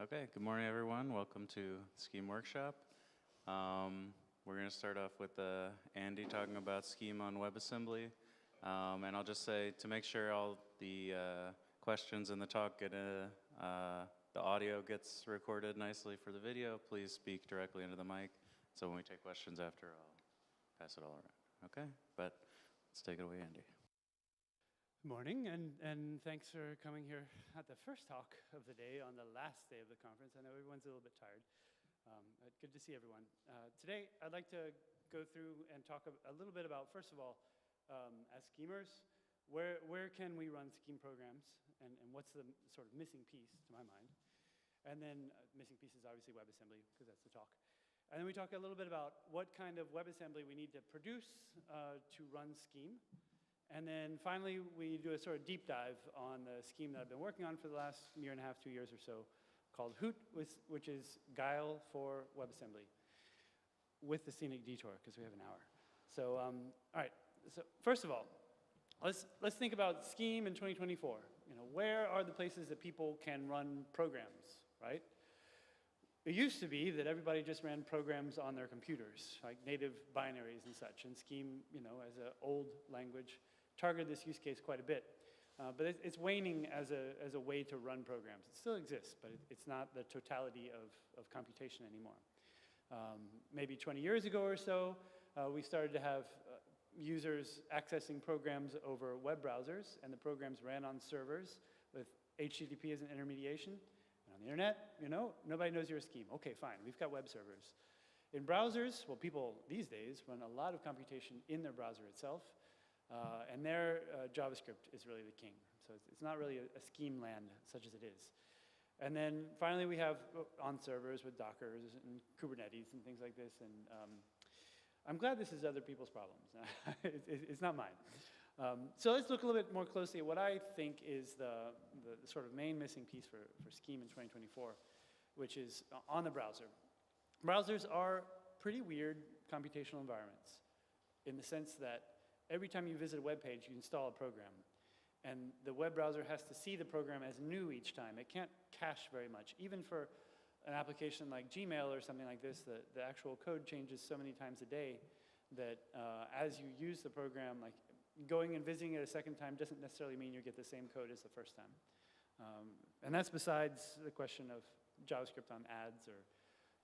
Okay, good morning everyone. Welcome to Scheme Workshop. We're going to start off with Andy talking about Scheme on WebAssembly. And I'll just say, to make sure all the questions in the talk get the audio gets recorded nicely for the video, please speak directly into the mic. So when we take questions after, I'll pass it all around. Okay, but let's take it away, Andy. Good morning, and thanks for coming here at the first talk of the day on the last day of the conference. I know everyone's a little bit tired. Good to see everyone. Today, I'd like to go through and talk a little bit about, first of all, as schemers, where can we run scheme programs, and what's the sort of missing piece, to my mind. And then missing piece is obviously WebAssembly, because that's the talk. And then we talk a little bit about what kind of WebAssembly we need to produce to run Scheme. And then finally, we do a sort of deep dive on the scheme that I've been working on for the last year and a half, 2 years or so, called Hoot, which is Guile for WebAssembly, with the scenic detour, because we have an hour. So, all right. So first of all, let's think about Scheme in 2024. You know, where are the places that people can run programs, right? It used to be that everybody just ran programs on their computers, like native binaries and such, and Scheme, you know, as an old language, targeted this use case quite a bit. But it's waning as a way to run programs. It still exists, but it's not the totality of computation anymore. Maybe 20 years ago or so, we started to have users accessing programs over web browsers, and the programs ran on servers with HTTP as an intermediation. And on the internet, you know, nobody knows you're a Scheme. Okay, fine, we've got web servers. In browsers, well, people these days run a lot of computation in their browser itself, and their JavaScript is really the king. So it's not really a Scheme land such as it is. And then finally, we have on servers with Dockers and Kubernetes and things like this. And I'm glad this is other people's problems. It's not mine. So let's look a little bit more closely at what I think is the sort of main missing piece for Scheme in 2024, which is on the browser. Browsers are pretty weird computational environments in the sense that every time you visit a web page, you install a program. And the web browser has to see the program as new each time. It can't cache very much. Even for an application like Gmail or something like this, the actual code changes so many times a day that as you use the program, like going and visiting it a second time doesn't necessarily mean you get the same code as the first time. And that's besides the question of JavaScript on ads or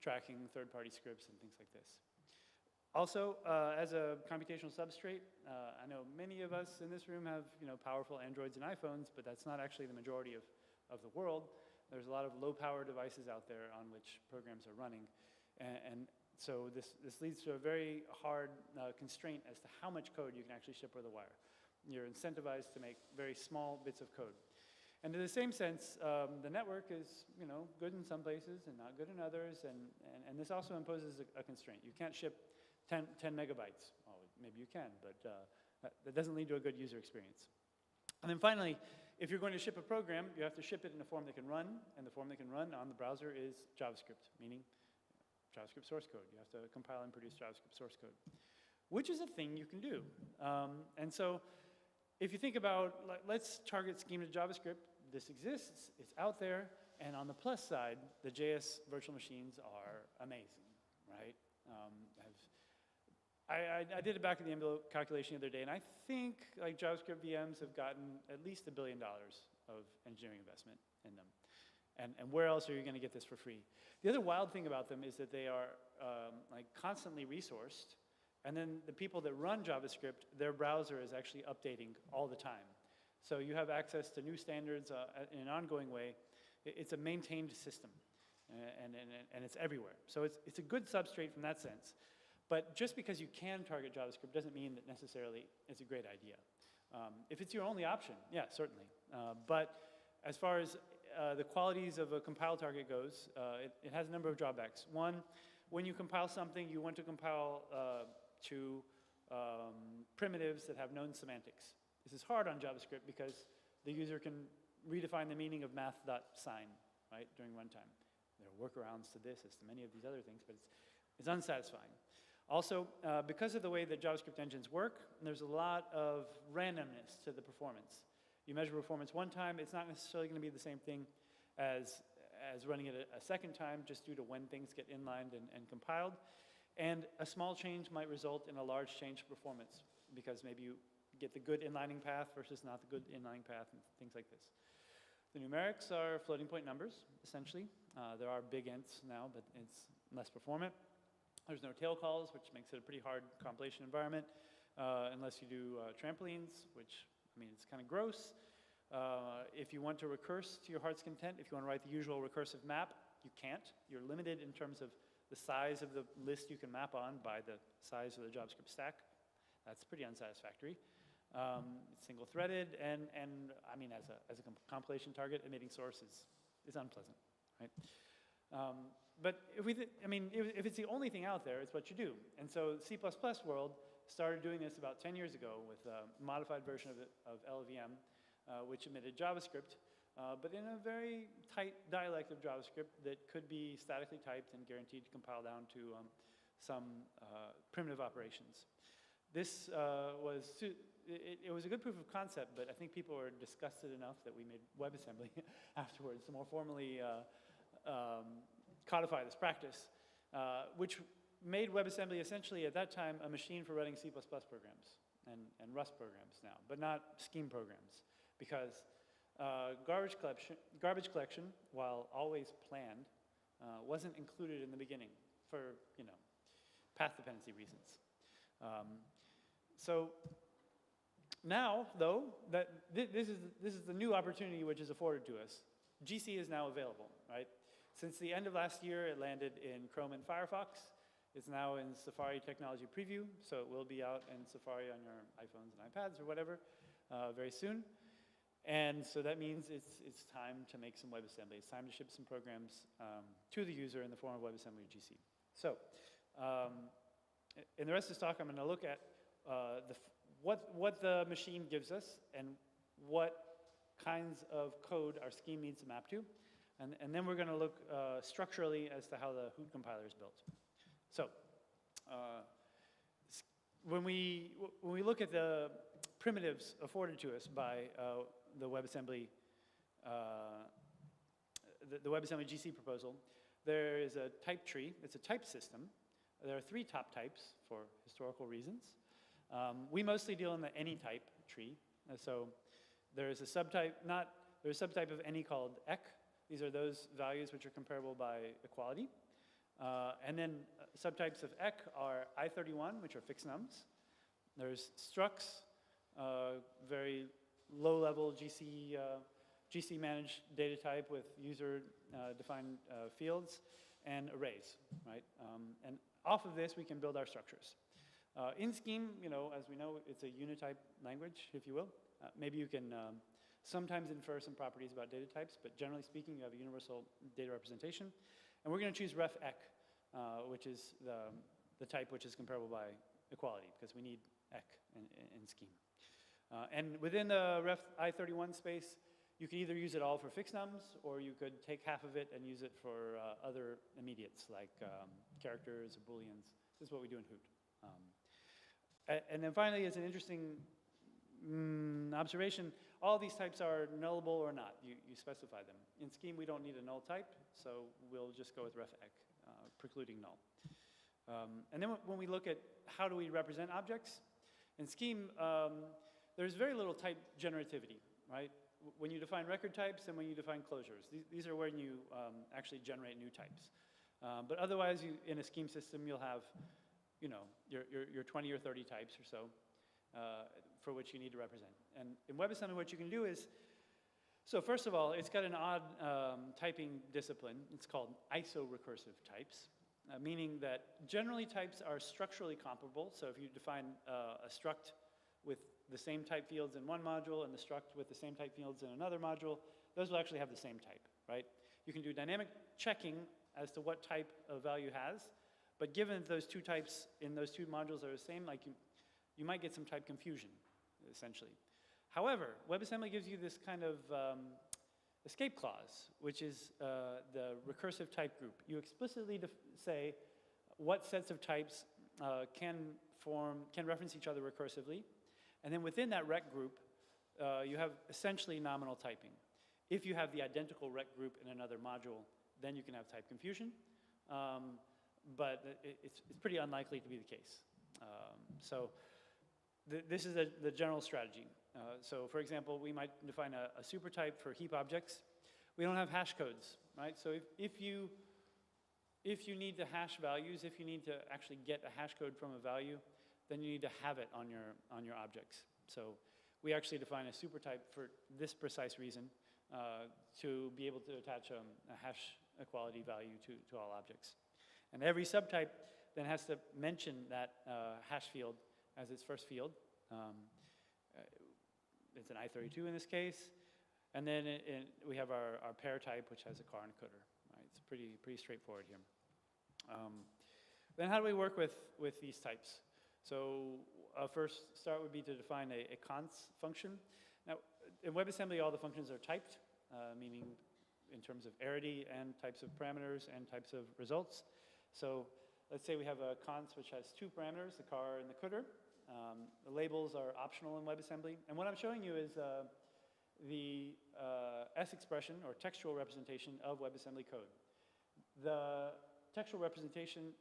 tracking third-party scripts and things like this. Also, as a computational substrate, I know many of us in this room have powerful Androids and iPhones, but that's not actually the majority of the world. There's a lot of low-power devices out there on which programs are running. And so this leads to a very hard constraint as to how much code you can actually ship over the wire. You're incentivized to make very small bits of code. And in the same sense, the network is good in some places and not good in others. And this also imposes a constraint. You can't ship 10 megabytes. Well, maybe you can, but that doesn't lead to a good user experience. And then finally, if you're going to ship a program, you have to ship it in a form that can run, and the form that can run on the browser is JavaScript, meaning JavaScript source code. You have to compile and produce JavaScript source code, which is a thing you can do. And so if you think about, let's target Scheme to JavaScript, this exists, it's out there, and on the plus side, the JS virtual machines are amazing, right? I did a back-of-the-envelope calculation the other day, and I think like JavaScript VMs have gotten at least $1 billion of engineering investment in them. And where else are you going to get this for free? The other wild thing about them is that they are like constantly resourced, and then the people that run JavaScript, their browser is actually updating all the time. So you have access to new standards in an ongoing way. It's a maintained system, and it's everywhere. So it's a good substrate from that sense. But just because you can target JavaScript doesn't mean that necessarily it's a great idea. If it's your only option, yeah, certainly. But as far as the qualities of a compile target goes, it has a number of drawbacks. One, when you compile something, you want to compile to primitives that have known semantics. This is hard on JavaScript because the user can redefine the meaning of math.sign, right, during runtime. There are workarounds to this as to many of these other things, but is unsatisfying. Also, because of the way that JavaScript engines work, there's a lot of randomness to the performance. You measure performance one time, it's not necessarily going to be the same thing as running it a second time, just due to when things get inlined and compiled. And a small change might result in a large change to performance, because maybe you get the good inlining path versus not the good inlining path, and things like this. The numerics are floating point numbers, essentially. There are big ints now, but it's less performant. There's no tail calls, which makes it a pretty hard compilation environment, unless you do trampolines, which, I mean, it's kind of gross. If you want to recurse to your heart's content, if you want to write the usual recursive map, you can't. You're limited in terms of the size of the list you can map on by the size of the JavaScript stack. That's pretty unsatisfactory. It's single-threaded, and I mean, as a compilation target, emitting source is unpleasant, right? But if it's the only thing out there, it's what you do. And so C++ world started doing this about 10 years ago with a modified version of LLVM, which emitted JavaScript, but in a very tight dialect of JavaScript that could be statically typed and guaranteed to compile down to some primitive operations. This it was a good proof of concept, but I think people were disgusted enough that we made WebAssembly afterwards to more formally codify this practice, which made WebAssembly essentially at that time a machine for running C++ programs and Rust programs now, but not Scheme programs, because garbage collection, while always planned, wasn't included in the beginning for, path dependency reasons. So now, though, that this is the new opportunity which is afforded to us. GC is now available, right? Since the end of last year, it landed in Chrome and Firefox. It's now in Safari Technology Preview, so it will be out in Safari on your iPhones and iPads or whatever very soon. And so that means it's time to make some WebAssembly. It's time to ship some programs to the user in the form of WebAssembly GC. So in the rest of this talk, I'm going to look at what the machine gives us and what kinds of code our scheme needs to map to. And then we're going to look structurally as to how the Hoot compiler is built. So when we look at the primitives afforded to us by the WebAssembly the WebAssembly GC proposal, there is a type tree. It's a type system. There are 3 top types for historical reasons. We mostly deal in the any type tree. So there is a subtype, there's a subtype of any called ec. These are those values which are comparable by equality. And then subtypes of ec are I31, which are fixed nums. There's structs, very low-level GC managed data type with user-defined fields, and arrays, right? And off of this, we can build our structures. In Scheme, as we know, it's a unitype language, if you will. Maybe you can sometimes infer some properties about data types, but generally speaking, you have a universal data representation. And we're going to choose ref ec, which is the type which is comparable by equality, because we need ec in Scheme. And within the ref I31 space, you could either use it all for fixed nums, or you could take half of it and use it for other immediates, like characters or booleans. This is what we do in Hoot. And then finally, as an interesting observation, all these types are nullable or not. You specify them. In Scheme, we don't need a null type, so we'll just go with ref ec, precluding null. And then when we look at how do we represent objects, in Scheme, there's very little type generativity, right? When you define record types and when you define closures, these are when you actually generate new types. But otherwise, in a Scheme system, you'll have your 20 or 30 types or so for which you need to represent. And in WebAssembly, what you can do is, so first of all, it's got an odd typing discipline. It's called iso-recursive types, meaning that generally types are structurally comparable. So if you define a struct with the same type fields in one module and the struct with the same type fields in another module, those will actually have the same type, right? You can do dynamic checking as to what type a value has, but given that those 2 types in those 2 modules are the same, like you might get some type confusion, essentially. However, WebAssembly gives you this kind of escape clause, which is the recursive type group. You explicitly say what sets of types can reference each other recursively. And then within that rec group, you have essentially nominal typing. If you have the identical rec group in another module, then you can have type confusion. But it's pretty unlikely to be the case. So this is the general strategy. So for example, we might define a supertype for heap objects. We don't have hash codes, right? So if you need the hash values, if you need to actually get a hash code from a value, then you need to have it on your objects. So we actually define a supertype for this precise reason, to be able to attach a hash equality value to all objects. And every subtype then has to mention that hash field as its first field. It's an I32 in this case. And then we have our pair type, which has a car and a cooter. Right? It's pretty straightforward here. Then how do we work with these types? So first start would be to define a const function. Now, in WebAssembly, all the functions are typed, meaning in terms of arity and types of parameters and types of results. So let's say we have a const which has two parameters, the car and the cooter. The labels are optional in WebAssembly. And what I'm showing you is the S expression or textual representation of WebAssembly code. The textual representation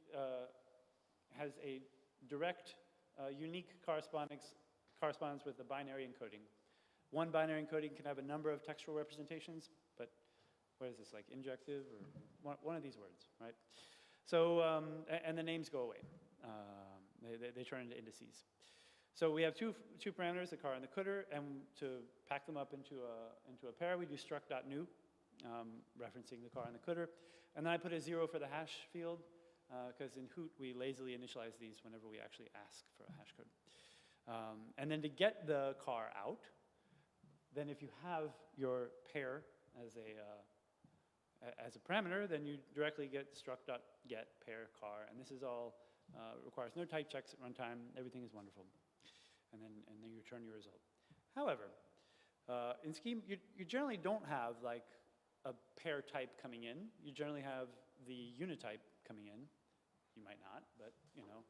has a direct, unique correspondence with the binary encoding. One binary encoding can have a number of textual representations, but what is this, like injective or one of these words, right? So, and the names go away. They turn into indices. So we have two parameters, the car and the cooter, and to pack them up into a pair, we do struct.new, referencing the car and the cooter. And then I put a 0 for the hash field, because in Hoot, we lazily initialize these whenever we actually ask for a hash code. And then to get the car out, then if you have your pair as a parameter, then you directly get struct.get pair car, and this is all requires no type checks at runtime. Everything is wonderful, and then you return your result. However, in Scheme, you generally don't have like a pair type coming in. You generally have the unit type coming in. You might not, but you know,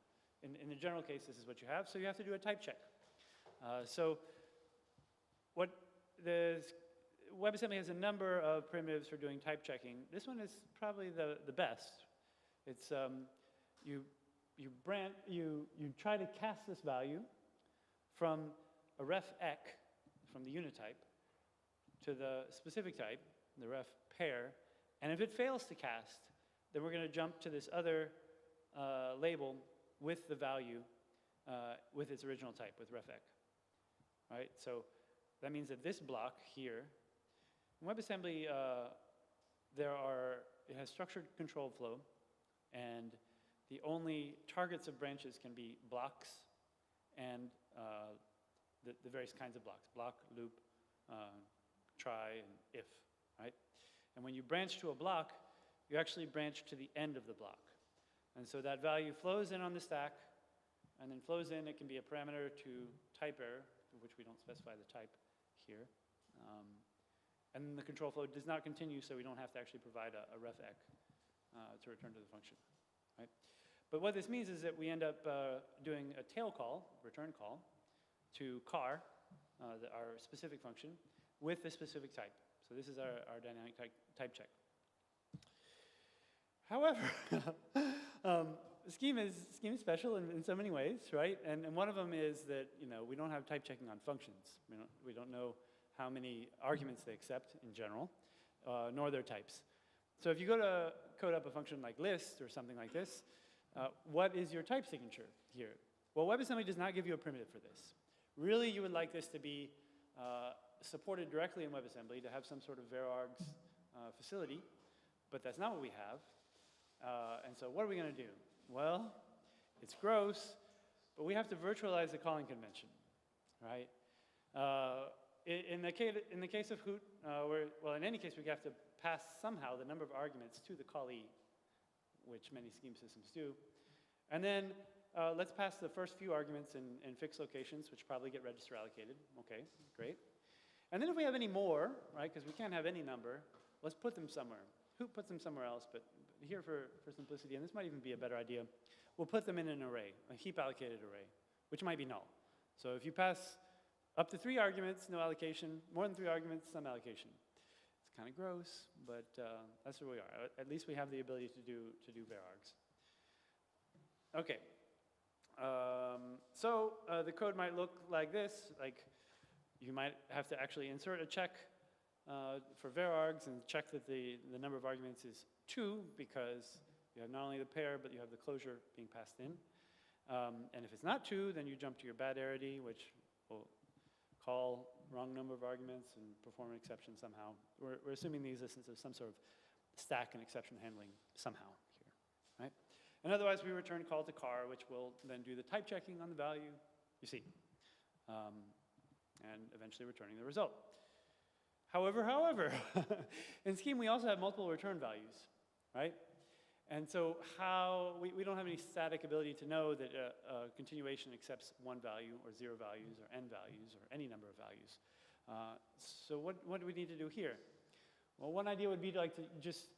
in the general case, this is what you have. So you have to do a type check. So what the WebAssembly has a number of primitives for doing type checking. This one is probably the best. It's you try to cast this value from a ref ec, from the unit type, to the specific type, the ref pair, and if it fails to cast, then we're going to jump to this other label with the value with its original type, with ref ec. Right? So that means that this block here, in WebAssembly, it has structured control flow, and the only targets of branches can be blocks and the various kinds of blocks, block, loop, try, and if, right? And when you branch to a block, you actually branch to the end of the block. And so that value flows in on the stack, and then flows in. It can be a parameter to type error, for which we don't specify the type here. And then the control flow does not continue, so we don't have to actually provide a ref ec to return to the function, right? But what this means is that we end up doing a tail call, return call, to car, our specific function, with the specific type. So this is our dynamic type check. However, Scheme is special in so many ways, right? And one of them is that we don't have type checking on functions. We don't know how many arguments they accept in general, nor their types. So if you go to code up a function like list or something like this, what is your type signature here? Well, WebAssembly does not give you a primitive for this. Really, you would like this to be supported directly in WebAssembly, to have some sort of varargs facility, but that's not what we have. And so what are we going to do? Well, it's gross, but we have to virtualize the calling convention, right? In the case of Hoot, in any case, we have to pass somehow the number of arguments to the callee, which many Scheme systems do. And then let's pass the first few arguments in fixed locations, which probably get register allocated. Okay, great. And then if we have any more, right, because we can't have any number, let's put them somewhere. Hoot puts them somewhere else, but here for simplicity, and this might even be a better idea, we'll put them in an array, a heap allocated array, which might be null. So if you pass up to 3 arguments, no allocation, more than 3 arguments, some allocation. It's kind of gross, but that's where we are. At least we have the ability to do varargs. Okay. So the code might look like this. Like you might have to actually insert a check for varargs and check that the number of arguments is 2 because you have not only the pair, but you have the closure being passed in. And if it's not 2, then you jump to your bad arity, which will call wrong number of arguments and perform an exception somehow. We're assuming the existence of some sort of stack and exception handling somehow here, right? And otherwise, we return call to car, which will then do the type checking on the value you see, and eventually returning the result. However, in Scheme, we also have multiple return values, right? And so we don't have any static ability to know that a continuation accepts 1 value or 0 values or n values or any number of values. So what do we need to do here? Well, one idea would be to just,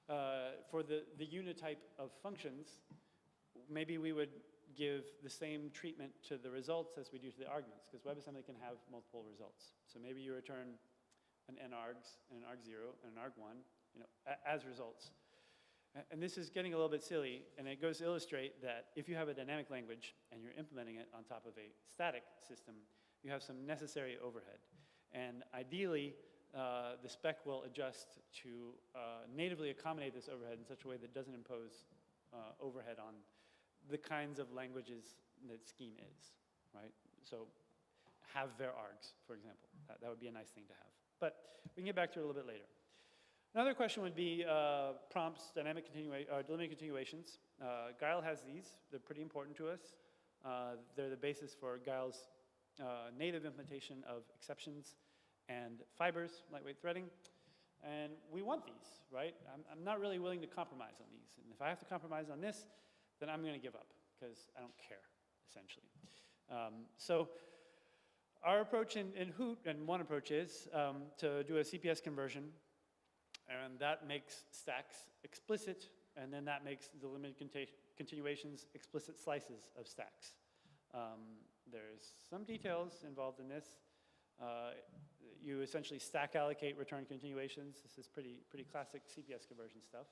for the unit type of functions, maybe we would give the same treatment to the results as we do to the arguments, because WebAssembly can have multiple results. So maybe you return an n-args and an arg0 and an arg1, as results. And this is getting a little bit silly, and it goes to illustrate that if you have a dynamic language and you're implementing it on top of a static system, you have some necessary overhead. And ideally, the spec will adjust to natively accommodate this overhead in such a way that doesn't impose overhead on the kinds of languages that Scheme is, right? So have varargs, for example. That would be a nice thing to have. But we can get back to it a little bit later. Another question would be prompts, delimited continuations. Guile has these. They're pretty important to us. They're the basis for Guile's native implementation of exceptions and fibers, lightweight threading. And we want these, right? I'm not really willing to compromise on these. And if I have to compromise on this, then I'm going to give up because I don't care, essentially. So our approach in Hoot, and one approach is to do a CPS conversion. And that makes stacks explicit, and then that makes the limited continuations explicit slices of stacks. There's some details involved in this. You essentially stack allocate return continuations. This is pretty classic CPS conversion stuff.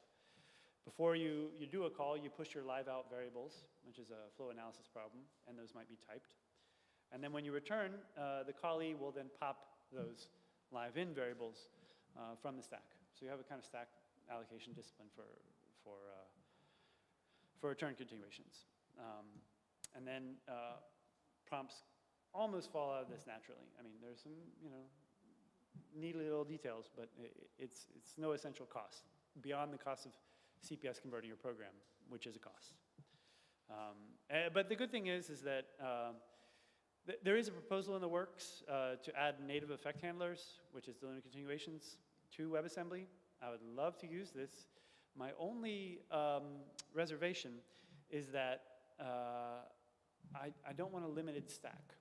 Before you do a call, you push your live out variables, which is a flow analysis problem, and those might be typed. And then when you return, the callee will then pop those live in variables from the stack. So you have a kind of stack allocation discipline for return continuations. And then prompts almost fall out of this naturally. I mean, there's some, needly little details, but it's no essential cost beyond the cost of CPS converting your program, which is a cost. But the good thing is that there is a proposal in the works to add native effect handlers, which is delimited continuations, to WebAssembly. I would love to use this. My only reservation is that I don't want a limited stack,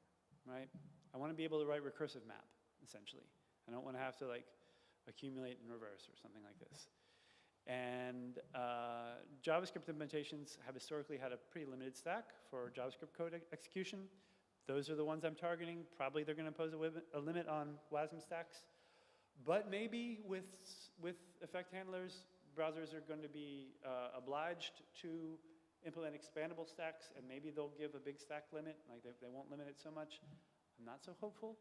right? I want to be able to write recursive map, essentially. I don't want to have to accumulate in reverse or something like this. And JavaScript implementations have historically had a pretty limited stack for JavaScript code execution. Those are the ones I'm targeting. Probably they're going to impose a limit on WASM stacks. But maybe with effect handlers, browsers are going to be obliged to implement expandable stacks, and maybe they'll give a big stack limit, like they won't limit it so much. I'm not so hopeful.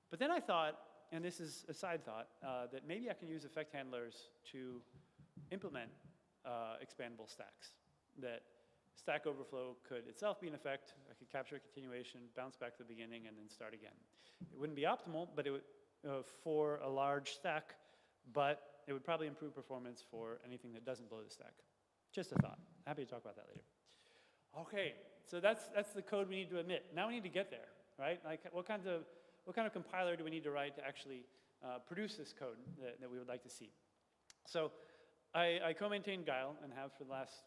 But then I thought, and this is a side thought, that maybe I can use effect handlers to implement expandable stacks. That Stack Overflow could itself be an effect. I could capture a continuation, bounce back to the beginning, and then start again. It wouldn't be optimal, but it would, for a large stack, but it would probably improve performance for anything that doesn't blow the stack. Just a thought. Happy to talk about that later. Okay, so that's the code we need to emit. Now we need to get there, right? Like what kind of compiler do we need to write to actually produce this code that we would like to see? So I co-maintain Guile and have for the last,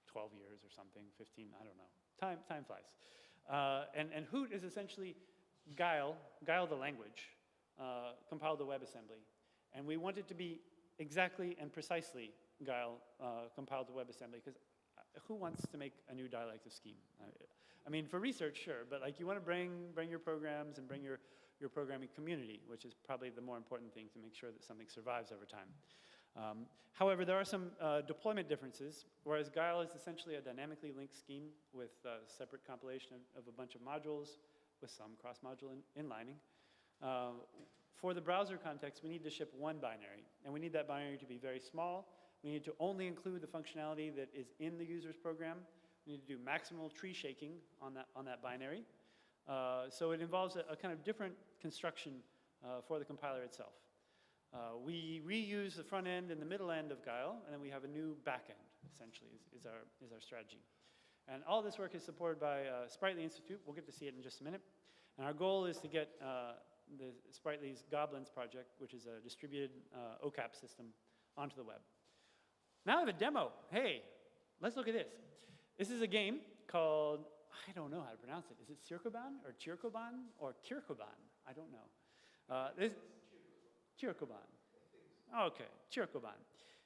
12 years or something, 15, I don't know. Time flies. And Hoot is essentially Guile the language, compiled to WebAssembly. And we want it to be exactly and precisely Guile compiled to WebAssembly, because who wants to make a new dialect of Scheme? I mean, for research, sure, but like you want to bring your programs and bring your programming community, which is probably the more important thing to make sure that something survives over time. However, there are some deployment differences, whereas Guile is essentially a dynamically linked scheme with separate compilation of a bunch of modules with some cross-module inlining. For the browser context, we need to ship one binary, and we need that binary to be very small. We need to only include the functionality that is in the user's program. We need to do maximal tree shaking on that binary. So it involves a kind of different construction for the compiler itself. We reuse the front end and the middle end of Guile, and then we have a new back end, essentially, is our strategy. And all this work is supported by Sprightly Institute. We'll get to see it in just a minute. And our goal is to get the Sprightly's Goblins project, which is a distributed OCAP system, onto the web. Now I have a demo. Hey, let's look at this. This is a game called, I don't know how to pronounce it. Is it Circoban or Chircoban or Kirkoban? I don't know. Chircoban. Okay, Chircoban.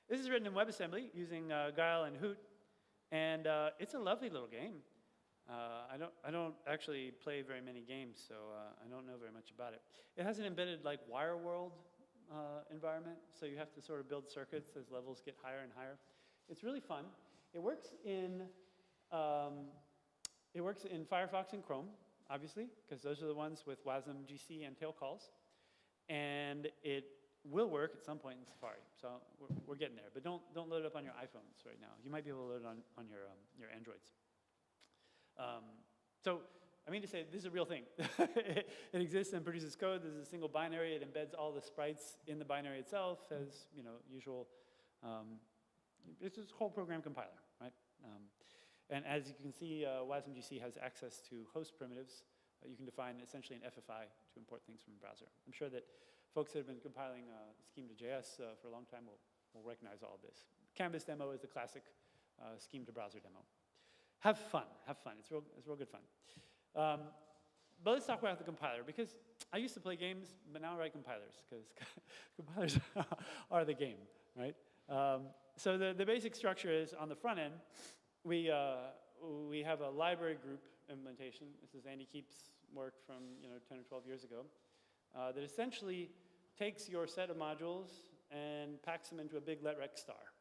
This is written in WebAssembly using Guile and Hoot, and it's a lovely little game. I don't actually play very many games, so I don't know very much about it. It has an embedded like wire world environment, so you have to sort of build circuits as levels get higher and higher. It's really fun. It works in Firefox and Chrome, obviously, because those are the ones with WasmGC and tail calls. And it will work at some point in Safari, so we're getting there. But don't load it up on your iPhones right now. You might be able to load it on your Androids. So I mean to say, this is a real thing. It exists and produces code. This is a single binary. It embeds all the sprites in the binary itself as usual. It's this whole program compiler, right? And as you can see, WasmGC has access to host primitives. You can define essentially an FFI to import things from the browser. I'm sure that folks that have been compiling Scheme to JS for a long time will recognize all of this. Canvas demo is the classic Scheme to browser demo. Have fun. It's real good fun. But let's talk about the compiler, because I used to play games, but now I write compilers, because compilers are the game, right? So the basic structure is on the front end, we have a library group implementation. This is Andy Keep's work from 10 or 12 years ago, that essentially takes your set of modules and packs them into a big letrec star.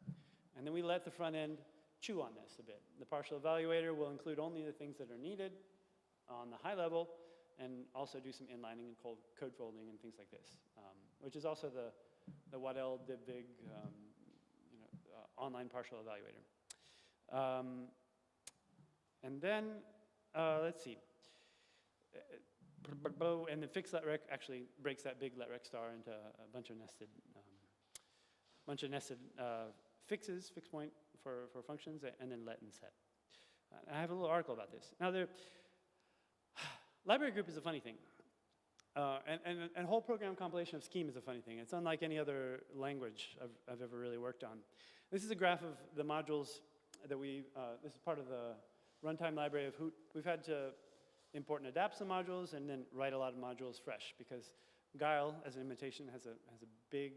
And then we let the front end chew on this a bit. The partial evaluator will include only the things that are needed on the high level, and also do some inlining and code folding and things like this, which is also the WADL dibbig online partial evaluator. And then, let's see. And the fixed letrec actually breaks that big letrec star into a bunch of nested fixes, fix point for functions, and then let and set. I have a little article about this. Now, library group is a funny thing. And whole program compilation of Scheme is a funny thing. It's unlike any other language I've ever really worked on. This is a graph of the modules that this is part of the runtime library of Hoot. We've had to import and adapt some modules and then write a lot of modules fresh, because Guile, as an implementation, has a big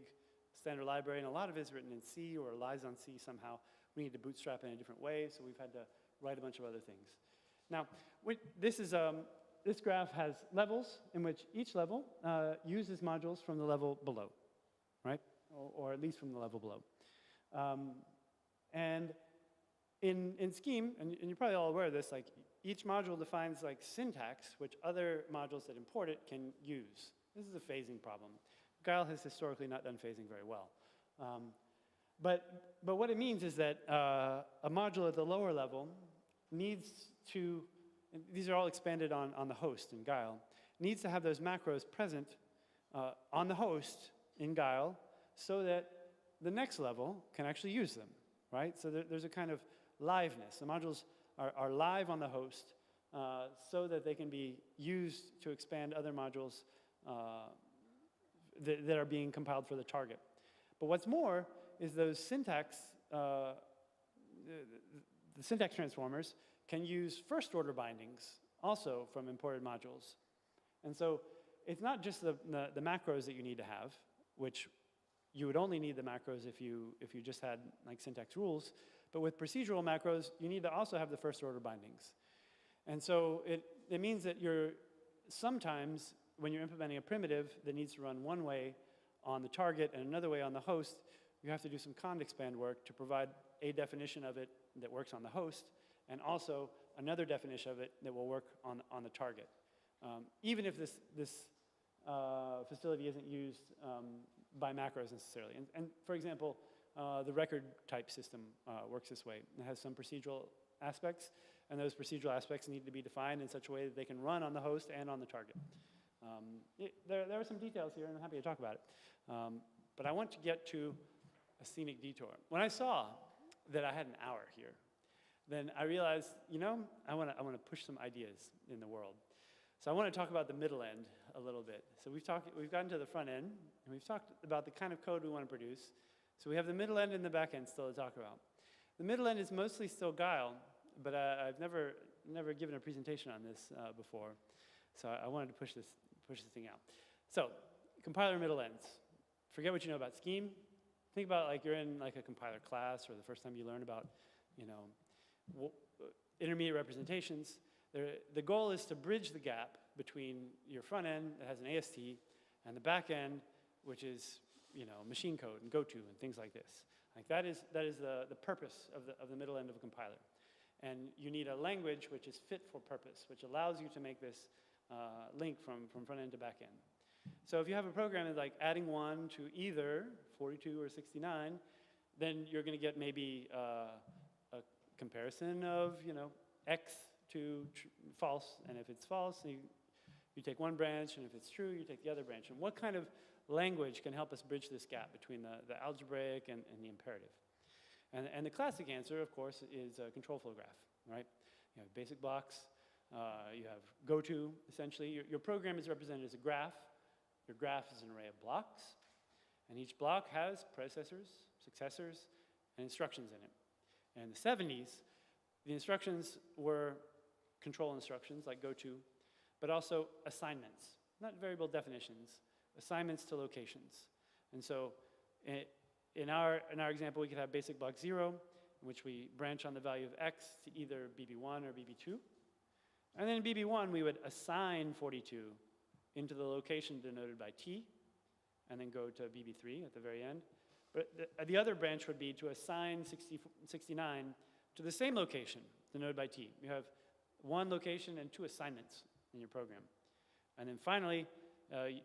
standard library, and a lot of it is written in C or lies on C somehow. We need to bootstrap in a different way, so we've had to write a bunch of other things. Now, this graph has levels in which each level uses modules from the level below, right? Or at least from the level below. And in Scheme, and you're probably all aware of this, like each module defines like syntax, which other modules that import it can use. This is a phasing problem. Guile has historically not done phasing very well. But what it means is that a module at the lower level needs to, and these are all expanded on the host in Guile, needs to have those macros present on the host in Guile so that the next level can actually use them, right? So there's a kind of liveness. The modules are live on the host so that they can be used to expand other modules that are being compiled for the target. But what's more is those syntax, the syntax transformers can use first-order bindings also from imported modules. And so it's not just the macros that you need to have, which you would only need the macros if you just had like syntax rules. But with procedural macros, you need to also have the first order bindings. And so it means that sometimes when you're implementing a primitive that needs to run one way on the target and another way on the host, you have to do some cond expand work to provide a definition of it that works on the host, and also another definition of it that will work on the target. Even if this facility isn't used by macros necessarily. And for example, the record type system works this way. It has some procedural aspects, and those procedural aspects need to be defined in such a way that they can run on the host and on the target. There are some details here, and I'm happy to talk about it. But I want to get to a scenic detour. When I saw that I had an hour here, then I realized, I want to push some ideas in the world. So I want to talk about the middle end a little bit. So we've gotten to the front end, and we've talked about the kind of code we want to produce. So we have the middle end and the back end still to talk about. The middle end is mostly still Guile, but I've never given a presentation on this before. So I wanted to push this thing out. So compiler middle ends. Forget what you know about Scheme. Think about like you're in like a compiler class, or the first time you learn about, intermediate representations. The goal is to bridge the gap between your front end that has an AST and the back end, which is machine code and GoTo and things like this. Like that is the purpose of the middle end of a compiler. And you need a language which is fit for purpose, which allows you to make this link from front end to back end. So if you have a program that's like adding 1 to either 42 or 69, then you're going to get maybe a comparison of x to false, and if it's false, you take one branch, and if it's true, you take the other branch. And what kind of language can help us bridge this gap between the algebraic and the imperative? And the classic answer, of course, is a control flow graph, right? You have basic blocks, you have GoTo, essentially. Your program is represented as a graph. Your graph is an array of blocks, and each block has predecessors, successors, and instructions in it. And in the 70s, the instructions were control instructions like GoTo, but also assignments, not variable definitions, assignments to locations. And so in our example, we could have basic block 0, in which we branch on the value of x to either BB1 or BB2. And then in BB1, we would assign 42 into the location denoted by T, and then go to BB3 at the very end. But the other branch would be to assign 69 to the same location denoted by T. You have one location and 2 assignments in your program. And then finally,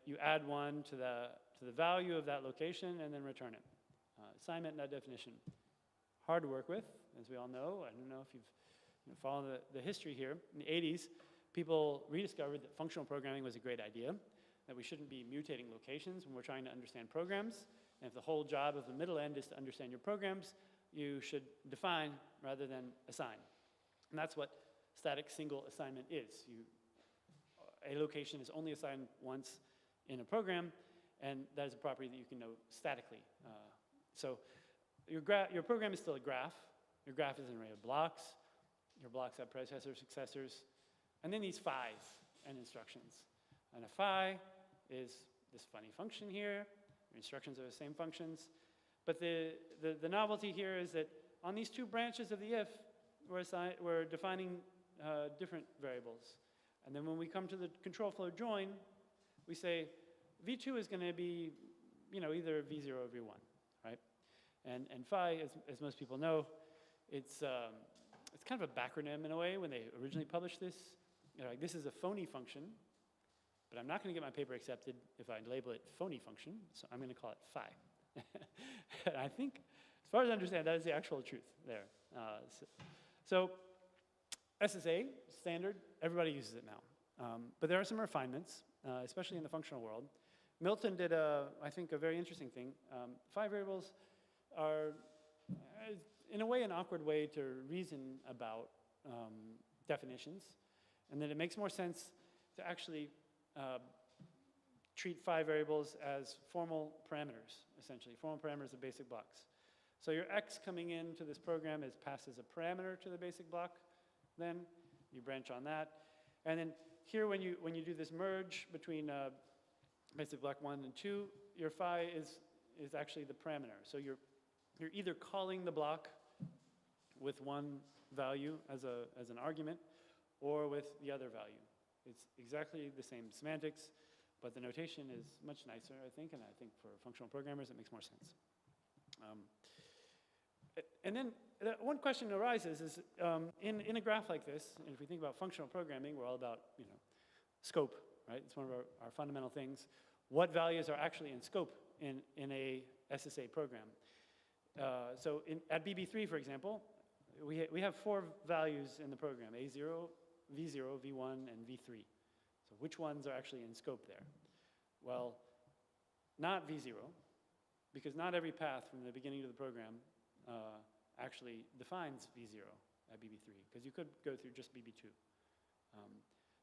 you add 1 to the value of that location and then return it. Assignment, not definition. Hard to work with, as we all know. I don't know if you've followed the history here. In the 80s, people rediscovered that functional programming was a great idea, that we shouldn't be mutating locations when we're trying to understand programs. And if the whole job of the middle end is to understand your programs, you should define rather than assign. And that's what static single assignment is. A location is only assigned once in a program, and that is a property that you can know statically. So your program is still a graph. Your graph is an array of blocks. Your blocks have predecessors, successors, and then these phis and instructions. And a phi is this funny function here. Your instructions are the same functions. But the novelty here is that on these 2 branches of the if, we're defining different variables. And then when we come to the control flow join, we say v2 is going to be either v0 or v1, right? And phi, as most people know, it's kind of a backronym in a way. When they originally published this, like, this is a phony function, but I'm not going to get my paper accepted if I label it phony function, so I'm going to call it phi. And I think, as far as I understand, that is the actual truth there. So SSA, standard, everybody uses it now. But there are some refinements, especially in the functional world. Milton did, I think, a very interesting thing. Phi variables are, in a way, an awkward way to reason about definitions. And then it makes more sense to actually treat phi variables as formal parameters, essentially, formal parameters of basic blocks. So your x coming into this program is passed as a parameter to the basic block. Then you branch on that. And then here, when you do this merge between basic block 1 and 2, your phi is actually the parameter. So you're either calling the block with one value as an argument or with the other value. It's exactly the same semantics, but the notation is much nicer, I think, and I think for functional programmers it makes more sense. And then one question arises is, in a graph like this, and if we think about functional programming, we're all about, scope, right? It's one of our fundamental things. What values are actually in scope in a SSA program? So at BB3, for example, we have 4 values in the program, A0, V0, V1, and V3. So which ones are actually in scope there? Well, not V0, because not every path from the beginning to the program actually defines V0 at BB3, because you could go through just BB2.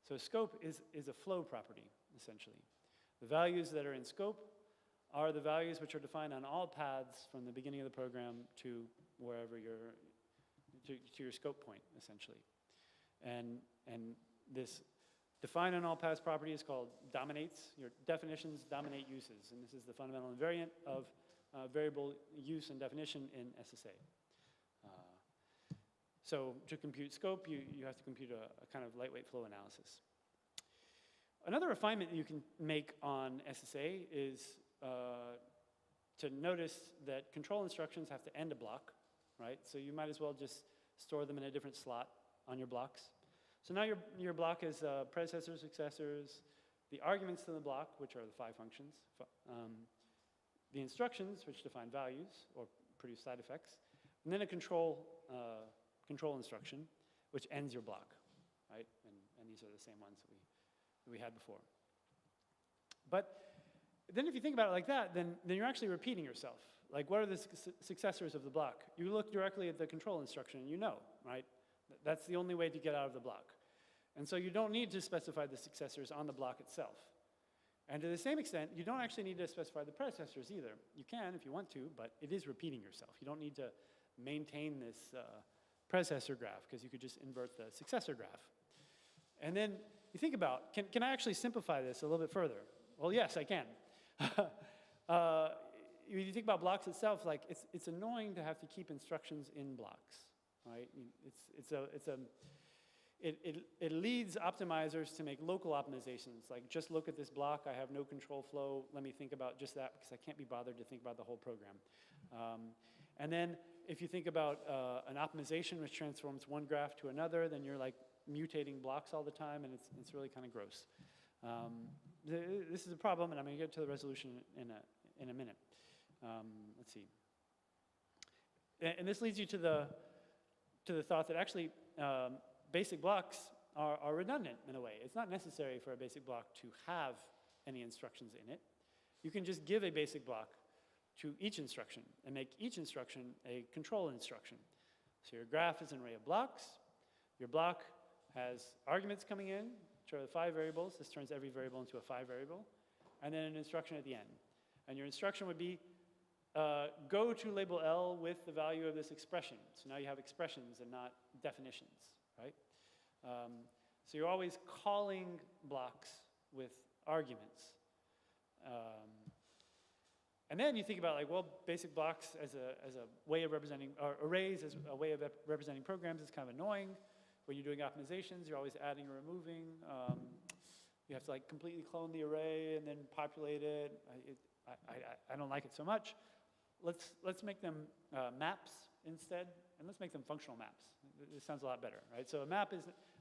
So scope is a flow property, essentially. The values that are in scope are the values which are defined on all paths from the beginning of the program to wherever to your scope point, essentially. And this define on all paths property is called dominates. Your definitions dominate uses, and this is the fundamental invariant of variable use and definition in SSA. So to compute scope, you have to compute a kind of lightweight flow analysis. Another refinement that you can make on SSA is to notice that control instructions have to end a block, right? So you might as well just store them in a different slot on your blocks. So now your block is predecessors, successors, the arguments to the block, which are the 5 functions, the instructions, which define values or produce side effects, and then a control instruction, which ends your block, right? And these are the same ones that we had before. But then if you think about it like that, then you're actually repeating yourself. Like, what are the successors of the block? You look directly at the control instruction and you know, right? That's the only way to get out of the block. And so you don't need to specify the successors on the block itself. And to the same extent, you don't actually need to specify the predecessors either. You can if you want to, but it is repeating yourself. You don't need to maintain this predecessor graph, because you could just invert the successor graph. And then you think about, can I actually simplify this a little bit further? Well, yes, I can. You think about blocks itself, like it's annoying to have to keep instructions in blocks, right? It leads optimizers to make local optimizations, like just look at this block, I have no control flow, let me think about just that because I can't be bothered to think about the whole program. And then if you think about an optimization which transforms one graph to another, then you're like mutating blocks all the time, and it's really kind of gross. This is a problem, and I'm going to get to the resolution in a minute. Let's see. And this leads you to the thought that actually basic blocks are redundant in a way. It's not necessary for a basic block to have any instructions in it. You can just give a basic block to each instruction and make each instruction a control instruction. So your graph is an array of blocks. Your block has arguments coming in, which are the 5 variables. This turns every variable into a 5 variable. And then an instruction at the end. And your instruction would be, go to label L with the value of this expression. So now you have expressions and not definitions, right? So you're always calling blocks with arguments. And then you think about, like, well, basic blocks as a way of representing, or arrays as a way of representing programs is kind of annoying. When you're doing optimizations, you're always adding or removing. You have to like completely clone the array and then populate it. I don't like it so much. Let's make them maps instead, and let's make them functional maps. This sounds a lot better, right? So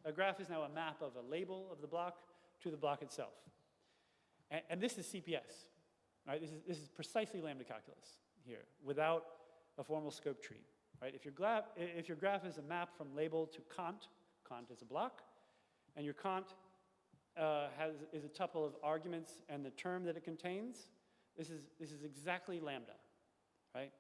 a graph is now a map of a label of the block to the block itself. And this is CPS, right? This is precisely lambda calculus here, without a formal scope tree, right? If your graph is a map from label to cont is a block, and your cont is a tuple of arguments and the term that it contains, this is exactly lambda, right?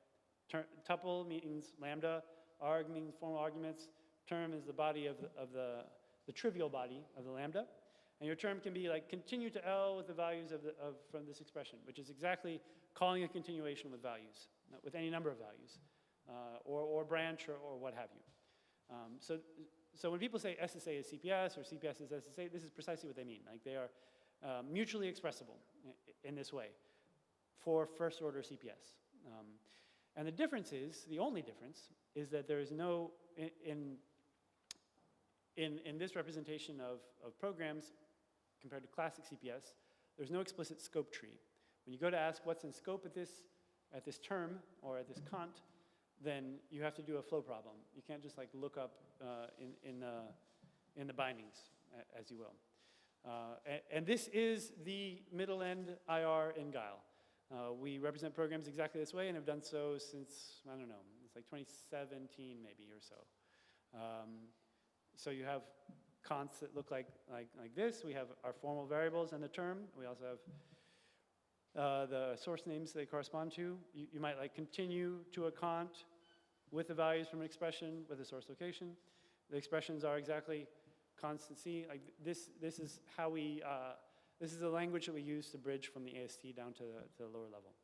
Tuple means lambda, arg means formal arguments, term is the body of the trivial body of the lambda, and your term can be like continue to L with the values from this expression, which is exactly calling a continuation with values, with any number of values, or branch or what have you. So when people say SSA is CPS or CPS is SSA, this is precisely what they mean. Like they are mutually expressible in this way. for first-order CPS. And the difference is, the only difference, is that there is no, in this representation of programs compared to classic CPS, there's no explicit scope tree. When you go to ask what's in scope at this term or at this cont, then you have to do a flow problem. You can't just like look up in the bindings, as you will. And this is the middle end IR in Guile. We represent programs exactly this way and have done so since, I don't know, it's like 2017 maybe or so. So you have conts that look like this. We have our formal variables and the term. We also have the source names they correspond to. You might like continue to a cont with the values from an expression with a source location. The expressions are exactly constant C. Like this is how we, this is the language that we use to bridge from the AST down to the lower level.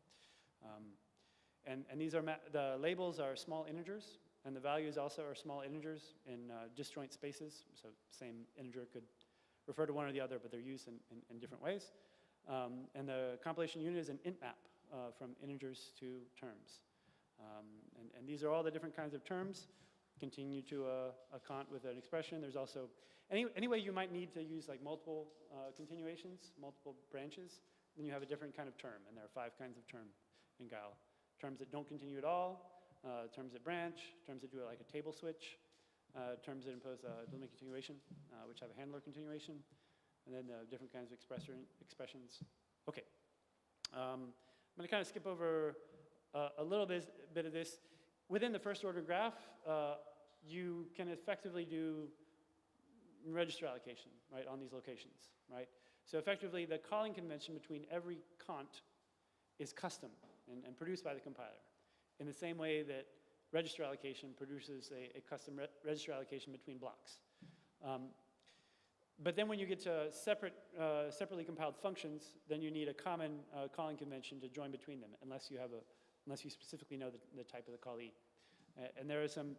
And these are, the labels are small integers, and the values also are small integers in disjoint spaces. So same integer could refer to one or the other, but they're used in different ways. And the compilation unit is an int map from integers to terms. And these are all the different kinds of terms. Continue to a cont with an expression. There's also, any way you might need to use like multiple continuations, multiple branches, then you have a different kind of term. And there are 5 kinds of term in Guile. Terms that don't continue at all, terms that branch, terms that do it like a table switch, terms that impose a limit continuation, which have a handler continuation, and then different kinds of expressions. Okay. I'm going to kind of skip over a little bit of this. Within the first order graph, you can effectively do register allocation, right, on these locations, right? So effectively, the calling convention between every cont is custom and produced by the compiler, in the same way that register allocation produces a custom register allocation between blocks. But then when you get to separately compiled functions, then you need a common calling convention to join between them, unless you specifically know the type of the callee. And there are some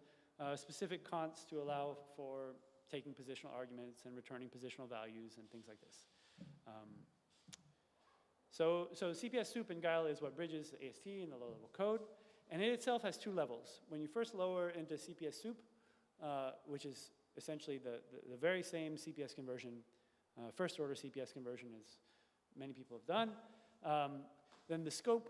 specific conts to allow for taking positional arguments and returning positional values and things like this. So CPS soup in Guile is what bridges the AST and the low-level code. And it itself has 2 levels. When you first lower into CPS soup, which is essentially the very same CPS conversion, first-order CPS conversion as many people have done, then the scope,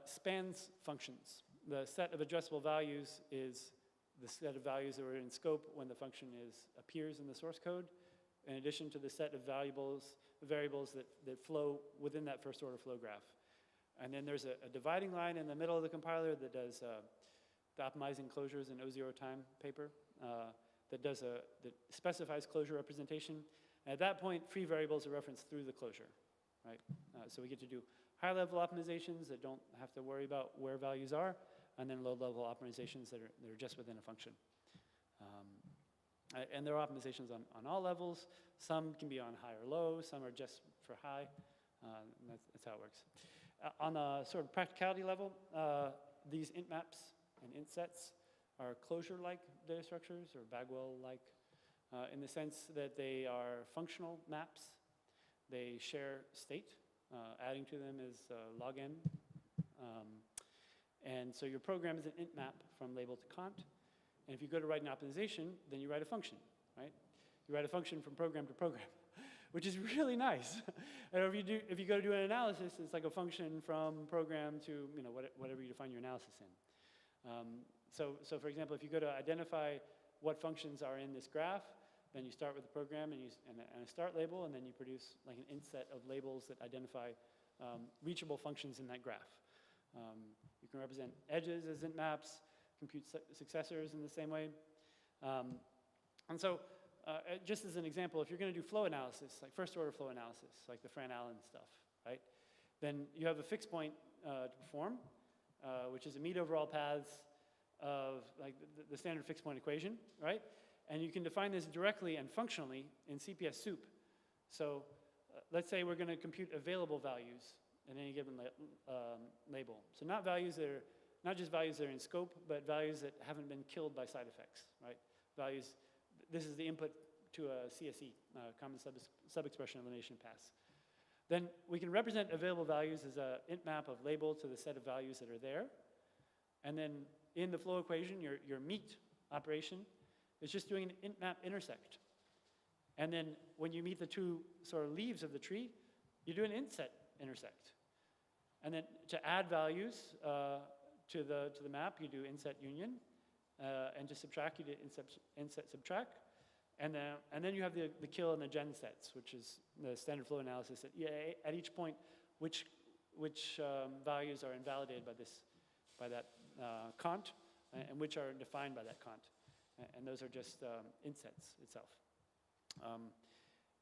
spans functions. The set of addressable values is the set of values that are in scope when the function appears in the source code, in addition to the set of variables that flow within that first order flow graph. And then there's a dividing line in the middle of the compiler that does the optimizing closures in O0 time paper that specifies closure representation. And at that point, free variables are referenced through the closure, right? So we get to do high-level optimizations that don't have to worry about where values are, and then low-level optimizations that are just within a function. And there are optimizations on all levels. Some can be on high or low. Some are just for high. That's how it works. On a sort of practicality level, these int maps and int sets are closure-like data structures, or Bagwell-like, in the sense that they are functional maps. They share state. Adding to them is log n. And so your program is an int map from label to cont. And if you go to write an optimization, then you write a function, right? You write a function from program to program, which is really nice. And if you go to do an analysis, it's like a function from program to whatever you define your analysis in. So for example, if you go to identify what functions are in this graph, then you start with the program and a start label, and then you produce like an int set of labels that identify reachable functions in that graph. You can represent edges as int maps, compute successors in the same way. And so just as an example, if you're going to do flow analysis, like first order flow analysis, like the Fran-Allen stuff, right? Then you have a fixed point to perform, which is a mean over all paths of like the standard fixed point equation, right? And you can define this directly and functionally in CPS soup. So let's say we're going to compute available values in any given label. So not just values that are in scope, but values that haven't been killed by side effects, right? Values, this is the input to a CSE, common sub-expression elimination pass. Then we can represent available values as a int map of label to the set of values that are there. And then in the flow equation, your meet operation is just doing an int map intersect. And then when you meet the two sort of leaves of the tree, you do an int set intersect. And then to add values to the map, you do inset union. And to subtract, you do inset subtract. And then you have the kill and the gen sets, which is the standard flow analysis. At each point, which values are invalidated by that cont, and which are defined by that cont. And those are just insets itself.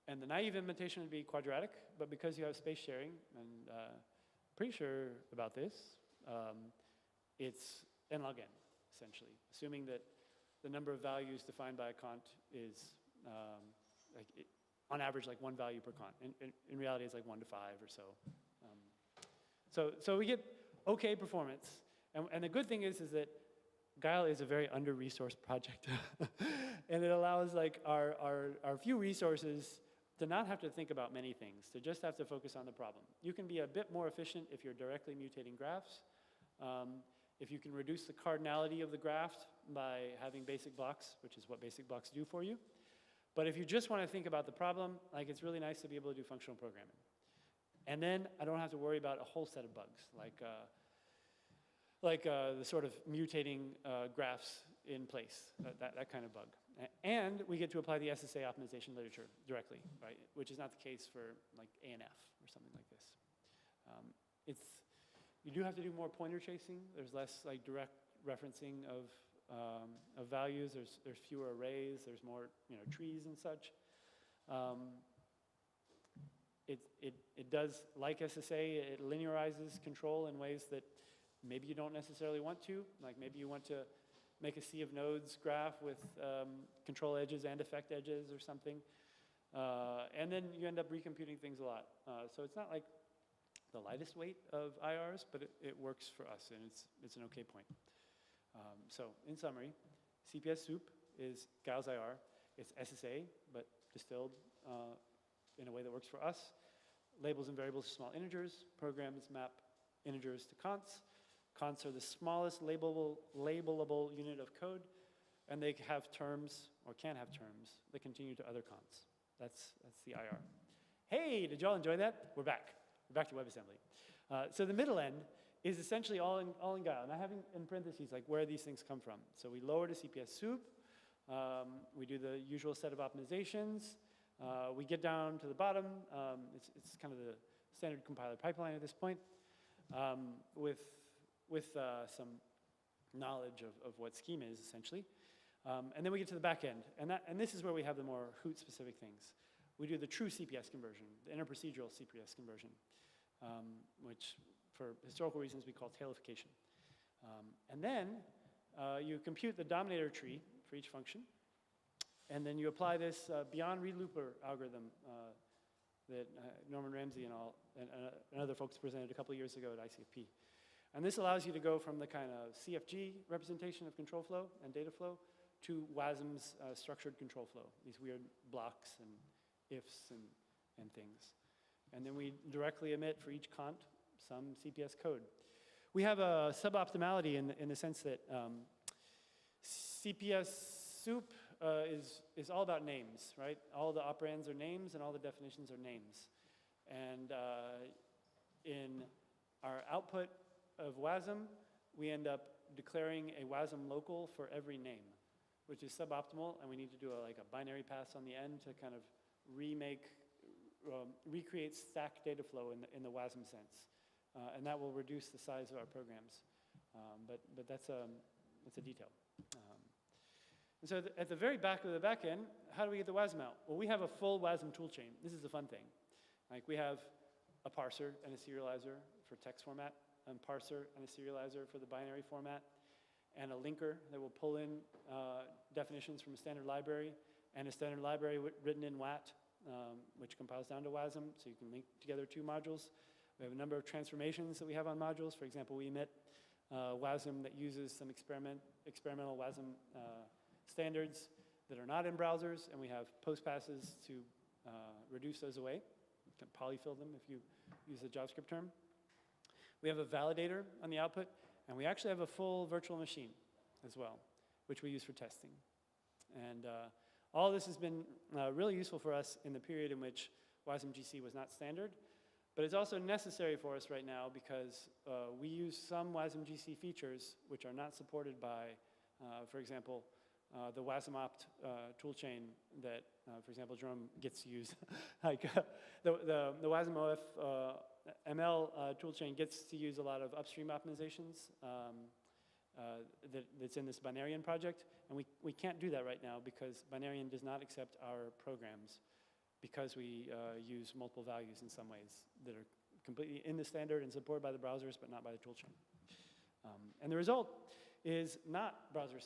And the naive implementation would be quadratic, but because you have space sharing, and pretty sure about this, it's n log n, essentially, assuming that the number of values defined by a cont is, on average, like one value per cont. In reality, it's like 1 to 5 or so. So we get okay performance. And the good thing is that Guile is a very under-resourced project. And it allows like our few resources to not have to think about many things, to just have to focus on the problem. You can be a bit more efficient if you're directly mutating graphs. If you can reduce the cardinality of the graph by having basic blocks, which is what basic blocks do for you. But if you just want to think about the problem, like it's really nice to be able to do functional programming. And then I don't have to worry about a whole set of bugs, like the sort of mutating graphs in place, that kind of bug. And we get to apply the SSA optimization literature directly, right? Which is not the case for like ANF or something like this. You do have to do more pointer chasing. There's less like direct referencing of values. There's fewer arrays. There's more trees and such. It does, like SSA, it linearizes control in ways that maybe you don't necessarily want to. Like maybe you want to make a sea of nodes graph with control edges and effect edges or something. And then you end up recomputing things a lot. So it's not like the lightest weight of IRs, but it works for us, and it's an okay point. So in summary, CPS soup is Giles IR. It's SSA, but distilled in a way that works for us. Labels and variables to small integers. Programs map integers to conts. Conts are the smallest labelable unit of code, and they have terms, or can have terms, that continue to other conts. That's the IR. Hey, did y'all enjoy that? We're back. We're back to WebAssembly. So the middle end is essentially all in Guile. And I have in parentheses like where these things come from. So we lower to CPS soup. We do the usual set of optimizations. We get down to the bottom. It's kind of the standard compiler pipeline at this point, with some knowledge of what scheme is, essentially. And then we get to the back end. And this is where we have the more Hoot-specific things. We do the true CPS conversion, the interprocedural CPS conversion, which for historical reasons we call tailification. And then you compute the dominator tree for each function. And then you apply this beyond read looper algorithm that Norman Ramsey and other folks presented a couple of years ago at ICFP. And this allows you to go from the kind of CFG representation of control flow and data flow to WASM's structured control flow, these weird blocks and ifs and things. And then we directly emit for each cont some CPS code. We have a suboptimality in the sense that CPS soup is all about names, right? All the operands are names and all the definitions are names. And in our output of WASM, we end up declaring a WASM local for every name, which is suboptimal, and we need to do a binary pass on the end to kind of recreate stack data flow in the WASM sense. And that will reduce the size of our programs. But that's a detail. And so at the very back of the back end, how do we get the WASM out? Well, we have a full WASM toolchain. This is the fun thing. Like we have a parser and a serializer for text format, and parser and a serializer for the binary format, and a linker that will pull in definitions from a standard library, and a standard library written in WAT, which compiles down to WASM, so you can link together two modules. We have a number of transformations that we have on modules. For example, we emit WASM that uses some experimental WASM standards that are not in browsers, and we have post passes to reduce those away. can polyfill them if you use the JavaScript term. We have a validator on the output, and we actually have a full virtual machine as well, which we use for testing. And all this has been really useful for us in the period in which WasmGC was not standard, but it's also necessary for us right now because we use some WasmGC features which are not supported by, for example, the WasmOpt toolchain that, for example, Jerome gets to use. Like the WasmOF ML toolchain gets to use a lot of upstream optimizations that's in this Binarian project, and we can't do that right now because Binarian does not accept our programs because we use multiple values in some ways that are completely in the standard and supported by the browsers but not by the toolchain. And the result is not browser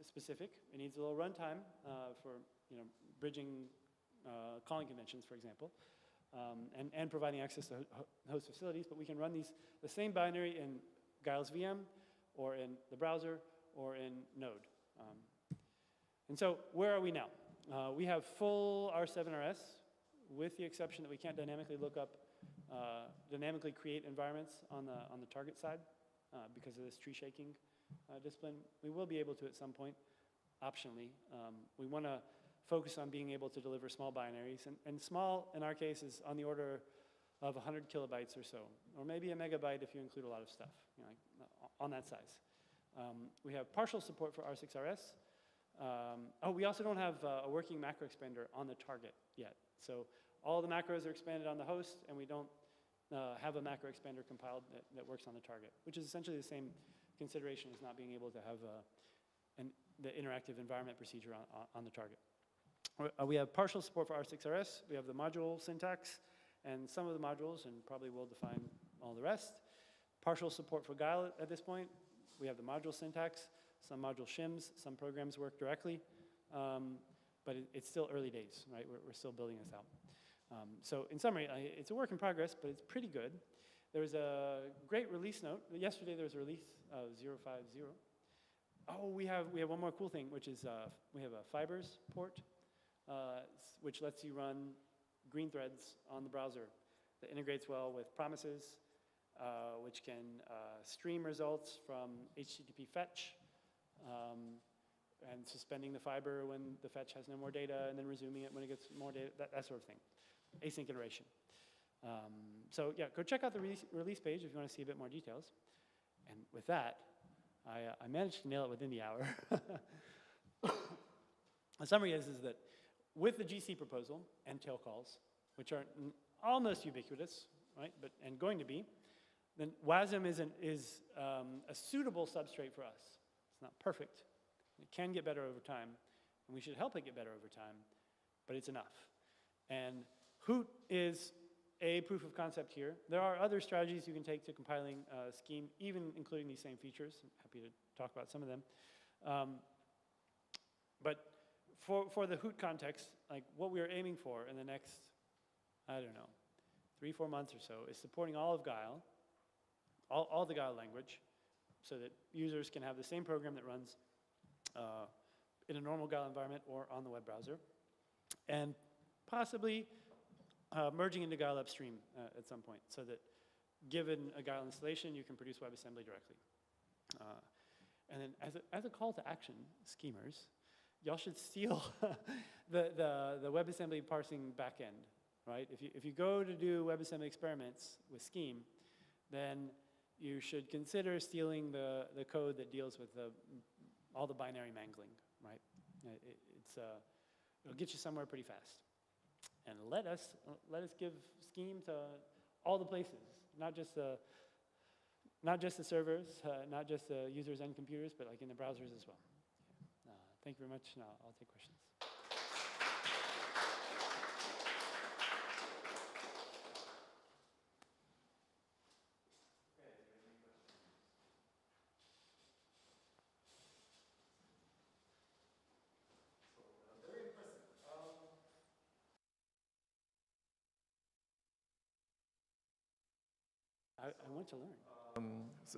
specific. It needs a little runtime for bridging calling conventions, for example, and providing access to host facilities. But we can run the same binary in Guile's VM, or in the browser, or in Node. And so where are we now? We have full R7RS, with the exception that we can't dynamically look up, dynamically create environments on the target side because of this tree shaking discipline. We will be able to at some point, optionally. We want to focus on being able to deliver small binaries, and small in our case is on the order of 100 kilobytes or so, or maybe a megabyte if you include a lot of stuff, on that size. We have partial support for R6RS. We also don't have a working macro expander on the target yet. So all the macros are expanded on the host, and we don't have a macro expander compiled that works on the target, which is essentially the same consideration as not being able to have the interactive environment procedure on the target. We have partial support for R6RS. We have the module syntax and some of the modules, and probably will define all the rest. Partial support for Guile at this point. We have the module syntax, some module shims, some programs work directly, but it's still early days, right? We're still building this out. So in summary, it's a work in progress, but it's pretty good. There was a great release note. Yesterday there was a release of 0.50. Oh, we have one more cool thing, which is we have a fibers port, which lets you run green threads on the browser that integrates well with promises, which can stream results from HTTP fetch, and suspending the fiber when the fetch has no more data, and then resuming it when it gets more data, that sort of thing. Async iteration. So yeah, go check out the release page if you want to see a bit more details. And with that, I managed to nail it within the hour. The summary is that with the GC proposal and tail calls, which are almost ubiquitous, right, and going to be, then WASM is a suitable substrate for us. It's not perfect. It can get better over time, and we should help it get better over time, but it's enough. And Hoot is a proof of concept here. There are other strategies you can take to compiling Scheme, even including these same features. I'm happy to talk about some of them. But for the Hoot context, like what we are aiming for in the next, I don't know, 3-4 months or so is supporting all of Guile, all the Guile language, so that users can have the same program that runs in a normal Guile environment or on the web browser, and possibly merging into Guile upstream at some point, so that given a Guile installation, you can produce WebAssembly directly. And then as a call to action, schemers, y'all should steal the WebAssembly parsing backend, right? If you go to do WebAssembly experiments with Scheme, then you should consider stealing the code that deals with all the binary mangling, right? It'll get you somewhere pretty fast. And let us give Scheme to all the places, not just the servers, not just the users and computers, but like in the browsers as well. Thank you very much. Now I'll take questions. I want to learn.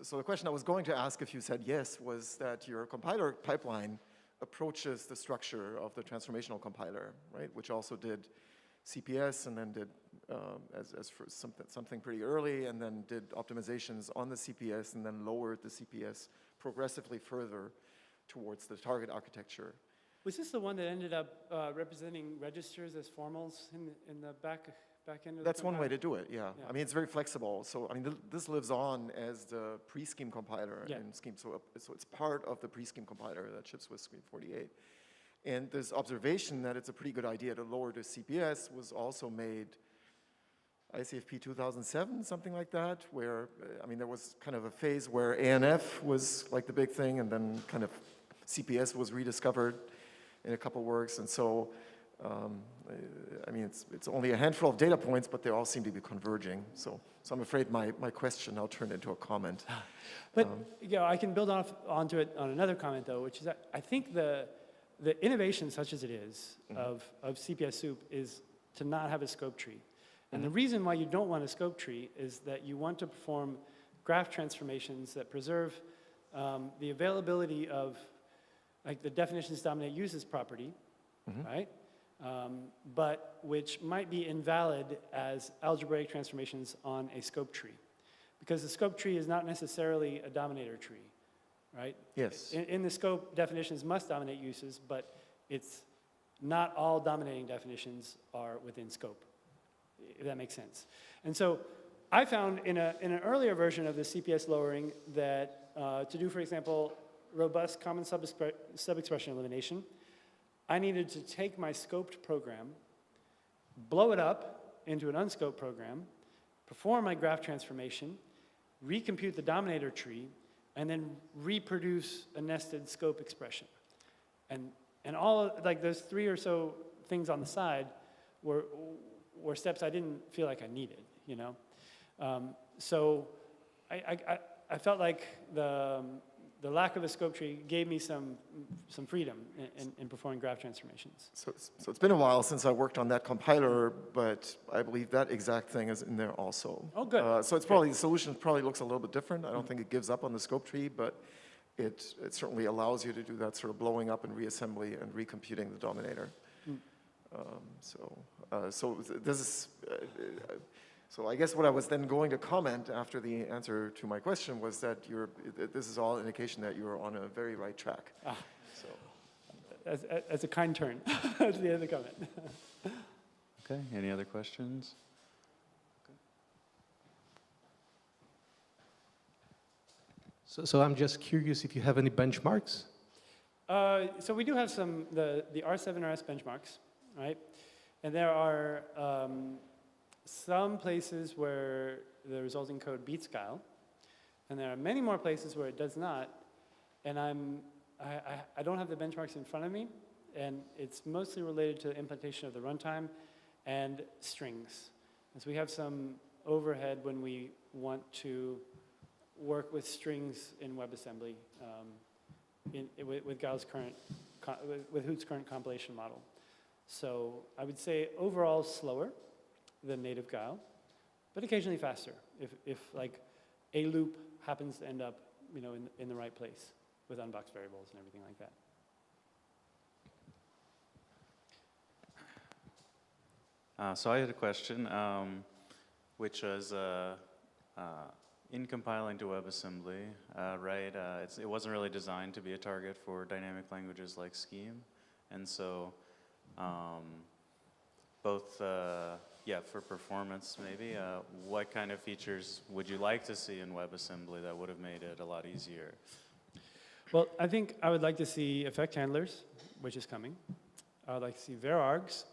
So the question I was going to ask if you said yes was that your compiler pipeline approaches the structure of the transformational compiler, right? Which also did CPS, and then did as for something pretty early, and then did optimizations on the CPS, and then lowered the CPS progressively further towards the target architecture. Was this the one that ended up representing registers as formals in the back end of That's the one way compiler? to do it, yeah. I mean, it's very flexible. So, I mean, this lives on as the pre-scheme compiler in Scheme. So it's part of the pre-scheme compiler that ships with Scheme 48. And this observation that it's a pretty good idea to lower the CPS was also made ICFP 2007, something like that, where, I mean, there was kind of a phase where ANF was like the big thing, and then kind of CPS was rediscovered in a couple works. And so, I mean, it's only a handful of data points, but they all seem to be converging. So I'm afraid my question now turned into a comment. But yeah, I can build onto it on another comment, though, which is that I think the innovation, such as it is, of CPS soup is to not have a scope tree. And the reason why you don't want a scope tree is that you want to perform graph transformations that preserve the availability of, like, the definitions dominate uses property, right? But which might be invalid as algebraic transformations on a scope tree. Because the scope tree is not necessarily a dominator tree, right? Yes. In the scope, definitions must dominate uses, but it's not all dominating definitions are within scope, if that makes sense. And so I found in an earlier version of the CPS lowering that to do, for example, robust common subexpression elimination, I needed to take my scoped program, blow it up into an unscoped program, perform my graph transformation, recompute the dominator tree, and then reproduce a nested scope expression. And all, like, those 3 or so things on the side were steps I didn't feel like I needed, you know? So I felt like the lack of a scope tree gave me some freedom in performing graph transformations. So it's been a while since I worked on that compiler, but I believe that exact thing is in there also. Oh, good. So it's probably, the solution probably looks a little bit different. I don't think it gives up on the scope tree, but it certainly allows you to do that sort of blowing up and reassembly and recomputing the dominator. So this is, so I guess what I was then going to comment after the answer to my question was that this is all indication that you're on a very right track. So. As a kind turn to the end of the comment. Okay, any other questions? So I'm just curious if you have any benchmarks? So we do have the R7RS benchmarks, right? And there are some places where the resulting code beats Guile, and there are many more places where it does not. And I don't have the benchmarks in front of me, and it's mostly related to the implementation of the runtime and strings. And so we have some overhead when we want to work with strings in WebAssembly with Guile's current, with Hoot's current compilation model. So I would say overall slower than native Guile, but occasionally faster if like a loop happens to end up, you know, in the right place with unboxed variables and everything like that. So I had a question, which was in compiling to WebAssembly, right? It wasn't really designed to be a target for dynamic languages like Scheme, and so both, yeah, for performance maybe, what kind of features would you like to see in WebAssembly that would have made it a lot easier? Well, I think I would like to see effect handlers, which is coming. I would like to see varargs.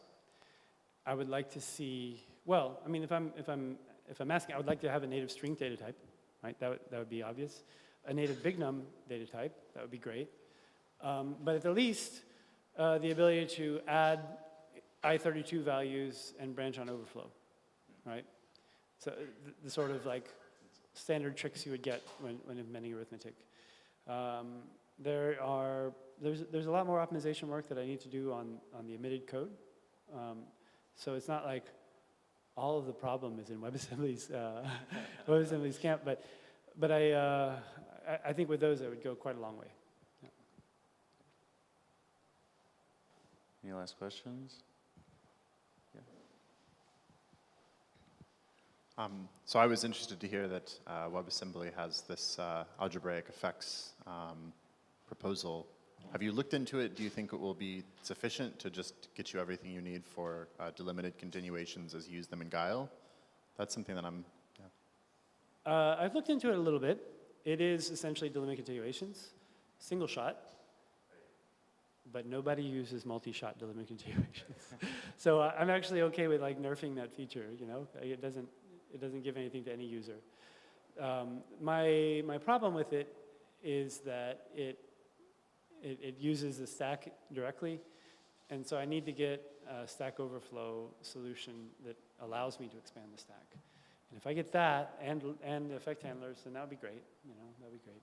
I would like to see, well, I mean, if I'm asking, I would like to have a native string data type, right? That would be obvious. A native big num data type, that would be great. But at the least, the ability to add I32 values and branch on overflow, right? So the sort of like standard tricks you would get when implementing arithmetic. There's a lot more optimization work that I need to do on the emitted code. So it's not like all of the problem is in WebAssembly's WebAssembly's camp, but I think with those I would go quite a long way. Yeah. Any last questions? Yeah. So I was interested to hear that WebAssembly has this algebraic effects proposal. Have you looked into it? Do you think it will be sufficient to just get you everything you need for delimited continuations as you use them in Guile? That's something that I'm, yeah. I've looked into it a little bit. It is essentially delimited continuations, single shot, but nobody uses multi-shot delimited continuations. So I'm actually okay with like nerfing that feature, you know? It doesn't give anything to any user. My problem with it is that it uses the stack directly, and so I need to get a Stack Overflow solution that allows me to expand the stack. And if I get that and effect handlers, then that would be great. You know, that would be great.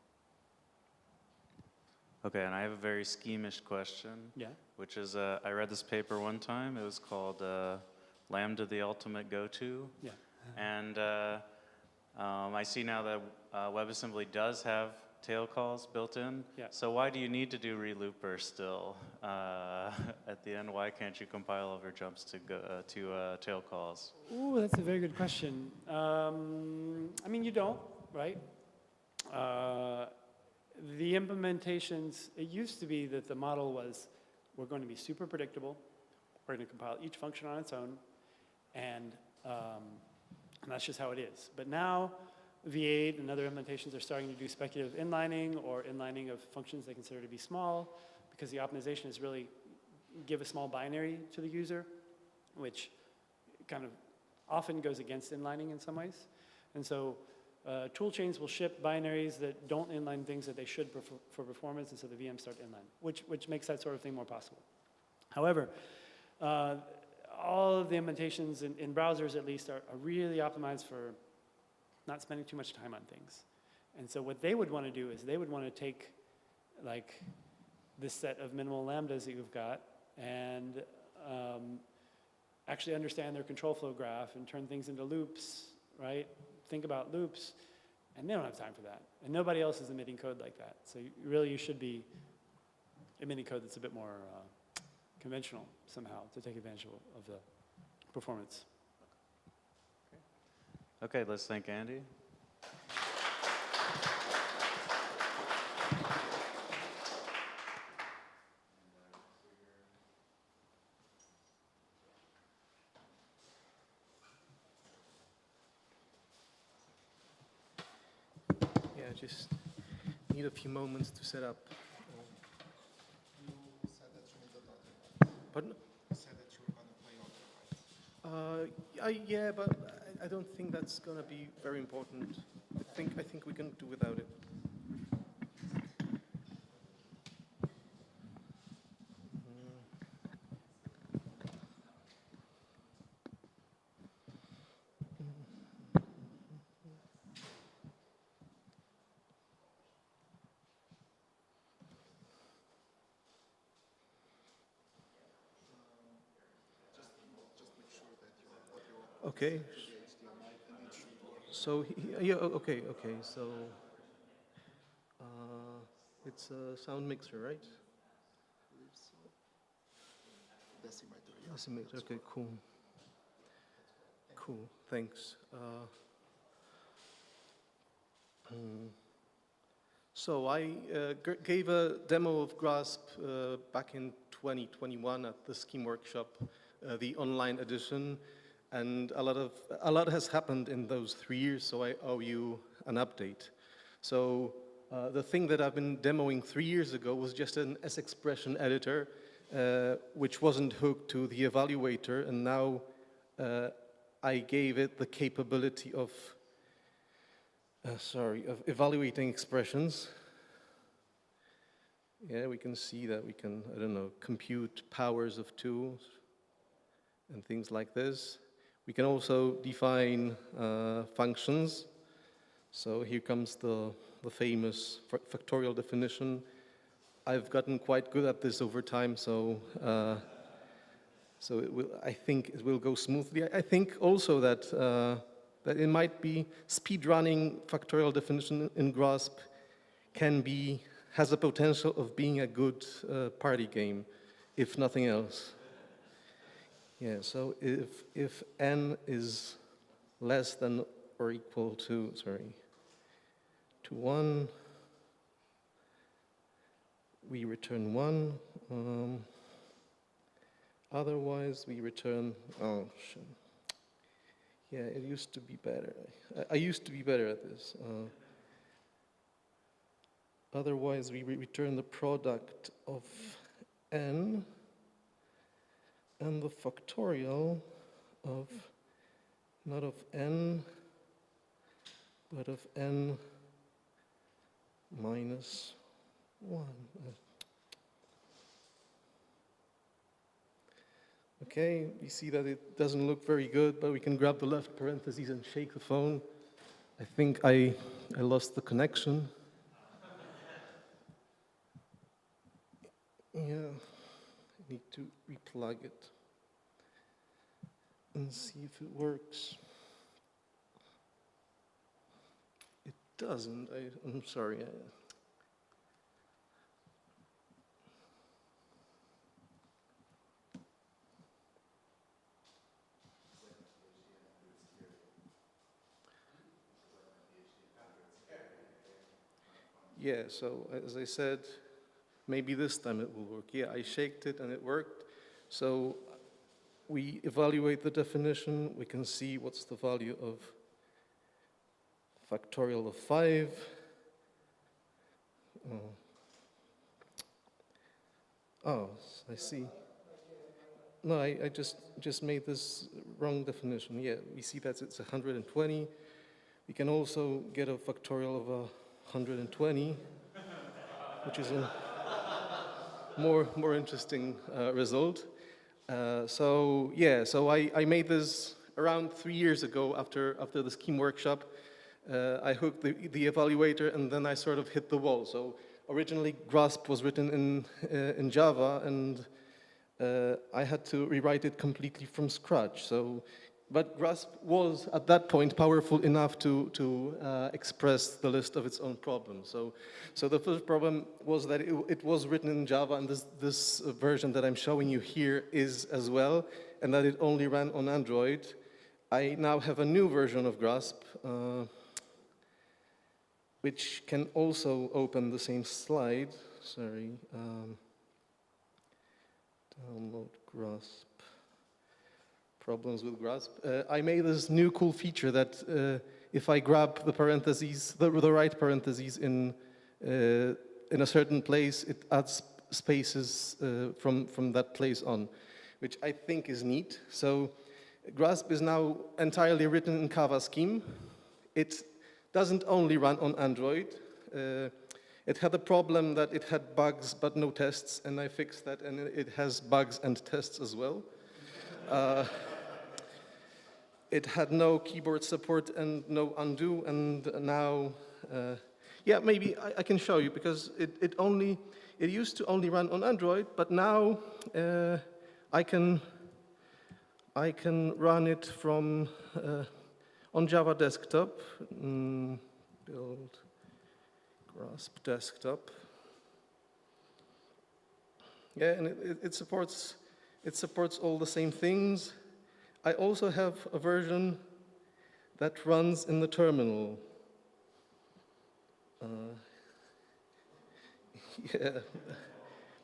Okay, and I have a very schemish question. Yeah. Which is, I read this paper one time. It was called Lambda the Ultimate Go-To. Yeah. And I see now that WebAssembly does have tail calls built in. Yeah. So why do you need to do relooper still at the end? Why can't you compile over jumps to tail calls? Ooh, that's a very good question. I mean, you don't, right? The implementations, it used to be that the model was, we're going to be super predictable. We're going to compile each function on its own, and that's just how it is. But now, V8 and other implementations are starting to do speculative inlining or inlining of functions they consider to be small, because the optimization is really give a small binary to the user, which kind of often goes against inlining in some ways. And so tool chains will ship binaries that don't inline things that they should for performance, and so the VMs start inline, which makes that sort of thing more possible. However, all of the implementations in browsers, at least, are really optimized for not spending too much time on things. And so what they would want to do is they would want to take like this set of minimal lambdas that you've got and actually understand their control flow graph and turn things into loops, right? Think about loops, and they don't have time for that. And nobody else is emitting code like that. So you should be emitting code that's a bit more conventional somehow to take advantage of the performance. Okay, let's thank Andy. Yeah, just need a few moments to set up. Pardon? You said that you were going to play on the device. Yeah, but I don't think that's gonna be very important. I think we can do without it. Okay. So, yeah, okay. So, it's a sound mixer, right? Decimator, okay, cool. Cool, thanks. So I gave a demo of Grasp back in 2021 at the Scheme Workshop, the online edition. And a lot has happened in those 3 years, so I owe you an update. So the thing that I've been demoing 3 years ago was just an S-expression editor, which wasn't hooked to the evaluator, and now I gave it the capability of evaluating expressions. Yeah, we can see that we can, I don't know, compute powers of 2 and things like this. We can also define functions. So here comes the famous factorial definition. I've gotten quite good at this over time, so I think it will go smoothly. I think also that that it might be speedrunning factorial definition in Grasp has the potential of being a good party game, if nothing else. Yeah, so if n is less than or equal to, to 1. We return 1. Otherwise, we return, oh, shit. Yeah, it used to be better. I used to be better at this. Otherwise, we return the product of n and the factorial of, not of n, but of n minus 1. Okay, we see that it doesn't look very good, but we can grab the left parentheses and shake the phone. I think I lost the connection. Yeah, I need to replug it and see if it works. It doesn't. I'm sorry. Yeah, so as I said, maybe this time it will work. Yeah, I shaked it and it worked. So we evaluate the definition. We can see what's the value of factorial of 5. Oh, I see. No, I just made this wrong definition. Yeah, we see that it's 120. We can also get a factorial of 120, which is a more interesting result. So yeah, so I made this around 3 years ago after the scheme workshop. I hooked the evaluator and then I sort of hit the wall. So originally Grasp was written in Java and I had to rewrite it completely from scratch. But Grasp was at that point powerful enough to express the list of its own problems. So the first problem was that it was written in Java, and this version that I'm showing you here is as well, and that it only ran on Android. I now have a new version of Grasp, which can also open the same slide. Sorry. Download Grasp. Problems with Grasp. I made this new cool feature that if I grab the parentheses, the right parentheses in a certain place, it adds spaces from that place on, which I think is neat. So Grasp is now entirely written in Java scheme. It doesn't only run on Android. It had a problem that it had bugs but no tests, and I fixed that, and it has bugs and tests as well. It had no keyboard support and no undo, and now, yeah, maybe I can show you, because it used to only run on Android, but now I can run it from on Java desktop. Build Grasp desktop. Yeah, and it supports all the same things. I also have a version that runs in the terminal. Yeah,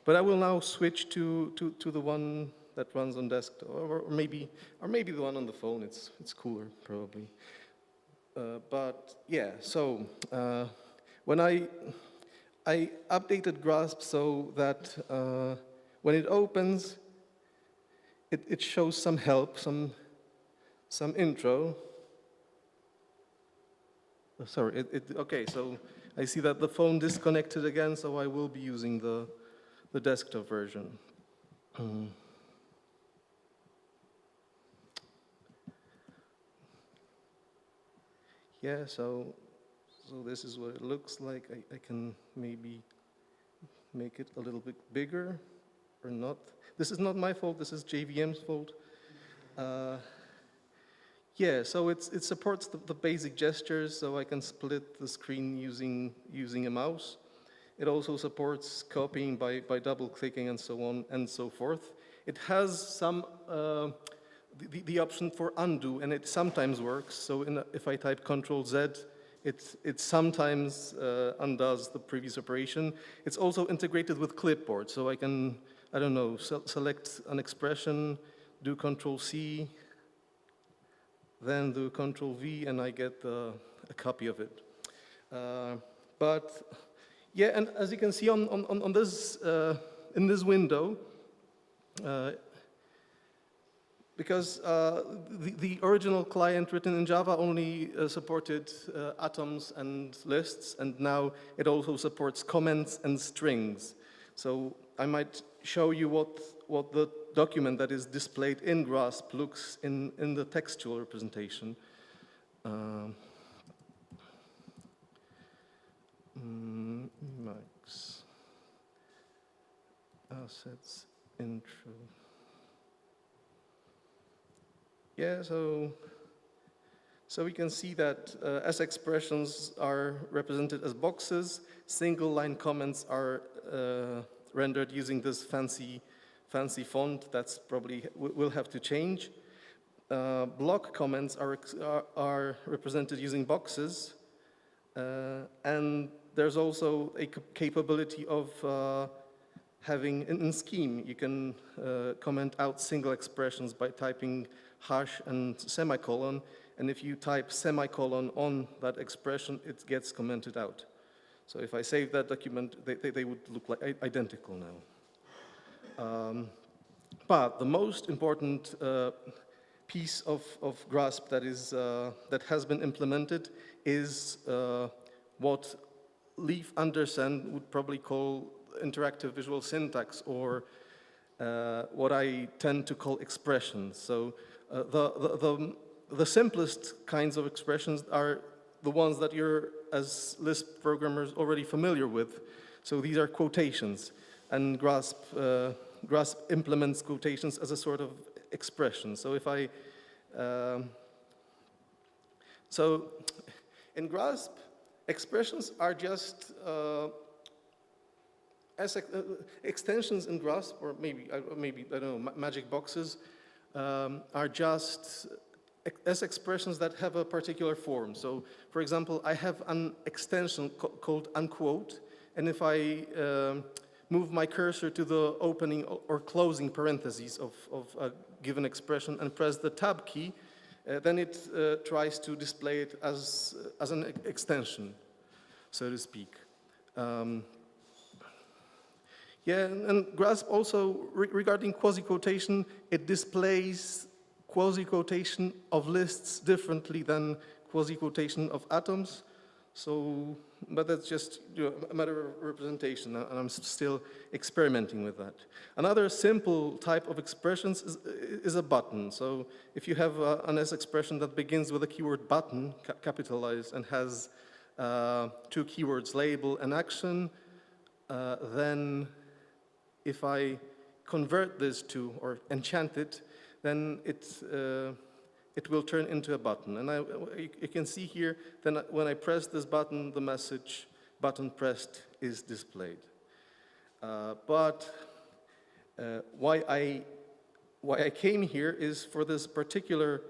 but I will now switch to the one that runs on desktop, or maybe the one on the phone. It's cooler probably. But yeah, so when I updated Grasp so that when it opens, it shows some help, some intro. Oh, sorry, okay, so I see that the phone disconnected again, so I will be using the desktop version. Yeah, so this is what it looks like. I can maybe make it a little bit bigger or not. This is not my fault, this is JVM's fault. Yeah, so it supports the basic gestures, so I can split the screen using a mouse. It also supports copying by double-clicking and so on and so forth. It has some the option for undo, and it sometimes works. So if I type Control Z, it sometimes undoes the previous operation. It's also integrated with clipboard, so I can, I don't know, select an expression, do Control C, then do Control V, and I get a copy of it. But yeah, and as you can see on this in this window, because the original client written in Java only supported atoms and lists, and now it also supports comments and strings. So I might show you what the document that is displayed in Grasp looks in the textual representation. Max assets intro. Yeah, so we can see that as expressions are represented as boxes, single line comments are rendered using this fancy font. That's probably will have to change. Block comments are represented using boxes, and there's also a capability of having in Scheme you can comment out single expressions by typing hash and semicolon, and if you type semicolon on that expression, it gets commented out. So if I save that document, they would look like identical now. But the most important piece of Grasp that has been implemented is what Leif Andersen would probably call interactive visual syntax, or what I tend to call expressions. So the simplest kinds of expressions are the ones that you're, as Lisp programmers, already familiar with. So these are quotations, and Grasp implements quotations as a sort of expression. So if I, so in Grasp, expressions are just extensions in Grasp, or maybe I don't know, magic boxes, are just as expressions that have a particular form. So, for example, I have an extension called unquote, and if I move my cursor to the opening or closing parentheses of a given expression and press the tab key, then it tries to display it as an extension, so to speak. Yeah, and Grasp also, regarding quasi-quotation, it displays quasi-quotation of lists differently than quasi-quotation of atoms. So, but that's just a matter of representation, and I'm still experimenting with that. Another simple type of expressions is a button. So if you have an S expression that begins with the keyword button, capitalized, and has two keywords, label and action, then if I convert this to, or enchant it, then it will turn into a button. And you can see here, then when I press this button, the message button pressed is displayed. But why I came here is for this particular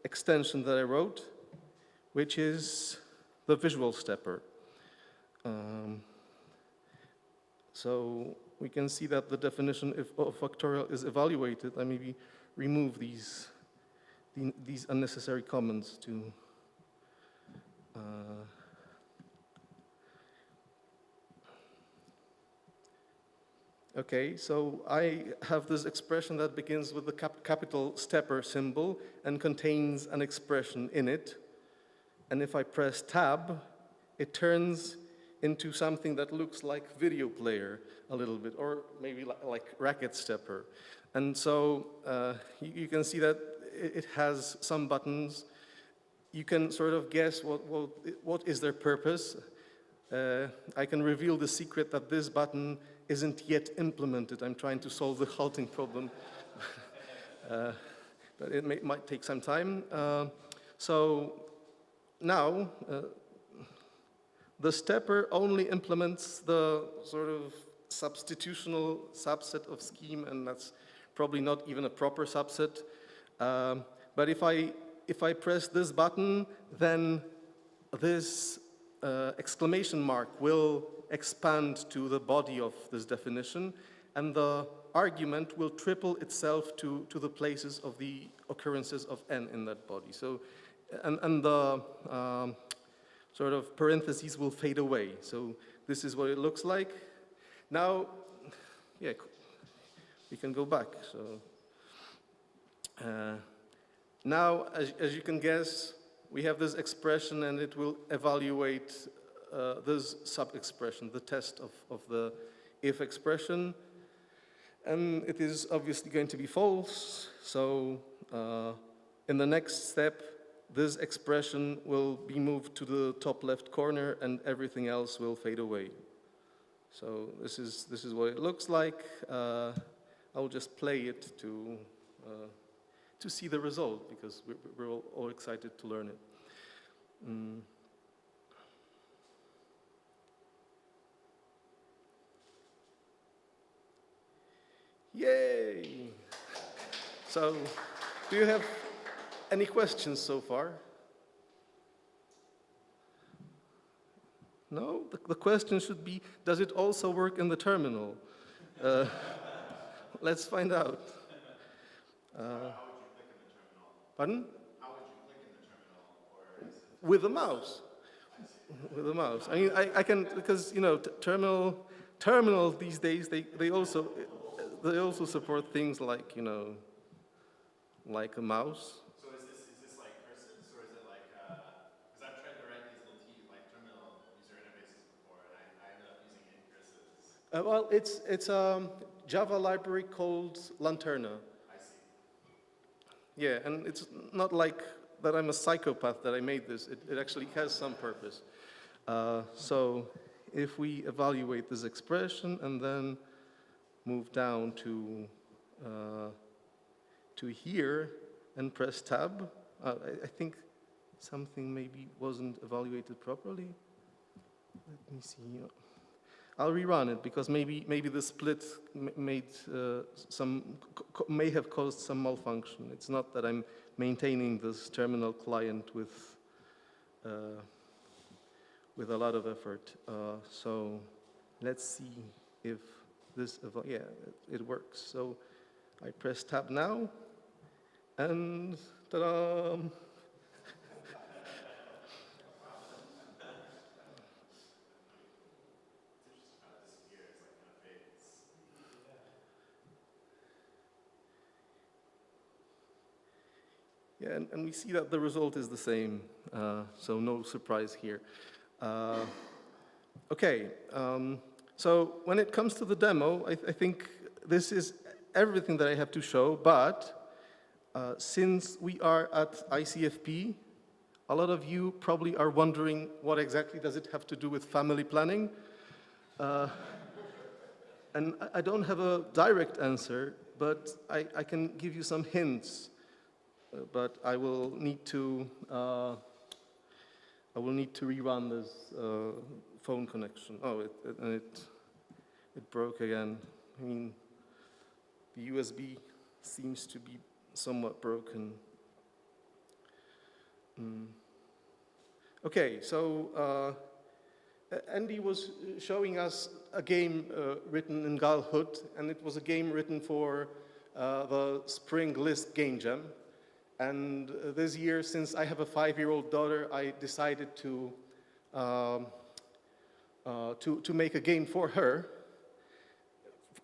extension that I wrote, which is the visual stepper. So we can see that the definition of factorial is evaluated. I maybe remove these unnecessary comments to okay, so I have this expression that begins with the capital stepper symbol and contains an expression in it. And if I press tab, it turns into something that looks like video player a little bit, or maybe like racket stepper. And so you can see that it has some buttons. You can sort of guess what is their purpose. I can reveal the secret that this button isn't yet implemented. I'm trying to solve the halting problem, but it might take some time. So now, the stepper only implements the sort of substitutional subset of scheme, and that's probably not even a proper subset. But if I press this button, then this exclamation mark will expand to the body of this definition, and the argument will triple itself to the places of the occurrences of n in that body. So, and the sort of parentheses will fade away. So this is what it looks like. Now, yeah, we can go back. So now, as you can guess, we have this expression, and it will evaluate this sub-expression, the test of the if expression. And it is obviously going to be false. So in the next step, this expression will be moved to the top left corner, and everything else will fade away. So this is what it looks like. I'll just play it to see the result, because we're all excited to learn it. Yay! So, do you have any questions so far? No? The question should be, does it also work in the terminal? Let's find out. How would you click in the terminal? Pardon? How would you click in the terminal? Or is it With a mouse. With a mouse. I mean, I can, because, you know, terminals these days, they also support things like, you know, like a mouse. So is this like cursives, or is it like, because I've tried to write these little like terminal user interfaces before, and I ended up using it in cursives. Well, it's a Java library called Lanterna. I see. Yeah, and it's not like that I'm a psychopath that I made this. It actually has some purpose. So if we evaluate this expression and then move down to here and press tab, I think something maybe wasn't evaluated properly. Let me see. I'll rerun it, because maybe the split may have caused some malfunction. It's not that I'm maintaining this terminal client with a lot of effort. So let's see if this, yeah, it works. So I press tab now, and ta-da! Yeah, and we see that the result is the same, so no surprise here. Okay, so when it comes to the demo, I think this is everything that I have to show, but since we are at ICFP, a lot of you probably are wondering what exactly does it have to do with family planning. And I don't have a direct answer, but I can give you some hints. But I will need to rerun this phone connection. Oh, it broke again. I mean, the USB seems to be somewhat broken. Okay, so Andy was showing us a game written in Hoot, and it was a game written for the Spring Lisp Game Jam. And this year, since I have a 5-year-old daughter, I decided to make a game for her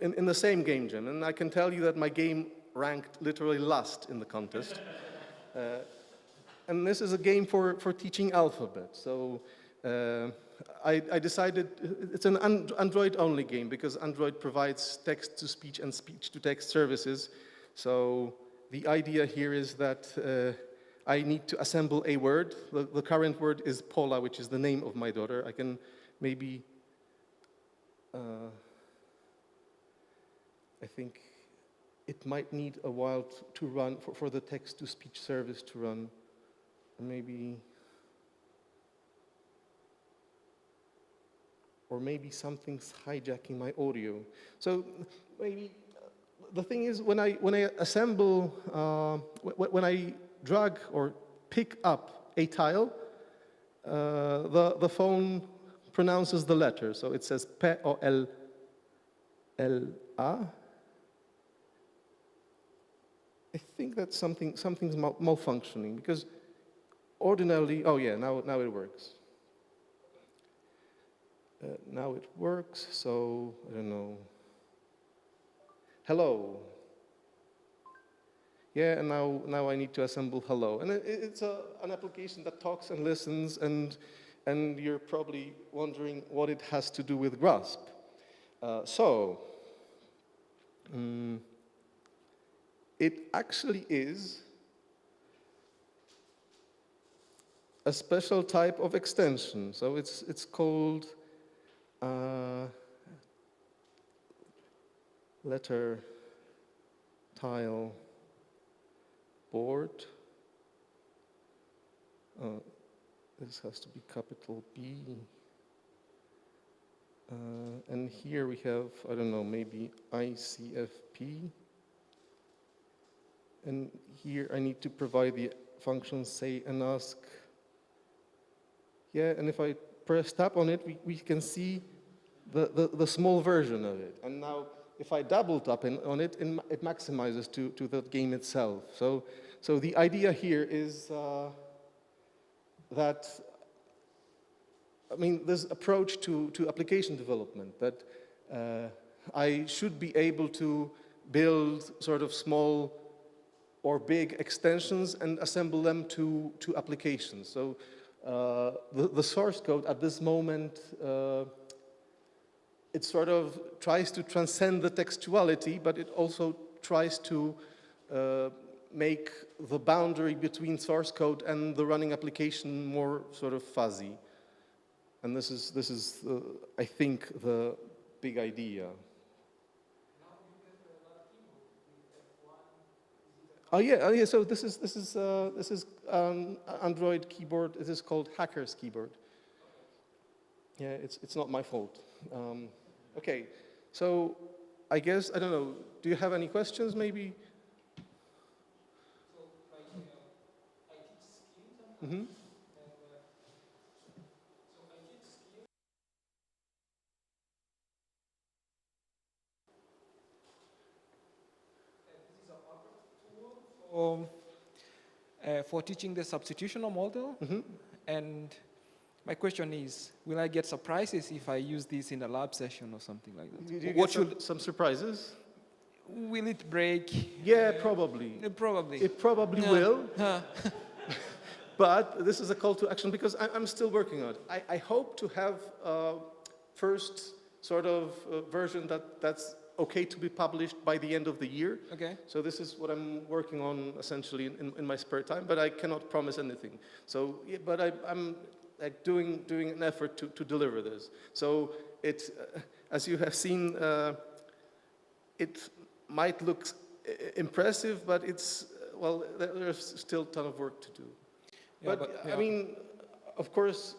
in the same game jam. And I can tell you that my game ranked literally last in the contest. And this is a game for teaching alphabet. So I decided it's an Android-only game, because Android provides text-to-speech and speech-to-text services. So the idea here is that I need to assemble a word. The current word is Paula, which is the name of my daughter. I can maybe, I think it might need a while to run, for the text-to-speech service to run. Maybe, or maybe something's hijacking my audio. So maybe the thing is, when I assemble, when I drag or pick up a tile, the phone pronounces the letter, so it says P-O-L-L-A. I think that something's malfunctioning, because ordinarily, oh yeah, now it works. Now it works, so I don't know. Hello. Yeah, and now I need to assemble hello. And it's an application that talks and listens, and you're probably wondering what it has to do with Grasp. It actually is a special type of extension. So it's called letter tile board. This has to be capital B. And here we have, I don't know, maybe ICFP. And here I need to provide the function say and ask. Yeah, and if I press tap on it, we can see the small version of it. And now, if I double tap on it, it maximizes to the game itself. So the idea here is that, I mean, this approach to application development, that I should be able to build sort of small or big extensions and assemble them to applications. So the source code at this moment, it sort of tries to transcend the textuality, but it also tries to make the boundary between source code and the running application more sort of fuzzy. And this is I think, the big idea. Oh yeah. So this is Android keyboard. It is called Hacker's keyboard. Yeah, it's not my fault. Okay, so I guess I don't know. Do you have any questions, maybe? So I teach Scheme sometimes. Mm-hmm. So I teach Scheme. And this is a perfect tool for teaching the substitutional model. Mm-hmm. And my question is, will I get surprises if I use this in a lab session or something like that? Do you get some surprises? Will it break? Yeah, probably. Probably. It probably will. But this is a call to action, because I'm still working on it. I hope to have first sort of version that's okay to be published by the end of the year. Okay. So this is what I'm working on essentially in my spare time, but I cannot promise anything. So, yeah, but I'm like doing an effort to deliver this. So it, as you have seen, it might look impressive, but it's, well, there's still a ton of work to do. Yeah, but yeah. I mean, of course,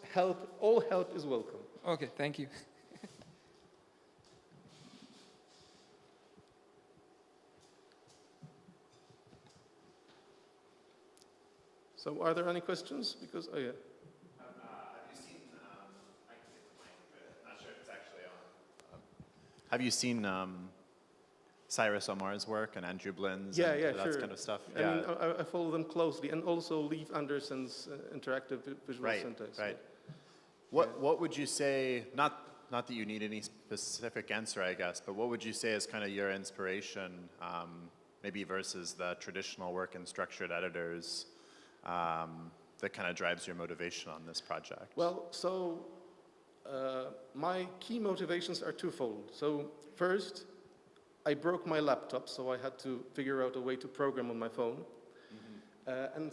all help is welcome. Okay, thank you. So are there any questions? Because, oh yeah. Have you seen, I can get the mic, but I'm not sure if it's actually on. Have you seen Cyrus Omar's work and Andrew Blynn's and that sure. kind of stuff? I mean, I follow them closely, and also Leif Anderson's interactive visual syntax. Right. What would you say, not that you need any specific answer, I guess, but what would you say is kind of your inspiration, maybe versus the traditional work in structured editors, that kind of drives your motivation on this project? Well, so my key motivations are twofold. So first, I broke my laptop, so I had to figure out a way to program on my phone. Mm-hmm.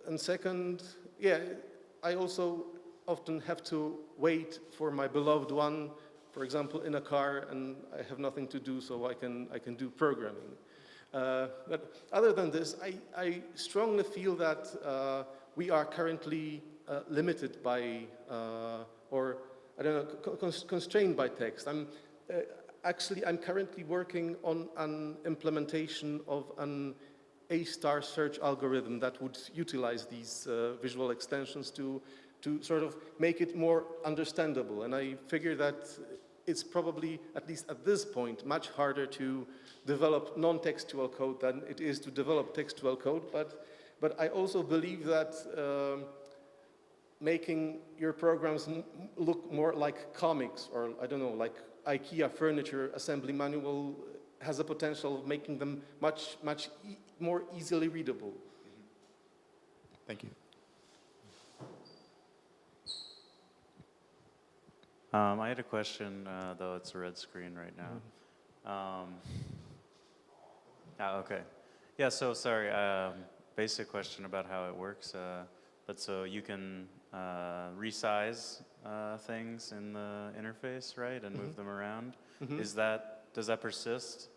And second, yeah, I also often have to wait for my beloved one, for example, in a car, and I have nothing to do, so I can do programming. But other than this, I strongly feel that we are currently limited by, or I don't know, constrained by text. actually, I'm currently working on an implementation of an A-star search algorithm that would utilize these visual extensions to sort of make it more understandable. And I figure that it's probably, at least at this point, much harder to develop non-textual code than it is to develop textual code. But I also believe that making your programs look more like comics, or I don't know, like IKEA furniture assembly manual, has a potential of making them much more easily readable. Thank you. I had a question, though it's a red screen right now. Okay. Yeah, so sorry, basic question about how it works. But so you can resize things in the interface, right, and move them around. Does that persist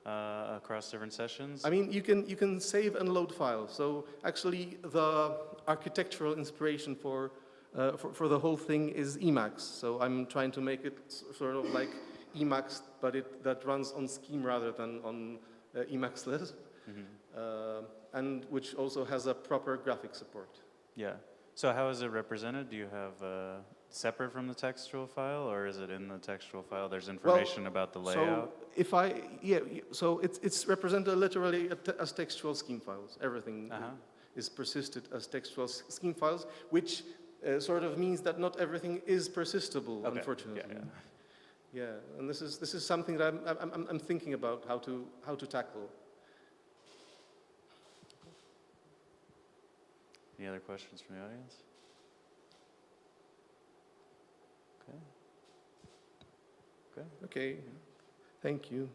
across different sessions? I mean, you can save and load files. So actually, the architectural inspiration for the whole thing is Emacs. So I'm trying to make it sort of like Emacs, but that runs on Scheme rather than on Emacs Lisp, and which also has a proper graphic support. Yeah. So how is it represented? Do you have separate from the textual file, or is it in the textual file? There's information about the layout? So it's represented literally as textual scheme files. Everything is persisted as textual scheme files, which sort of means that not everything is persistable, unfortunately. Yeah, and this is something that I'm thinking about how to tackle. Any other questions from the audience? Okay. Okay, thank you.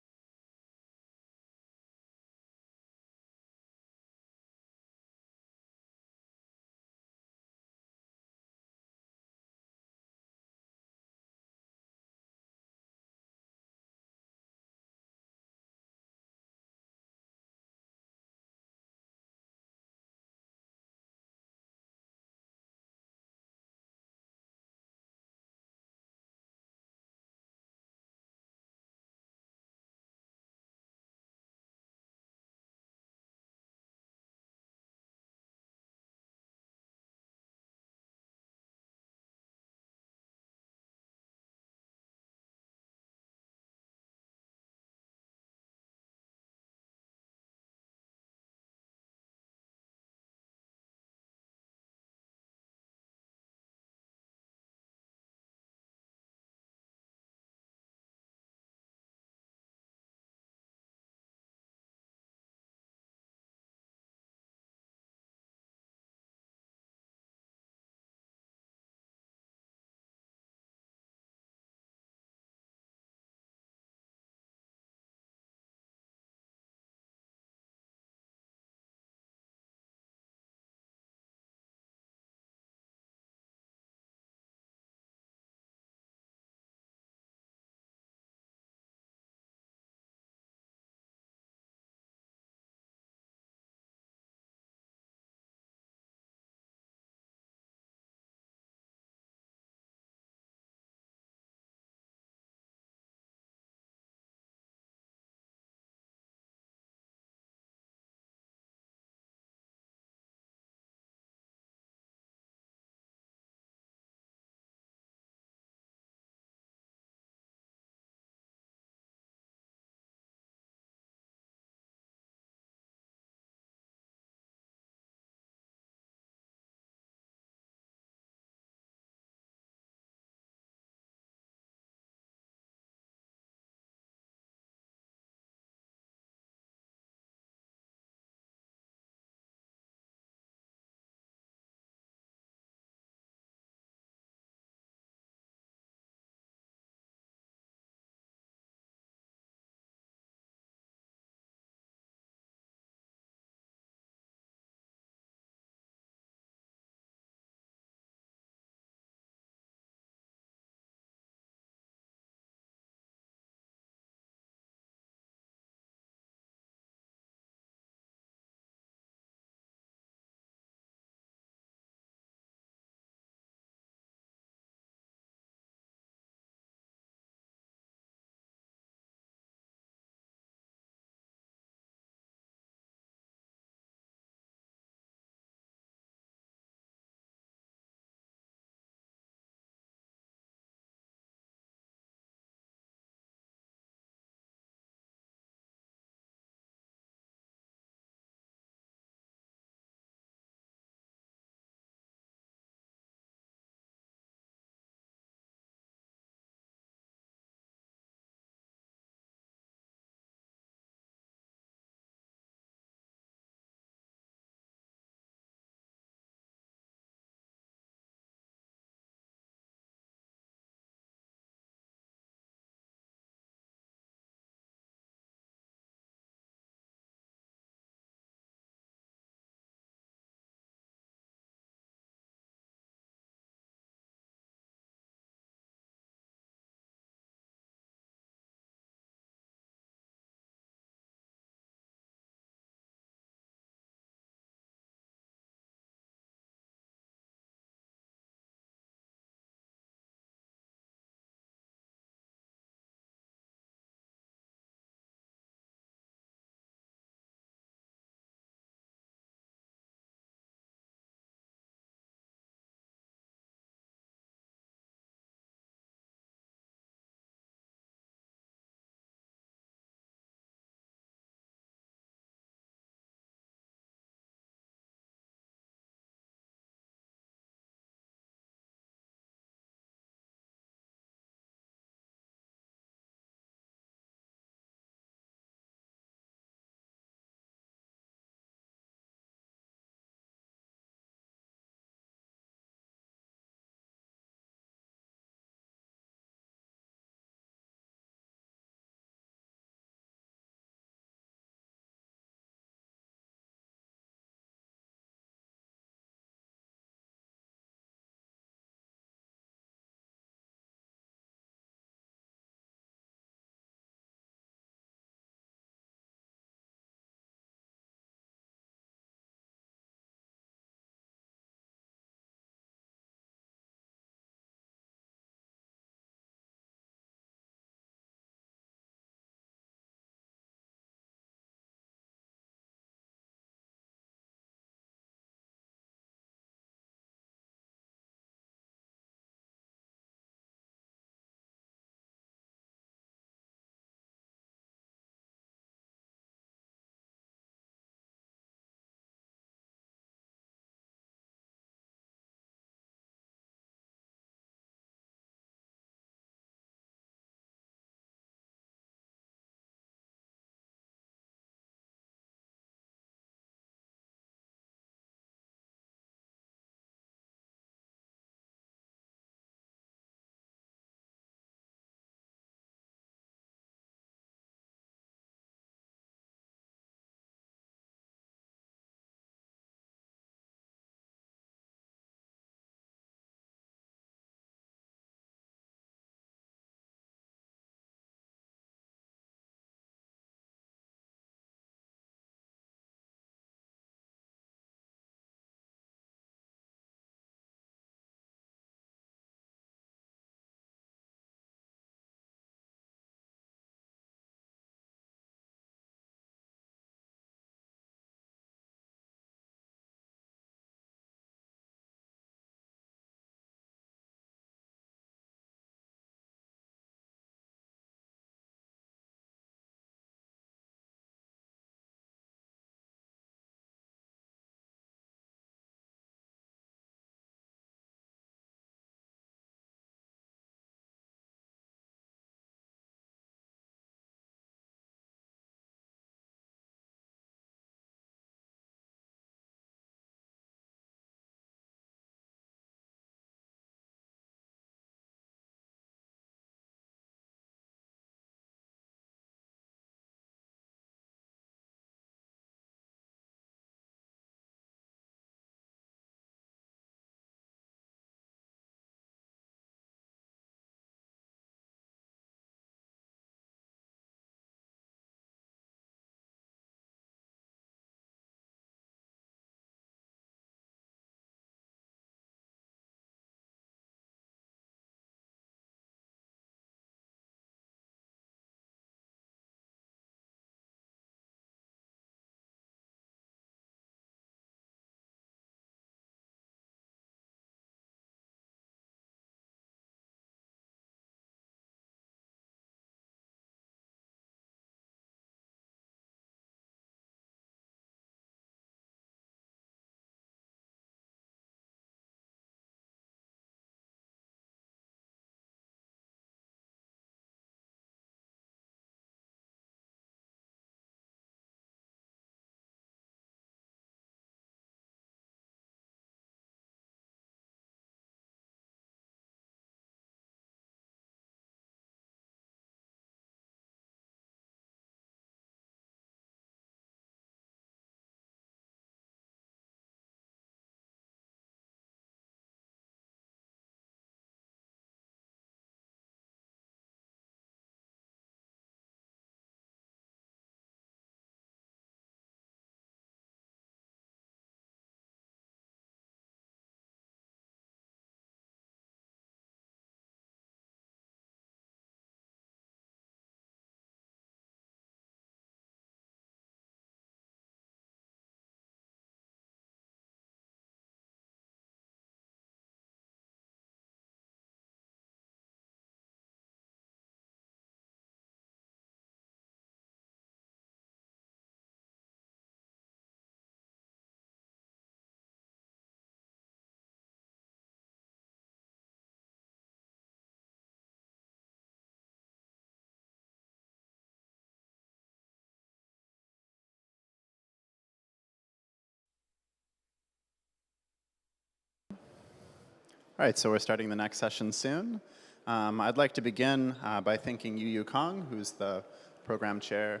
All right, so we're starting the next session soon. I'd like to begin by thanking Yu Kong, who's the program chair.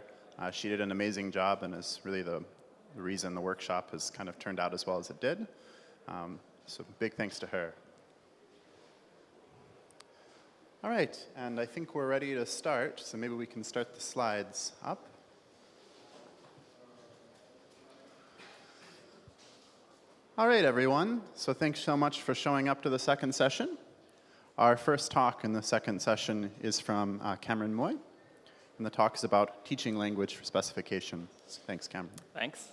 She did an amazing job and is really the reason the workshop has kind of turned out as well as it did. So big thanks to her. All right, and I think we're ready to start, so maybe we can start the slides up. All right, everyone. So thanks so much for showing up to the second session. Our first talk in the second session is from Cameron Moy, and the talk is about teaching language for specification. So thanks, Cameron. Thanks.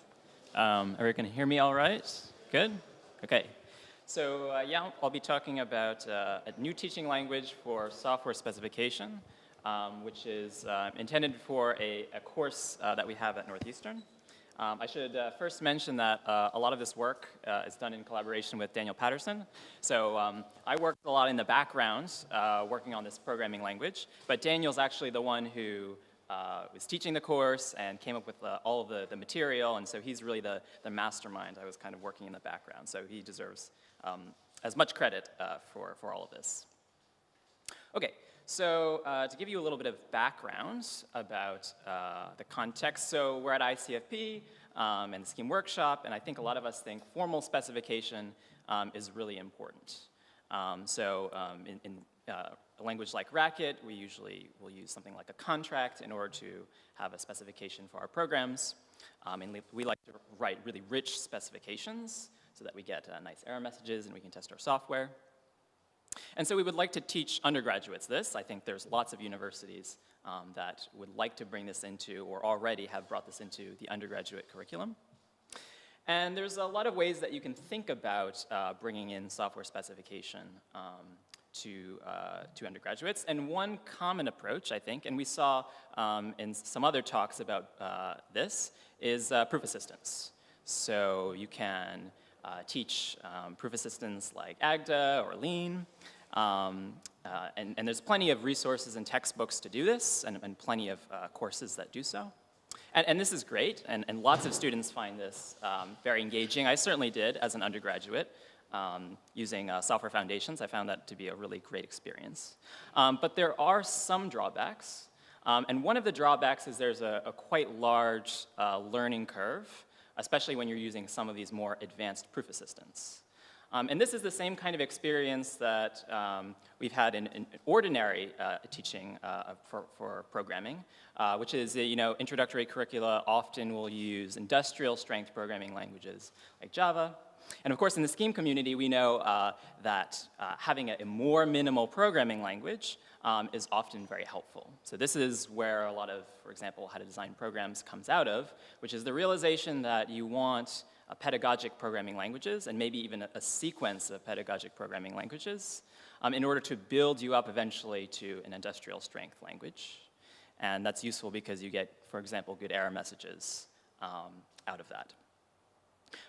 Everyone can hear me all right? Good? Okay. So yeah, I'll be talking about a new teaching language for software specification, which is intended for a course that we have at Northeastern. I should first mention that a lot of this work is done in collaboration with Daniel Patterson. So I worked a lot in the background working on this programming language, but Daniel's actually the one who was teaching the course and came up with all of the material, and so he's really the mastermind. I was kind of working in the background, so he deserves as much credit for all of this. Okay. So to give you a little bit of background about the context, so we're at ICFP and the Scheme Workshop, and I think a lot of us think formal specification is really important. In a language like Racket, we usually will use something like a contract in order to have a specification for our programs. And we like to write really rich specifications so that we get nice error messages and we can test our software. And so we would like to teach undergraduates this. I think there's lots of universities that would like to bring this into, or already have brought this into, the undergraduate curriculum. And there's a lot of ways that you can think about bringing in software specification to undergraduates. And one common approach, I think, and we saw in some other talks about this, is proof assistance. So you can teach proof assistance like AGDA or Lean. And there's plenty of resources and textbooks to do this, and plenty of courses that do so. And this is great, and lots of students find this very engaging. I certainly did as an undergraduate using Software Foundations. I found that to be a really great experience. But there are some drawbacks. And one of the drawbacks is there's a quite large learning curve, especially when you're using some of these more advanced proof assistants. And this is the same kind of experience that we've had in ordinary teaching for programming, which is, introductory curricula often will use industrial strength programming languages like Java. And of course, in the Scheme community, we know that having a more minimal programming language is often very helpful. So this is where a lot of, for example, how to design programs comes out of, which is the realization that you want pedagogic programming languages, and maybe even a sequence of pedagogic programming languages, in order to build you up eventually to an industrial strength language. And that's useful because you get, for example, good error messages out of that.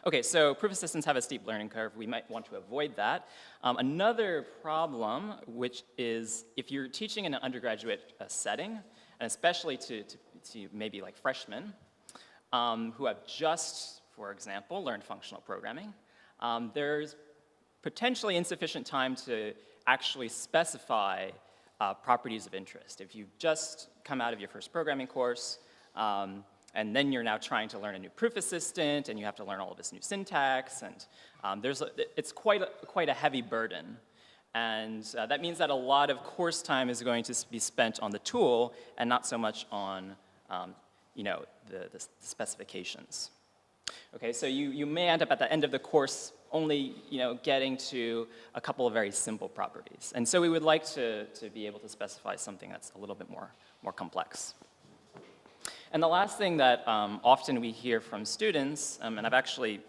Okay, so proof assistants have a steep learning curve. We might want to avoid that. Another problem, which is if you're teaching in an undergraduate setting, and especially to maybe like freshmen who have just, for example, learned functional programming, there's potentially insufficient time to actually specify properties of interest. If you've just come out of your first programming course, and then you're now trying to learn a new proof assistant, and you have to learn all of this new syntax, and it's quite a heavy burden. And that means that a lot of course time is going to be spent on the tool and not so much on the specifications. Okay, so you may end up at the end of the course only getting to a couple of very simple properties. And so we would like to be able to specify something that's a little bit more complex. And the last thing that often we hear from students, and I've actually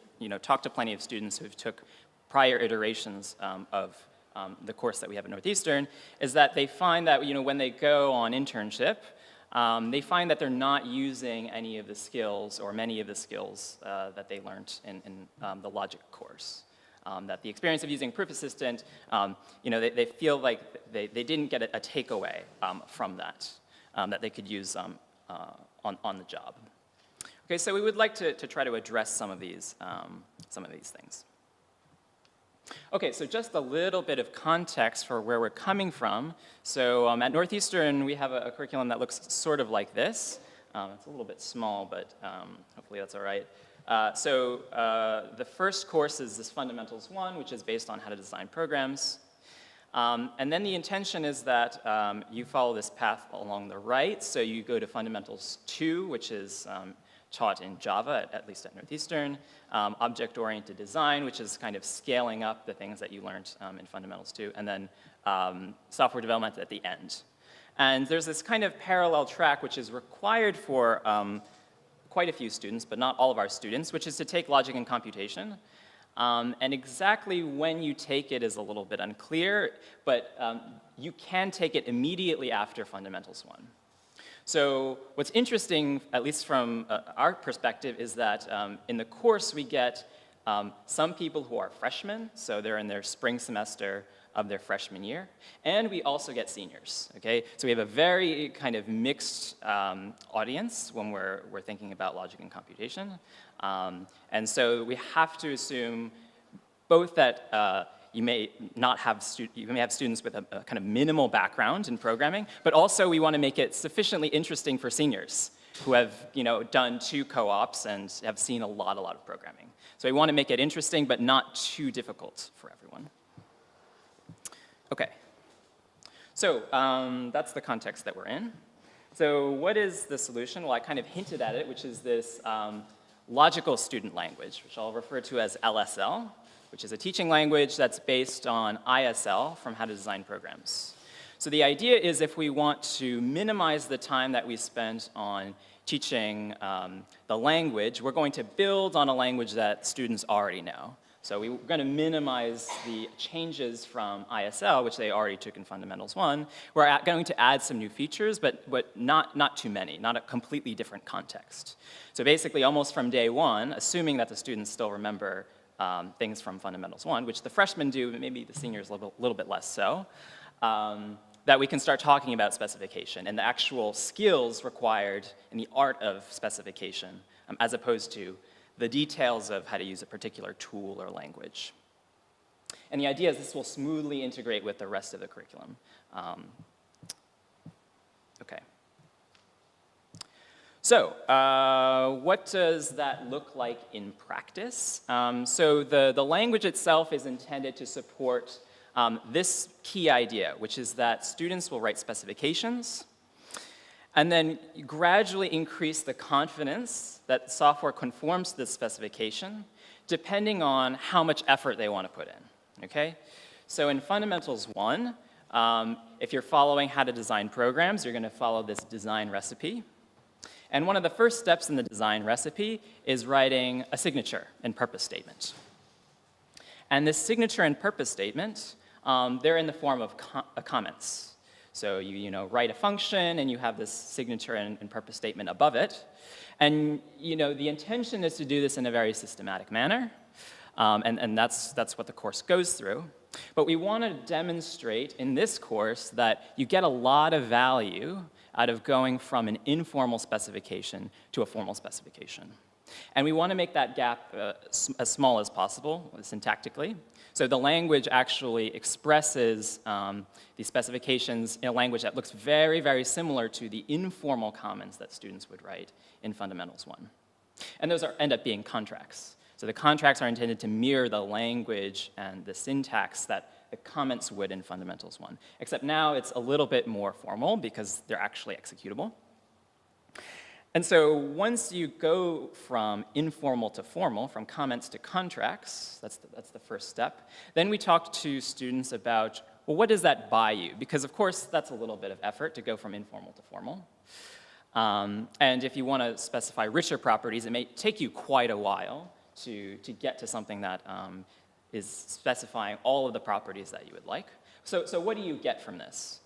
talked to plenty of students who've took prior iterations of the course that we have at Northeastern, is that they find that when they go on internship, they find that they're not using any of the skills or many of the skills that they learned in the logic course. That the experience of using Proof Assistant, they feel like they didn't get a takeaway from that, that they could use on the job. Okay, so we would like to try to address some of these things. Okay, so just a little bit of context for where we're coming from. So at Northeastern, we have a curriculum that looks sort of like this. It's a little bit small, but hopefully that's all right. The first course is this Fundamentals 1, which is based on how to design programs. And then the intention is that you follow this path along the right. So you go to Fundamentals 2, which is taught in Java, at least at Northeastern. Object-oriented design, which is kind of scaling up the things that you learned in Fundamentals 2. And then software development at the end. And there's this kind of parallel track, which is required for quite a few students, but not all of our students, which is to take logic and computation. And exactly when you take it is a little bit unclear, but you can take it immediately after Fundamentals 1. So what's interesting, at least from our perspective, is that in the course we get some people who are freshmen, so they're in their spring semester of their freshman year, and we also get seniors, okay? So we have a very kind of mixed audience when we're thinking about logic and computation. And so we have to assume both that you may have students with a kind of minimal background in programming, but also we want to make it sufficiently interesting for seniors who have done 2 co-ops and have seen a lot of programming. So we want to make it interesting, but not too difficult for everyone. Okay, so that's the context that we're in. So what is the solution? Well, I kind of hinted at it, which is this logical student language, which I'll refer to as LSL, which is a teaching language that's based on ISL from how to design programs. So the idea is if we want to minimize the time that we spend on teaching the language, we're going to build on a language that students already know. So we're going to minimize the changes from ISL, which they already took in Fundamentals 1. We're going to add some new features, but not too many, not a completely different context. So basically, almost from day 1, assuming that the students still remember things from Fundamentals 1, which the freshmen do, but maybe the seniors a little bit less so, that we can start talking about specification and the actual skills required in the art of specification, as opposed to the details of how to use a particular tool or language. And the idea is this will smoothly integrate with the rest of the curriculum. Okay. So what does that look like in practice? So the language itself is intended to support this key idea, which is that students will write specifications and then gradually increase the confidence that software conforms to this specification depending on how much effort they want to put in, okay? So in Fundamentals 1, if you're following how to design programs, you're going to follow this design recipe. And one of the first steps in the design recipe is writing a signature and purpose statement. And this signature and purpose statement, they're in the form of comments. So you write a function and you have this signature and purpose statement above it. And the intention is to do this in a very systematic manner. And that's what the course goes through. But we want to demonstrate in this course that you get a lot of value out of going from an informal specification to a formal specification. And we want to make that gap as small as possible, syntactically. So the language actually expresses the specifications in a language that looks very, very similar to the informal comments that students would write in Fundamentals 1. And those end up being contracts. So the contracts are intended to mirror the language and the syntax that the comments would in Fundamentals 1. Except now it's a little bit more formal because they're actually executable. And so once you go from informal to formal, from comments to contracts, that's the first step, then we talk to students about, well, what does that buy you? Because of course, that's a little bit of effort to go from informal to formal. And if you want to specify richer properties, it may take you quite a while to get to something that is specifying all of the properties that you would like. So what do you get from this?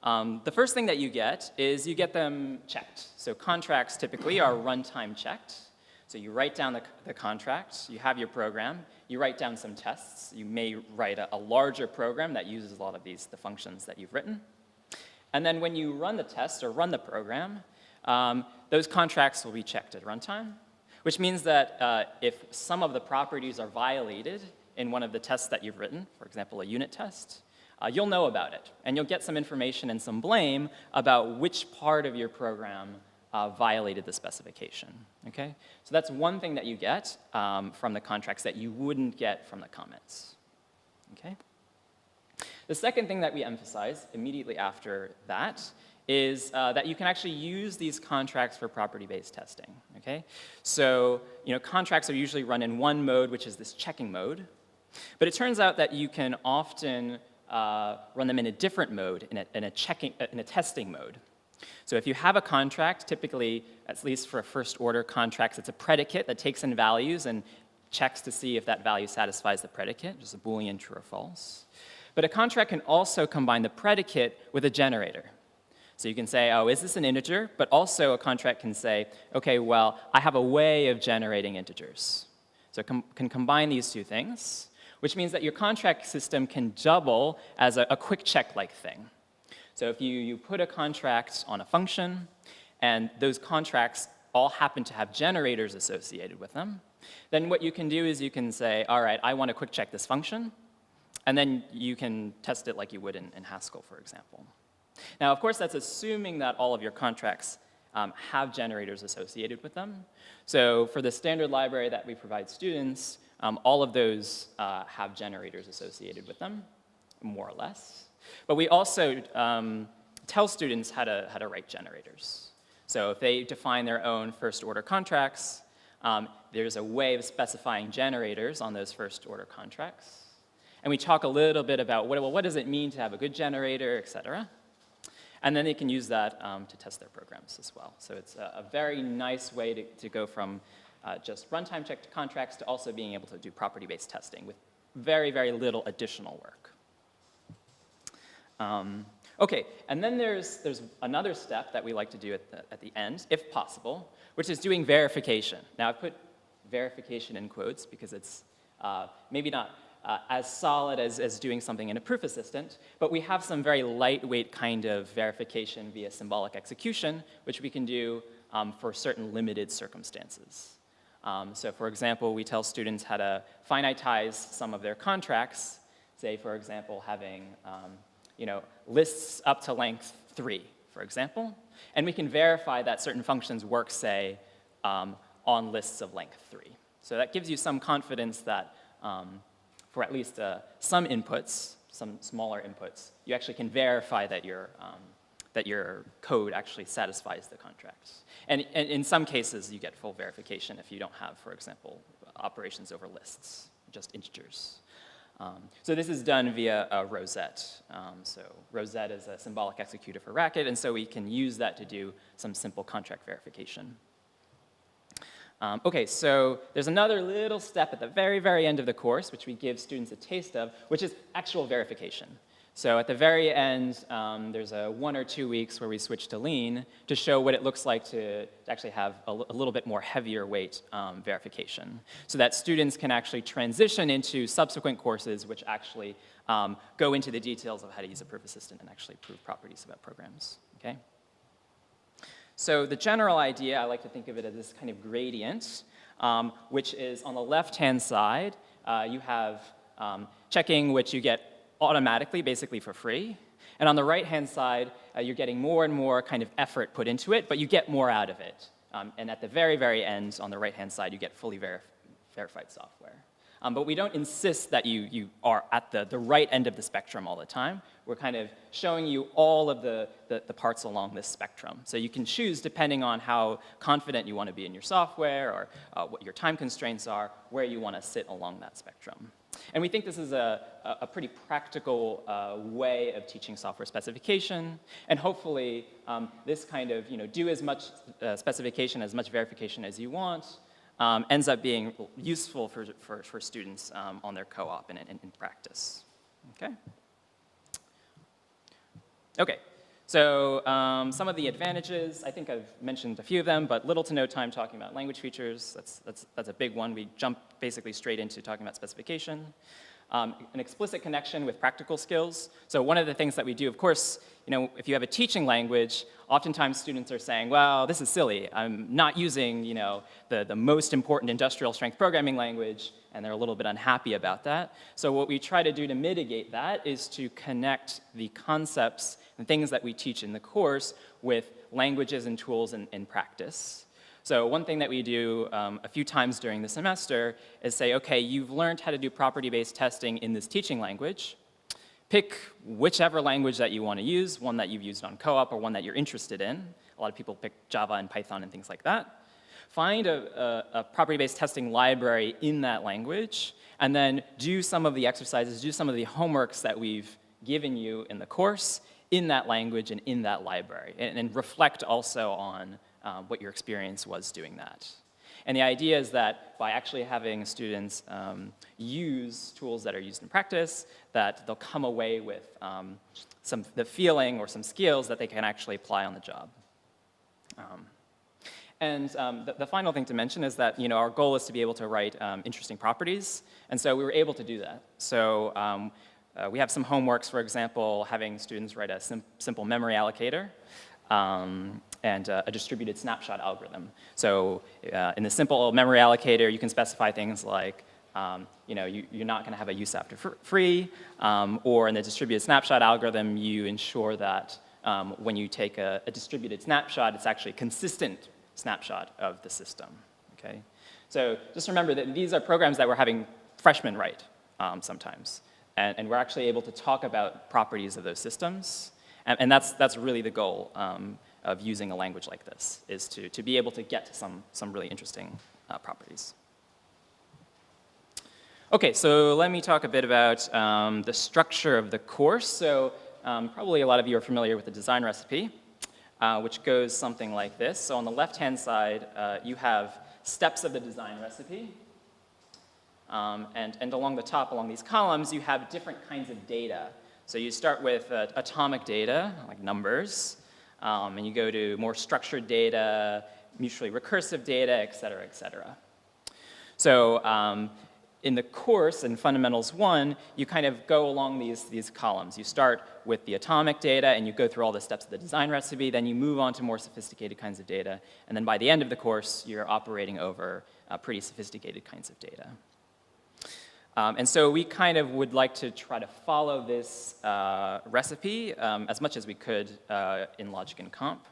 The first thing that you get is you get them checked. So contracts typically are runtime checked. So you write down the contract, you have your program, you write down some tests. You may write a larger program that uses a lot of the functions that you've written. And then when you run the test or run the program, those contracts will be checked at runtime, which means that if some of the properties are violated, in one of the tests that you've written, for example, a unit test, you'll know about it. And you'll get some information and some blame about which part of your program violated the specification, okay? So that's one thing that you get from the contracts that you wouldn't get from the comments, okay? The second thing that we emphasize immediately after that is that you can actually use these contracts for property-based testing, okay? So, contracts are usually run in one mode, which is this checking mode, but it turns out that you can often run them in a different mode, in a testing mode. So if you have a contract, typically, at least for first-order contracts, it's a predicate that takes in values and checks to see if that value satisfies the predicate, just a Boolean true or false. But a contract can also combine the predicate with a generator. So you can say, oh, is this an integer? But also a contract can say, okay, well, I have a way of generating integers. So it can combine these two things, which means that your contract system can double as a quick check-like thing. So if you put a contract on a function, and those contracts all happen to have generators associated with them, then what you can do is you can say, all right, I want to quick check this function, and then you can test it like you would in Haskell, for example. Now, of course, that's assuming that all of your contracts have generators associated with them. So for the standard library that we provide students, all of those have generators associated with them, more or less. But we also tell students how to write generators. So if they define their own first-order contracts, there's a way of specifying generators on those first-order contracts. And we talk a little bit about, what does it mean to have a good generator, et cetera. And then they can use that to test their programs as well. So it's a very nice way to go from just runtime checked contracts to also being able to do property-based testing with very, very little additional work. Okay, and then there's another step that we like to do at the end, if possible, which is doing verification. Now, I put verification in quotes because it's maybe not as solid as doing something in a proof assistant, but we have some very lightweight kind of verification via symbolic execution, which we can do for certain limited circumstances. So for example, we tell students how to finitize some of their contracts, say, for example, having lists up to length 3, for example, and we can verify that certain functions work, say, on lists of length 3. So that gives you some confidence that for at least some inputs, some smaller inputs, you actually can verify that your code actually satisfies the contracts. And in some cases, you get full verification if you don't have, for example, operations over lists, just integers. So this is done via a rosette. So rosette is a symbolic executor for Racket, and so we can use that to do some simple contract verification. Okay, so there's another little step at the very, very end of the course, which we give students a taste of, which is actual verification. So at the very end, there's a 1 or 2 weeks where we switch to Lean to show what it looks like to actually have a little bit more heavier weight verification, so that students can actually transition into subsequent courses which actually go into the details of how to use a proof assistant and actually prove properties about programs, okay? So the general idea, I like to think of it as this kind of gradient, which is on the left-hand side, you have checking, which you get automatically, basically for free. And on the right-hand side, you're getting more and more kind of effort put into it, but you get more out of it. And at the very, very end, on the right-hand side, you get fully verified software. But we don't insist that you are at the right end of the spectrum all the time. We're kind of showing you all of the parts along this spectrum. So you can choose, depending on how confident you want to be in your software or what your time constraints are, where you want to sit along that spectrum. And we think this is a pretty practical way of teaching software specification. And hopefully, this kind of do as much specification, as much verification as you want, ends up being useful for students on their co-op and in practice. Okay? Okay, so some of the advantages, I think I've mentioned a few of them, but little to no time talking about language features. That's a big one. We jump basically straight into talking about specification. an explicit connection with practical skills. So one of the things that we do, of course, if you have a teaching language, oftentimes students are saying, well, this is silly. I'm not using, the most important industrial strength programming language, and they're a little bit unhappy about that. So what we try to do to mitigate that is to connect the concepts and things that we teach in the course with languages and tools in practice. So one thing that we do a few times during the semester is say, okay, you've learned how to do property-based testing in this teaching language. Pick whichever language that you want to use, one that you've used on co-op or one that you're interested in. A lot of people pick Java and Python and things like that. Find a property-based testing library in that language, and then do some of the exercises, do some of the homeworks that we've given you in the course in that language and in that library, and reflect also on what your experience was doing that. And the idea is that by actually having students use tools that are used in practice, that they'll come away with the feeling or some skills that they can actually apply on the job. The final thing to mention is that our goal is to be able to write interesting properties, and so we were able to do that. So we have some homeworks, for example, having students write a simple memory allocator. And a distributed snapshot algorithm. So in the simple memory allocator, you can specify things like, you're not going to have a use after free, or in the distributed snapshot algorithm, you ensure that when you take a distributed snapshot, it's actually a consistent snapshot of the system. Okay? So just remember that these are programs that we're having freshmen write sometimes, and we're actually able to talk about properties of those systems, and that's really the goal. Of using a language like this, is to be able to get to some really interesting properties. Okay, so let me talk a bit about the structure of the course. So probably a lot of you are familiar with the design recipe, which goes something like this. So on the left-hand side, you have steps of the design recipe. And along the top, along these columns, you have different kinds of data. So you start with atomic data, like numbers. And you go to more structured data, mutually recursive data, et cetera, et cetera. So in the course, in Fundamentals 1, you kind of go along these columns. You start with the atomic data, and you go through all the steps of the design recipe. Then you move on to more sophisticated kinds of data. And then by the end of the course, you're operating over pretty sophisticated kinds of data. And so we kind of would like to try to follow this recipe as much as we could in Logic and Comp.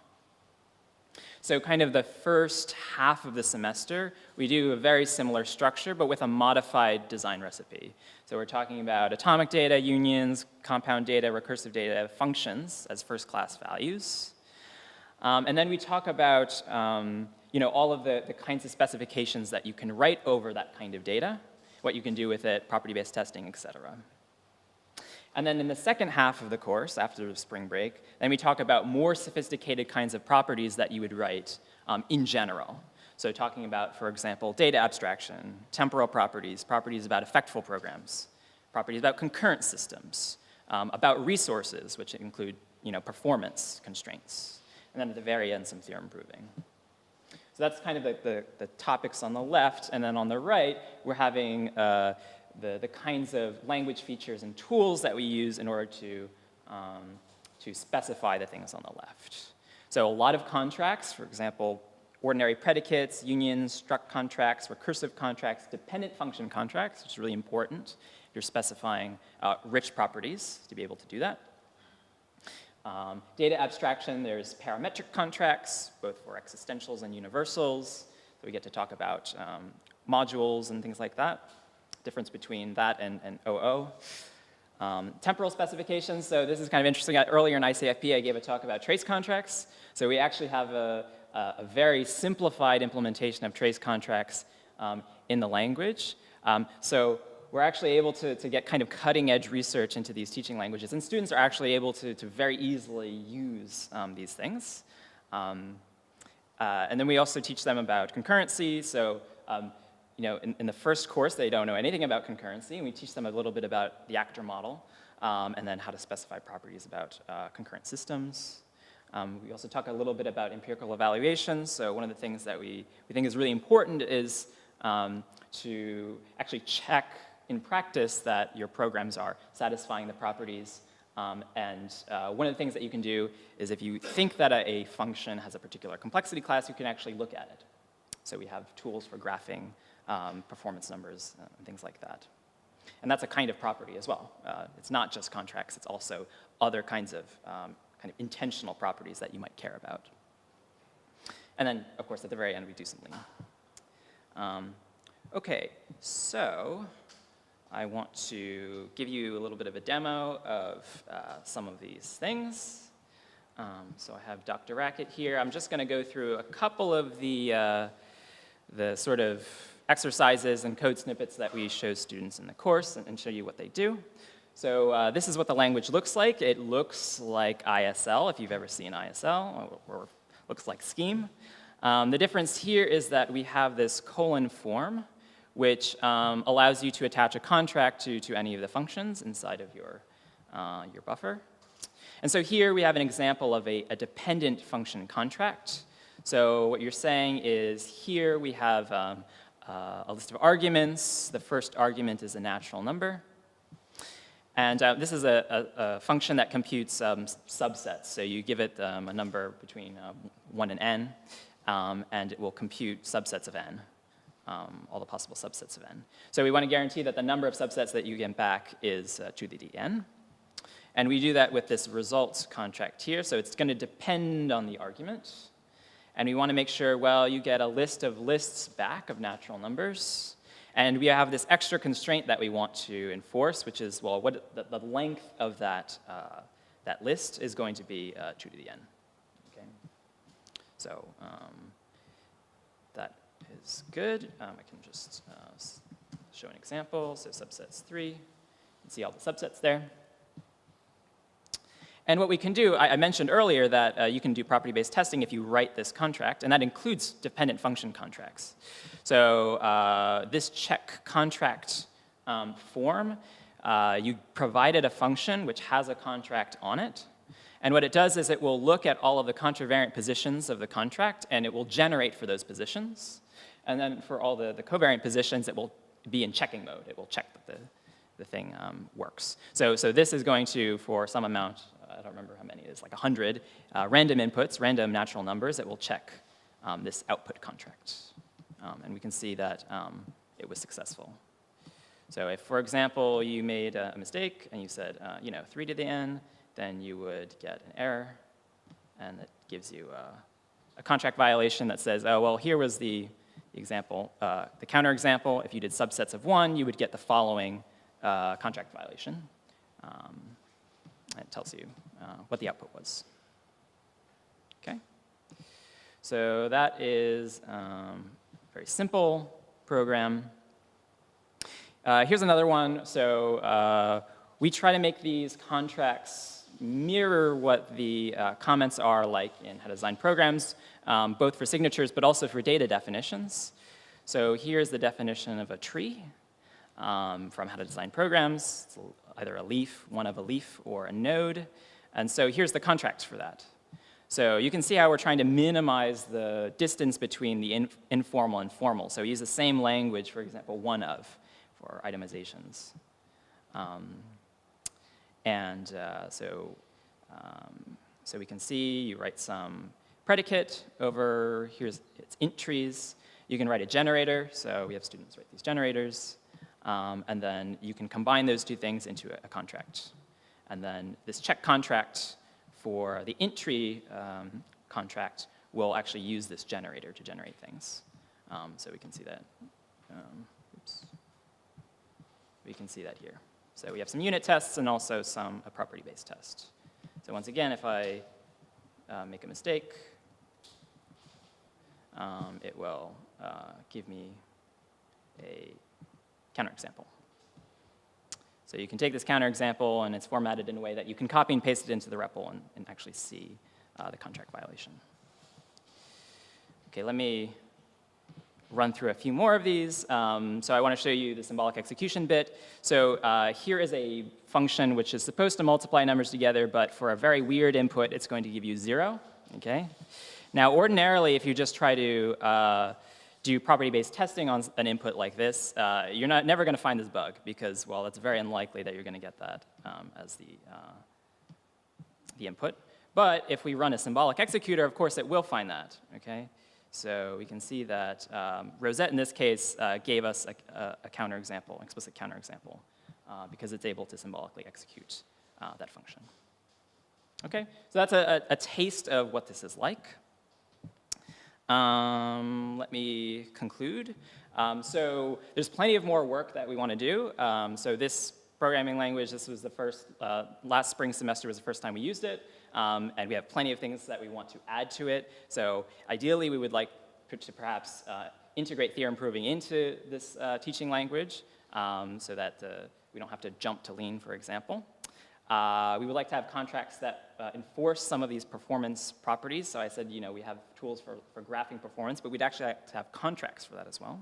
So kind of the first half of the semester, we do a very similar structure, but with a modified design recipe. So we're talking about atomic data, unions, compound data, recursive data, functions as first-class values. And then we talk about all of the kinds of specifications that you can write over that kind of data, what you can do with it, property-based testing, et cetera. And then in the second half of the course, after the spring break, then we talk about more sophisticated kinds of properties that you would write in general. So talking about, for example, data abstraction, temporal properties, properties about effectful programs, properties about concurrent systems, about resources, which include performance constraints, and then at the very end, some theorem proving. So that's kind of the topics on the left, and then on the right, we're having the kinds of language features and tools that we use in order to specify the things on the left. So a lot of contracts, for example, ordinary predicates, unions, struct contracts, recursive contracts, dependent function contracts, which is really important. You're specifying rich properties to be able to do that. Data abstraction, there's parametric contracts, both for existentials and universals. So we get to talk about modules and things like that. Difference between that and OO. Temporal specifications, so this is kind of interesting. Earlier in ICFP, I gave a talk about trace contracts. So we actually have a very simplified implementation of trace contracts in the language. So we're actually able to get kind of cutting-edge research into these teaching languages, and students are actually able to very easily use these things. And then we also teach them about concurrency. So in the first course, they don't know anything about concurrency, and we teach them a little bit about the actor model, and then how to specify properties about concurrent systems. We also talk a little bit about empirical evaluation. So one of the things that we think is really important is to actually check in practice that your programs are satisfying the properties. And one of the things that you can do is if you think that a function has a particular complexity class, you can actually look at it. So we have tools for graphing performance numbers and things like that. And that's a kind of property as well. It's not just contracts, it's also other kinds of kind of intentional properties that you might care about. And then, of course, at the very end, we do some lean. Okay, so I want to give you a little bit of a demo of some of these things. So I have Dr. Rackett here. I'm just going to go through a couple of the sort of exercises and code snippets that we show students in the course and show you what they do. So this is what the language looks like. It looks like ISL, if you've ever seen ISL, or looks like Scheme. The difference here is that we have this colon form, which allows you to attach a contract to any of the functions inside of your buffer. And so here we have an example of a dependent function contract. So what you're saying is here we have a list of arguments. The first argument is a natural number. And this is a function that computes subsets. So you give it a number between 1 and n, and it will compute subsets of n, all the possible subsets of n. So we want to guarantee that the number of subsets that you get back is 2 to the n. And we do that with this results contract here. So it's going to depend on the argument. And we want to make sure, well, you get a list of lists back of natural numbers. And we have this extra constraint that we want to enforce, which is, well, what the length of that list is going to be 2 to the n. Okay? So that is good. I can just show an example. So subsets 3. You can see all the subsets there. And what we can do, I mentioned earlier that you can do property-based testing if you write this contract, and that includes dependent function contracts. So this check contract form, you provided a function which has a contract on it. And what it does is it will look at all of the contravariant positions of the contract, and it will generate for those positions. And then for all the covariant positions, it will be in checking mode. It will check that the thing works. So this is going to, for some amount, I don't remember how many it is, like 100 random inputs, random natural numbers, it will check this output contract. And we can see that it was successful. So if, for example, you made a mistake and you said, 3 to the n, then you would get an error. And it gives you a contract violation that says, oh, well, here was the example, the counterexample. If you did subsets of 1, you would get the following contract violation. It tells you what the output was. Okay? So that is a very simple program. Here's another one. So we try to make these contracts mirror what the comments are like in how to design programs, both for signatures but also for data definitions. So here's the definition of a tree from how to design programs. It's either a leaf, one of a leaf, or a node. And so here's the contracts for that. So you can see how we're trying to minimize the distance between the informal and formal. So we use the same language, for example, one of, for itemizations. So we can see you write some predicate over, it's int trees. You can write a generator, so we have students write these generators. And then you can combine those two things into a contract. And then this check contract for the int tree contract will actually use this generator to generate things. So we can see that. We can see that here. So we have some unit tests and also some property-based test. So once again, if I make a mistake, it will give me a counterexample. So you can take this counterexample, and it's formatted in a way that you can copy and paste it into the REPL and actually see the contract violation. Okay, let me run through a few more of these. So I want to show you the symbolic execution bit. So here is a function which is supposed to multiply numbers together, but for a very weird input, it's going to give you 0. Okay. Now, ordinarily, if you just try to do property-based testing on an input like this, you're never going to find this bug because, well, it's very unlikely that you're going to get that as the input. But if we run a symbolic executor, of course, it will find that, okay? So we can see that Rosette, in this case, gave us a counterexample, explicit counterexample, because it's able to symbolically execute that function. Okay, so that's a taste of what this is like. Let me conclude. So there's plenty of more work that we want to do. So this programming language, this was the first, last spring semester was the first time we used it. And we have plenty of things that we want to add to it. So ideally, we would like to perhaps integrate theorem proving into this teaching language so that we don't have to jump to Lean, for example. We would like to have contracts that enforce some of these performance properties. So I said, you know, we have tools for graphing performance, but we'd actually like to have contracts for that as well.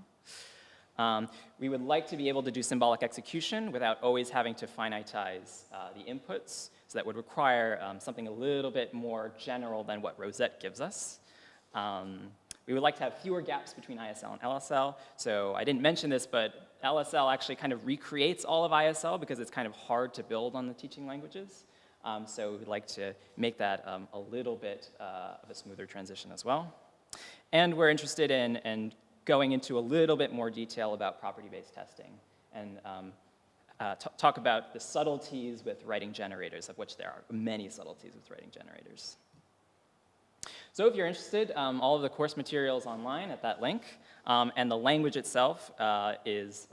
We would like to be able to do symbolic execution without always having to finitize the inputs. So that would require something a little bit more general than what Rosette gives us. We would like to have fewer gaps between ISL and LSL. So I didn't mention this, but LSL actually kind of recreates all of ISL because it's kind of hard to build on the teaching languages. So we'd like to make that a little bit of a smoother transition as well. And we're interested in going into a little bit more detail about property-based testing and talk about the subtleties with writing generators, of which there are many subtleties with writing generators. So if you're interested, all of the course materials online at that link, and the language itself is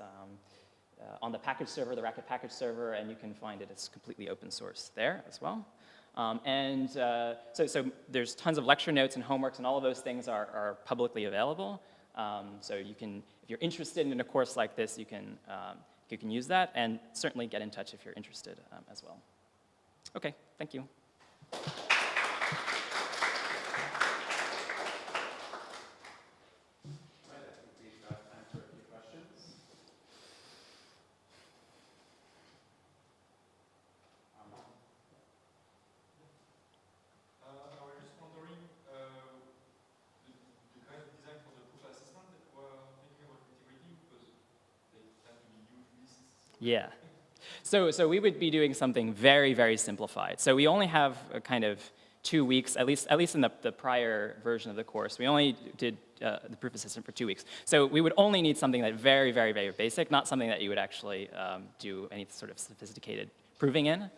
on the package server, the Racket package server, and you can find it. It's completely open source there as well. So there's tons of lecture notes and homeworks, and all of those things are publicly available. So you can, if you're interested in a course like this, you can use that, and certainly get in touch if you're interested as well. Okay, thank you. Yeah. So we would be doing something very, very simplified. So we only have a kind of 2 weeks, at least in the prior version of the course. We only did the proof assistant for 2 weeks. So we would only need something that very, very, very basic, not something that you would actually do any sort of sophisticated proving in.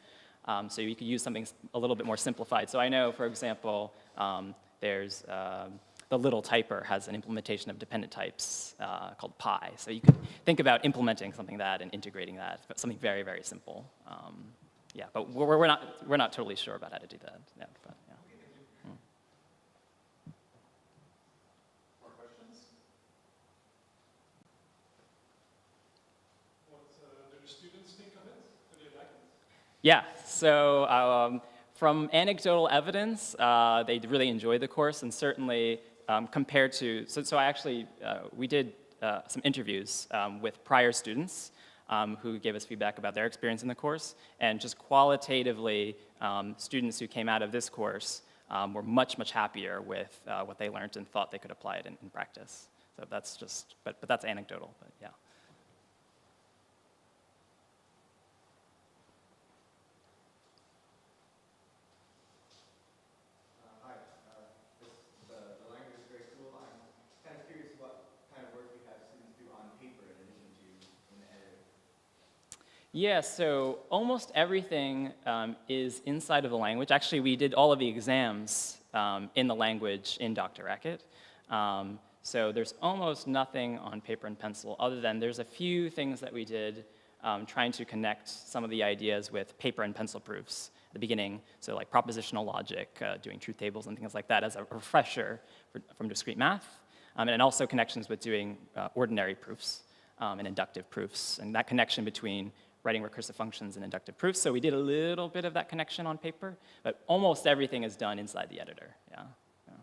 So you could use something a little bit more simplified. So I know, for example, there's the little typer has an implementation of dependent types called pi. So you could think about implementing something like that and integrating that, but something very, very simple. Yeah, but we're not totally sure about how to do that. Yeah, but, yeah. More questions? What do the students think of it? Do they like it? Yeah, so from anecdotal evidence, they really enjoyed the course, and certainly compared to, so I actually, we did some interviews with prior students who gave us feedback about their experience in the course, and just qualitatively, students who came out of this course were much, much happier with what they learned and thought they could apply it in practice. So that's just, but that's anecdotal, but yeah. Yeah, so almost everything is inside of the language. Actually, we did all of the exams in the language in Dr. Racket. So there's almost nothing on paper and pencil other than there's a few things that we did trying to connect some of the ideas with paper and pencil proofs at the beginning. So like propositional logic, doing truth tables and things like that as a refresher from discrete math. And also connections with doing ordinary proofs and inductive proofs. And that connection between writing recursive functions and inductive proofs. So we did a little bit of that connection on paper, but almost everything is done inside the editor. Yeah. Yeah.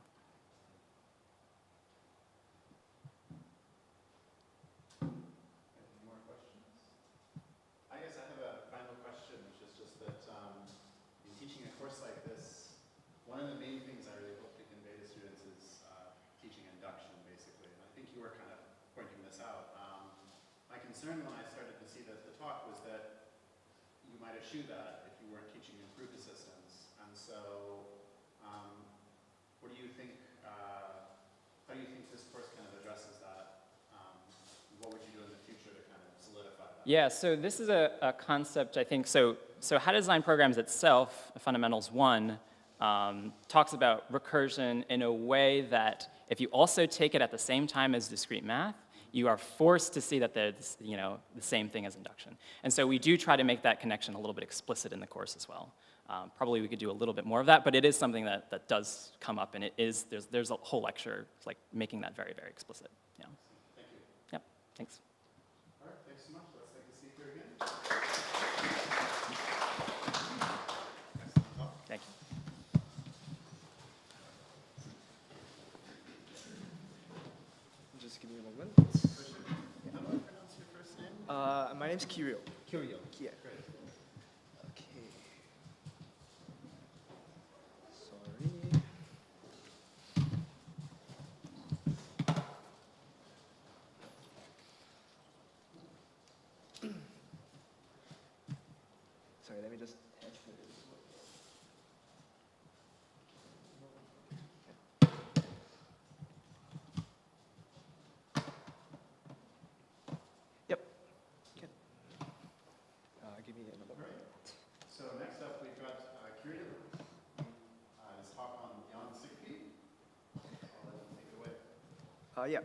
Any more questions? I guess I have a final question, which is just that in teaching a course like this, one of the main things I really hope to convey to students is teaching induction, basically. And I think you you were kind of pointing this out. My concern when I started to see the talk was that you might eschew that if you weren't teaching improved assistance. And so, what do you think, how do you think this course kind of addresses that? What would you do in the future to kind of solidify that? Yeah, so this is a concept, I think, so how to design programs itself, Fundamentals 1, talks about recursion in a way that if you also take it at the same time as discrete math, you are forced to see that there's, the same thing as induction. And so we do try to make that connection a little bit explicit in the course as well. Probably we could do a little bit more of that, but it is something that does come up, and it is, there's a whole lecture like making that very, very explicit. Yeah. Thank you. Yep, thanks. All right, thanks so much. Let's take the speaker again. Thank you. Just give me a moment. How do I pronounce your first name? My name's Kirill. Kirill. Yeah. Great. Okay. Sorry. Sorry, let me just test it. Yep. Good. Give me another moment. So next up, we've got Kirill. His talk on Beyond SIGP. I'll let him take it away. Yeah.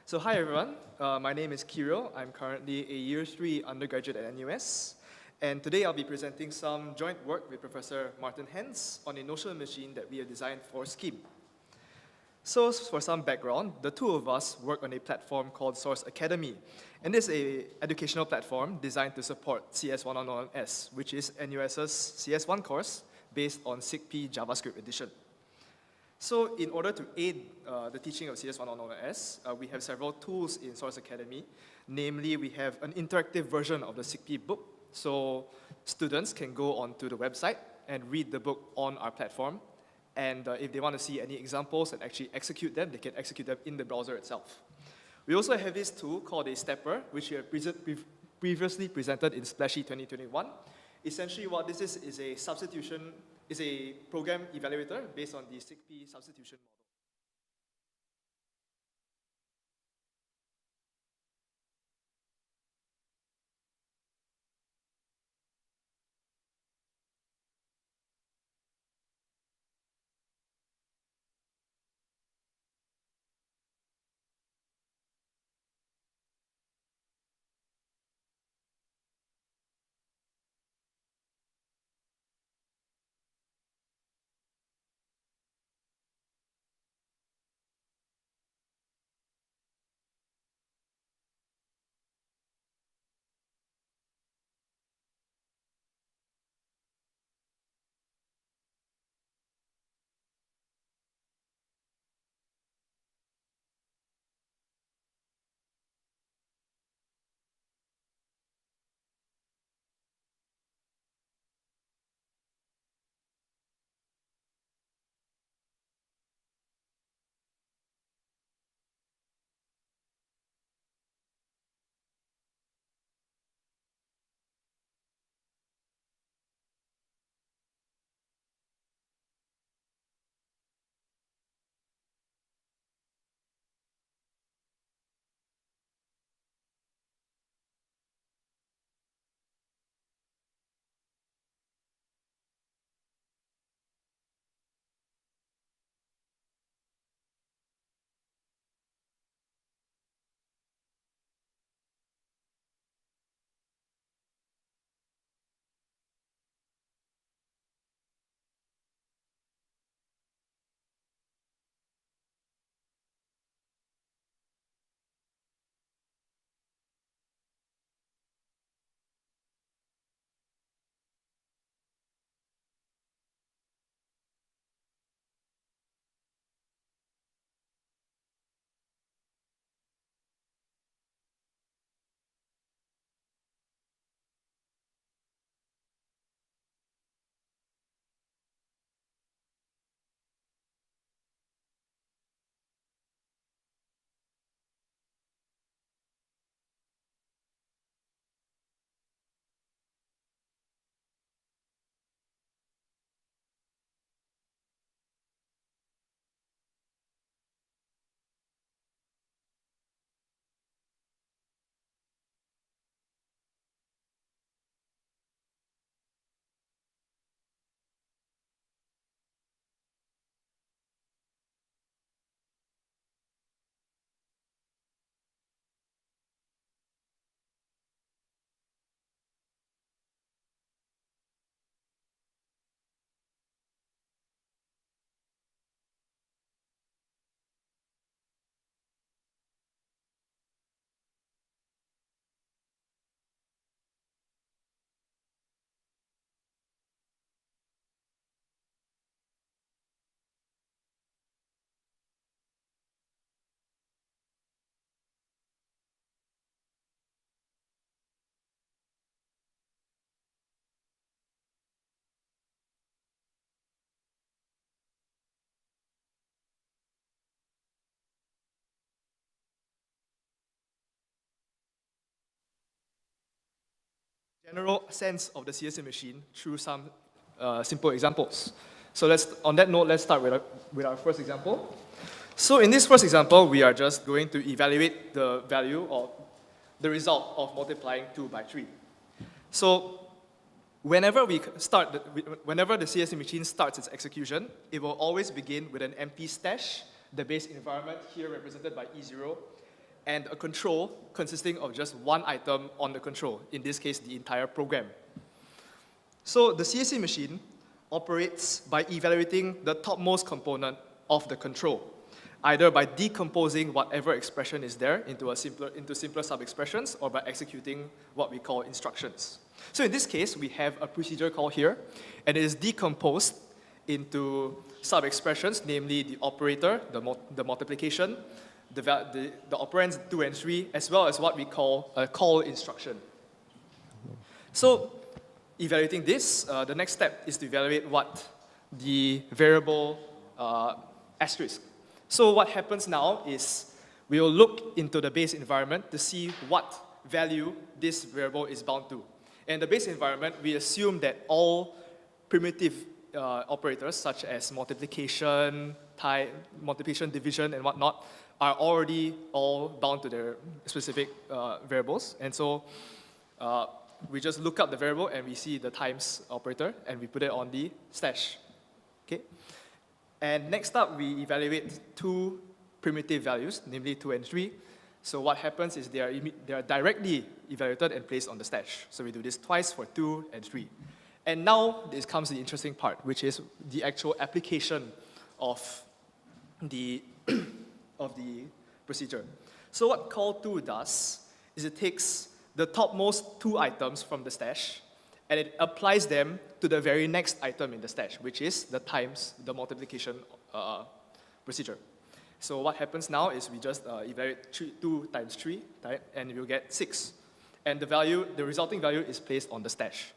So hi everyone. My name is Kirill. I'm currently a year 3 undergraduate at NUS. And today I'll be presenting some joint work with Professor Martin Hens on a notional machine that we have designed for Scheme. So for some background, the two of us work on a platform called Source Academy. And this is an educational platform designed to support CS111S, which is NUS's CS1 course based on SIGP JavaScript edition. So in order to aid the teaching of CS111S, we have several tools in Source Academy. Namely, we have an interactive version of the SIGP book. So students can go onto the website and read the book on our platform. And if they want to see any examples and actually execute them, they can execute them in the browser itself. We also have this tool called a stepper, which we have previously presented in Splashy 2021. Essentially what this is a substitution, is a program evaluator based on the SIGP substitution model. general sense of the CSC machine through some simple examples. So on that note, let's start with our first example. So in this first example, we are just going to evaluate the value or the result of multiplying 2 by 3. So whenever the CSC machine starts its execution, it will always begin with an empty stash, the base environment here represented by E0, and a control consisting of just one item on the control, in this case, the entire program. So the CSC machine operates by evaluating the topmost component of the control, either by decomposing whatever expression is there into simpler sub-expressions, or by executing what we call instructions. So in this case, we have a procedure call here, and it is decomposed into sub-expressions, namely the operator, the multiplication, the operands 2 and 3, as well as what we call a call instruction. So evaluating this, the next step is to evaluate what the variable asterisk. So what happens now is we will look into the base environment to see what value this variable is bound to. In the base environment, we assume that all primitive operators, such as multiplication, division, and whatnot, are already all bound to their specific variables. And so we just look up the variable and we see the times operator and we put it on the stash. Okay? And next up, we evaluate 2 primitive values, namely 2 and 3. So what happens is they are directly evaluated and placed on the stash. So we do this twice for 2 and 3. And now this comes the interesting part, which is the actual application of the procedure. So what call 2 does is it takes the topmost 2 items from the stash and it applies them to the very next item in the stash, which is the times the multiplication procedure. So what happens now is we just evaluate 2 times 3, right, and we'll get 6. And the resulting value is placed on the stash.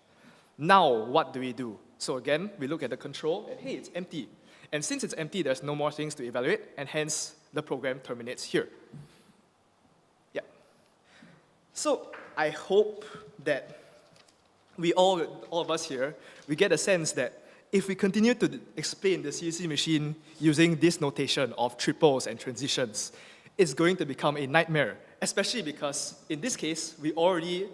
Now, what do we do? So again, we look at the control, and hey, it's empty. And since it's empty, there's no more things to evaluate, and hence, the program terminates here. Yeah. So I hope that all of us here, we get a sense that if we continue to explain the CSC machine using this notation of triples and transitions, it's going to become a nightmare, especially because in this case, we already,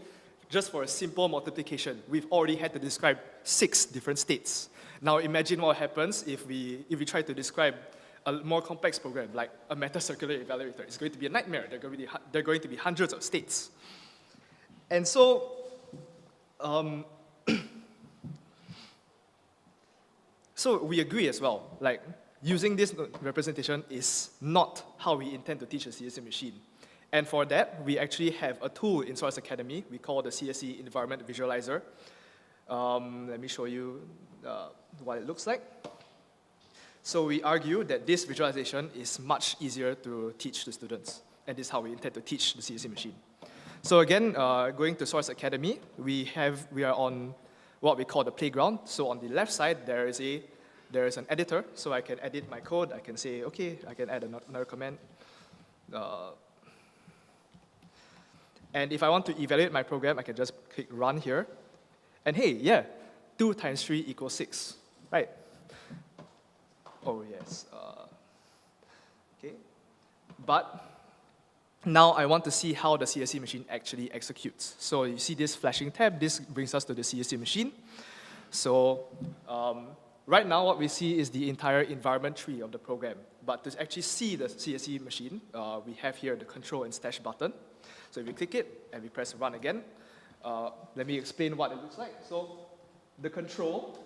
just for a simple multiplication, we've already had to describe 6 different states. Now imagine what happens if we try to describe a more complex program, like a meta-circular evaluator. It's going to be a nightmare. There are going to be hundreds of states. And so, so we agree as well, like using this representation is not how we intend to teach a CSC machine. And for that, we actually have a tool in Source Academy we call the CSC Environment Visualizer. Let me show you what it looks like. So we argue that this visualization is much easier to teach to students, and this is how we intend to teach the CSC machine. So again, going to Source Academy, we are on what we call the playground. So on the left side, there is an editor, so I can edit my code. I can say, okay, I can add another command. And if I want to evaluate my program, I can just click run here. And hey, yeah, 2 times 3 equals 6, right? Oh, yes. Okay. But now I want to see how the CSC machine actually executes. So you see this flashing tab. This brings us to the CSC machine. So right now what we see is the entire environment tree of the program. But to actually see the CSC machine, we have here the control and stash button. So if we click it and we press run again, let me explain what it looks like. So the control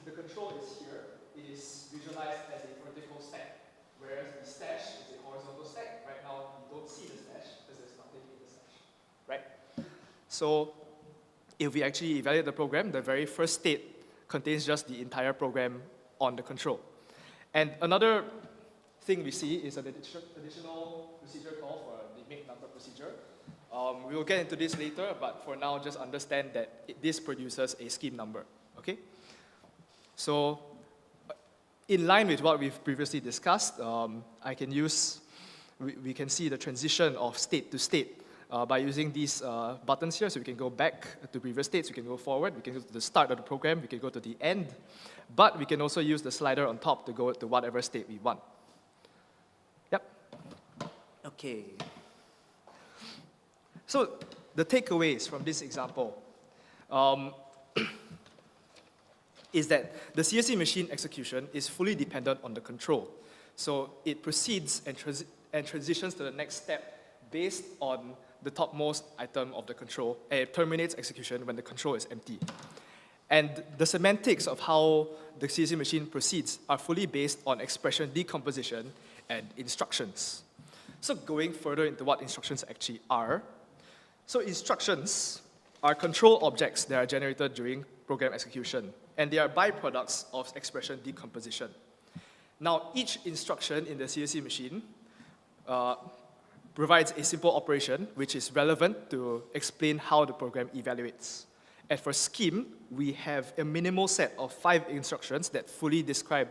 is here. It is visualized as a vertical stack, whereas the stash is a horizontal stack. Right now, you don't see the stash because there's nothing in the stash, right? So if we actually evaluate the program, the very first state contains just the entire program on the control. And another thing we see is an additional procedure call for the make number procedure. We will get into this later, but for now, just understand that this produces a scheme number, okay? So in line with what we've previously discussed, we can see the transition of state to state by using these buttons here. So we can go back to previous states, we can go forward, we can go to the start of the program, we can go to the end, but we can also use the slider on top to go to whatever state we want. Yep. Okay. So the takeaways from this example is that the CSC machine execution is fully dependent on the control. So it proceeds and transitions to the next step based on the topmost item of the control, and it terminates execution when the control is empty. And the semantics of how the CSC machine proceeds are fully based on expression decomposition and instructions. So going further into what instructions actually are, so instructions are control objects that are generated during program execution, and they are byproducts of expression decomposition. Now, each instruction in the CSC machine provides a simple operation which is relevant to explain how the program evaluates. And for scheme, we have a minimal set of 5 instructions that fully describe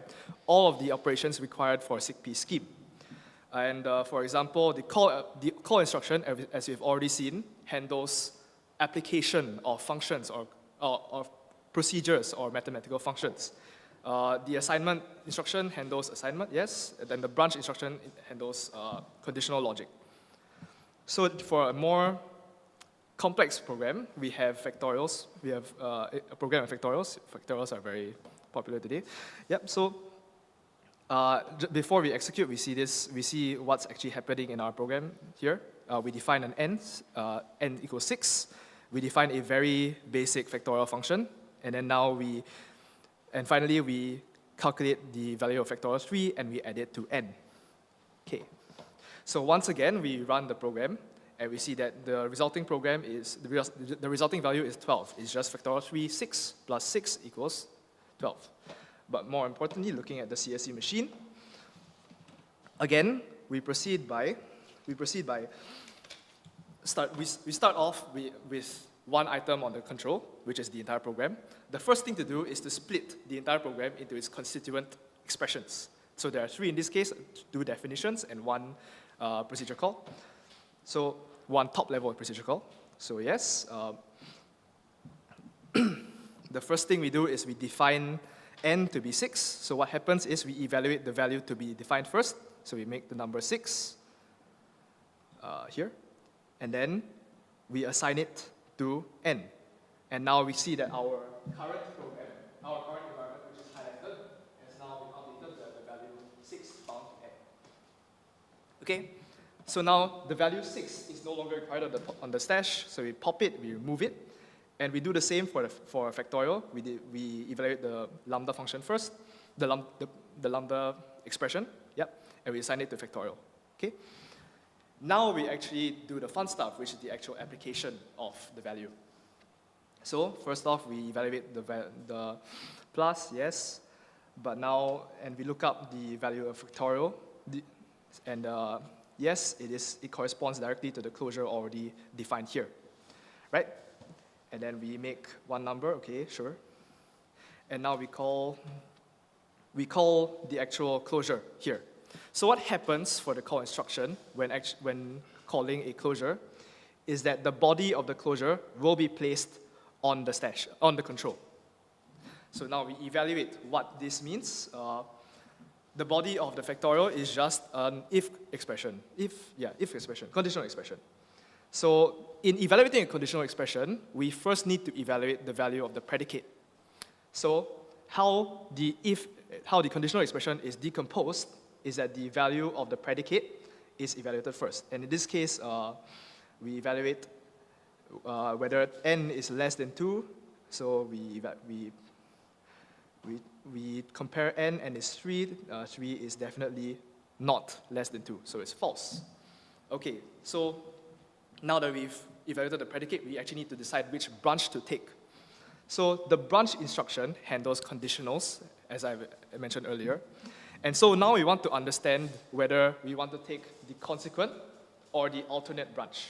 all of the operations required for a SIGP scheme. And for example, the call instruction, as we've already seen, handles application of functions or procedures or mathematical functions. The assignment instruction handles assignment, yes. And then the branch instruction handles conditional logic. So for a more complex program, we have factorials. We have a program of factorials. Factorials are very popular today. Yep. So before we execute, we see what's actually happening in our program here. We define an n equals 6. We define a very basic factorial function, and then finally we calculate the value of factorial 3 and we add it to n. Okay. So once again, we run the program and we see that the resulting program is, the resulting value is 12. It's just factorial 3, 6 plus 6 equals 12. But more importantly, looking at the CSC machine, again, we start off with one item on the control, which is the entire program. The first thing to do is to split the entire program into its constituent expressions. So there are 3 in this case, 2 definitions and 1 procedure call. So 1 top level procedure call. So yes, the first thing we do is we define n to be 6. So what happens is we evaluate the value to be defined first. So we make the number 6 here. And then we assign it to n. And now we see that our current program, our current environment, which is highlighted, has now been updated to the value 6 bound to n. Okay? So now the value 6 is no longer required on the stash, so we pop it, we remove it, and we do the same for a factorial. We evaluate the lambda function first, the lambda expression, yep, and we assign it to factorial. Okay? Now we actually do the fun stuff, which is the actual application of the value. So first off, we evaluate the plus, yes, but now, and we look up the value of factorial, and yes, it corresponds directly to the closure already defined here, right? And then we make one number, okay, sure. And now we call the actual closure here. So what happens for the call instruction when calling a closure is that the body of the closure will be placed on the stash, on the control. So now we evaluate what this means. The body of the factorial is just an if expression, conditional expression. So in evaluating a conditional expression, we first need to evaluate the value of the predicate. So how the conditional expression is decomposed is that the value of the predicate is evaluated first. And in this case, we evaluate whether n is less than 2. So we compare n and it's 3. 3 is definitely not less than 2, so it's false. Okay, so now that we've evaluated the predicate, we actually need to decide which branch to take. So the branch instruction handles conditionals, as I mentioned earlier. And so now we want to understand whether we want to take the consequent or the alternate branch.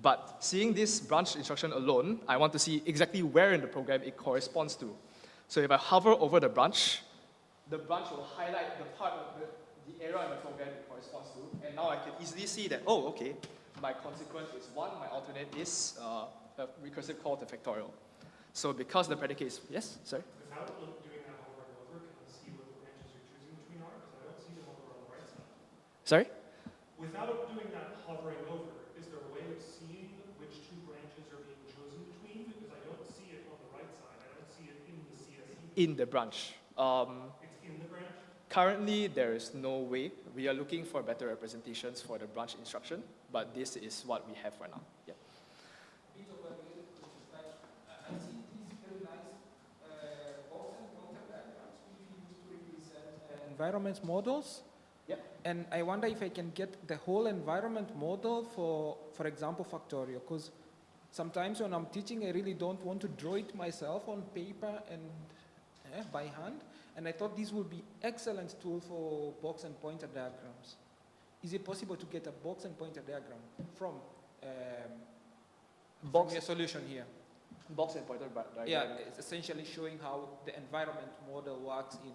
But seeing this branch instruction alone, I want to see exactly where in the program it corresponds to. So if I hover over the branch will highlight the part of the area in the program it corresponds to. And now I can easily see that, oh, okay, my consequent is 1, my alternate is a recursive call to factorial. So because the predicate is, yes, sorry? Without doing that hovering over, can I see what the branches you're choosing between are? Because I don't see them over on the right side. Sorry? Without doing that hovering over, is there a way of seeing which two branches are being chosen between? Because I don't see it on the right side. I don't see it in the CSE. In the branch. It's in the branch? Currently, there is no way. We are looking for better representations for the branch instruction, but this is what we have for now. Yeah. I see these very nice box and pointer diagrams which we use to represent environment models. Yep. And I wonder if I can get the whole environment model for example, factorial, because sometimes when I'm teaching, I really don't want to draw it myself on paper and by hand. And I thought this would be excellent tool for box and pointer diagrams. Is it possible to get a box and pointer diagram from your solution here? Box and pointer diagram. Yeah, it's essentially showing how the environment model works in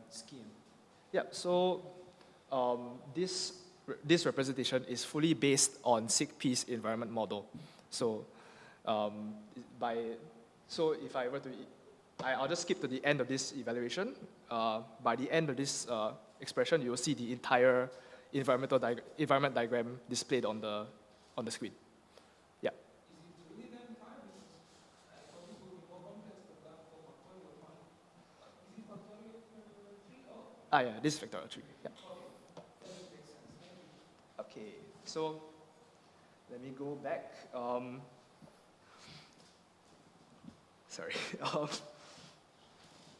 Scheme. Yeah, so this representation is fully based on ICFP's environment model. So if I were to, I'll just skip to the end of this evaluation. By the end of this expression, you will see the entire environment diagram displayed on the screen. Yeah. Yeah, this is factorial 3. Yeah. Okay, so let me go back. Sorry.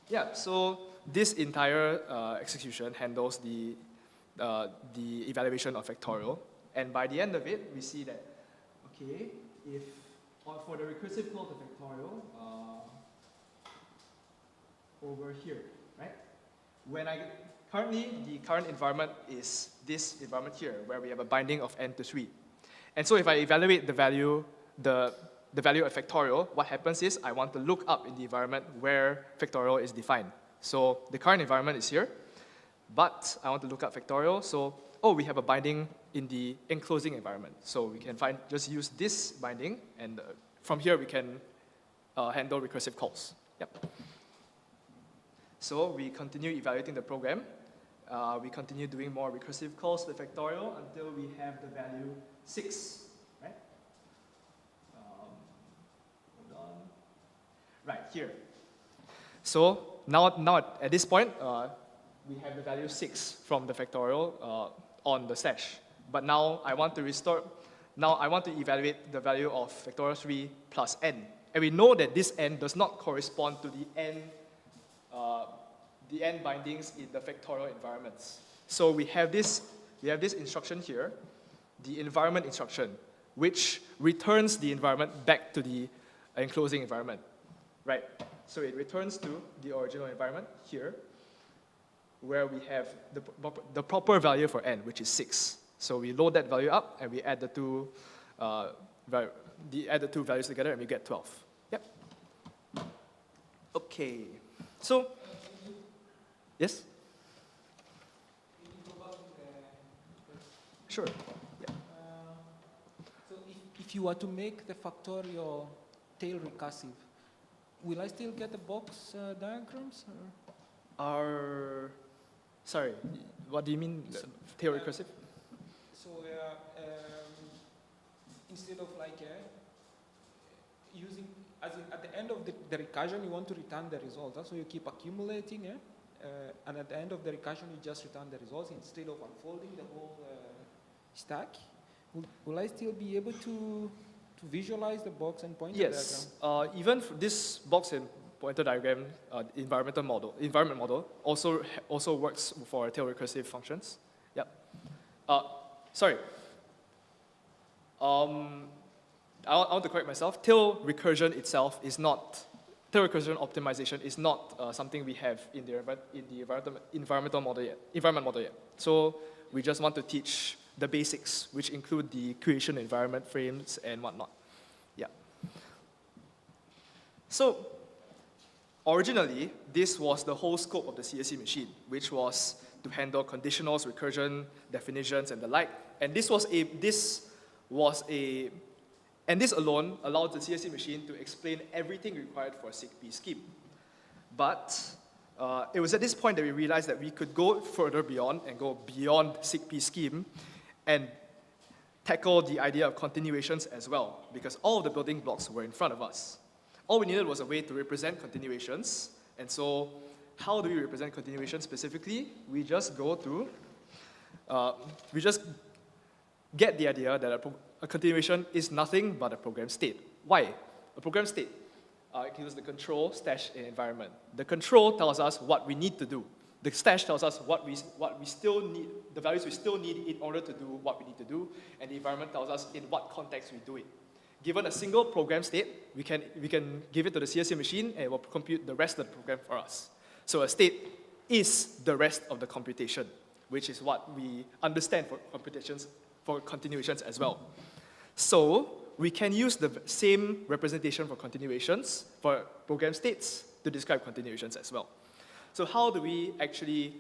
Yeah, so this entire execution handles the evaluation of factorial. And by the end of it, we see that, okay, if for the recursive call to factorial, over here, right? Currently, the current environment is this environment here, where we have a binding of n to 3. And so if I evaluate the value of factorial, what happens is I want to look up in the environment where factorial is defined. So the current environment is here, but I want to look up factorial. So, we have a binding in the enclosing environment. So we can just use this binding, and from here we can handle recursive calls. Yep. So we continue evaluating the program. We continue doing more recursive calls to the factorial until we have the value 6, right? Hold on. Right, here. So now at this point, we have the value 6 from the factorial on the slash. But now I want to evaluate the value of factorial 3 plus n. And we know that this n does not correspond to the n bindings in the factorial environments. So we have this instruction here, the environment instruction, which returns the environment back to the enclosing environment, right? So it returns to the original environment here, where we have the proper value for n, which is 6. So we load that value up, and we add the two values together, and we get 12. Yep. Okay. So, yes? Sure. Yeah. So if you were to make the factorial tail recursive, will I still get the box diagrams? Sorry, what do you mean, tail recursive? So instead of using, as in at the end of the recursion, you want to return the result. So you keep accumulating, and at the end of the recursion, you just return the results instead of unfolding the whole stack. Will I still be able to visualize the box and pointer diagram? Yes, even for this box and pointer diagram environment model also works for tail recursive functions. Yep. Sorry. I want to correct myself. Tail recursion optimization is not something we have in the environment model yet. So we just want to teach the basics, which include the creation environment frames and whatnot. Yeah. So originally, this was the whole scope of the CSE machine, which was to handle conditionals, recursion, definitions, and the like. And this was and this alone allowed the CSC machine to explain everything required for a SIGP scheme. But it was at this point that we realized that we could go further beyond and go beyond SIGP scheme and tackle the idea of continuations as well, because all of the building blocks were in front of us. All we needed was a way to represent continuations. And so how do we represent continuations specifically? We just go through, we just get the idea that a continuation is nothing but a program state. Why? A program state includes the control, stash, and environment. The control tells us what we need to do. The stash tells us what we still need, the values we still need in order to do what we need to do, and the environment tells us in what context we do it. Given a single program state, we can give it to the CSC machine and it will compute the rest of the program for us. So a state is the rest of the computation, which is what we understand for computations, for continuations as well. So we can use the same representation for continuations, for program states, to describe continuations as well. So how do we actually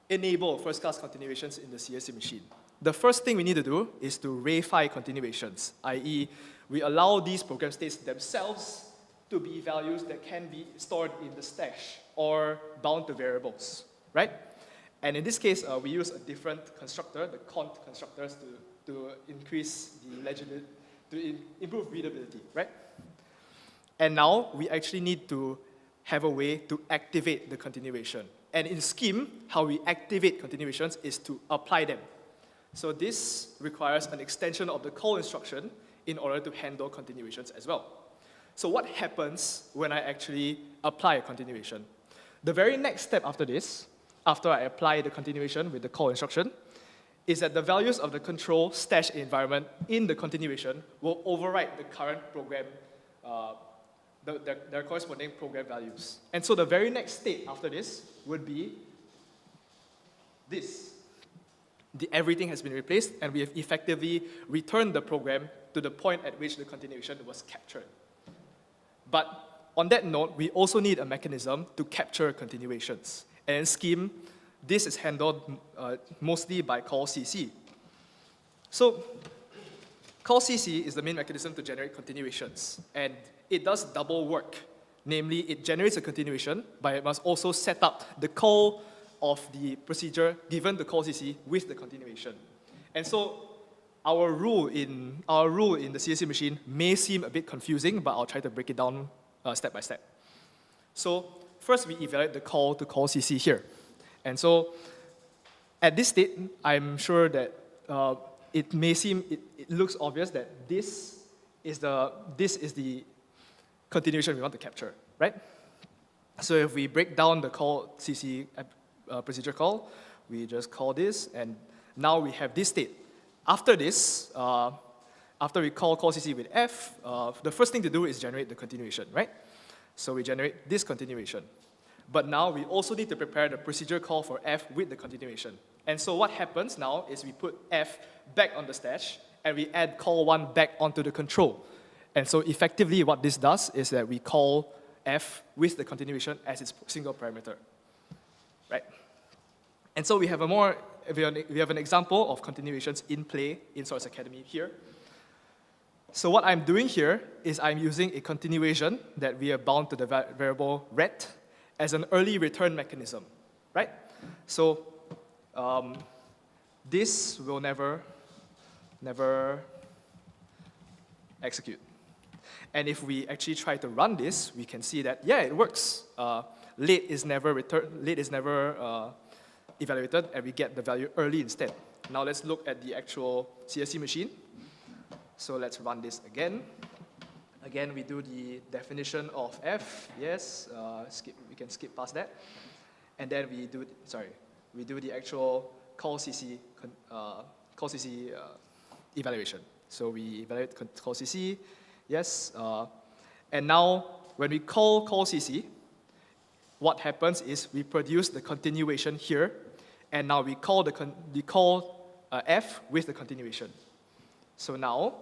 enable first-class continuations in the CSC machine? The first thing we need to do is to reify continuations, i.e. we allow these program states themselves to be values that can be stored in the stash or bound to variables, right? And in this case, we use a different constructor, the cont constructors, to increase the legibility, to improve readability, right? And now we actually need to have a way to activate the continuation. And in Scheme, how we activate continuations is to apply them. So this requires an extension of the call instruction in order to handle continuations as well. So what happens when I actually apply a continuation? The very next step after this, after I apply the continuation with the call instruction, is that the values of the control, stash, environment in the continuation will override the current program, their corresponding program values. And so the very next state after this would be this. Everything has been replaced, and we have effectively returned the program to the point at which the continuation was captured. But on that note, we also need a mechanism to capture continuations. And in Scheme, this is handled mostly by call CC. So call CC is the main mechanism to generate continuations, and it does double work. Namely, it generates a continuation, but it must also set up the call of the procedure given the call CC with the continuation. And so our rule in the CSC machine may seem a bit confusing, but I'll try to break it down step by step. So first, we evaluate the call to call CC here. And so at this state, I'm sure that it may seem, it looks obvious that this is the continuation we want to capture, right? So if we break down the call CC procedure call, we just call this, and now we have this state. After this, after we call CC with F, the first thing to do is generate the continuation, right? So we generate this continuation. But now we also need to prepare the procedure call for F with the continuation. And so what happens now is we put F back on the stash, and we add call 1 back onto the control. And so effectively what this does is that we call F with the continuation as its single parameter, right? And so we have an example of continuations in play in Source Academy here. So what I'm doing here is I'm using a continuation that we have bound to the variable ret as an early return mechanism, right? So this will never execute. And if we actually try to run this, we can see that, yeah, it works. Late is never evaluated, and we get the value early instead. Now let's look at the actual CSC machine. So let's run this again. Again, we do the definition of F. Yes, we can skip past that. And then we do the actual call CC evaluation. So we evaluate call CC. Yes, and now when we call CC, what happens is we produce the continuation here, and now we call F with the continuation. So now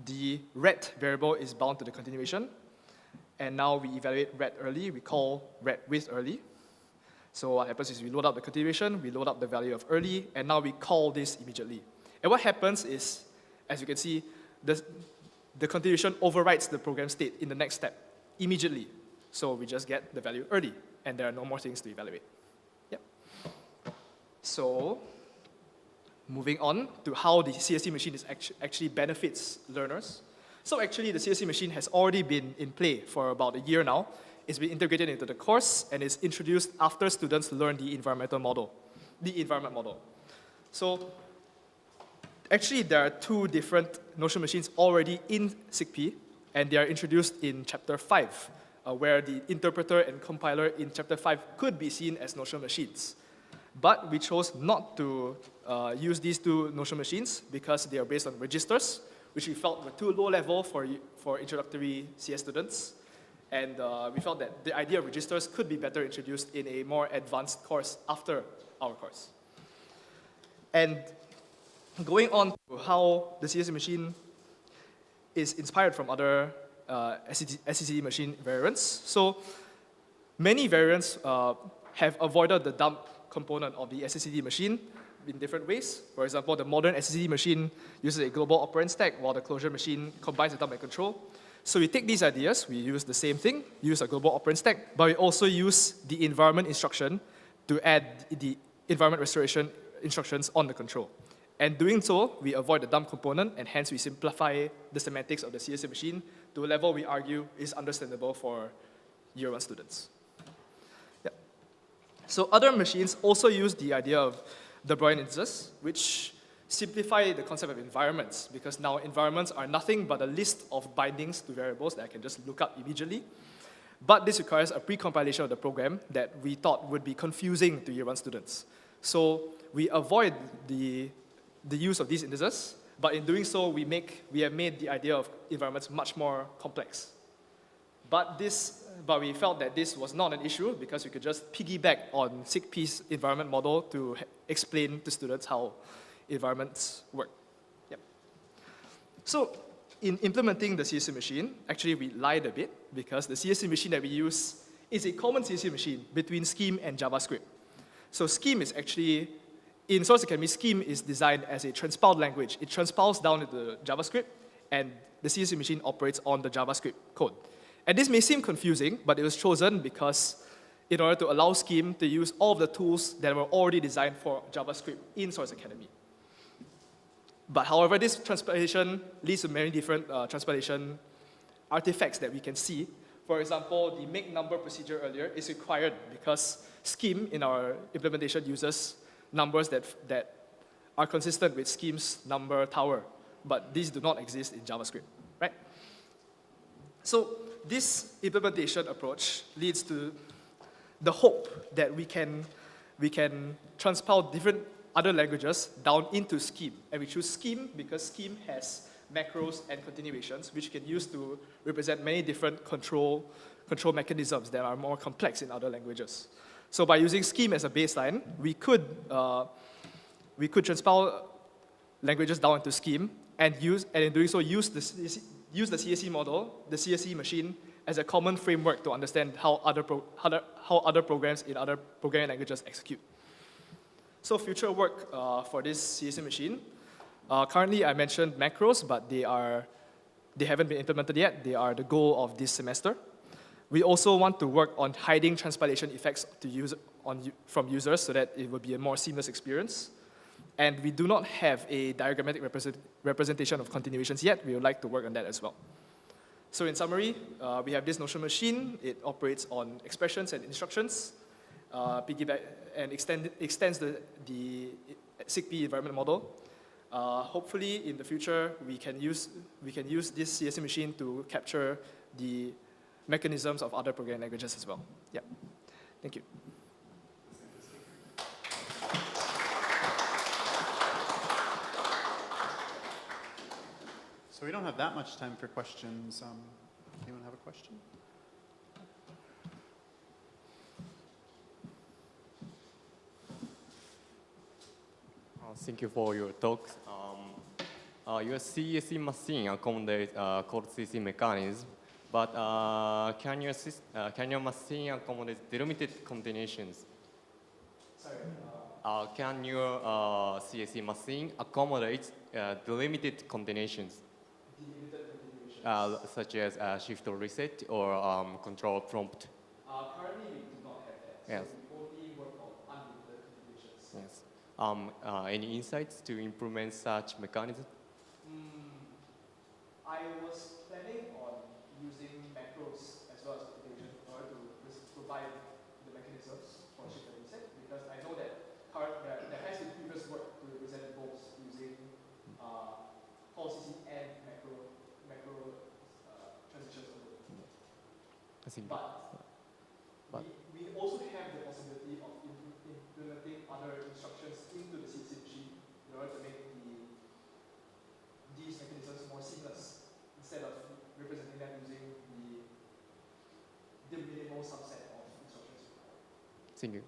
the ret variable is bound to the continuation, and now we evaluate ret early. We call ret with early. So what happens is we load up the continuation, we load up the value of early, and now we call this immediately. And what happens is, as you can see, the continuation overwrites the program state in the next step immediately. So we just get the value early, and there are no more things to evaluate. Yep. So moving on to how the CSC machine is actually benefits learners. So actually, the CSC machine has already been in play for about a year now. It's been integrated into the course, and is introduced after students learn the environment model. So actually, there are two different Notion machines already in ICFP, and they are introduced in Chapter 5, where the interpreter and compiler in Chapter 5 could be seen as Notion machines. But we chose not to use these two Notion machines because they are based on registers, which we felt were too low level for introductory CS students. And we felt that the idea of registers could be better introduced in a more advanced course after our course. And going on to how the CSC machine is inspired from other SCC machine variants. So many variants have avoided the dump component of the SCC machine in different ways. For example, the modern SCC machine uses a global operand stack, while the closure machine combines the dump and control. So we take these ideas, we use the same thing, use a global operand stack, but we also use the environment instruction to add the environment restoration instructions on the control. And doing so, we avoid the dump component, and hence we simplify the semantics of the CSC machine to a level we argue is understandable for year 1 students. Yeah. So other machines also use the idea of de Broglie integers, which simplify the concept of environments, because now environments are nothing but a list of bindings to variables that I can just look up immediately. But this requires a pre-compilation of the program that we thought would be confusing to year 1 students. So we avoid the use of these integers, but in doing so, we have made the idea of environments much more complex. But we felt that this was not an issue because we could just piggyback on ICFP's environment model to explain to students how environments work. Yep. So in implementing the CSC machine, actually we lied a bit because the CSC machine that we use is a common CSC machine between Scheme and JavaScript. So Scheme is actually, in Source Academy, Scheme is designed as a transpiled language. It transpiles down into JavaScript, and the CSC machine operates on the JavaScript code. And this may seem confusing, but it was chosen because in order to allow Scheme to use all of the tools that were already designed for JavaScript in Source Academy. But however, this transpilation leads to many different transpilation artifacts that we can see. For example, the make number procedure earlier is required because Scheme in our implementation uses numbers that are consistent with Scheme's number tower, but these do not exist in JavaScript, right? So this implementation approach leads to the hope that we can transpile different other languages down into Scheme. And we choose Scheme because Scheme has macros and continuations, which you can use to represent many different control mechanisms that are more complex in other languages. So by using Scheme as a baseline, we could transpile languages down into Scheme and in doing so use the CSC model, the CSC machine, as a common framework to understand how other programs in other programming languages execute. So future work for this CSC machine. Currently, I mentioned macros, but they haven't been implemented yet. They are the goal of this semester. We also want to work on hiding transpilation effects from users so that it will be a more seamless experience. And we do not have a diagrammatic representation of continuations yet. We would like to work on that as well. So in summary, we have this Notion machine. It operates on expressions and instructions, piggyback and extends the ICFP environment model. Hopefully, in the future, we can use this CSC machine to capture the mechanisms of other programming languages as well. Yeah, thank you. So we don't have that much time for questions. Anyone have a question? Thank you for your talk. Your CSC machine accommodates code CSC mechanism, but can your machine accommodate delimited continuations? Sorry. can your CSC machine accommodate delimited combinations? Such as shift or reset or control prompt? Currently, we do not have that. Yes. So we only work on unlimited configurations. Yes. Any insights to implement such mechanism? I was planning on using macros as well as configuration in order to provide the mechanisms for shift and reset, because I know that there has been previous work to represent both using whole CC and macro transitions alone. I think. But we also have the possibility of implementing other instructions into the CC machine in order to make these mechanisms more seamless, instead of representing them using the minimal subset of instructions required. Thank you.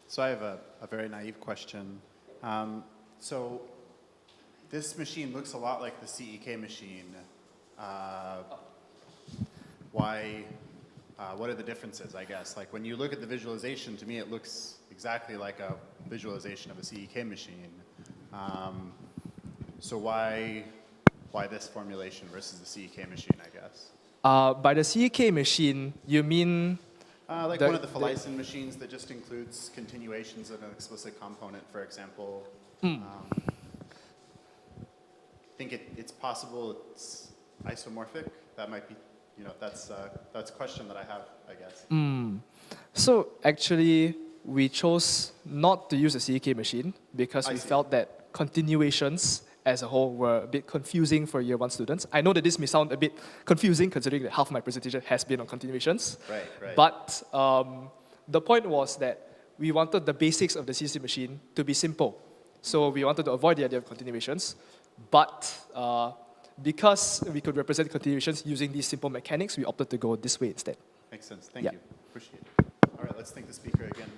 So I have a very naive question. So this machine looks a lot like the CEK machine. Why? What are the differences, I guess? Like when you look at the visualization, to me it looks exactly like a visualization of a CEK machine. So why this formulation versus the CEK machine, I guess? By the CEK machine, you mean? Like one of the Felicen machines that just includes continuations of an explicit component, for example. I think it's possible it's isomorphic. That might be, that's a question that I have, I guess. So actually, we chose not to use a CEK machine because we felt that continuations as a whole were a bit confusing for year 1 students. I know that this may sound a bit confusing considering that half my presentation has been on continuations. Right. But the point was that we wanted the basics of the CC machine to be simple. So we wanted to avoid the idea of continuations. But because we could represent continuations using these simple mechanics, we opted to go this way instead. Makes sense. Thank you. Appreciate it. All right, let's thank the speaker again.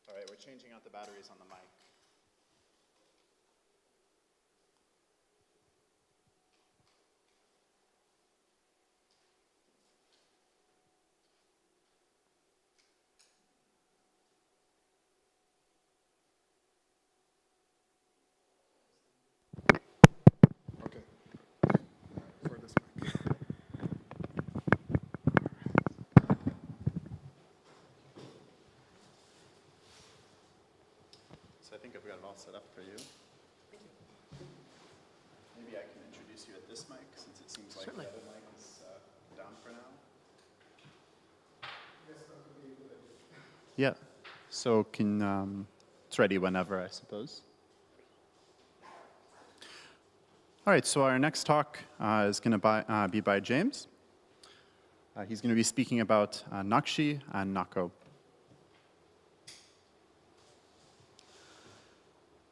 All right, we're changing out the batteries on the mic. Okay. For this mic. So I think I've got it all set up for you. Thank you. Maybe I can introduce you at this mic, since it seems like Certainly. the other mic is down for now. Yeah. So it's ready whenever, I suppose. All right, so our next talk is going to be by James. He's going to be speaking about Nakshi and Nako.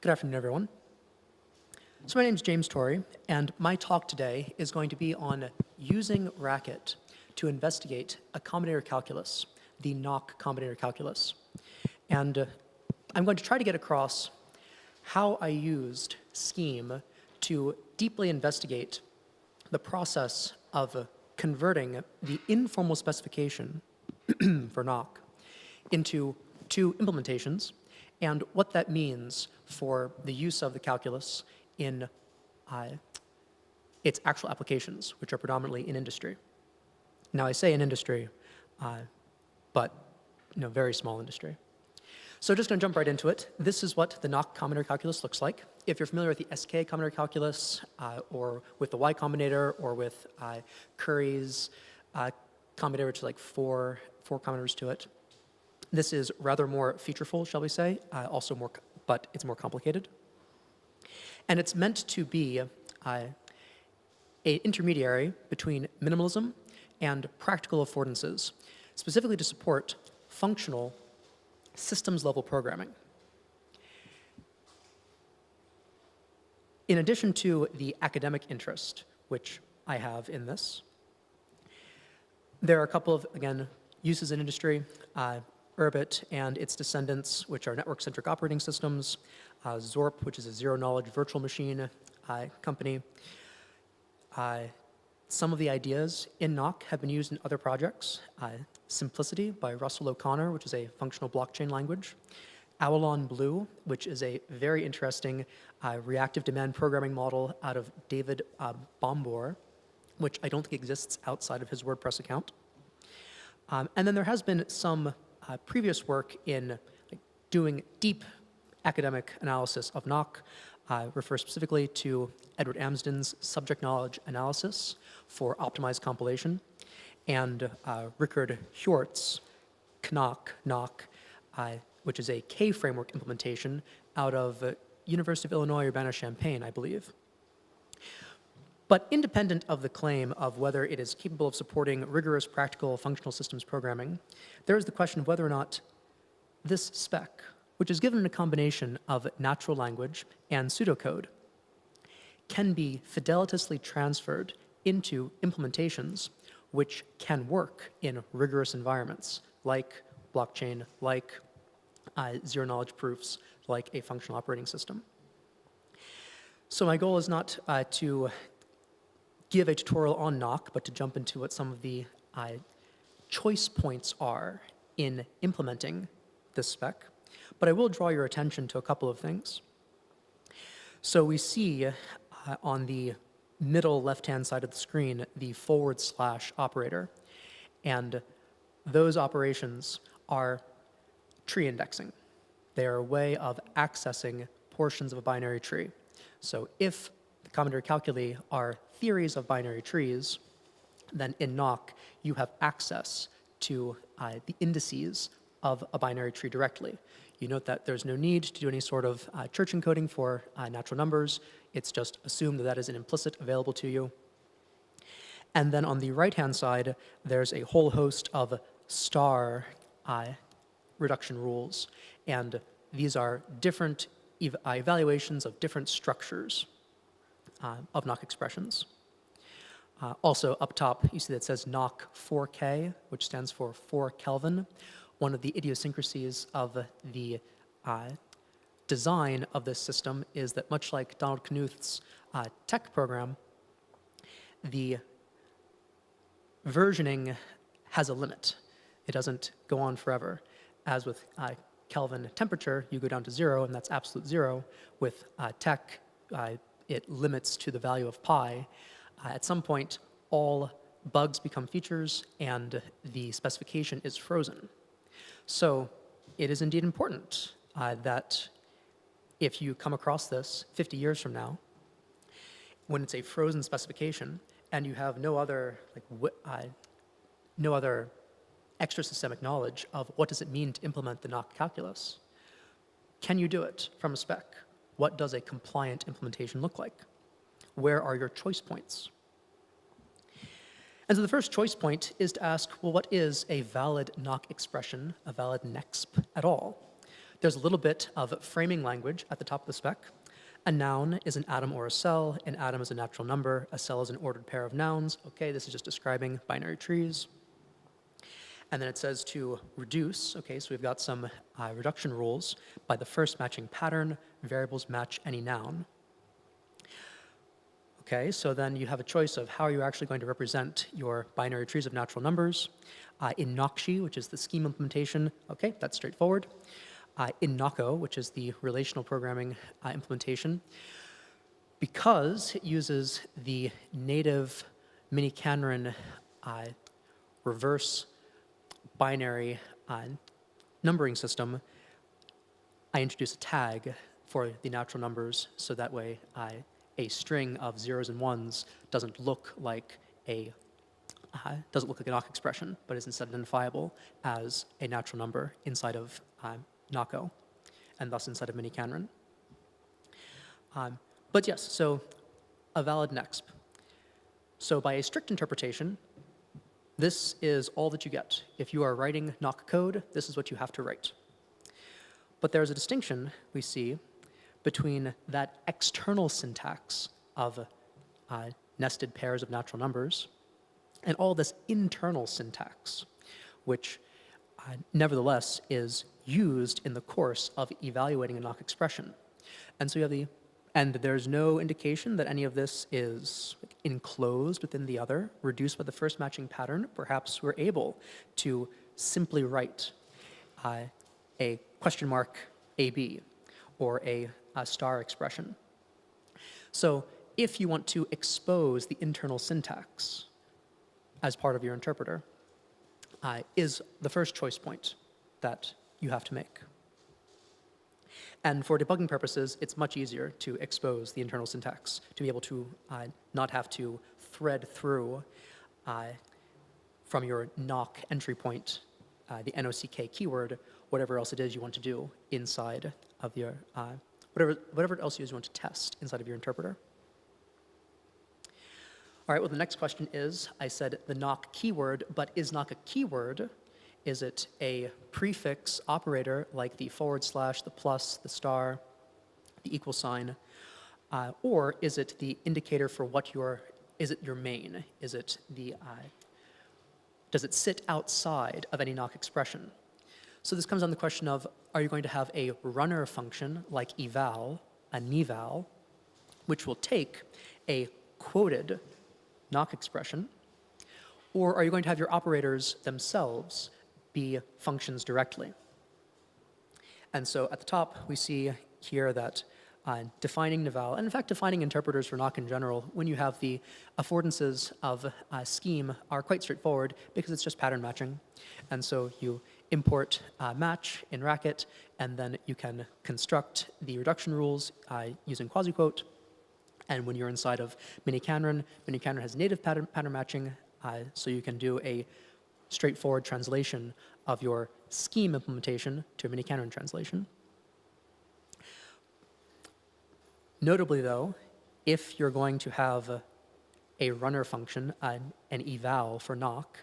Good afternoon, everyone. So my name is James Torrey, and my talk today is going to be on using Racket to investigate a combinator calculus, the NOC combinator calculus. And I'm going to try to get across how I used Scheme to deeply investigate the process of converting the informal specification for NOC into 2 implementations, and what that means for the use of the calculus in its actual applications, which are predominantly in industry. Now, I say in industry, but very small industry. So just going to jump right into it. This is what the NOC combinator calculus looks like. If you're familiar with the SK combinator calculus, or with the Y combinator, or with Curry's combinator, which is like four combinators to it, this is rather more featureful, shall we say, but it's more complicated. And it's meant to be an intermediary between minimalism and practical affordances, specifically to support functional systems-level programming. In addition to the academic interest, which I have in this, there are a couple of, again, uses in industry, Urbit and its descendants, which are network-centric operating systems, Zorp, which is a zero-knowledge virtual machine company. Some of the ideas in Nock have been used in other projects. Simplicity by Russell O'Connor, which is a functional blockchain language. Owlon Blue, which is a very interesting reactive demand programming model out of David Bombor, which I don't think exists outside of his WordPress account. And then there has been some previous work in doing deep academic analysis of Nock, refer specifically to Edward Amsden's subject knowledge analysis for optimized compilation, and Richard Hjort's Nock, which is a K-framework implementation out of University of Illinois Urbana-Champaign, I believe. But independent of the claim of whether it is capable of supporting rigorous practical functional systems programming, there is the question of whether or not this spec, which is given in a combination of natural language and pseudocode, can be fidelitisly transferred into implementations which can work in rigorous environments, like blockchain, like zero-knowledge proofs, like a functional operating system. So my goal is not to give a tutorial on Nock, but to jump into what some of the choice points are in implementing this spec. But I will draw your attention to a couple of things. So we see on the middle left-hand side of the screen the / operator. And those operations are tree indexing. They are a way of accessing portions of a binary tree. So if the combinatorial calculi are theories of binary trees, then in Nock, you have access to the indices of a binary tree directly. You note that there's no need to do any sort of church encoding for natural numbers. It's just assumed that that is an implicit available to you. And then on the right-hand side, there's a whole host of star reduction rules. And these are different evaluations of different structures of Nock expressions. Also up top, you see that it says Nock 4K, which stands for 4 Kelvin. One of the idiosyncrasies of the design of this system is that much like Donald Knuth's tech program, the versioning has a limit. It doesn't go on forever. As with Kelvin temperature, you go down to 0, and that's absolute 0. With tech, it limits to the value of pi. At some point, all bugs become features, and the specification is frozen. So it is indeed important that if you come across this 50 years from now, when it's a frozen specification, and you have no other extra systemic knowledge of what does it mean to implement the Nock calculus, can you do it from a spec? What does a compliant implementation look like? Where are your choice points? And so the first choice point is to ask, well, what is a valid Nock expression, a valid NEXP at all? There's a little bit of framing language at the top of the spec. A noun is an atom or a cell. An atom is a natural number. A cell is an ordered pair of nouns. Okay, this is just describing binary trees. And then it says to reduce. Okay, so we've got some reduction rules. By the first matching pattern, variables match any noun. Okay, so then you have a choice of how you're actually going to represent your binary trees of natural numbers. In Nockshi, which is the scheme implementation, okay, that's straightforward. In Nocco, which is the relational programming implementation, because it uses the native mini-Canron reverse binary numbering system, I introduce a tag for the natural numbers, so that way a string of zeros and ones doesn't look like a Nock expression, but is instead identifiable as a natural number inside of Nocco, and thus inside of mini-Canron. But yes, so a valid NEXP. So by a strict interpretation, this is all that you get. If you are writing Nock code, this is what you have to write. But there's a distinction we see between that external syntax of nested pairs of natural numbers and all this internal syntax, which nevertheless is used in the course of evaluating a Nock expression. And so you have and there's no indication that any of this is enclosed within the other, reduced by the first matching pattern. Perhaps we're able to simply write a question mark AB or a star expression. So if you want to expose the internal syntax as part of your interpreter, is the first choice point that you have to make. And for debugging purposes, it's much easier to expose the internal syntax, to be able to not have to thread through from your Nock entry point, the NOCK keyword, whatever else it is you want to do inside of your, whatever else it is you want to test inside of your interpreter. All right, well, the next question is, I said the Nock keyword, but is Nock a keyword? Is it a prefix operator like the /, the plus, the star, the equal sign? Or is it the indicator for what is it your main? Is it the, does it sit outside of any Nock expression? So this comes on the question of, are you going to have a runner function like eval, a neval, which will take a quoted Nock expression, or are you going to have your operators themselves be functions directly? And so at the top, we see here that defining neval, and in fact defining interpreters for Nock in general, when you have the affordances of scheme are quite straightforward because it's just pattern matching. And so you import match in Racket, and then you can construct the reduction rules using quasi-quote. And when you're inside of Minicanron has native pattern matching, so you can do a straightforward translation of your scheme implementation to a Minicanron translation. Notably, though, if you're going to have a runner function, an eval for Nock,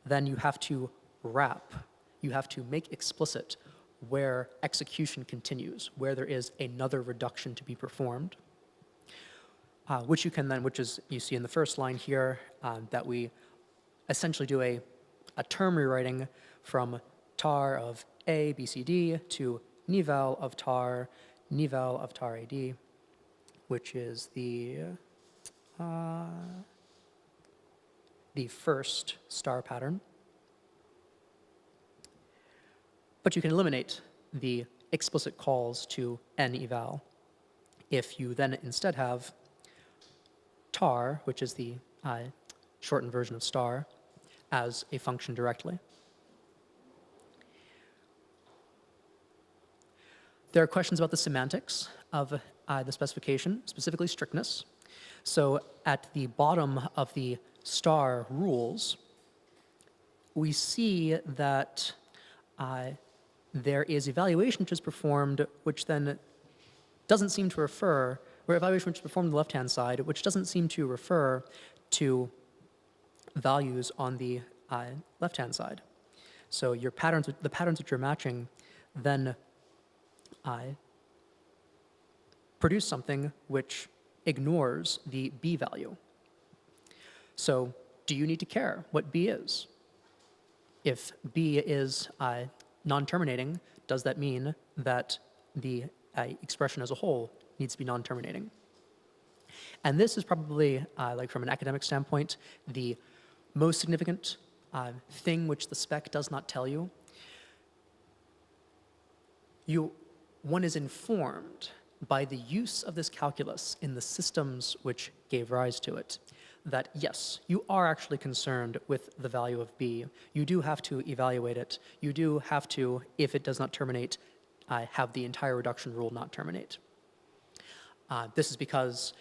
then you have to wrap, you have to make explicit where execution continues, where there is another reduction to be performed. Which you can then, which is, you see in the first line here, that we essentially do a term rewriting from tar of A, B, C, D to neval of tar AD, which is the first star pattern. But you can eliminate the explicit calls to n eval if you then instead have tar, which is the shortened version of star, as a function directly. There are questions about the semantics of the specification, specifically strictness. So at the bottom of the star rules, we see that there is evaluation which is performed, which then doesn't seem to refer, where evaluation which is performed on the left-hand side, which doesn't seem to refer to values on the left-hand side. So your patterns, the patterns that you're matching, then produce something which ignores the B value. So do you need to care what B is? If B is non-terminating, does that mean that the expression as a whole needs to be non-terminating? And this is probably, like from an academic standpoint, the most significant thing which the spec does not tell you. One is informed by the use of this calculus in the systems which gave rise to it, that yes, you are actually concerned with the value of B. You do have to evaluate it. You do have to, if it does not terminate, have the entire reduction rule not terminate. This is because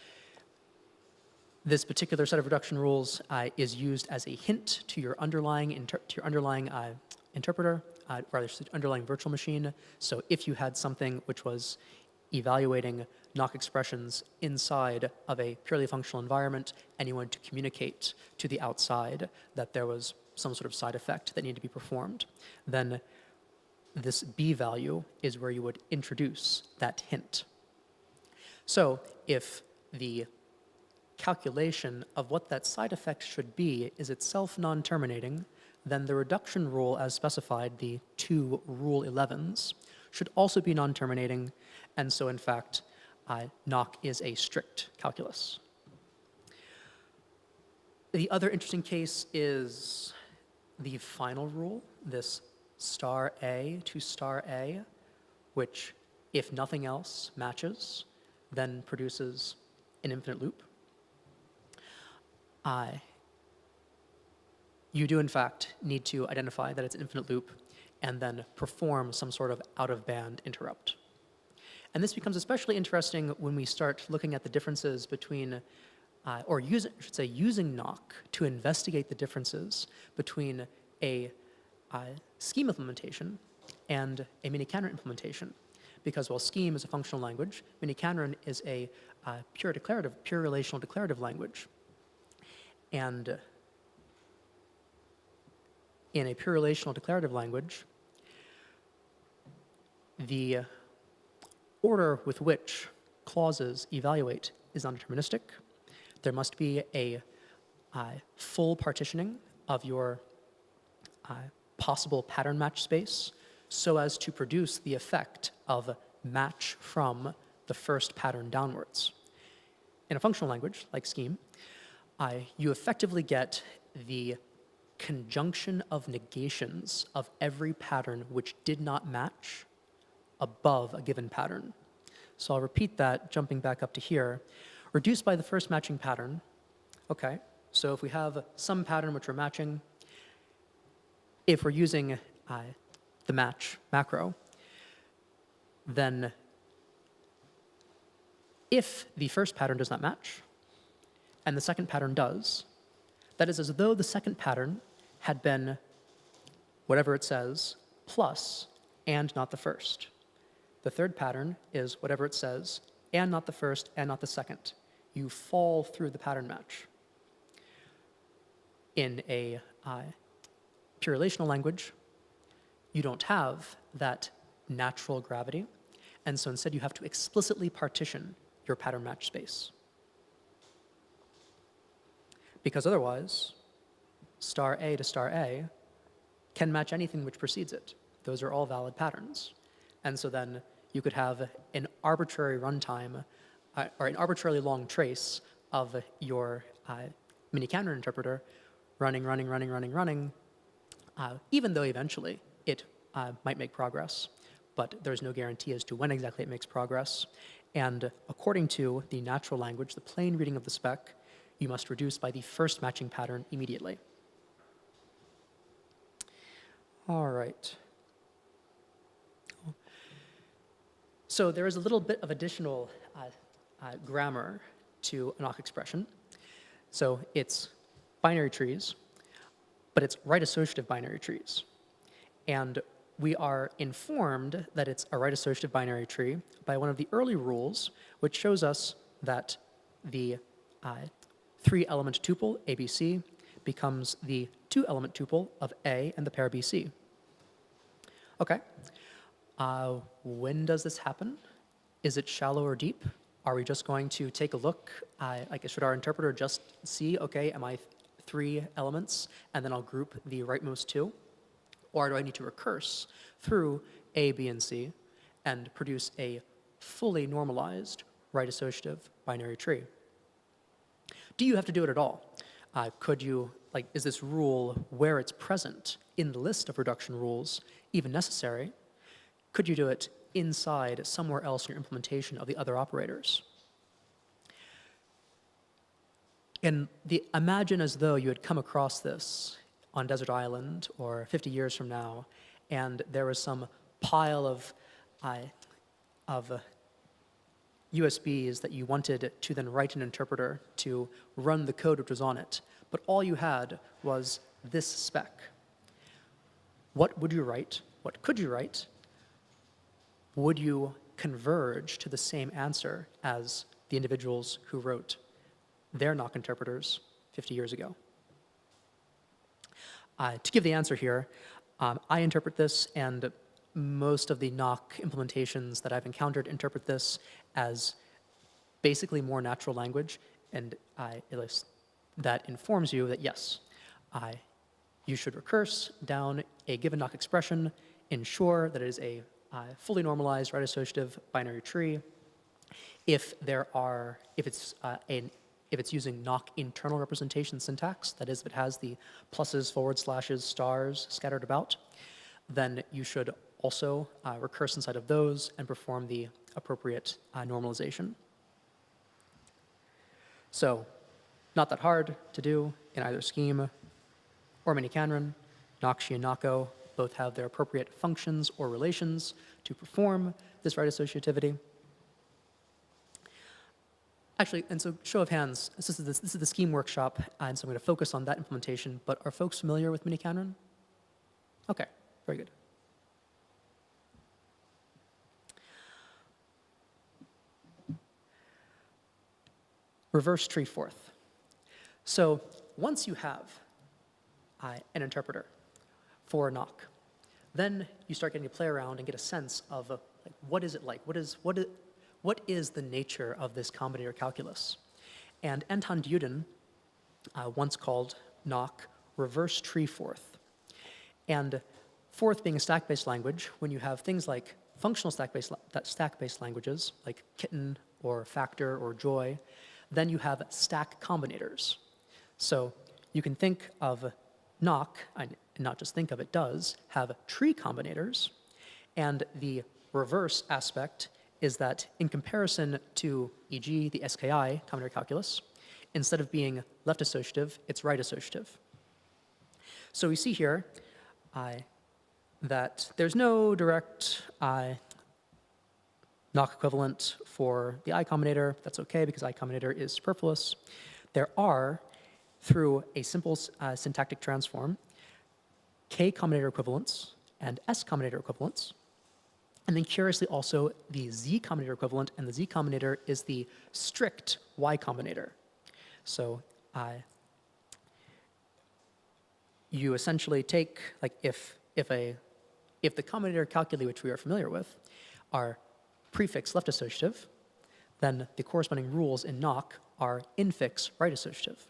this particular set of reduction rules is used as a hint to your underlying interpreter, rather underlying virtual machine. So if you had something which was evaluating Nock expressions inside of a purely functional environment and you wanted to communicate to the outside that there was some sort of side effect that needed to be performed, then this B value is where you would introduce that hint. So if the calculation of what that side effect should be is itself non-terminating, then the reduction rule as specified, the 2 Rule 11s, should also be non-terminating, and so in fact, knock is a strict calculus. The other interesting case is the final rule, this star A to star A, which, if nothing else matches, then produces an infinite loop. You do, in fact, need to identify that it's an infinite loop and then perform some sort of out-of-band interrupt. And this becomes especially interesting when we start looking at the differences between, using knock to investigate the differences between a scheme implementation and a mini-canron implementation. Because while scheme is a functional language, mini-canron is a pure relational declarative language. And in a pure relational declarative language, the order with which clauses evaluate is non-deterministic. There must be a full partitioning of your possible pattern match space so as to produce the effect of match from the first pattern downwards. In a functional language, like scheme, you effectively get the conjunction of negations of every pattern which did not match above a given pattern. So I'll repeat that, jumping back up to here. Reduced by the first matching pattern. Okay, so if we have some pattern which we're matching, if we're using the match macro, then if the first pattern does not match, and the second pattern does, that is as though the second pattern had been whatever it says, plus, and not the first. The third pattern is whatever it says, and not the first, and not the second. You fall through the pattern match. In a pure relational language, you don't have that natural gravity, and so instead you have to explicitly partition your pattern match space. Because otherwise, star A to star A can match anything which precedes it. Those are all valid patterns. And so then you could have an arbitrary runtime, or an arbitrarily long trace of your mini-canron interpreter running, even though eventually it might make progress. But there's no guarantee as to when exactly it makes progress. And according to the natural language, the plain reading of the spec, you must reduce by the first matching pattern immediately. All right. So there is a little bit of additional grammar to a knock expression. So it's binary trees, but it's right-associative binary trees. And we are informed that it's a right-associative binary tree by one of the early rules, which shows us that the 3-element tuple, ABC, becomes the 2-element tuple of A and the pair BC. Okay. When does this happen? Is it shallow or deep? Are we just going to take a look? Should our interpreter just see, okay, am I 3 elements, and then I'll group the rightmost 2? Or do I need to recurse through A, B, and C and produce a fully normalized right-associative binary tree? Do you have to do it at all? Is this rule, where it's present in the list of reduction rules, even necessary? Could you do it inside somewhere else in your implementation of the other operators? And imagine as though you had come across this on Desert Island or 50 years from now, and there was some pile of USBs that you wanted to then write an interpreter to run the code which was on it, but all you had was this spec. What would you write? What could you write? Would you converge to the same answer as the individuals who wrote their knock interpreters 50 years ago? To give the answer here, I interpret this, and most of the knock implementations that I've encountered interpret this as basically more natural language, and that informs you that yes, you should recurse down a given knock expression, ensure that it is a fully normalized right-associative binary tree. If it's using knock internal representation syntax, that is, if it has the pluses, forward slashes, stars scattered about, then you should also recurse inside of those and perform the appropriate normalization. So, not that hard to do in either scheme or minicanron. Nocshi and Nocco both have their appropriate functions or relations to perform this right associativity. Actually, and so show of hands, this is the scheme workshop, and so I'm going to focus on that implementation, but are folks familiar with minicanron? Okay, very good. Reverse tree fourth. So once you have an interpreter for a knock, then you start getting to play around and get a sense of like, what is it like? What is the nature of this combinator calculus? And Anton Duden once called knock reverse tree fourth. And fourth being a stack-based language, when you have things like functional stack-based languages, like kitten or factor or joy, then you have stack combinators. So you can think of knock, and not just think of it, does have tree combinators, and the reverse aspect is that in comparison to, e.g., the SKI combinator calculus, instead of being left associative, it's right associative. So we see here that there's no direct knock equivalent for the I combinator. That's okay because I combinator is superfluous. There are, through a simple syntactic transform, K combinator equivalents and S combinator equivalents. And then curiously also the Z combinator equivalent, and the Z combinator is the strict Y combinator. So you essentially take, like if the combinator calculi which we are familiar with are prefix left associative, then the corresponding rules in knock are infix right associative.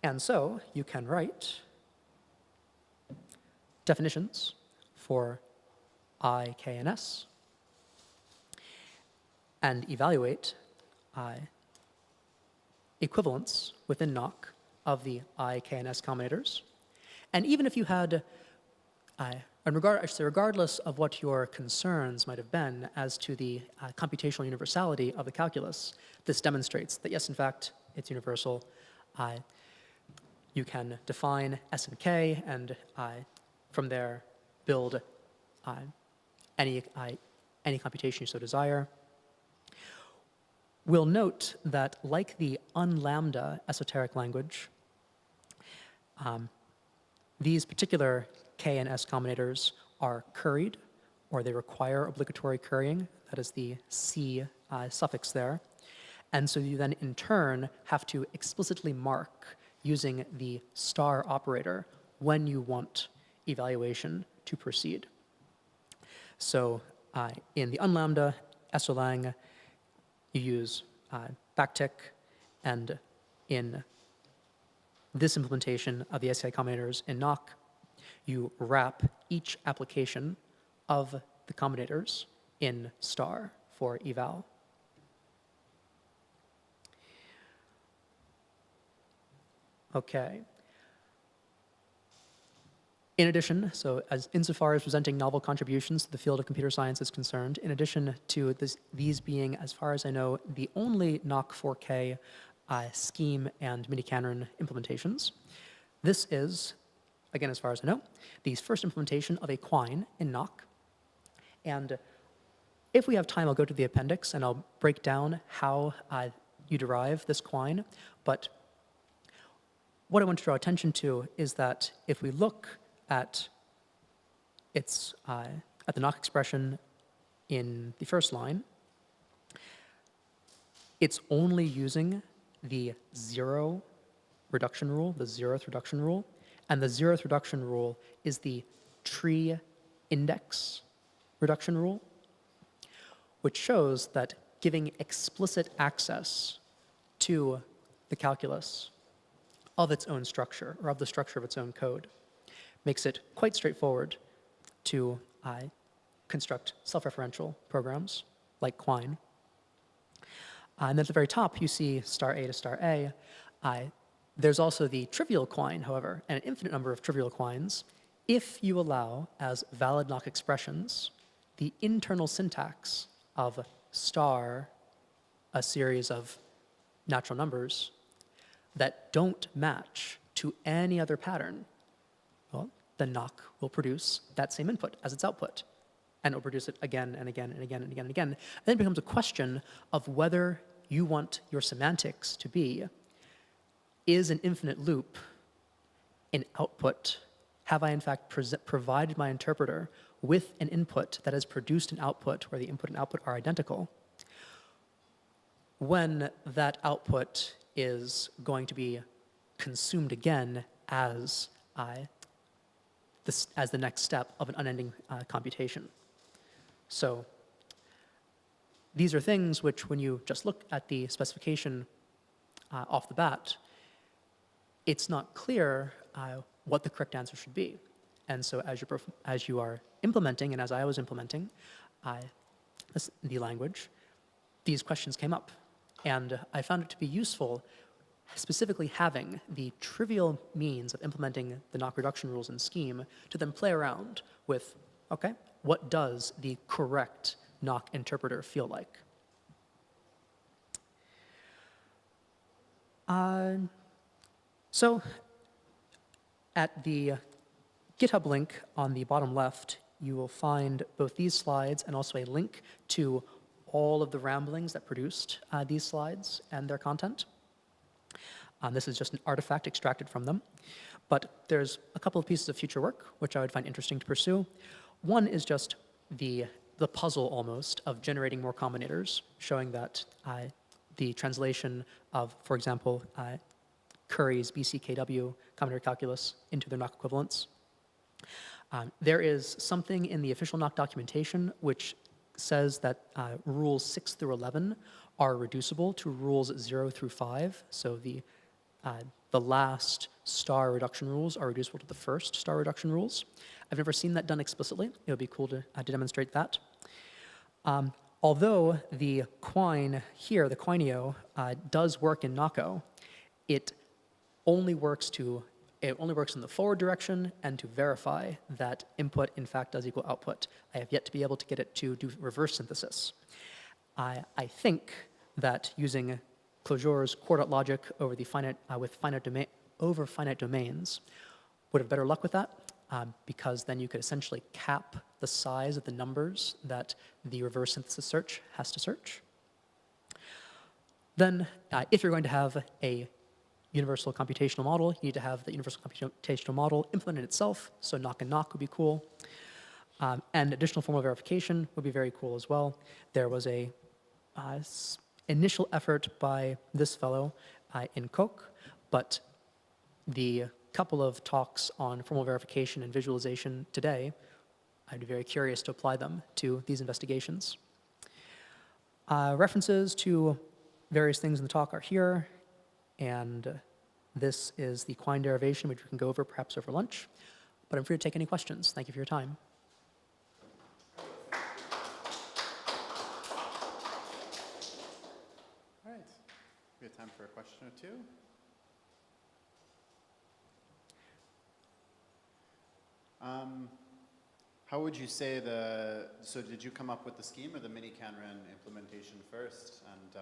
And so you can write definitions for I, K, and S, and evaluate equivalence within knock of the I, K, and S combinators. And even if you had, regardless of what your concerns might have been as to the computational universality of the calculus, this demonstrates that yes, in fact, it's universal. You can define S and K, and from there build any computation you so desire. We'll note that like the unlambda esoteric language, these particular K and S combinators are curried, or they require obligatory currying. That is the C suffix there. And so you then in turn have to explicitly mark using the star operator when you want evaluation to proceed. So in the unlambda esolang, you use backtick, and in this implementation of the SKI combinators in knock, you wrap each application of the combinators in star for eval. Okay. In addition, so insofar as presenting novel contributions to the field of computer science is concerned, in addition to these being, as far as I know, the only knock 4K scheme and minicanron implementations, this is, again, as far as I know, the first implementation of a quine in knock. And if we have time, I'll go to the appendix and I'll break down how you derive this quine. But what I want to draw attention to is that if we look at the knock expression in the first line, it's only using the zero reduction rule, the zeroth reduction rule, and the zeroth reduction rule is the tree index reduction rule, which shows that giving explicit access to the calculus of its own structure, or of the structure of its own code, makes it quite straightforward to construct self-referential programs like Quine. And at the very top, you see star A to star A. There's also the trivial Quine, however, and an infinite number of trivial Quines if you allow as valid knock expressions the internal syntax of star, a series of natural numbers that don't match to any other pattern. Well, the knock will produce that same input as its output, and it will produce it again and again and again and again and again. And then it becomes a question of whether you want your semantics to be, is an infinite loop an output? Have I in fact provided my interpreter with an input that has produced an output where the input and output are identical? When that output is going to be consumed again as the next step of an unending computation. So these are things which, when you just look at the specification off the bat, it's not clear what the correct answer should be. And so as you are implementing, and as I was implementing the language, these questions came up. And I found it to be useful, specifically having the trivial means of implementing the knock reduction rules in Scheme to then play around with, okay, what does the correct knock interpreter feel like? So at the GitHub link on the bottom left, you will find both these slides and also a link to all of the ramblings that produced these slides and their content. This is just an artifact extracted from them. But there's a couple of pieces of future work which I would find interesting to pursue. One is just the puzzle almost of generating more combinators, showing that the translation of, for example, Curry's BCKW combinator calculus into their knock equivalents. There is something in the official knock documentation which says that rules 6 through 11 are reducible to rules 0 through 5. So the last star reduction rules are reducible to the first star reduction rules. I've never seen that done explicitly. It would be cool to demonstrate that. Although the Quine here, the Quineo, does work in Nocco, it only works in the forward direction and to verify that input in fact does equal output. I have yet to be able to get it to do reverse synthesis. I think that using Clojure's core logic over the over finite domains would have better luck with that, because then you could essentially cap the size of the numbers that the reverse synthesis search has to search. Then, if you're going to have a universal computational model, you need to have the universal computational model implemented itself, so knock and knock would be cool. And additional formal verification would be very cool as well. There was a initial effort by this fellow in Coke, but the couple of talks on formal verification and visualization today, I'd be very curious to apply them to these investigations. References to various things in the talk are here, and this is the Quine derivation, which we can go over perhaps over lunch, but I'm free to take any questions. Thank you for your time. All right, we have time for a question or two. How would you say so did you come up with the scheme or the mini Canron implementation first? And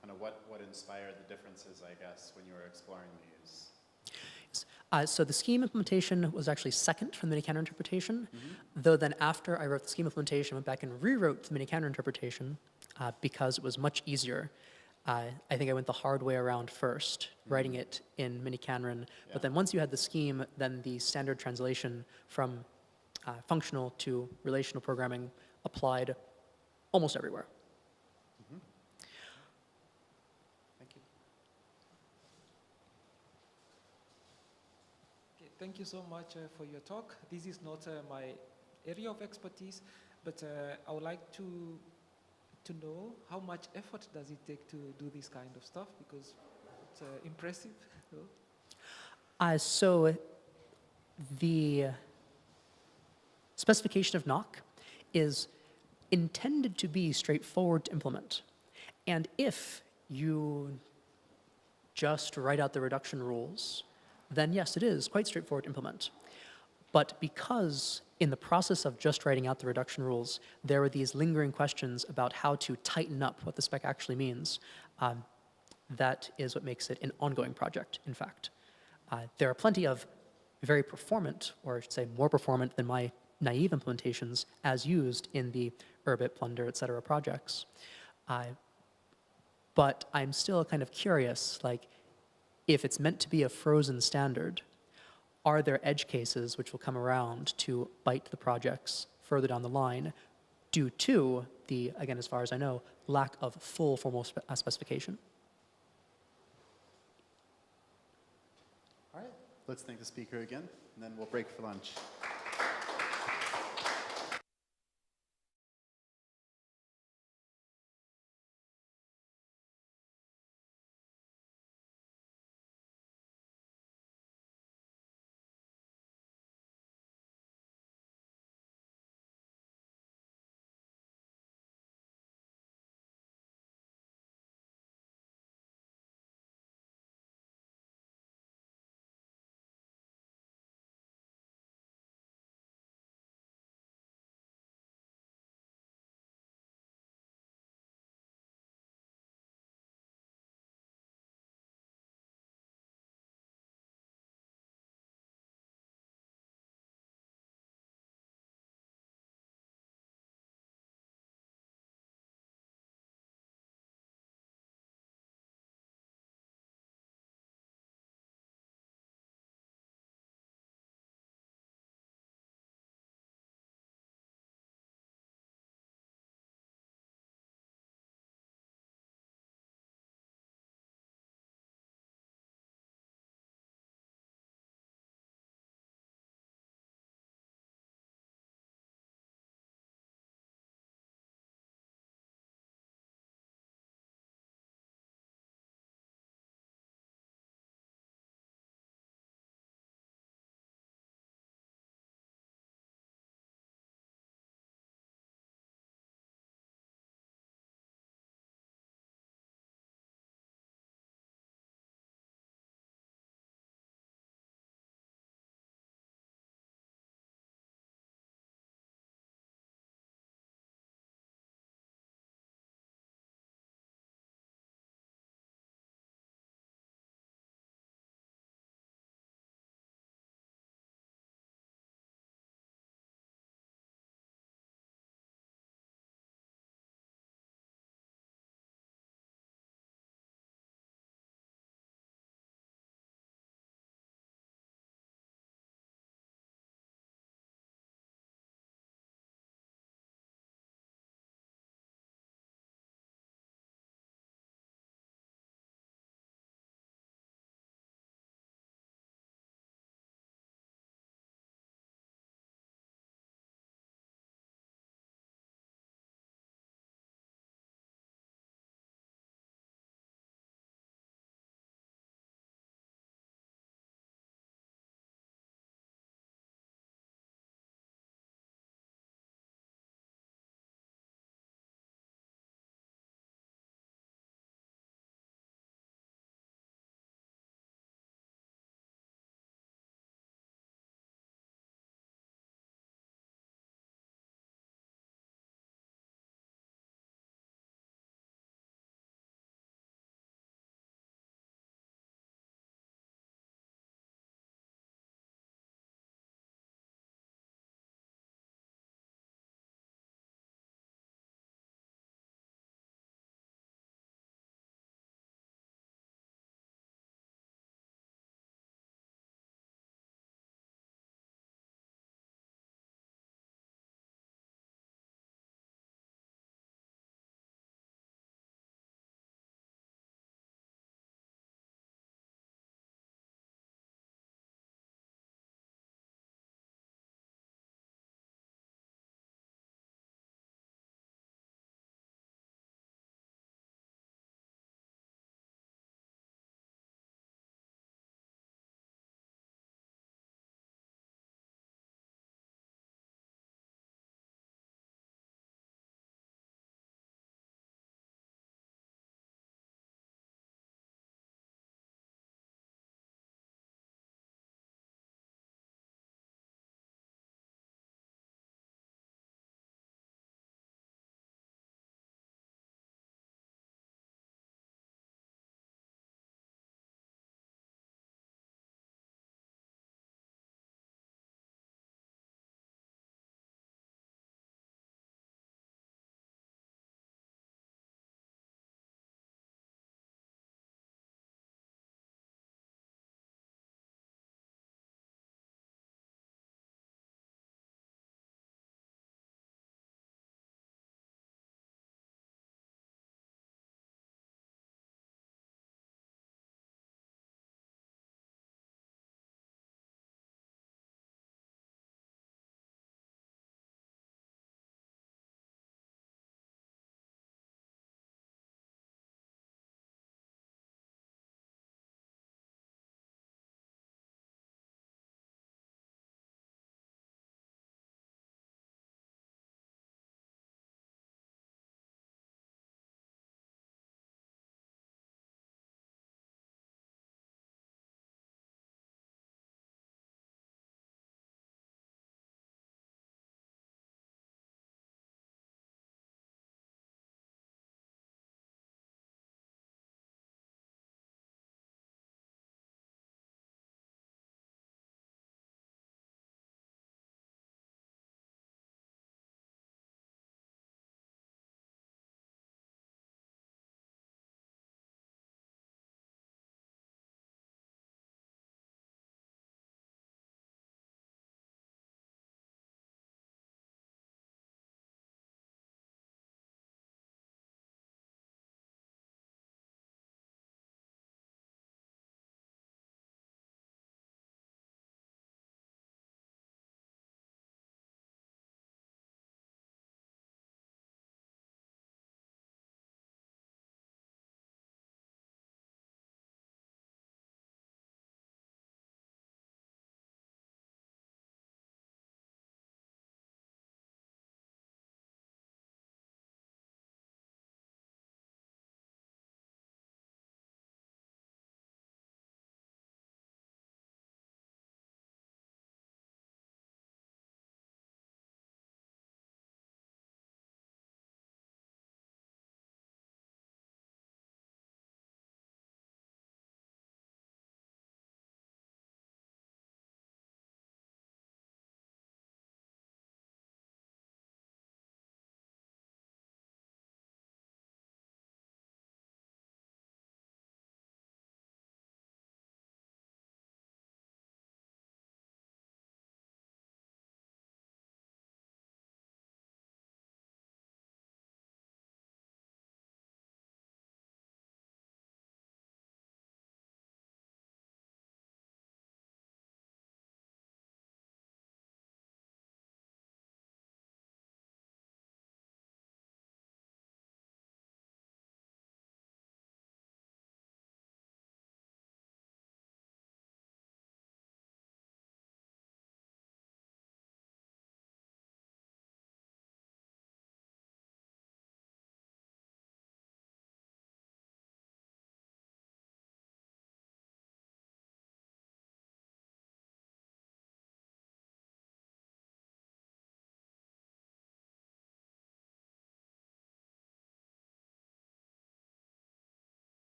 kind of what inspired the differences, I guess, when you were exploring these? So the scheme implementation was actually second from the mini Canron interpretation, though then after I wrote the scheme implementation, I went back and rewrote the mini Canron interpretation because it was much easier. I think I went the hard way around first, writing it in mini Canron, but then once you had the scheme, then the standard translation from functional to relational programming applied almost everywhere. Thank you. Okay, thank you so much for your talk. This is not my area of expertise, but I would like to to know how much effort does it take to do this kind of stuff, because it's impressive. So the specification of knock is intended to be straightforward to implement. And if you just write out the reduction rules, then yes, it is quite straightforward to implement. But because in the process of just writing out the reduction rules, there were these lingering questions about how to tighten up what the spec actually means, that is what makes it an ongoing project, in fact. There are plenty of very performant, or I should say more performant than my naive implementations as used in the Urbit, Plunder, et cetera projects. But I'm still kind of curious, like, if it's meant to be a frozen standard, are there edge cases which will come around to bite the projects further down the line due to the, again, as far as I know, lack of full formal specification? All right, let's thank the speaker again, and then we'll break for lunch.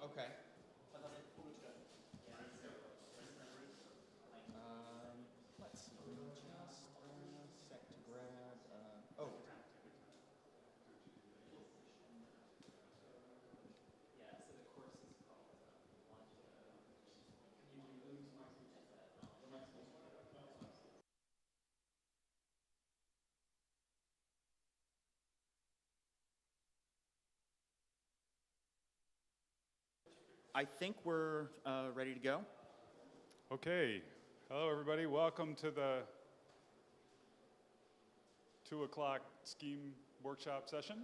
Okay. Let's see. Just a sec to grab. Oh. I think we're ready to go. Okay. Hello, everybody. Welcome to the 2 o'clock Scheme workshop session.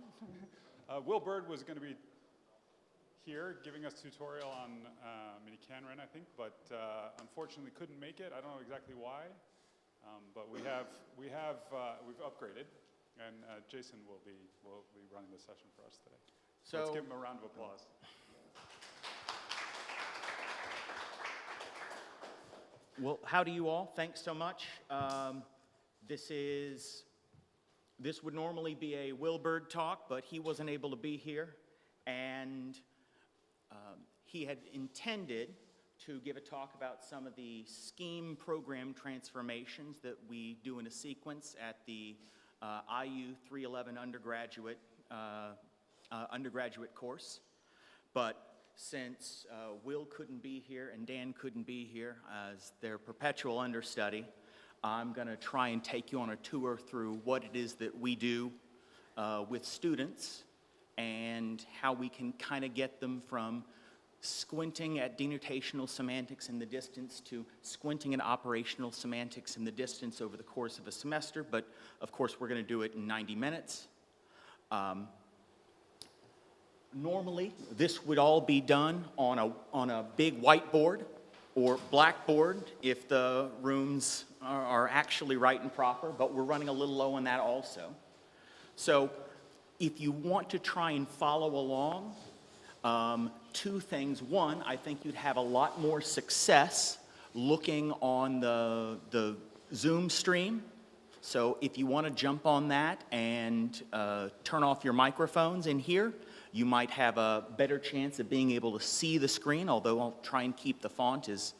Will Bird was going to be here giving us a tutorial on mini-canren, I think, but unfortunately couldn't make it. I don't know exactly why, but we've upgraded, and Jason will be running the session for us today. So let's give him a round of applause. Well, howdy you all. Thanks so much. This would normally be a Will Bird talk, but he wasn't able to be here, and he had intended to give a talk about some of the Scheme program transformations that we do in a sequence at the IU 311 undergraduate course. But since Will couldn't be here and Dan couldn't be here as their perpetual understudy, I'm going to try and take you on a tour through what it is that we do with students and how we can kind of get them from squinting at denotational semantics in the distance to squinting at operational semantics in the distance over the course of a semester. But of course, we're going to do it in 90 minutes. Normally, this would all be done on a big whiteboard or blackboard if the rooms are actually right and proper, but we're running a little low on that also. So if you want to try and follow along, two things. One, I think you'd have a lot more success looking on the Zoom stream. So if you want to jump on that and turn off your microphones in here, you might have a better chance of being able to see the screen, although I'll try and keep the font as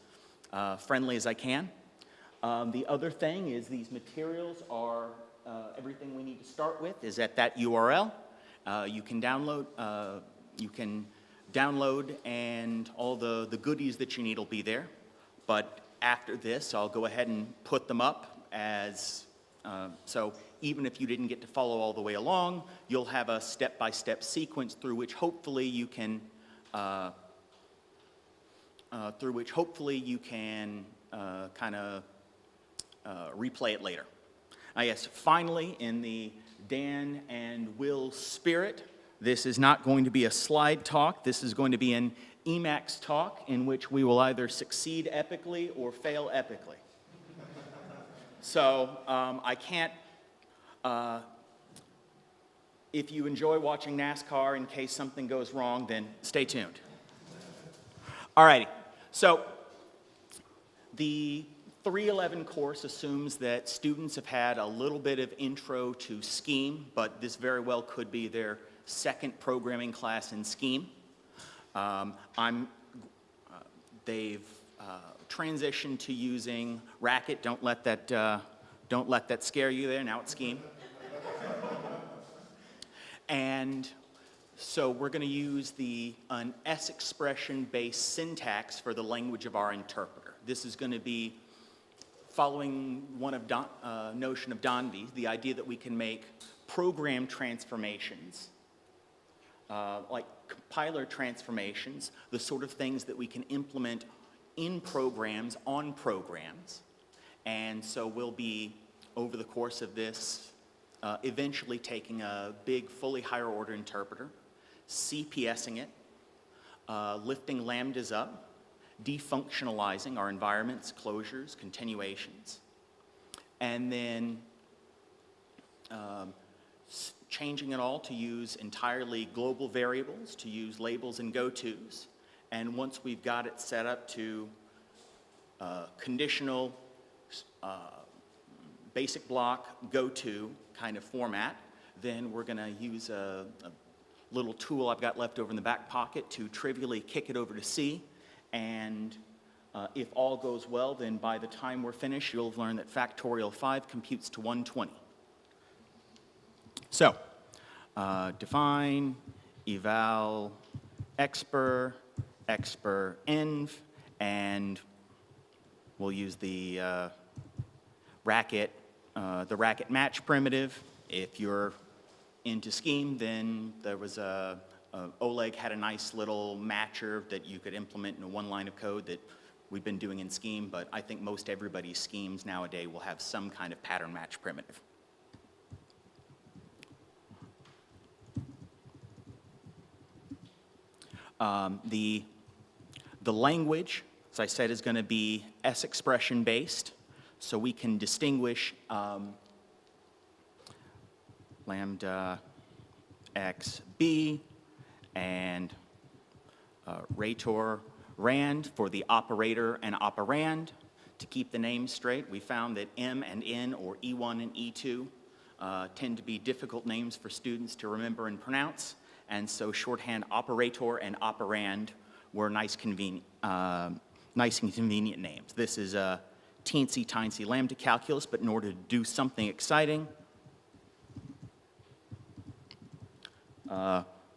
friendly as I can. The other thing is these materials are, everything we need to start with is at that URL. You can download and all the goodies that you need will be there. But after this, I'll go ahead and put them up as, so even if you didn't get to follow all the way along, you'll have a step-by-step sequence through which hopefully you can kind of replay it later. Yes, finally, in the Dan and Will spirit, this is not going to be a slide talk. This is going to be an Emacs talk in which we will either succeed epically or fail epically. So I can't, if you enjoy watching NASCAR in case something goes wrong, then stay tuned. All righty, so the 311 course assumes that students have had a little bit of intro to Scheme, but this very well could be their second programming class in Scheme. They've transitioned to using Racket. Don't let that scare you there. Now it's Scheme. And so we're going to use an S expression-based syntax for the language of our interpreter. This is going to be following one of notion of Donvy's, the idea that we can make program transformations, like compiler transformations, the sort of things that we can implement in programs, on programs. And so we'll be, over the course of this, eventually taking a big, fully higher order interpreter, CPSing it, lifting lambdas up, defunctionalizing our environments, closures, continuations, and then changing it all to use entirely global variables, to use labels and go-tos. And once we've got it set up to conditional, basic block, go-to kind of format, then we're going to use little tool I've got left over in the back pocket to trivially kick it over to C. And if all goes well, then by the time we're finished, you'll have learned that factorial 5 computes to 120. So, define, eval, expr, env, and we'll use the racket match primitive. If you're into Scheme, then there was Oleg had a nice little matcher that you could implement in one line of code that we've been doing in Scheme, but I think most everybody's schemes nowadays will have some kind of pattern match primitive. The language, as I said, is going to be S expression based, so we can distinguish lambda xb and rator rand for the operator and operand. To keep the names straight, we found that M and N, or E1 and E2, tend to be difficult names for students to remember and pronounce, and so shorthand operator and operand were nice and convenient names. This is a teensy-tiny lambda calculus, but in order to do something exciting,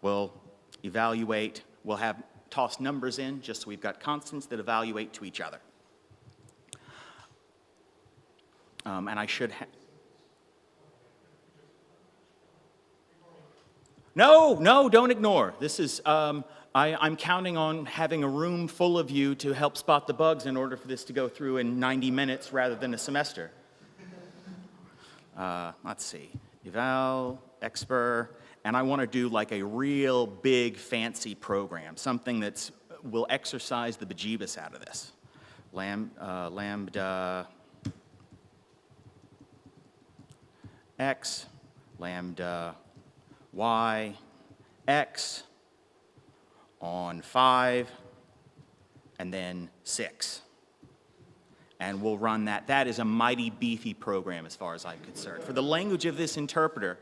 we'll evaluate, we'll have toss numbers in just so we've got constants that evaluate to each other. And I should have... No, don't ignore. This is, I'm counting on having a room full of you to help spot the bugs in order for this to go through in 90 minutes rather than a semester. Let's see, eval, expr, and I want to do like a real big fancy program, something that will exercise the bejeebus out of this. Lambda x, lambda y, x on 5, and then 6. And we'll run that. That is a mighty beefy program as far as I'm concerned. For the language of this interpreter,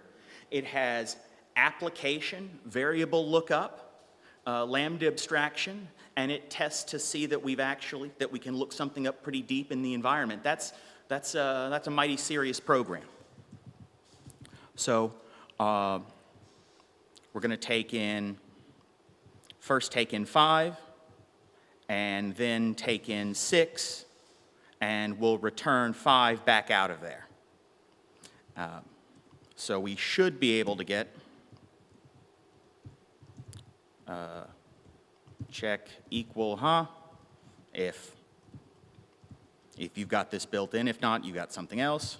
it has application, variable lookup, lambda abstraction, and it tests to see that we can look something up pretty deep in the environment. That's a mighty serious program. So we're going to first take in 5, and then take in 6, and we'll return 5 back out of there. So we should be able to get check equal, if you've got this built in. If not, you got something else.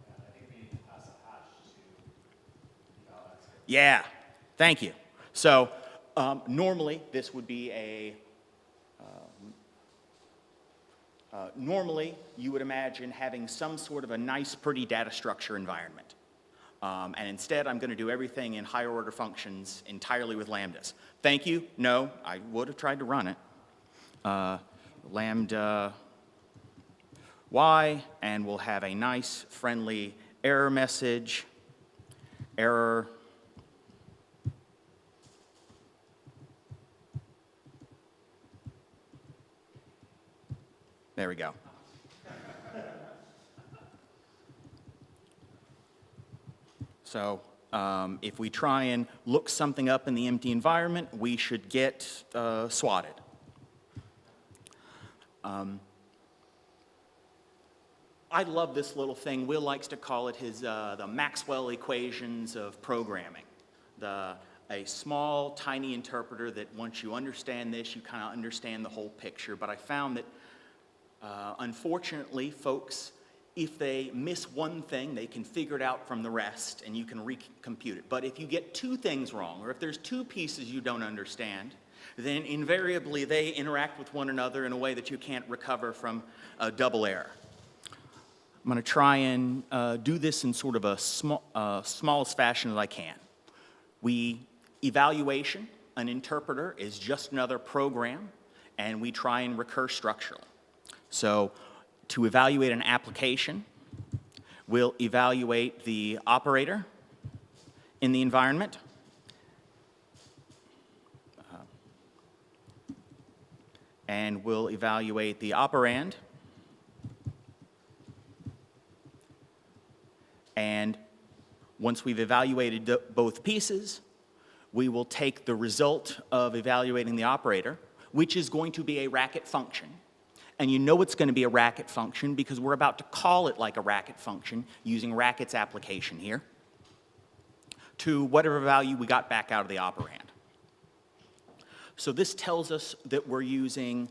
I think we need to pass a hash to eval x. Yeah, thank you. So normally this would be normally you would imagine having some sort of a nice, pretty data structure environment. And instead, I'm going to do everything in higher order functions entirely with lambdas. Thank you. No, I would have tried to run it. Lambda y, and we'll have a nice, friendly error message. Error. There we go. So if we try and look something up in the empty environment, we should get swatted. I love this little thing. Will likes to call it the Maxwell equations of programming. A small, tiny interpreter that once you understand this, you kind of understand the whole picture. But I found that, unfortunately, folks, if they miss one thing, they can figure it out from the rest, and you can recompute it. But if you get 2 things wrong, or if there's 2 pieces you don't understand, then invariably they interact with one another in a way that you can't recover from a double error. I'm going to try and do this in sort of a smallest fashion that I can. Evaluation, an interpreter, is just another program, and we try and recur structurally. So to evaluate an application, we'll evaluate the operator in the environment, and we'll evaluate the operand. And once we've evaluated both pieces, we will take the result of evaluating the operator, which is going to be a racket function. And you know it's going to be a racket function because we're about to call it like a racket function using racket's application here to whatever value we got back out of the operand. So this tells us that we're using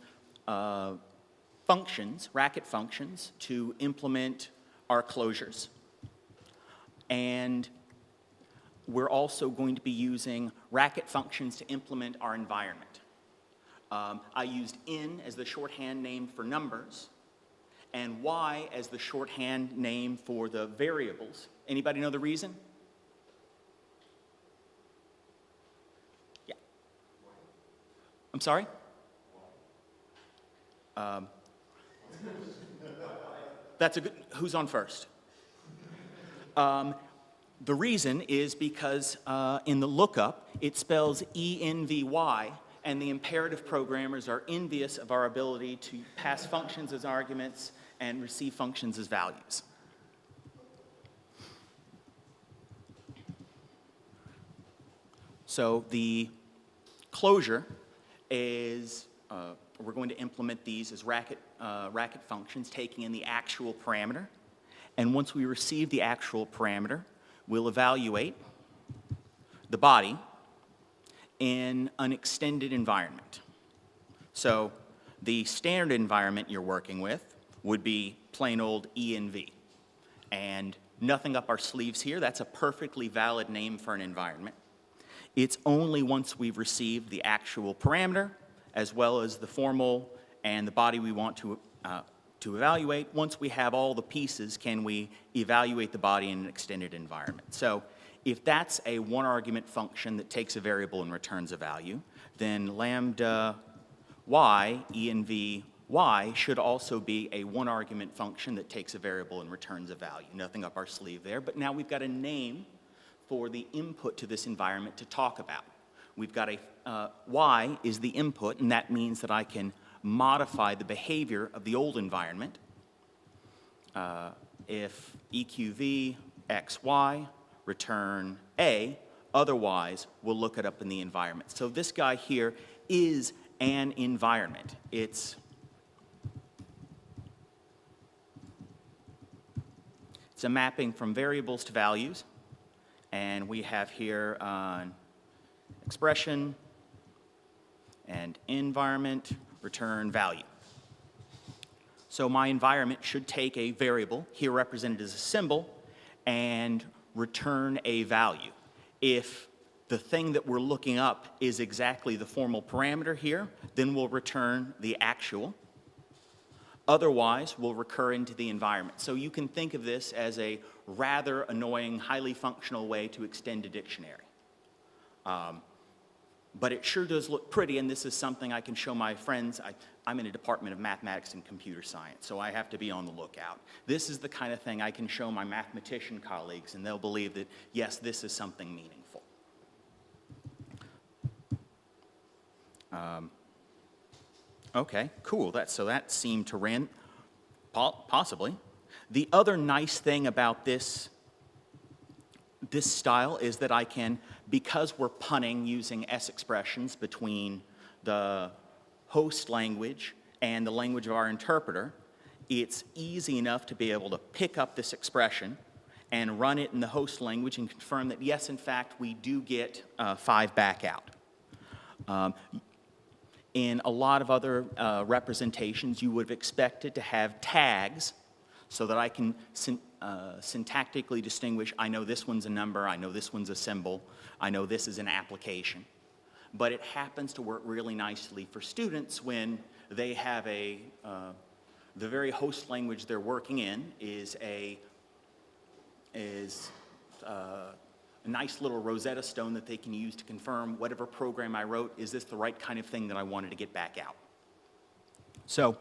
functions, racket functions, to implement our closures. And we're also going to be using racket functions to implement our environment. I used in as the shorthand name for numbers, and y as the shorthand name for the variables. Anybody know the reason? Yeah. I'm sorry? That's a good, who's on first? The reason is because in the lookup, it spells ENVY, and the imperative programmers are envious of our ability to pass functions as arguments and receive functions as values. So the closure is, we're going to implement these as racket functions, taking in the actual parameter. And once we receive the actual parameter, we'll evaluate the body in an extended environment. So the standard environment you're working with would be plain old ENV. And nothing up our sleeves here. That's a perfectly valid name for an environment. It's only once we've received the actual parameter, as well as the formal and the body we want to evaluate. Once we have all the pieces, can we evaluate the body in an extended environment? So if that's a one-argument function that takes a variable and returns a value, then lambda y, env y, should also be a one-argument function that takes a variable and returns a value. Nothing up our sleeve there, but now we've got a name for the input to this environment to talk about. We've got a, y is the input, and that means that I can modify the behavior of the old environment. If EQV xy, return A, otherwise we'll look it up in the environment. So this guy here is an environment. It's a mapping from variables to values, and we have here an expression and environment return value. So my environment should take a variable, here represented as a symbol, and return a value. If the thing that we're looking up is exactly the formal parameter here, then we'll return the actual. Otherwise, we'll recur into the environment. So you can think of this as a rather annoying, highly functional way to extend a dictionary. But it sure does look pretty, and this is something I can show my friends. I'm in a department of mathematics and computer science, so I have to be on the lookout. This is the kind of thing I can show my mathematician colleagues, and they'll believe that, yes, this is something meaningful. Okay, cool. So that seemed to run, possibly. The other nice thing about this style is that I can, because we're punning using S expressions between the host language and the language of our interpreter, it's easy enough to be able to pick up this expression and run it in the host language and confirm that, yes, in fact, we do get 5 back out. In a lot of other representations, you would have expected to have tags so that I can syntactically distinguish, I know this one's a number, I know this one's a symbol, I know this is an application. But it happens to work really nicely for students when they have the very host language they're working in is a nice little Rosetta Stone that they can use to confirm whatever program I wrote, is this the right kind of thing that I wanted to get back out? So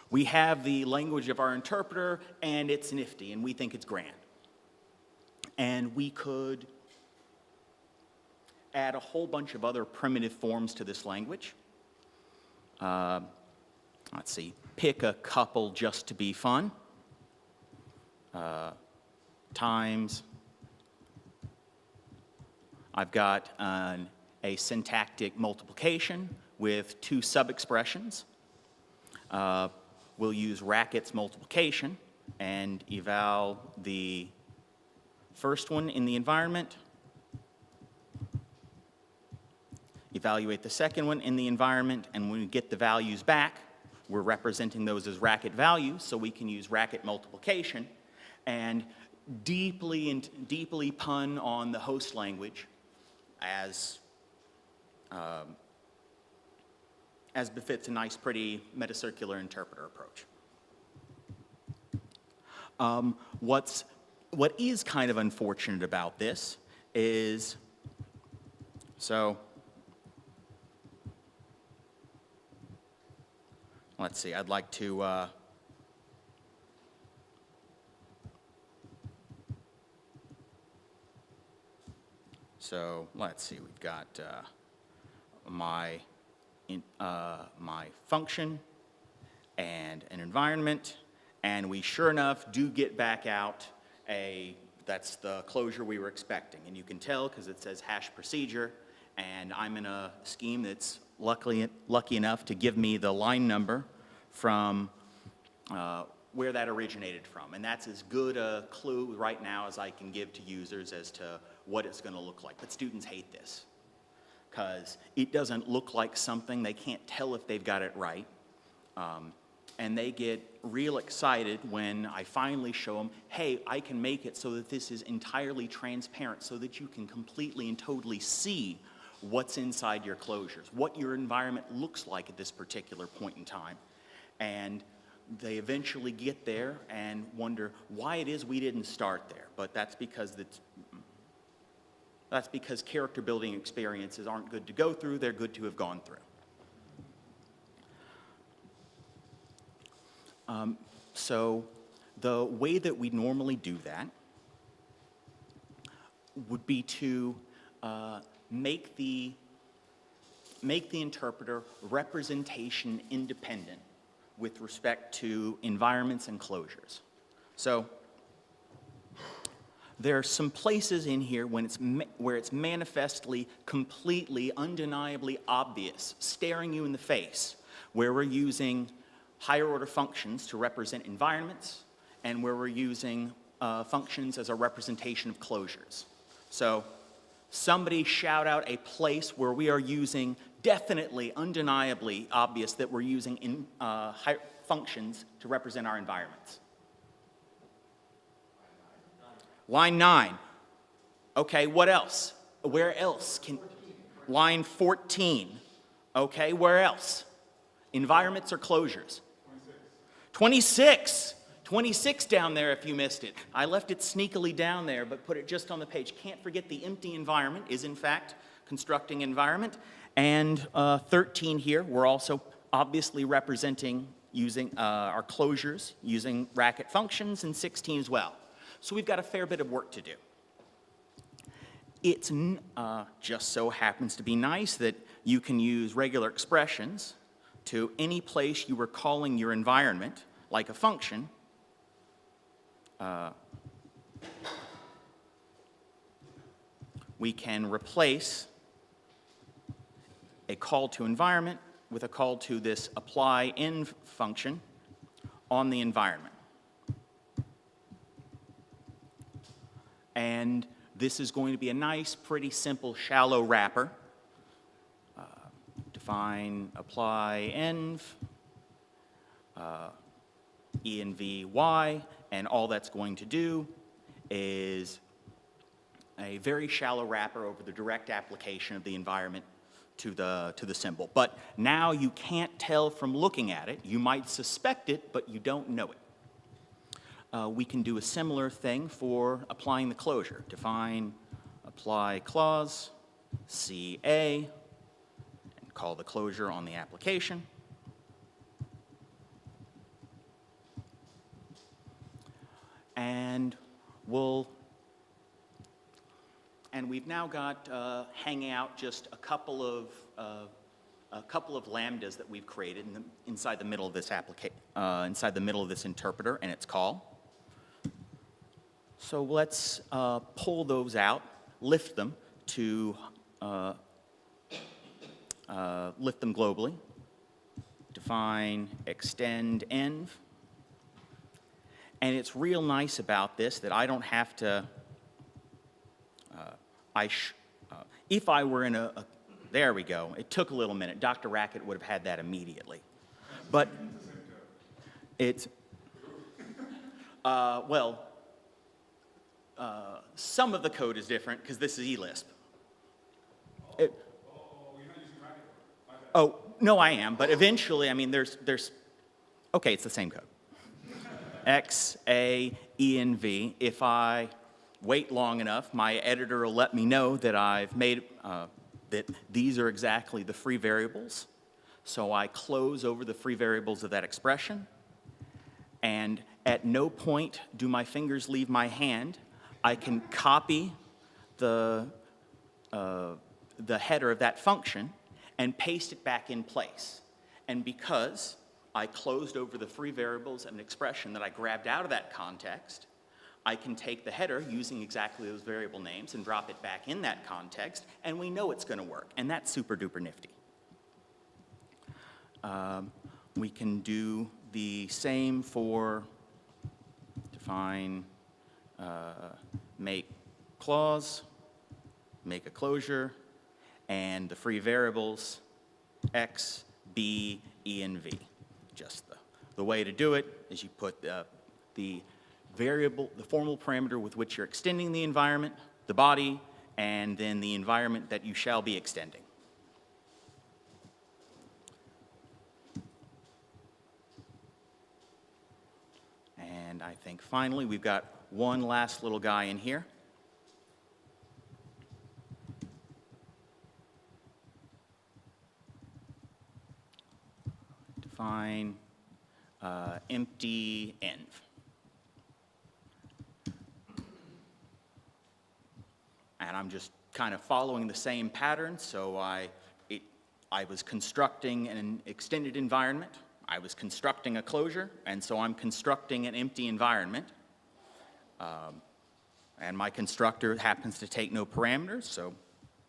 we have the language of our interpreter, and it's nifty, and we think it's grand. And we could add a whole bunch of other primitive forms to this language. let's see, pick a couple just to be fun. Times. I've got a syntactic multiplication with two sub-expressions. We'll use Racket's multiplication and eval the first one in the environment, evaluate the second one in the environment, and when we get the values back, we're representing those as Racket values, so we can use Racket multiplication and deeply pun on the host language as befits a nice, pretty metacircular interpreter approach. What is kind of unfortunate about this is, let's see, I'd like to, let's see, we've got my function and an environment, and we sure enough do get back out that's the closure we were expecting. And you can tell because it says hash procedure, and I'm in a scheme that's lucky enough to give me the line number from where that originated from. And that's as good a clue right now as I can give to users as to what it's going to look like. But students hate this because it doesn't look like something. They can't tell if they've got it right. And they get real excited when I finally show them, hey, I can make it so that this is entirely transparent so that you can completely and totally see what's inside your closures, what your environment looks like at this particular point in time. And they eventually get there and wonder why it is we didn't start there. But that's because character building experiences aren't good to go through, they're good to have gone through. So the way that we normally do that would be to make the interpreter representation independent with respect to environments and closures. So there are some places in here where it's manifestly, completely, undeniably obvious, staring you in the face, where we're using higher order functions to represent environments, and where we're using functions as a representation of closures. So somebody shout out a place where we are using, definitely, undeniably obvious that we're using functions to represent our environments. Line 9. Okay, what else? Where else can... Line 14. Okay, where else? Environments or closures? 26. 26 down there if you missed it. I left it sneakily down there, but put it just on the page. Can't forget the empty environment is, in fact, constructing environment. And 13 here, we're also obviously representing using our closures, using Racket functions, and 16 as well. So we've got a fair bit of work to do. It just so happens to be nice that you can use regular expressions to any place you were calling your environment, like a function. We can replace a call to environment with a call to this apply in function on the environment. And this is going to be a nice, pretty simple, shallow wrapper. Define apply env, env y, and all that's going to do is a very shallow wrapper over the direct application of the environment to the symbol. But now you can't tell from looking at it. You might suspect it, but you don't know it. We can do a similar thing for applying the closure. Define apply clause, CA, and call the closure on the application. And we've now got hanging out just a couple of a couple of lambdas that we've created inside the middle of this inside the middle of this interpreter and its call. So let's pull those out, lift them to lift them globally. Define extend env. And it's real nice about this that I don't have to, if I were in there we go. It took a little minute. Dr. Rackett would have had that immediately. But it's, some of the code is different because this is eLisp. Oh, no, I am, but eventually, I mean, there's, okay, it's the same code. X, A, E, and V. If I wait long enough, my editor will let me know that I've made, that these are exactly the free variables. So I close over the free variables of that expression, and at no point do my fingers leave my hand. I can copy the header of that function and paste it back in place. And because I closed over the free variables of an expression that I grabbed out of that context, I can take the header using exactly those variable names and drop it back in that context, and we know it's going to work, and that's super duper nifty. We can do the same for define, make clause, make a closure, and the free variables X, B, E, and V. Just the way to do it is you put the variable, the formal parameter with which you're extending the environment, the body, and then the environment that you shall be extending. And I think finally we've got one last little guy in here. Define empty env. And I'm just kind of following the same pattern. So I was constructing an extended environment. I was constructing a closure. And so I'm constructing an empty environment. And my constructor happens to take no parameters, so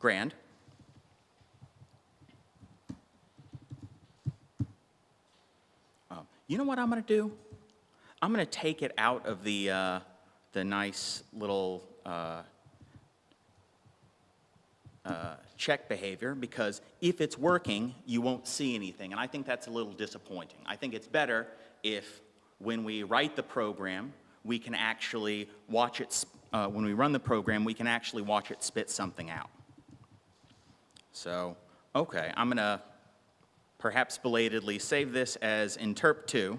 grand. You know what I'm going to do? I'm going to take it out of the nice little check behavior, because if it's working, you won't see anything. And I think that's a little disappointing. I think it's better if, when we write the program, we can actually watch it, when we run the program, we can actually watch it spit something out. So, okay, I'm going to perhaps belatedly save this as interp2.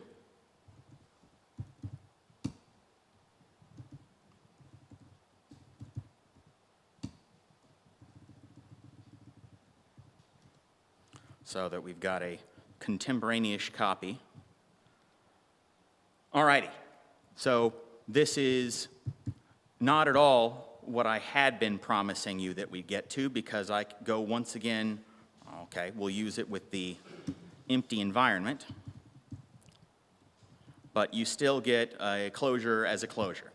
So that we've got a contemporaneous copy. Alrighty, so this is not at all what I had been promising you that we'd get to, because I go once again, okay, we'll use it with the empty environment, but you still get a closure as a closure.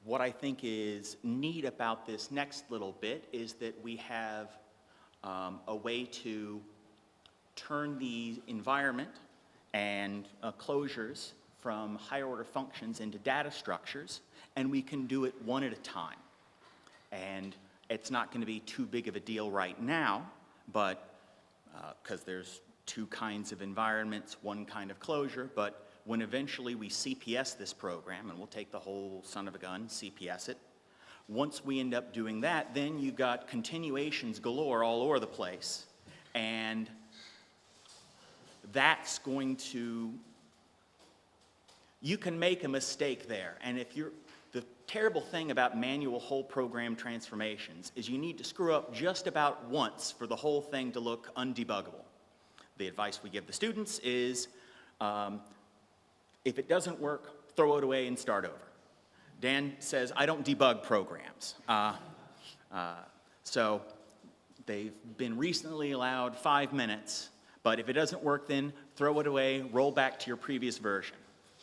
What I think is neat about this next little bit is that we have a way to turn the environment and closures from higher order functions into data structures, and we can do it one at a time. And it's not going to be too big of a deal right now, but because there's two kinds of environments, one kind of closure, but when eventually we CPS this program, and we'll take the whole son of a gun, CPS it, once we end up doing that, then you've got continuations galore all over the place, and that's going to, you can make a mistake there, and if you're, the terrible thing about manual whole program transformations is you need to screw up just about once for the whole thing to look undebuggable. The advice we give the students is, if it doesn't work, throw it away and start over. Dan says, I don't debug programs. So they've been recently allowed 5 minutes, but if it doesn't work, then throw it away, roll back to your previous version.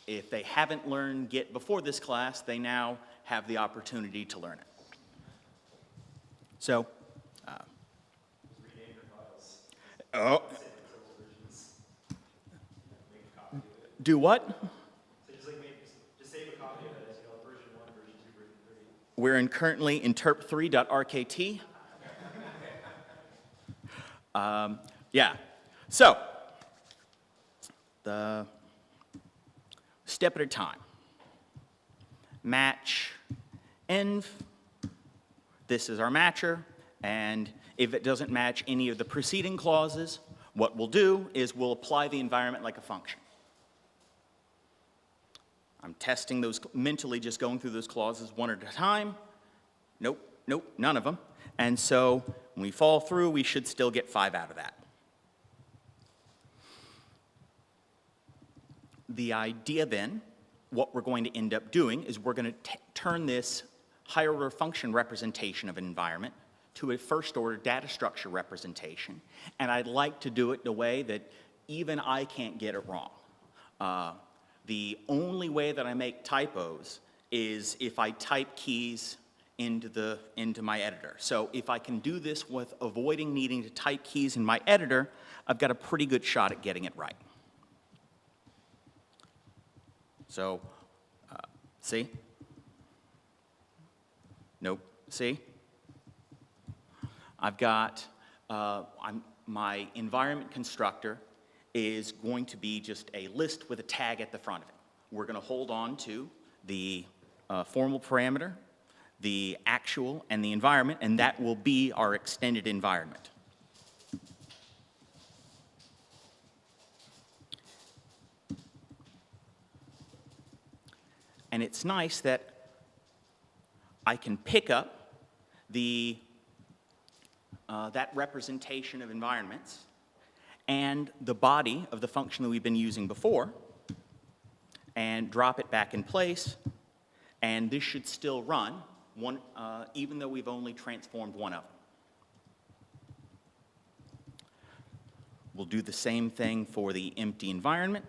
If they haven't learned Git before this class, they now have the opportunity to learn it. So, oh, do what? Just save a copy of it as version 1, version 2, version 3. We're currently in terp3.rkt. Yeah, so the step at a time. Match env. This is our matcher, and if it doesn't match any of the preceding clauses, what we'll do is we'll apply the environment like a function. I'm testing those mentally, just going through those clauses one at a time. Nope, nope, none of them. And so when we fall through, we should still get 5 out of that. The idea then, what we're going to end up doing is we're going to turn this higher order function representation of an environment to a first order data structure representation. And I'd like to do it in a way that even I can't get it wrong. The only way that I make typos is if I type keys into my editor. So if I can do this with avoiding needing to type keys in my editor, I've got a pretty good shot at getting it right. So, see? Nope, see? I've got, my environment constructor is going to be just a list with a tag at the front of it. We're going to hold on to the formal parameter, the actual, and the environment, and that will be our extended environment. And it's nice that I can pick up the, that representation of environments and the body of the function that we've been using before and drop it back in place, and this should still run even though we've only transformed one of them. We'll do the same thing for the empty environment.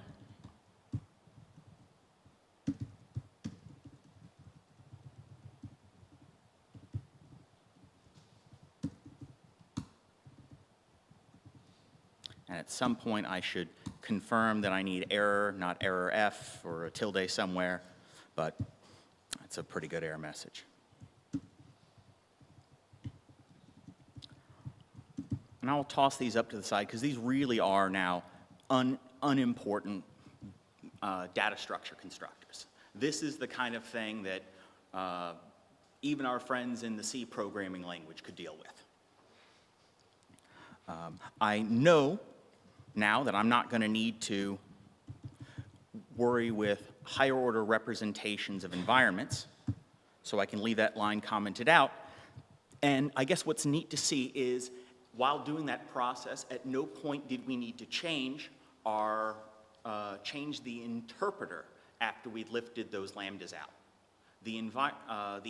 And at some point, I should confirm that I need error, not error F, or a tilde somewhere, but that's a pretty good error message. And I'll toss these up to the side, because these really are now unimportant data structure constructors. This is the kind of thing that even our friends in the C programming language could deal with. I know now that I'm not going to need to worry with higher order representations of environments, so I can leave that line commented out. And I guess what's neat to see is while doing that process, at no point did we need to change the interpreter after we lifted those lambdas out. The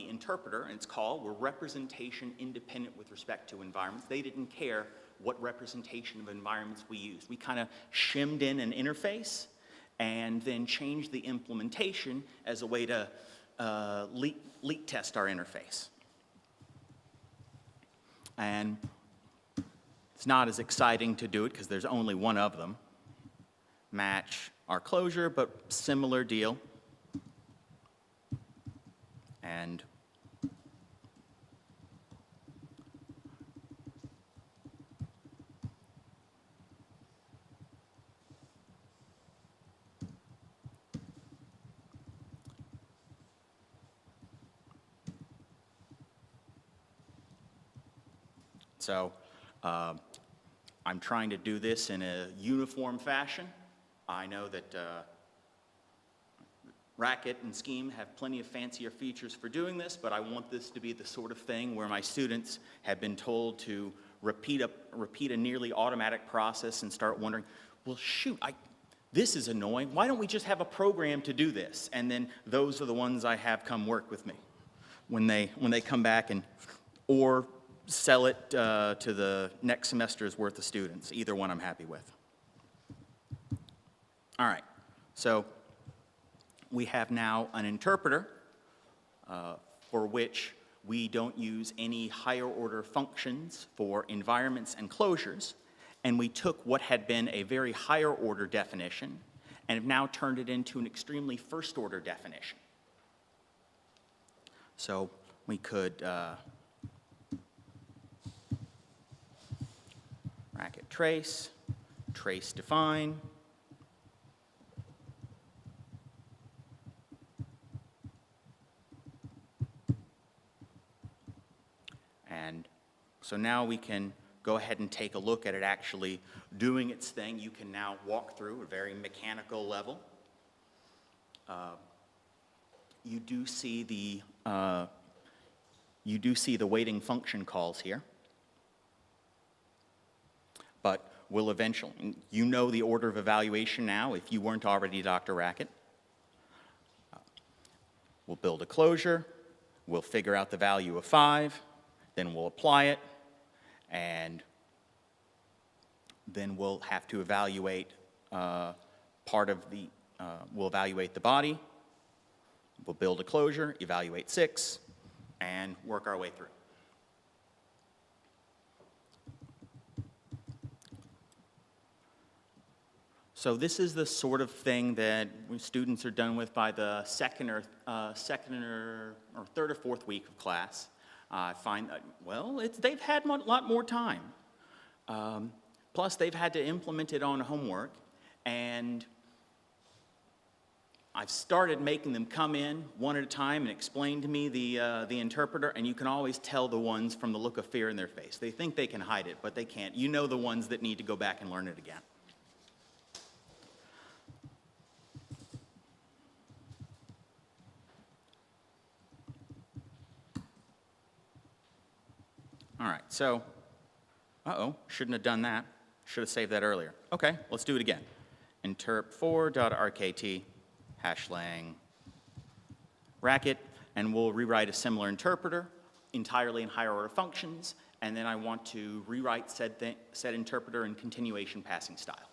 interpreter and its call were representation independent with respect to environments. They didn't care what representation of environments we used. We kind of shimmed in an interface and then changed the implementation as a way to leak test our interface. And it's not as exciting to do it because there's only one of them. Match our closure, but similar deal. And so I'm trying to do this in a uniform fashion. I know that Racket and Scheme have plenty of fancier features for doing this, but I want this to be the sort of thing where my students have been told to repeat a nearly automatic process and start wondering, well, shoot, this is annoying. Why don't we just have a program to do this? And then those are the ones I have come work with me when they come back, and or sell it to the next semester's worth of students. Either one I'm happy with. All right, so we have now an interpreter for which we don't use any higher order functions for environments and closures, and we took what had been a very higher order definition and have now turned it into an extremely first order definition. So we could bracket trace, trace define, and so now we can go ahead and take a look at it actually doing its thing. You can now walk through a very mechanical level. You do see the waiting function calls here. But we'll eventually, you know the order of evaluation now if you weren't already Dr. Rackett. We'll build a closure, we'll figure out the value of 5, then we'll apply it, and then we'll have to evaluate we'll evaluate the body, we'll build a closure, evaluate 6, and work our way through. So this is the sort of thing that students are done with by the second or third or fourth week of class. I find that, well, they've had a lot more time. Plus, they've had to implement it on homework, and I've started making them come in one at a time and explain to me the interpreter, and you can always tell the ones from the look of fear in their face. They think they can hide it, but they can't. You know the ones that need to go back and learn it again. All right, so, shouldn't have done that. Should have saved that earlier. Okay, let's do it again. interp4.rkt #lang Racket, and we'll rewrite a similar interpreter entirely in higher order functions, and then I want to rewrite said interpreter in continuation passing style.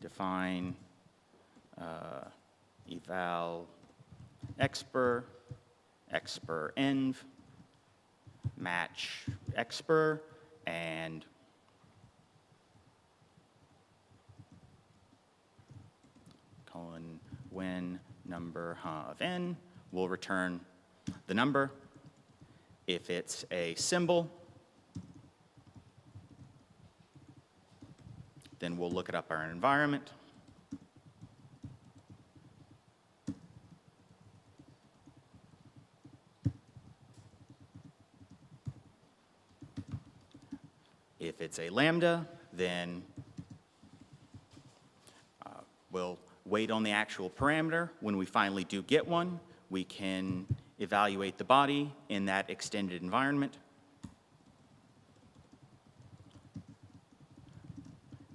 Define eval expr env match expr, and colon when number of n will return the number. If it's a symbol, then we'll look it up our environment. If it's a lambda, then we'll wait on the actual parameter. When we finally do get one, we can evaluate the body in that extended environment.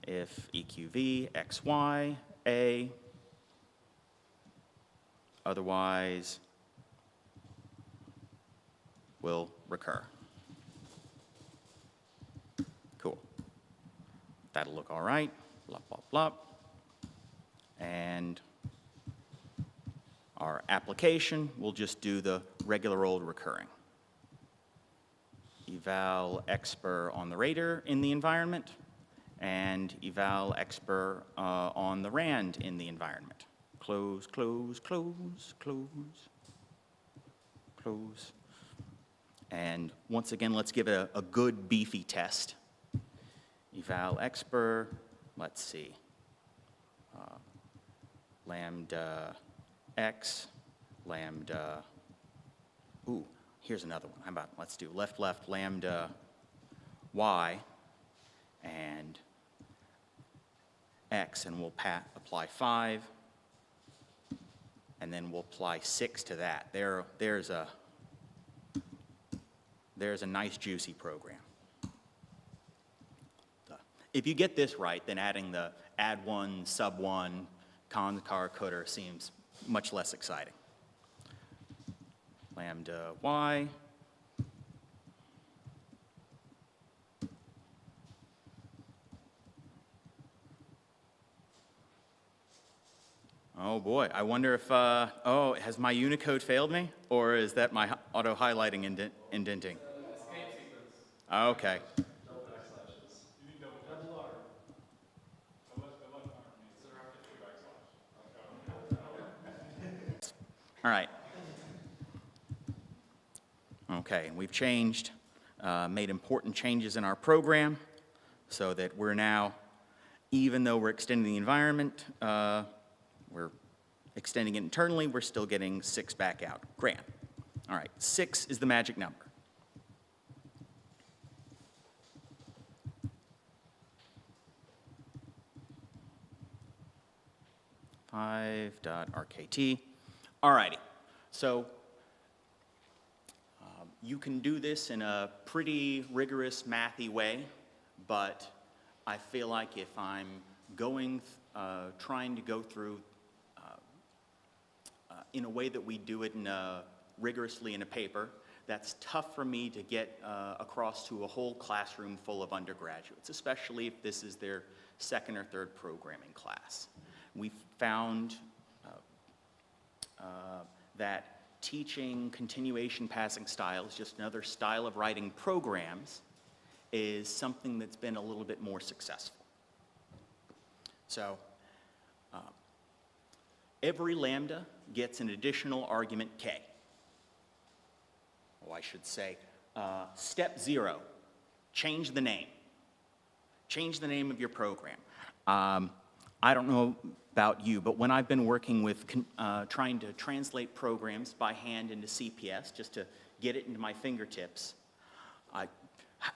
If EQV, XY, A, otherwise will recur. Cool. That'll look all right. Blah, blah, blah. And our application will just do the regular old recurring. Eval expr on the rater in the environment, and eval expr on the rand in the environment. Close, close, close, close, close. And once again, let's give it a good beefy test. Eval expr, let's see. Lambda x, lambda, ooh, here's another one. How about, let's do left, left, lambda y, and x, and we'll apply 5, and then we'll apply 6 to that. There's a nice juicy program. If you get this right, then adding the add one, sub one, concar coder seems much less exciting. Lambda y, Oh boy, I wonder if, oh, has my Unicode failed me? Or is that my auto-highlighting indenting? Escape sequence. Okay. Double backslashes. You need double R. The left arm needs two backslash. All right. Okay, and we've changed, made important changes in our program so that we're now, even though we're extending the environment, we're extending it internally, we're still getting 6 back out. Grand. All right, 6 is the magic number. .rkt. All righty, so you can do this in a pretty rigorous mathy way, but I feel like if I'm going, trying to go through in a way that we do it in rigorously in a paper, that's tough for me to get across to a whole classroom full of undergraduates, especially if this is their 2nd or 3rd programming class. We found that teaching continuation passing styles, just another style of writing programs, is something that's been a little bit more successful. So every lambda gets an additional argument k. Oh, I should say, step 0, change the name. Change the name of your program. I don't know about you, but when I've been working with trying to translate programs by hand into CPS, just to get it into my fingertips,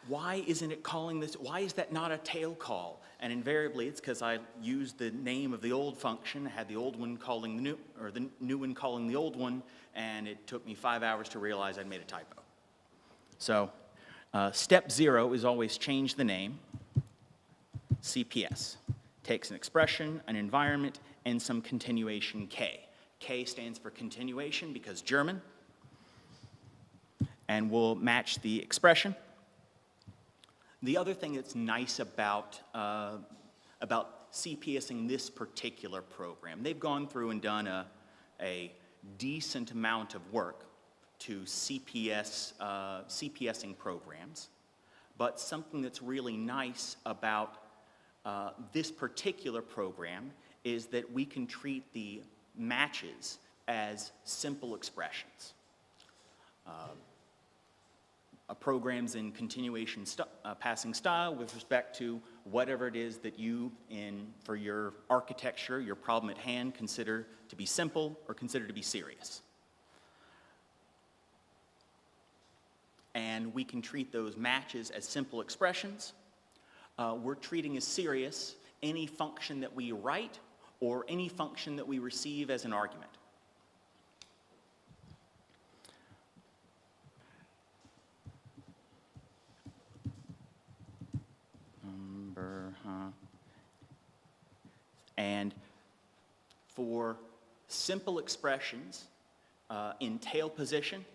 why isn't it calling this, why is that not a tail call? And invariably, it's because I used the name of the old function, had the old one calling the new, or the new one calling the old one, and it took me 5 hours to realize I'd made a typo. So, step 0 is always change the name, CPS. Takes an expression, an environment, and some continuation K. K stands for continuation because German, and we'll match the expression. The other thing that's nice about CPSing this particular program, they've gone through and done a decent amount of work to CPSing programs, but something that's really nice about this particular program is that we can treat the matches as simple expressions. Programs in continuation passing style with respect to whatever it is that you, for your architecture, your problem at hand, consider to be simple or consider to be serious. And we can treat those matches as simple expressions. We're treating as serious any function that we write or any function that we receive as an argument. And for simple expressions in tail position,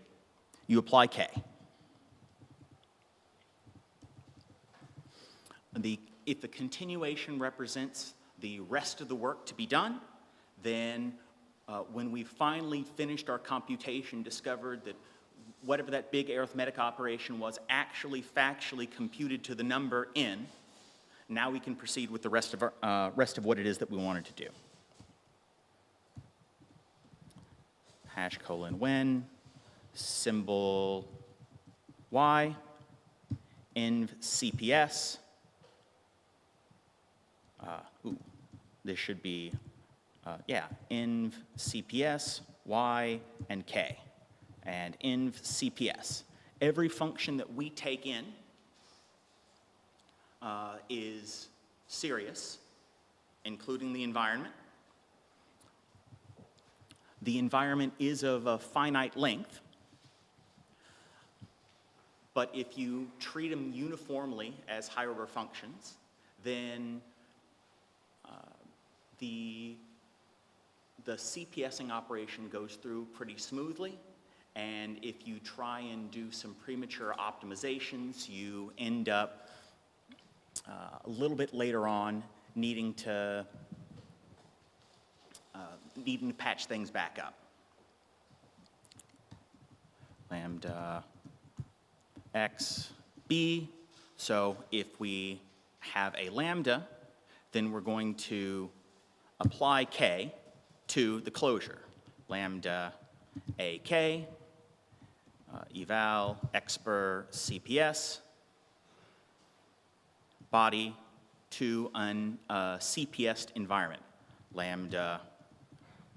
you apply K. If the continuation represents the rest of the work to be done, then when we finally finished our computation, discovered that whatever that big arithmetic operation was actually factually computed to the number n, now we can proceed with the rest of what it is that we wanted to do. Hash colon when, symbol y, env CPS. This should be, env CPS, y, and k. And env CPS. Every function that we take in is serious, including the environment. The environment is of a finite length, but if you treat them uniformly as higher-order functions, then the CPSing operation goes through pretty smoothly, and if you try and do some premature optimizations, you end up a little bit later on needing to needing to patch things back up. Lambda x b. So if we have a lambda, then we're going to apply k to the closure. Lambda ak, eval expr cps, body to an CPS'd environment. Lambda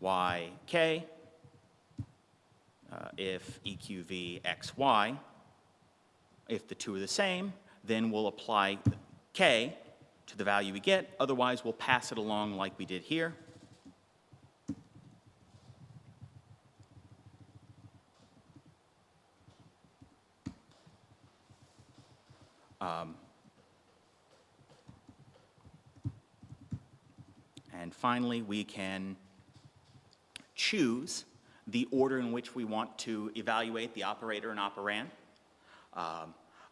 yk, if eqv xy, if the two are the same, then we'll apply k to the value we get. Otherwise, we'll pass it along like we did here. And finally, we can choose the order in which we want to evaluate the operator and operand.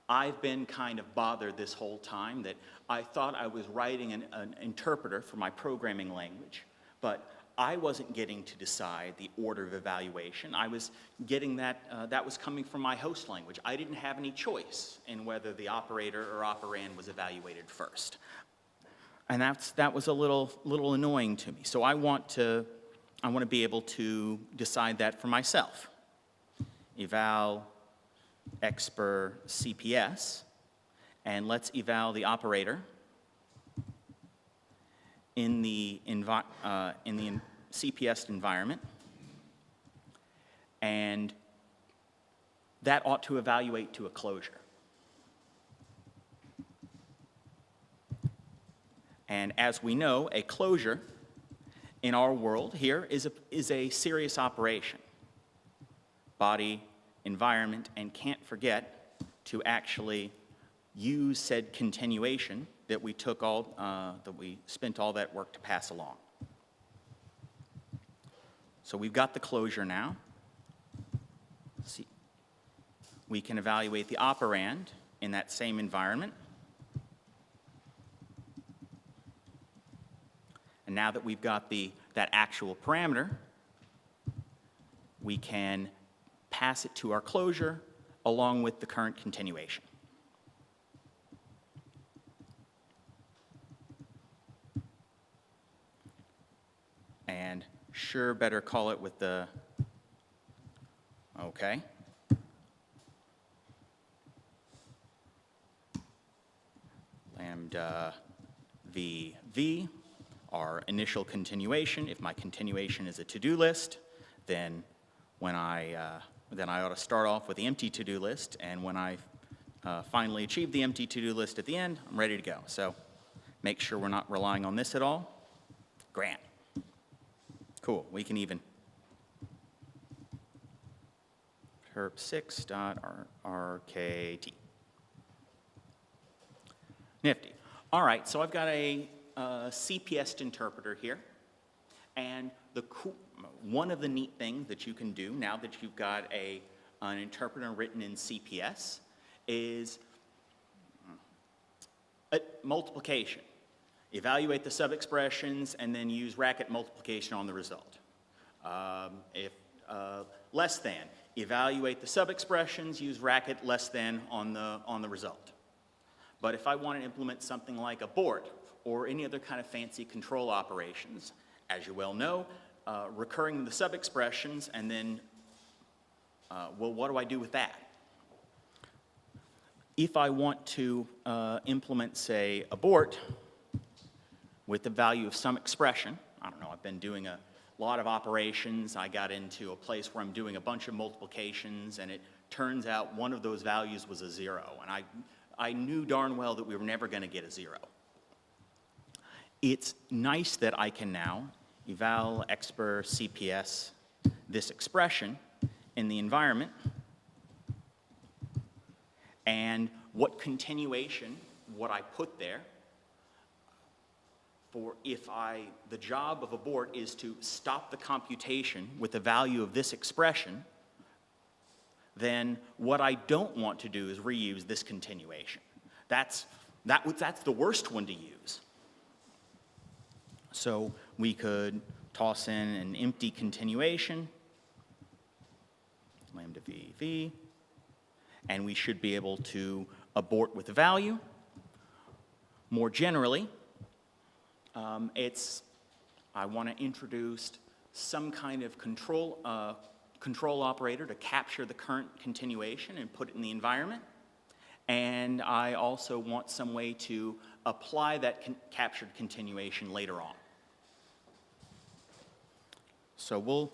I've been kind of bothered this whole time that I thought I was writing an interpreter for my programming language, but I wasn't getting to decide the order of evaluation. I was getting that was coming from my host language. I didn't have any choice in whether the operator or operand was evaluated first. And that was a little annoying to me. So I want to be able to decide that for myself. Eval expr CPS, and let's eval the operator in the CPS environment, and that ought to evaluate to a closure. And as we know, a closure in our world here is a serious operation. Body, environment, and can't forget to actually use said continuation that we spent all that work to pass along. So we've got the closure now. See, we can evaluate the operand in that same environment. And now that we've got that actual parameter, we can pass it to our closure along with the current continuation. And sure, better call it with the, okay. Lambda VV, our initial continuation. If my continuation is a to-do list, then I ought to start off with the empty to-do list, and when I finally achieve the empty to-do list at the end, I'm ready to go. So make sure we're not relying on this at all. Grant. Cool, we can even perp6.rkt. Nifty. All right, so I've got a CPS interpreter here, and one of the neat things that you can do now that you've got an interpreter written in CPS is multiplication. Evaluate the sub-expressions and then use bracket multiplication on the result. If less than, evaluate the sub-expressions, use bracket less than on the result. But if I want to implement something like abort or any other kind of fancy control operations, as you well know, recurring the sub-expressions, and then, well, what do I do with that? If I want to implement, say, abort with the value of some expression, I don't know, I've been doing a lot of operations, I got into a place where I'm doing a bunch of multiplications, and it turns out one of those values was a 0, and I knew darn well that we were never going to get a 0. It's nice that I can now eval expr CPS this expression in the environment, and what continuation, what I put there, for the job of abort is to stop the computation with the value of this expression, then what I don't want to do is reuse this continuation. That's the worst one to use. So we could toss in an empty continuation, lambda v, and we should be able to abort with a value. More generally, I want to introduce some kind of control operator to capture the current continuation and put it in the environment. And I also want some way to apply that captured continuation later on. So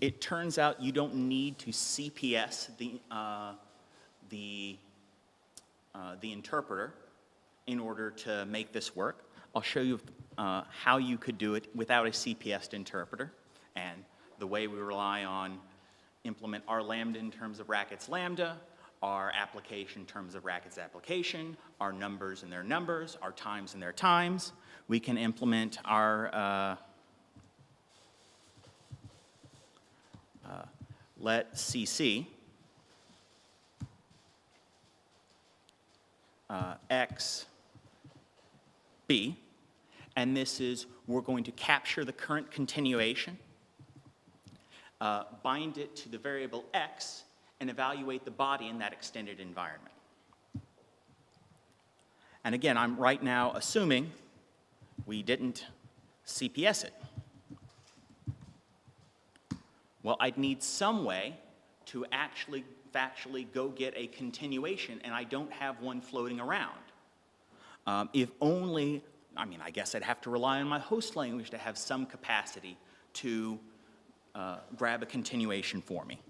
it turns out you don't need to CPS the interpreter in order to make this work. I'll show you how you could do it without a CPS interpreter, and the way we rely on implement our lambda in terms of brackets lambda, our application in terms of brackets application, our numbers and their numbers, our times and their times. We can implement our let cc x b, and this is, we're going to capture the current continuation, bind it to the variable x, and evaluate the body in that extended environment. And again, I'm right now assuming we didn't CPS it. Well, I'd need some way to actually factually go get a continuation, and I don't have one floating around. If only, I mean, I guess I'd have to rely on my host language to have some capacity to grab a continuation for me.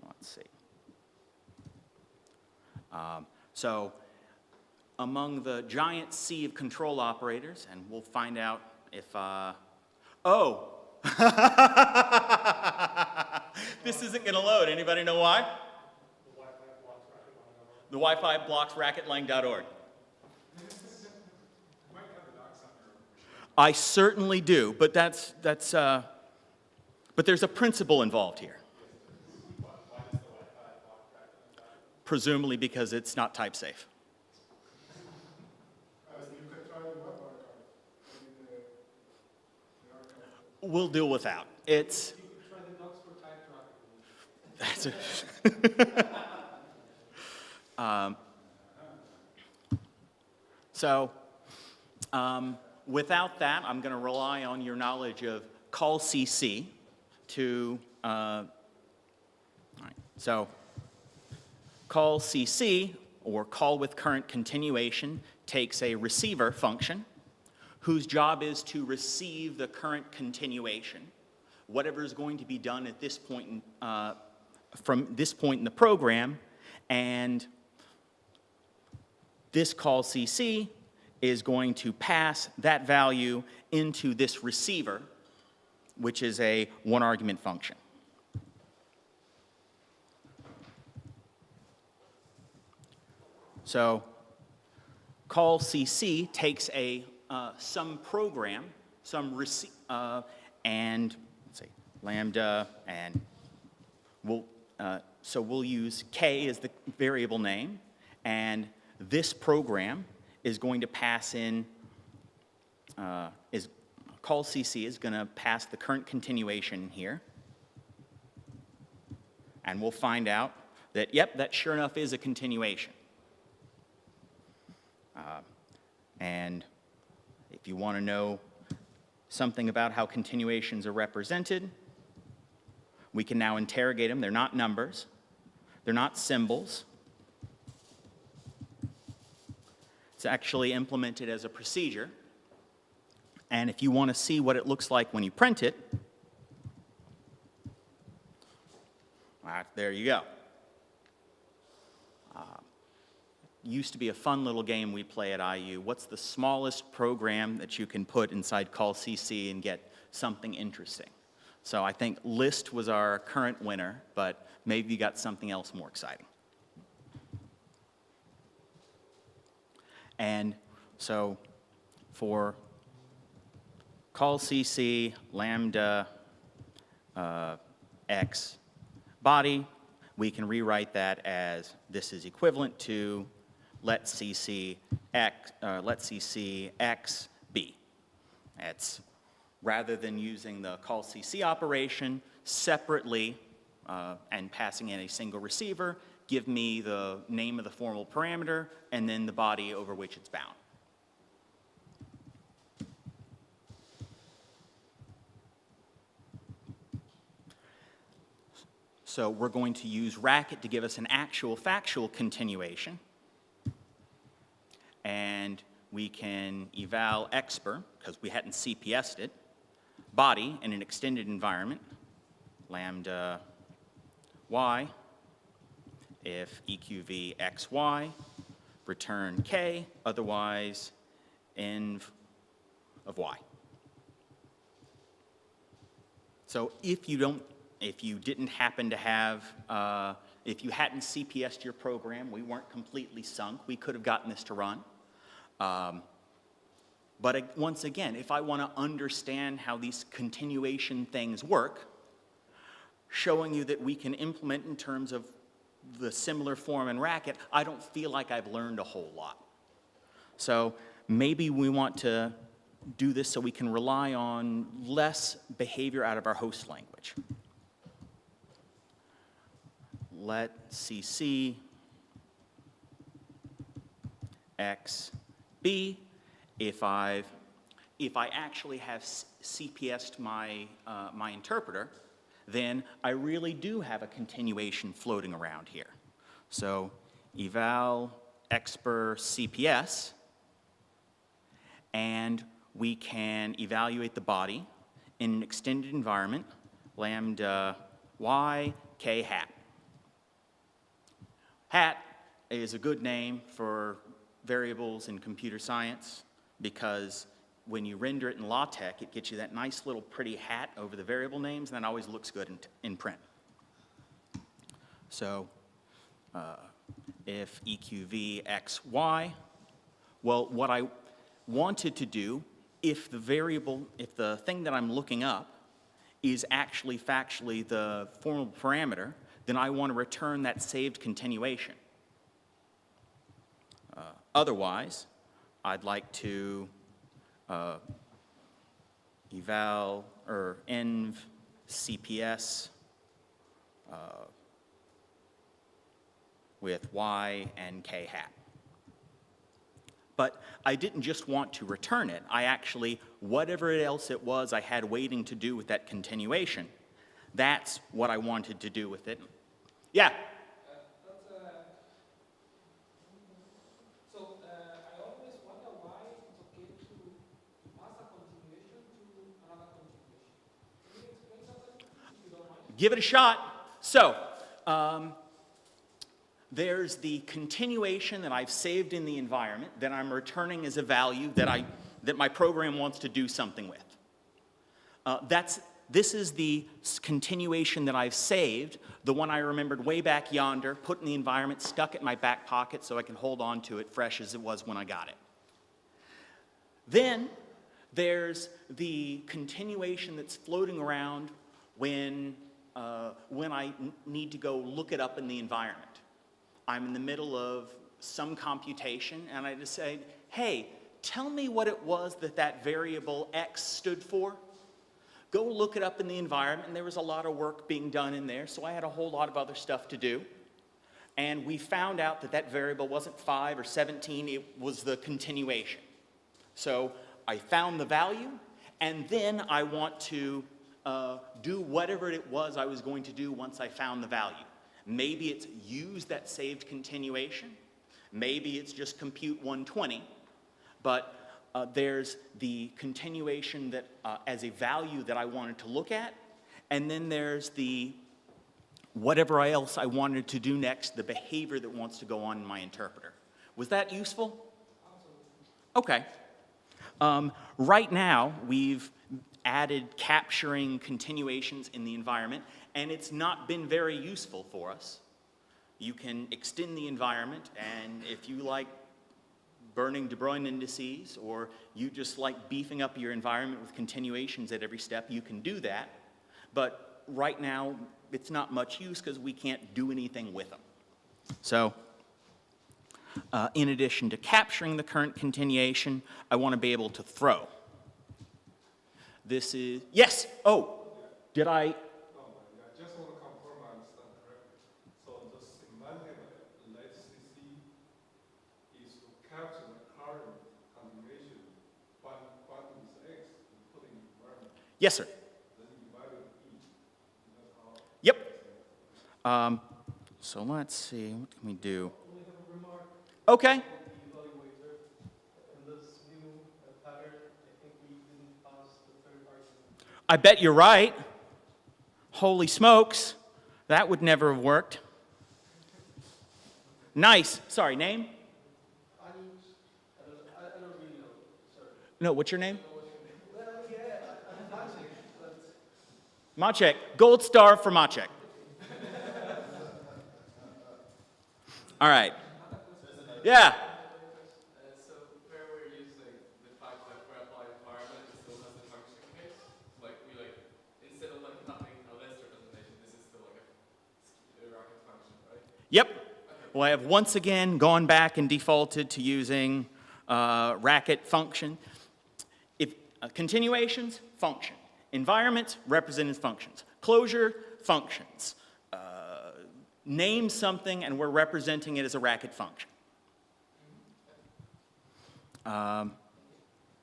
Let's see. So among the giant sea of control operators, and we'll find out if, oh! This isn't going to load. Anybody know why? The Wi-Fi blocks racketlang.org. I certainly do, but but there's a principle involved here. Presumably because it's not type safe. We'll deal with that. It's. That's without that, I'm going to rely on your knowledge of call CC to. All right. So call CC, or call with current continuation, takes a receiver function whose job is to receive the current continuation, whatever is going to be done at this point from this point in the program, and this call CC is going to pass that value into this receiver, which is a one-argument function. So call CC takes some program, and let's see, lambda, and so we'll use k as the variable name, and this program is going to pass in, call CC is going to pass the current continuation here, and we'll find out that, yep, that sure enough is a continuation. And if you want to know something about how continuations are represented, we can now interrogate them. They're not numbers. They're not symbols. It's actually implemented as a procedure. And if you want to see what it looks like when you print it, there you go. Used to be a fun little game we play at IU. What's the smallest program that you can put inside call CC and get something interesting? So I think list was our current winner, but maybe you got something else more exciting. And so for call CC lambda x body, we can rewrite that as this is equivalent to let CC X B. That's rather than using the call CC operation separately and passing in a single receiver, give me the name of the formal parameter and then the body over which it's bound. So we're going to use Racket to give us an actual factual continuation. And we can eval expr, because we hadn't CPS'd it, body in an extended environment, lambda y, if EQV xy, return k, otherwise env of y. So if you didn't happen to have, if you hadn't CPS'd your program, we weren't completely sunk, we could have gotten this to run. But once again, if I want to understand how these continuation things work, showing you that we can implement in terms of the similar form in Racket, I don't feel like I've learned a whole lot. So maybe we want to do this so we can rely on less behavior out of our host language. Let CC X B. If I actually have CPS'd my interpreter, then I really do have a continuation floating around here. So eval expr CPS, and we can evaluate the body in an extended environment, lambda y k hat. Hat is a good name for variables in computer science because when you render it in LaTeX, it gets you that nice little pretty hat over the variable names, and that always looks good in print. So if EQV xy, well, what I wanted to do, if the thing that I'm looking up is actually factually the formal parameter, then I want to return that saved continuation. Otherwise, I'd like to eval or env CPS with y and k hat. But I didn't just want to return it. I actually, whatever else it was I had waiting to do with that continuation, that's what I wanted to do with it. Yeah? I always wonder why it's okay to pass a continuation to another continuation. Can you explain that a little, if you don't mind? Give it a shot. So, there's the continuation that I've saved in the environment that I'm returning as a value that my program wants to do something with. This is the continuation that I've saved, the one I remembered way back yonder, put in the environment, stuck it in my back pocket so I can hold on to it fresh as it was when I got it. Then there's the continuation that's floating around when I need to go look it up in the environment. I'm in the middle of some computation and I decide, hey, tell me what it was that variable x stood for. Go look it up in the environment, and there was a lot of work being done in there, so I had a whole lot of other stuff to do. And we found out that variable wasn't 5 or 17, it was the continuation. So I found the value, and then I want to do whatever it was I was going to do once I found the value. Maybe it's use that saved continuation. Maybe it's just compute 120. But there's the continuation that as a value that I wanted to look at. And then there's the whatever else I wanted to do next, the behavior that wants to go on in my interpreter. Was that useful? Okay. Right now, we've added capturing continuations in the environment, and it's not been very useful for us. You can extend the environment, and if you like burning De Bruijn indices, or you just like beefing up your environment with continuations at every step, you can do that. But right now, it's not much use because we can't do anything with them. So, in addition to capturing the current continuation, I want to be able to throw. This is, yes, oh, did I? I just want to confirm I understand correctly. So the semantic let CC is to capture the current continuation, but is X, and put in environment. Yes, sir. Then you divide it E. That's how. Yep. So let's see, what can we do? Okay. I bet you're right. Holy smokes, that would never have worked. Nice. Sorry, name? I don't really know, sorry. No, what's your name? Well, yeah, I'm Maciek, but... Maciek. Gold star for Maciek. All right. Yeah. So where we're using the fact that we're applying environment, it still has the function case. Like instead of like having a list representation, this is still like a racket function, right? Yep. Well, I have once again gone back and defaulted to using racket function. If continuations, function. Environments, represented functions. Closure, functions. Name something and we're representing it as a racket function.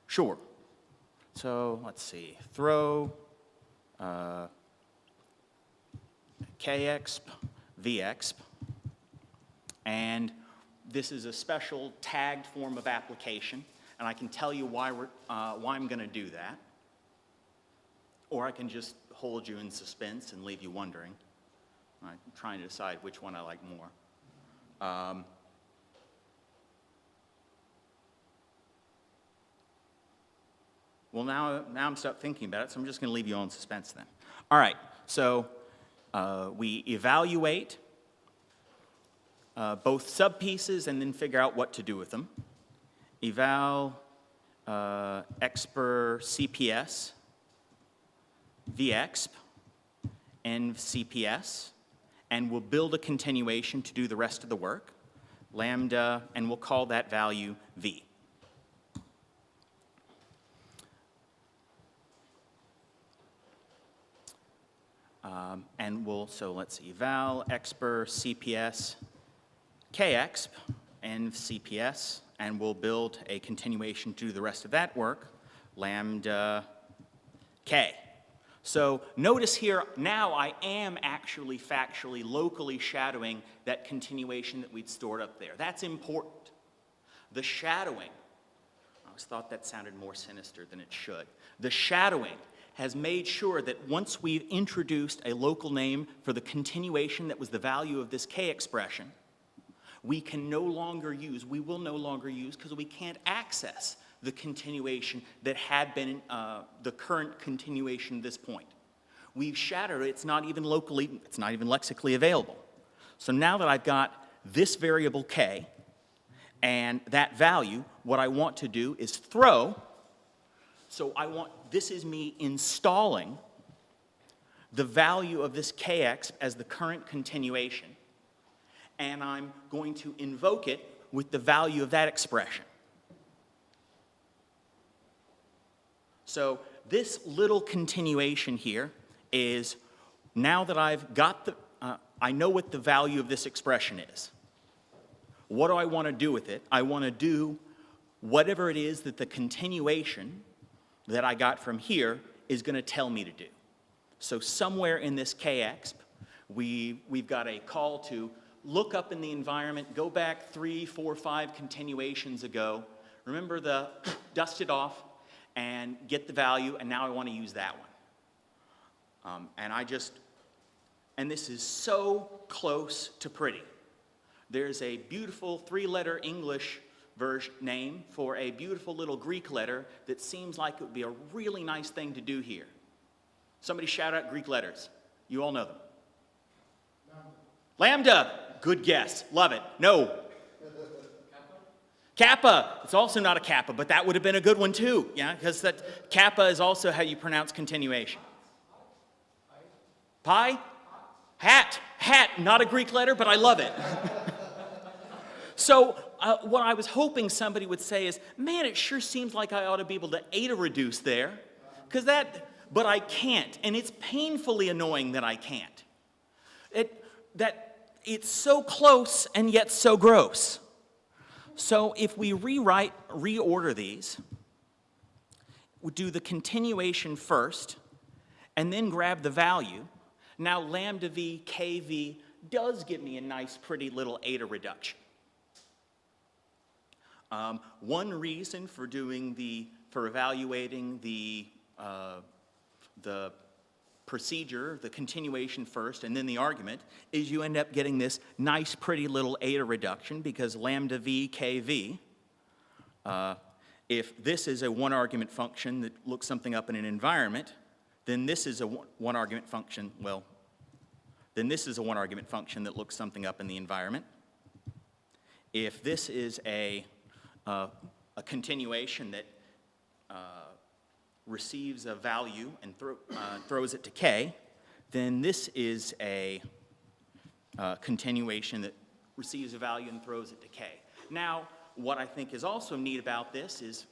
Sure. So let's see. Throw kexp, vexp, and this is a special tagged form of application, and I can tell you why I'm going to do that, or I can just hold you in suspense and leave you wondering. I'm trying to decide which one I like more. Well, now I'm stuck thinking about it, so I'm just going to leave you all in suspense then. All right, so we evaluate both subpieces and then figure out what to do with them. Eval expr CPS, vexp, and CPS, and we'll build a continuation to do the rest of the work, lambda, and we'll call that value v. And we'll, so let's see, eval expr CPS kexp and CPS, and we'll build a continuation to do the rest of that work, lambda k. So notice here, now I am actually factually, locally shadowing that continuation that we'd stored up there. That's important. The shadowing, I always thought that sounded more sinister than it should. The shadowing has made sure that once we've introduced a local name for the continuation that was the value of this k expression, we can no longer use, we will no longer use, because we can't access the continuation that had been the current continuation at this point. We've shadowed it, it's not even locally, it's not even lexically available. So now that I've got this variable k and that value, what I want to do is throw. So this is me installing the value of this kx as the current continuation, and I'm going to invoke it with the value of that expression. So this little continuation here is, now that I've got the, I know what the value of this expression is. What do I want to do with it? I want to do whatever it is that the continuation that I got from here is going to tell me to do. So somewhere in this kexp, we've got a call to look up in the environment, go back 3, 4, 5 continuations ago, remember the dust it off, and get the value, and now I want to use that one. And this is so close to pretty. There's a beautiful 3-letter English version name for a beautiful little Greek letter that seems like it would be a really nice thing to do here. Somebody shout out Greek letters. You all know them. Lambda. Good guess. Love it. No. Kappa. It's also not a kappa, but that would have been a good one too. Yeah, because that kappa is also how you pronounce continuation. Pi? Hat. Hat, not a Greek letter, but I love it. So what I was hoping somebody would say is, man, it sure seems like I ought to be able to eta reduce there, but I can't, and it's painfully annoying that I can't. It's so close and yet so gross. So if we reorder these, we do the continuation first, and then grab the value. Now lambda v kv does give me a nice, pretty little eta reduction. One reason for evaluating the procedure, the continuation first, and then the argument, is you end up getting this nice, pretty little eta reduction because lambda v kv, if this is a one-argument function that looks something up in an environment, then this is a one-argument function, then this is a one-argument function that looks something up in the environment. If this is a continuation that receives a value and throws it to k, then this is a continuation that receives a value and throws it to k. Now, what I think is also neat about this is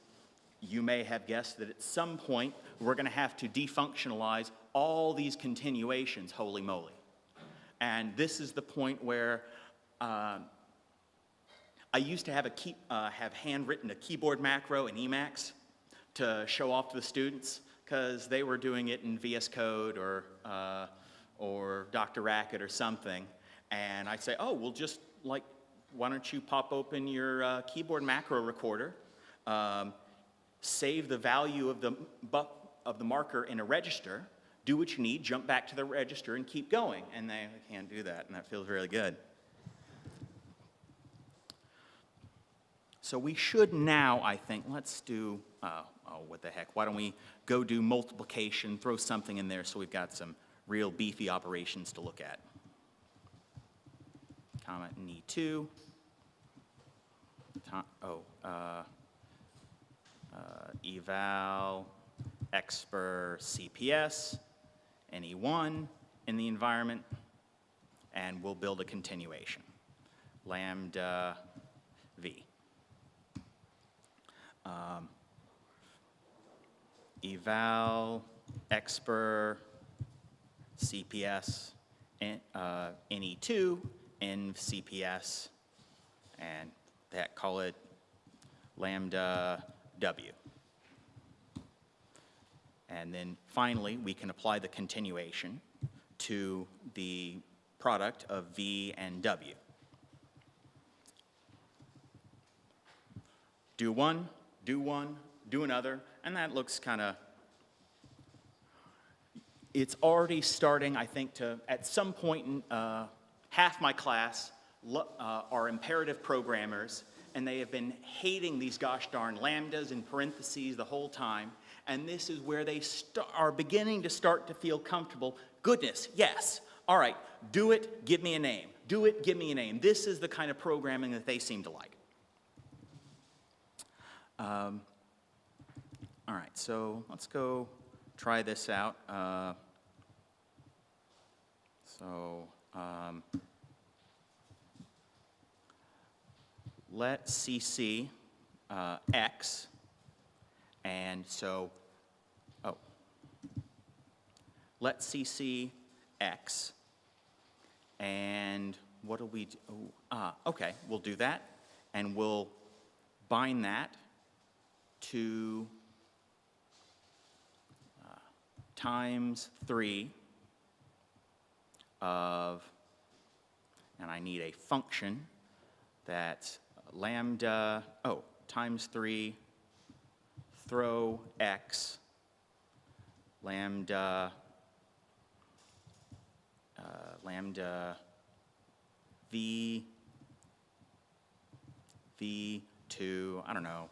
you may have guessed that at some point we're going to have to defunctionalize all these continuations, holy moly. And this is the point where I used to have have handwritten a keyboard macro in Emacs to show off to the students because they were doing it in VS Code or Dr. Racket or something. And I'd say, oh, well, just like, why don't you pop open your keyboard macro recorder, save the value of the marker in a register, do what you need, jump back to the register, and keep going. And they can't do that, and that feels really good. So we should now, I think, let's do, what the heck, why don't we go do multiplication, throw something in there so we've got some real beefy operations to look at. Comment E2. Eval x per CPS, NE1 in the environment, and we'll build a continuation, lambda v. Eval x per CPS, NE2 in CPS, and call it lambda w. And then finally, we can apply the continuation to the product of v and w. Do one, do another, and that looks kind of, it's already starting, I think, to, at some point in half my class are imperative programmers, and they have been hating these gosh darn lambdas in parentheses the whole time, and this is where they are beginning to start to feel comfortable. Goodness, yes, all right, do it, give me a name. Do it, give me a name. This is the kind of programming that they seem to like. All right, so let's go try this out. Let CC x, and so, let CC x, and what do we do? Okay, we'll do that, and we'll bind that to times 3 of, and I need a function that's lambda, times 3, throw x, lambda, lambda v, v2, I don't know,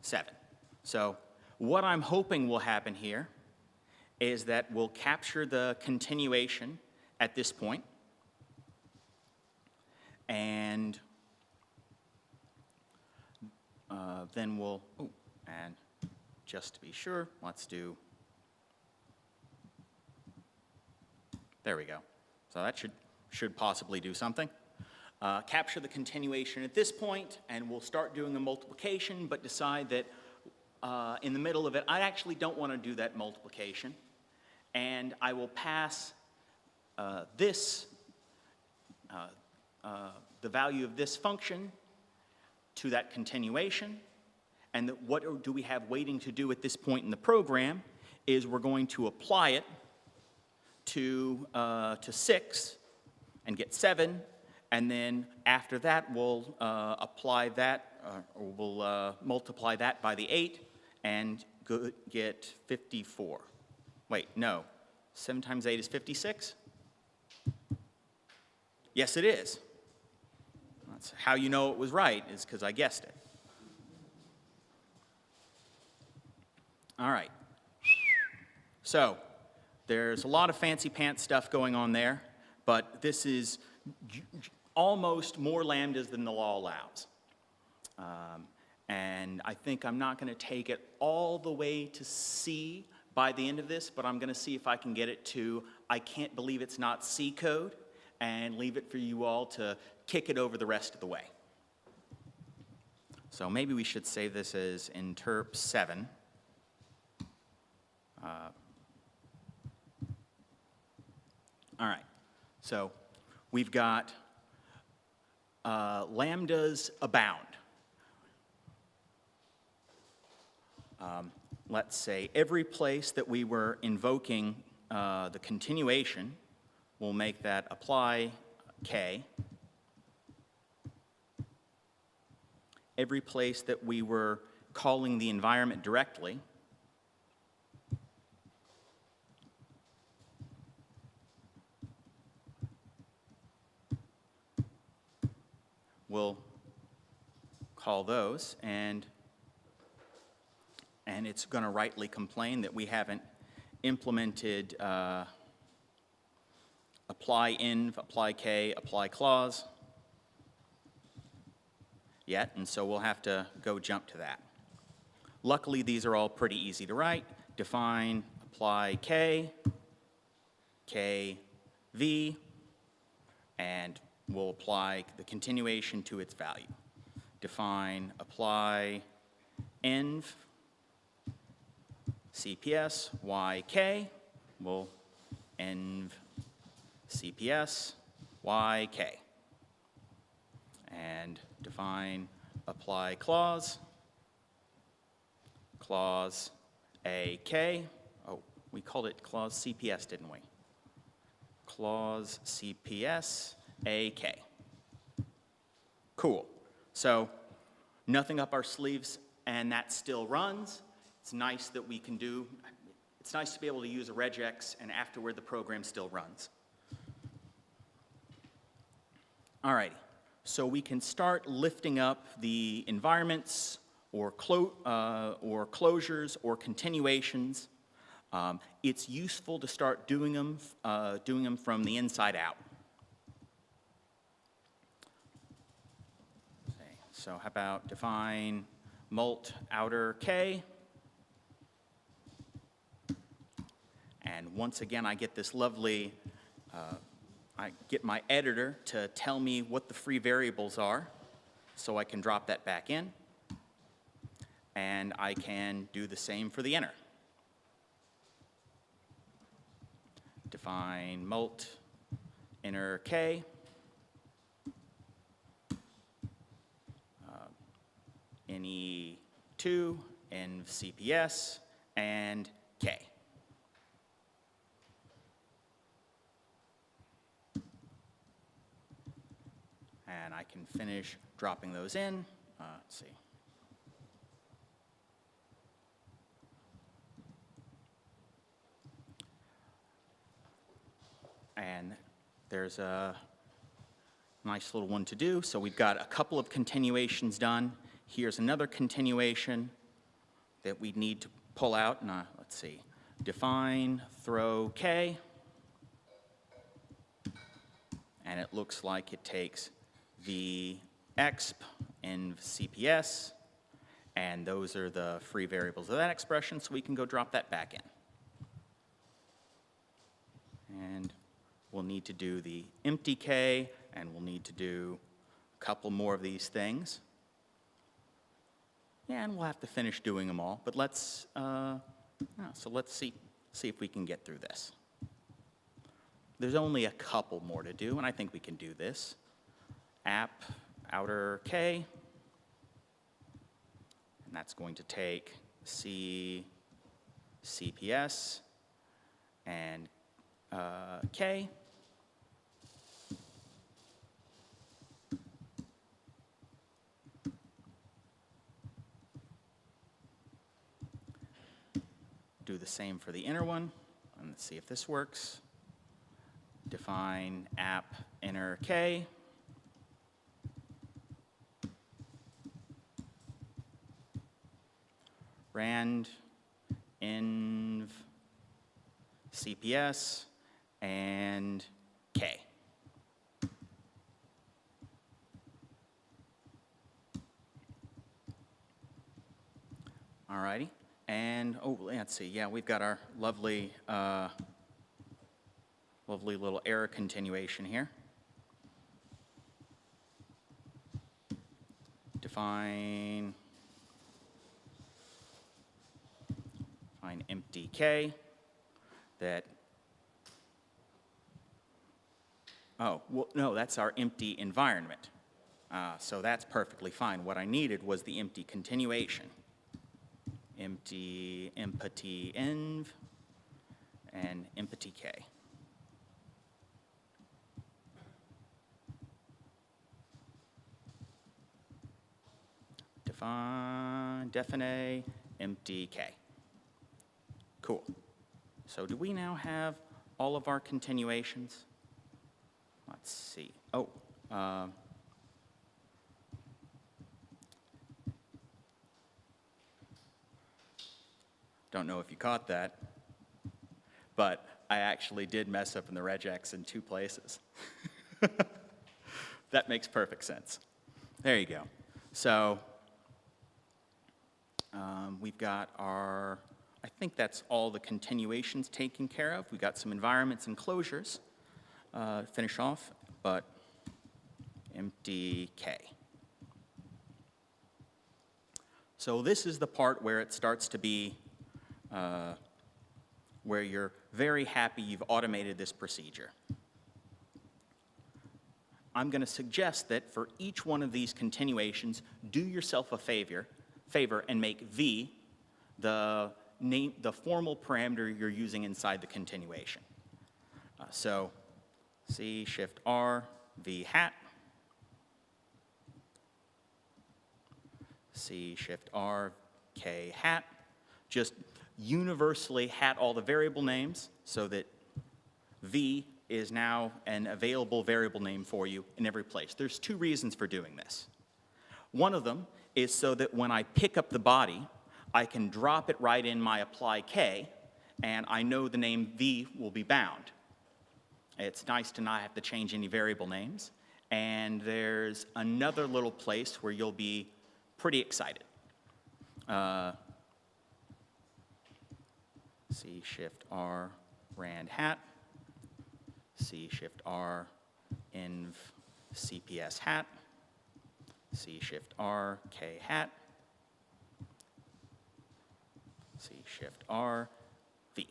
7. So what I'm hoping will happen here is that we'll capture the continuation at this point, and then we'll, and just to be sure, let's do There we go. So that should possibly do something. Capture the continuation at this point, and we'll start doing a multiplication, but decide that in the middle of it, I actually don't want to do that multiplication. And I will pass the value of this function to that continuation. And what do we have waiting to do at this point in the program is we're going to apply it to 6 and get 7. And then after that, we'll apply that, or we'll multiply that by the 8 and get 54. Wait, no. 7 times 8 is 56? Yes, it is. That's how you know it was right, is because I guessed it. All right. So there's a lot of fancy pants stuff going on there, but this is almost more lambdas than the law allows. And I think I'm not going to take it all the way to C by the end of this, but I'm going to see if I can get it to I can't believe it's not C code, and leave it for you all to kick it over the rest of the way. So maybe we should save this as interp 7. All right, so we've got lambdas abound. Let's say every place that we were invoking the continuation, we'll make that apply k. Every place that we were calling the environment directly, we'll call those, and it's going to rightly complain that we haven't implemented apply env, apply k, apply clause yet, and so we'll have to go jump to that. Luckily, these are all pretty easy to write. Define apply k, v, and we'll apply the continuation to its value. Define apply env, CPS, yk, we'll env CPS, yk. And define apply clause, clause AK. Oh, we called it clause CPS, didn't we? Clause CPS, AK. Cool. So nothing up our sleeves, and that still runs. It's nice that we can do, it's nice to be able to use a regex, and afterward the program still runs. All righty, so we can start lifting up the environments or closures or continuations. It's useful to start doing them from the inside out. Okay, so how about define mult outer k? And once again, I get this lovely, I get my editor to tell me what the free variables are, so I can drop that back in. And I can do the same for the inner. Define mult inner k. Any 2, env CPS, and k. And I can finish dropping those in. Let's see. And there's a nice little one to do. So we've got a couple of continuations done. Here's another continuation that we need to pull out. And let's see. Define throw k. And it looks like it takes the exp env CPS, and those are the free variables of that expression, so we can go drop that back in. And we'll need to do the empty K, and we'll need to do a couple more of these things. Yeah, and we'll have to finish doing them all, but let's see if we can get through this. There's only a couple more to do, and I think we can do this. App, outer K, and that's going to take C, CPS, and K. Do the same for the inner one, and let's see if this works. Define app inner K. Rand inv CPS and K. All righty. And, oh, let's see, yeah, we've got our lovely, lovely little error continuation here. Define empty K that, oh, well, no, that's our empty environment. So that's perfectly fine. What I needed was the empty continuation. Empty env and empty K. Define empty K. Cool. So do we now have all of our continuations? Let's see. Oh, don't know if you caught that, but I actually did mess up in the regex in 2 places. That makes perfect sense. There you go. So we've got our, I think that's all the continuations taken care of. We got some environments and closures to finish off, but empty K. So this is the part where it starts to be where you're very happy you've automated this procedure. I'm going to suggest that for each one of these continuations, do yourself a favor and make V the formal parameter you're using inside the continuation. So C, Shift R, V hat. C, Shift R, K hat. Just universally hat all the variable names so that V is now an available variable name for you in every place. There's 2 reasons for doing this. One of them is so that when I pick up the body, I can drop it right in my apply K, and I know the name V will be bound. It's nice to not have to change any variable names. And there's another little place where you'll be pretty excited. C, Shift R, rand hat. C, Shift R, env CPS hat. C, Shift R, K hat. C, Shift R, V.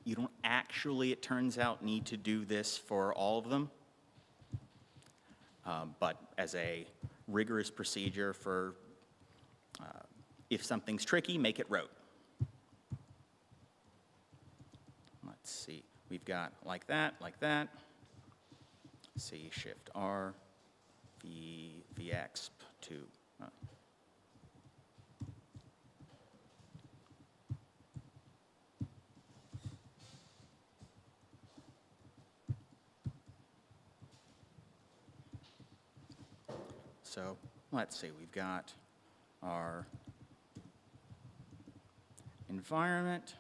You don't actually, it turns out, need to do this for all of them. But as a rigorous procedure for if something's tricky, make it rote. Let's see. We've got like that, C, Shift R, V, VX to. So let's see, we've got our environment,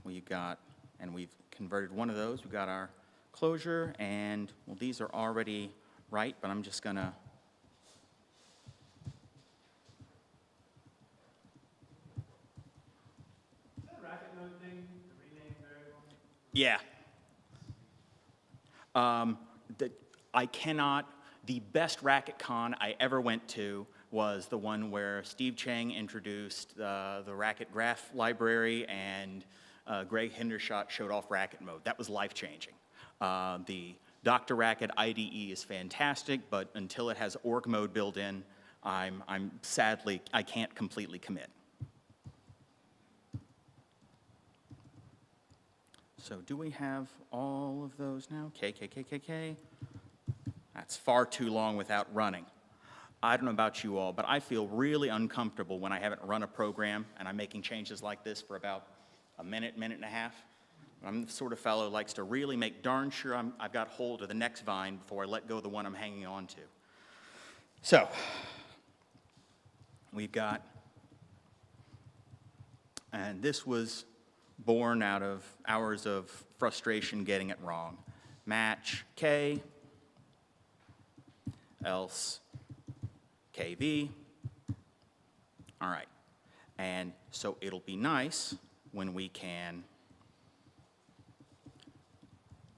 we've got, and we've converted one of those, we've got our closure, and well, these are already right, but I'm just gonna Is that a racket mode thing, the rename variable? Yeah. The best RacketCon I ever went to was the one where Steve Chang introduced the Racket Graph library and Greg Hendershot showed off Racket mode. That was life-changing. The Dr. Racket IDE is fantastic, but until it has org mode built in, I'm sadly, I can't completely commit. So do we have all of those now? K. That's far too long without running. I don't know about you all, but I feel really uncomfortable when I haven't run a program and I'm making changes like this for about a minute, minute and a half. I'm the sort of fellow who likes to really make darn sure I've got hold of the next vine before I let go of the one I'm hanging on to. So, we've got, and this was born out of hours of frustration getting it wrong. Match K, else KV. All right, and so it'll be nice when we can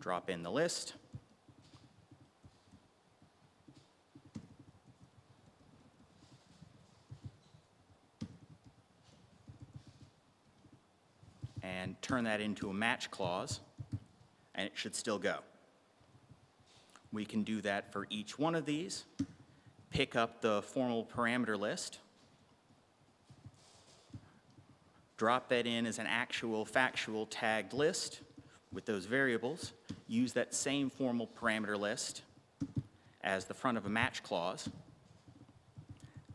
drop in the list. And turn that into a match clause, and it should still go. We can do that for each one of these. Pick up the formal parameter list, drop that in as an actual factual tagged list with those variables, use that same formal parameter list as the front of a match clause,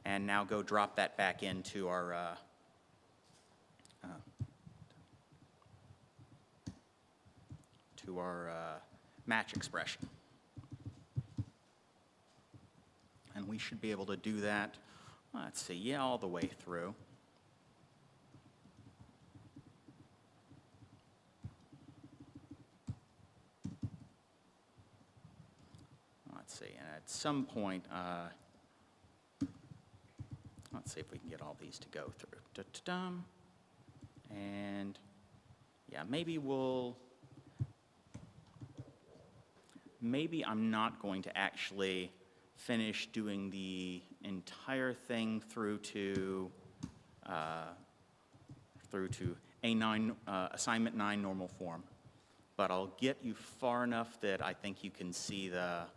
and now go drop that back into our match expression. And we should be able to do that, let's see, yeah, all the way through. Let's see, and at some point, let's see if we can get all these to go through. Da-da-dum. And yeah, maybe I'm not going to actually finish doing the entire thing through to A9, assignment 9 normal form. But I'll get you far enough that I think you can see the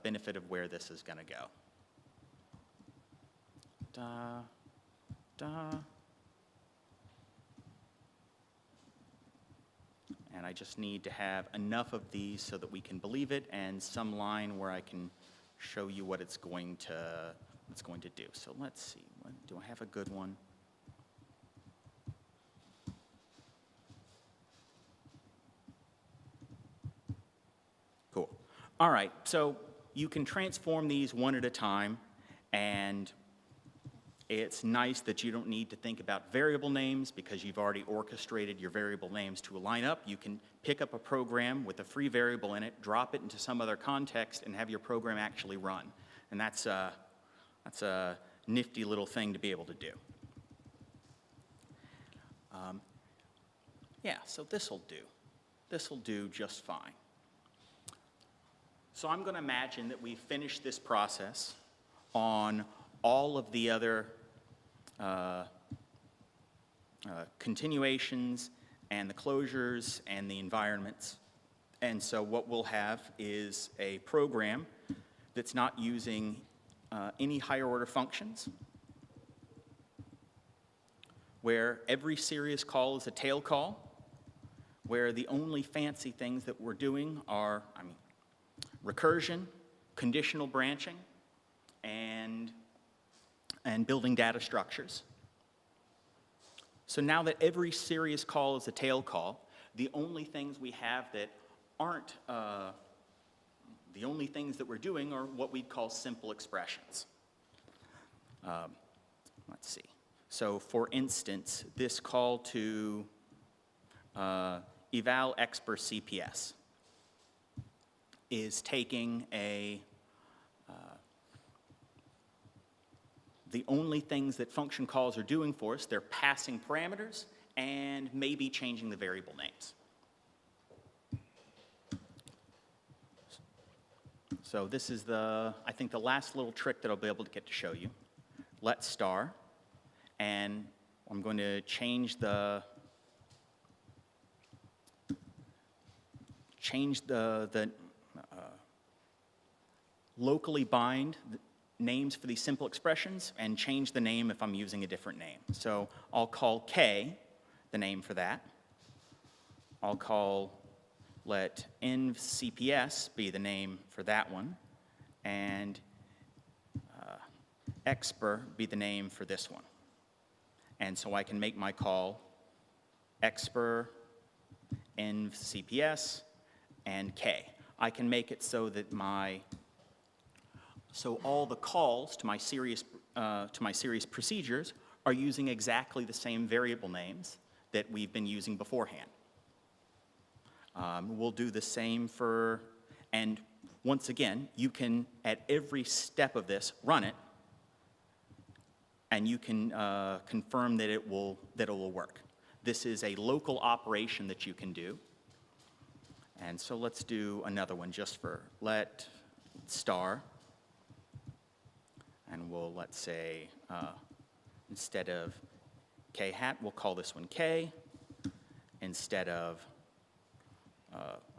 benefit of where this is going to go. And I just need to have enough of these so that we can believe it, and some line where I can show you what it's going to do. So let's see. Do I have a good one? Cool. All right. So you can transform these one at a time, and it's nice that you don't need to think about variable names because you've already orchestrated your variable names to line up. You can pick up a program with a free variable in it, drop it into some other context, and have your program actually run. And that's a nifty little thing to be able to do. Yeah, so this'll do. This'll do just fine. So I'm going to imagine that we finish this process on all of the other continuations and the closures and the environments. And so what we'll have is a program that's not using any higher order functions, where every serious call is a tail call, where the only fancy things that we're doing are, recursion, conditional branching, and building data structures. So now that every serious call is a tail call, the only things we have that aren't, the only things that we're doing are what we'd call simple expressions. Let's see. So for instance, this call to eval expr CPS is taking the only things that function calls are doing for us, they're passing parameters and maybe changing the variable names. So this is I think the last little trick that I'll be able to get to show you. Let star, and I'm going to change the locally bind names for these simple expressions and change the name if I'm using a different name. So I'll call K the name for that. I'll let env-CPS be the name for that one, and expr be the name for this one. And so I can make my call expr env-CPS and K. I can make it so that all the calls to my series procedures are using exactly the same variable names that we've been using beforehand. We'll do the same and once again, you can, at every step of this, run it, and you can confirm that it will work. This is a local operation that you can do. And so let's do another one just for let star. And let's say, instead of K hat, we'll call this one K. Instead of,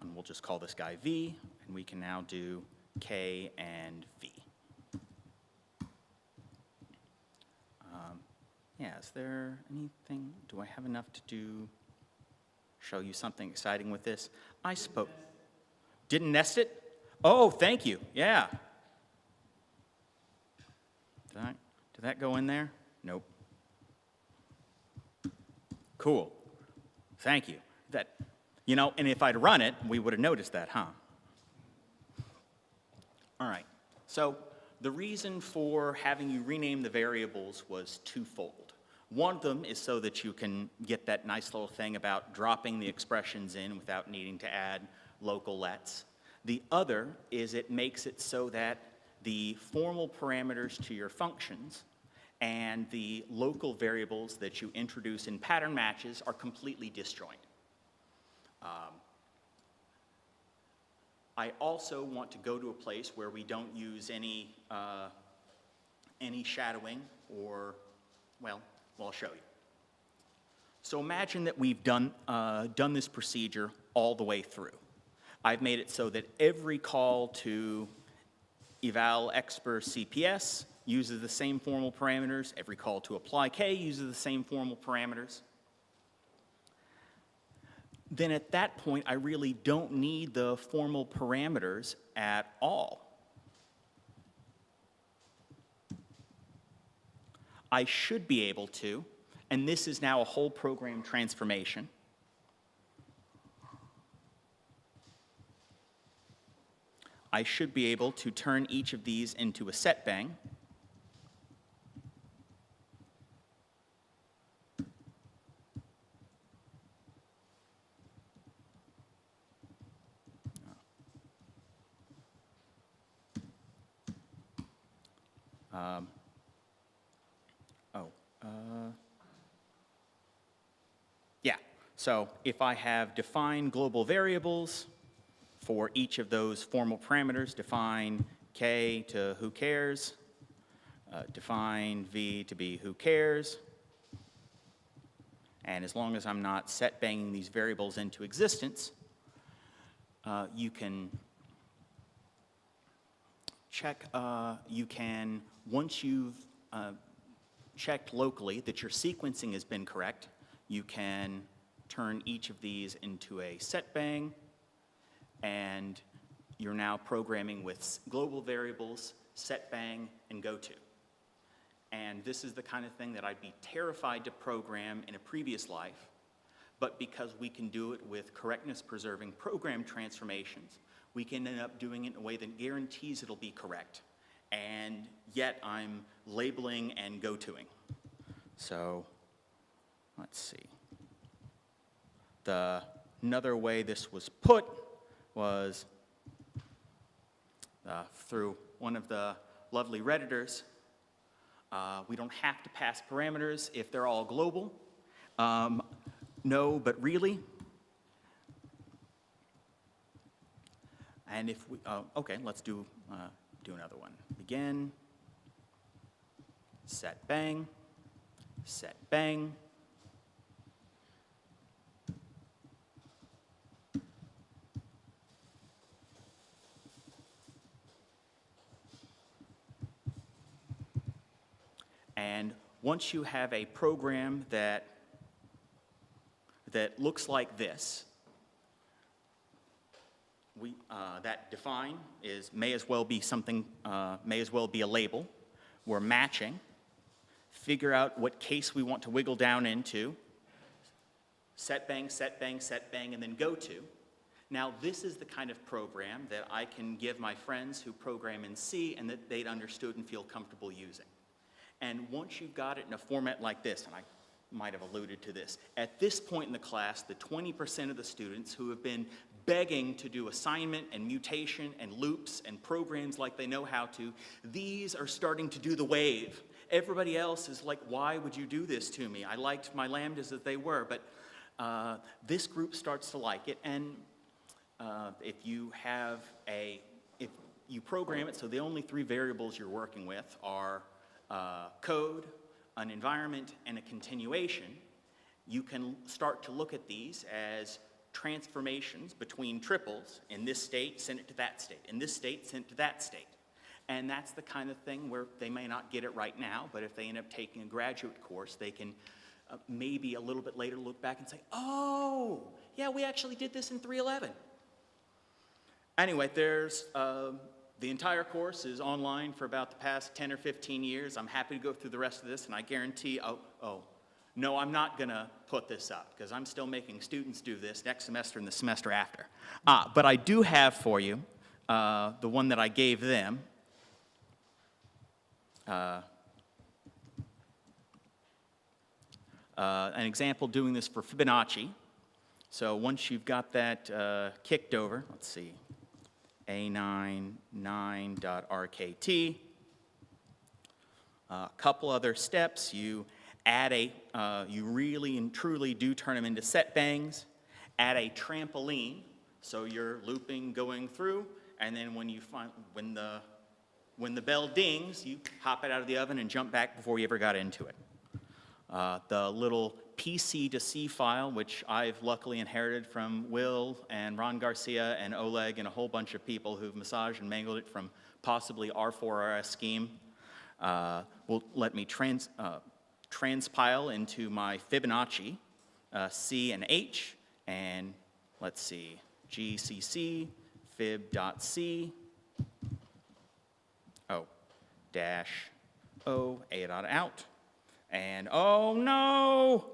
and we'll just call this guy V, and we can now do K and V. Yeah, is there anything, do I have enough to show you something exciting with this? I spoke, didn't nest it? Oh, thank you, yeah. Did that go in there? Nope. Cool. Thank you. And if I'd run it, we would have noticed that, huh? All right. So the reason for having you rename the variables was twofold. One of them is so that you can get that nice little thing about dropping the expressions in without needing to add local lets. The other is it makes it so that the formal parameters to your functions and the local variables that you introduce in pattern matches are completely disjoint. I also want to go to a place where we don't use any shadowing or, well, I'll show you. So imagine that we've done this procedure all the way through. I've made it so that every call to eval expr CPS uses the same formal parameters. Every call to apply K uses the same formal parameters. Then at that point, I really don't need the formal parameters at all. I should be able to, and this is now a whole program transformation. I should be able to turn each of these into a set bang. Yeah, so if I have defined global variables for each of those formal parameters, define K to who cares, define V to be who cares, and as long as I'm not set banging these variables into existence, you can check, once you've checked locally that your sequencing has been correct, you can turn each of these into a set bang, and you're now programming with global variables, set bang, and goto. And this is the kind of thing that I'd be terrified to program in a previous life, but because we can do it with correctness-preserving program transformations, we can end up doing it in a way that guarantees it'll be correct. And yet I'm labeling and gotoing. So let's see. Another way this was put was through one of the lovely Redditors. We don't have to pass parameters if they're all global. No, but really. And if we, okay, let's do do another one. Begin, set bang, set bang. And once you have a program that looks like this, that define may as well be something, may as well be a label. We're matching, figure out what case we want to wiggle down into, set bang, set bang, set bang, and then go to. Now, this is the kind of program that I can give my friends who program in C and that they'd understood and feel comfortable using. And once you've got it in a format like this, and I might have alluded to this, at this point in the class, the 20% of the students who have been begging to do assignment and mutation and loops and programs like they know how to, these are starting to do the wave. Everybody else is like, why would you do this to me? I liked my lambdas as they were, but this group starts to like it. And if you program it, so the only 3 variables you're working with are code, an environment, and a continuation, you can start to look at these as transformations between triples. In this state, send it to that state. In this state, send it to that state. And that's the kind of thing where they may not get it right now, but if they end up taking a graduate course, they can maybe a little bit later look back and say, oh, yeah, we actually did this in 311. Anyway, there's the entire course is online for about the past 10 or 15 years. I'm happy to go through the rest of this, and I guarantee, no, I'm not going to put this up, because I'm still making students do this next semester and the semester after. But I do have for you the one that I gave them. An example doing this for Fibonacci. So once you've got that kicked over, let's see. A9.9.rkt. A couple other steps. You add you really and truly do turn them into set bangs. Add a trampoline, so you're looping, going through, and then when the bell dings, you hop it out of the oven and jump back before you ever got into it. The little PC to C file, which I've luckily inherited from Will and Ron Garcia and Oleg and a whole bunch of people who've massaged and mangled it from possibly R4RS scheme, will let me transpile into my Fibonacci C and H, and let's see, GCC, fib.c, dash O, A dot out. And oh no,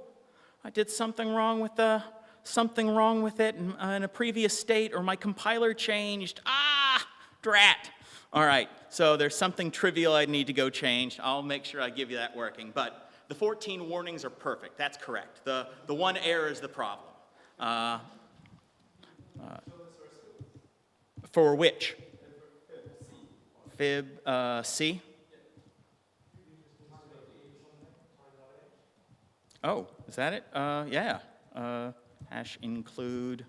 I did something wrong with it in a previous state, or my compiler changed. Drat. All right, so there's something trivial I need to go change. I'll make sure I give you that working. But the 14 warnings are perfect. That's correct. The one error is the problem. For which? Fib C. Oh, is that it? Yeah. Hash include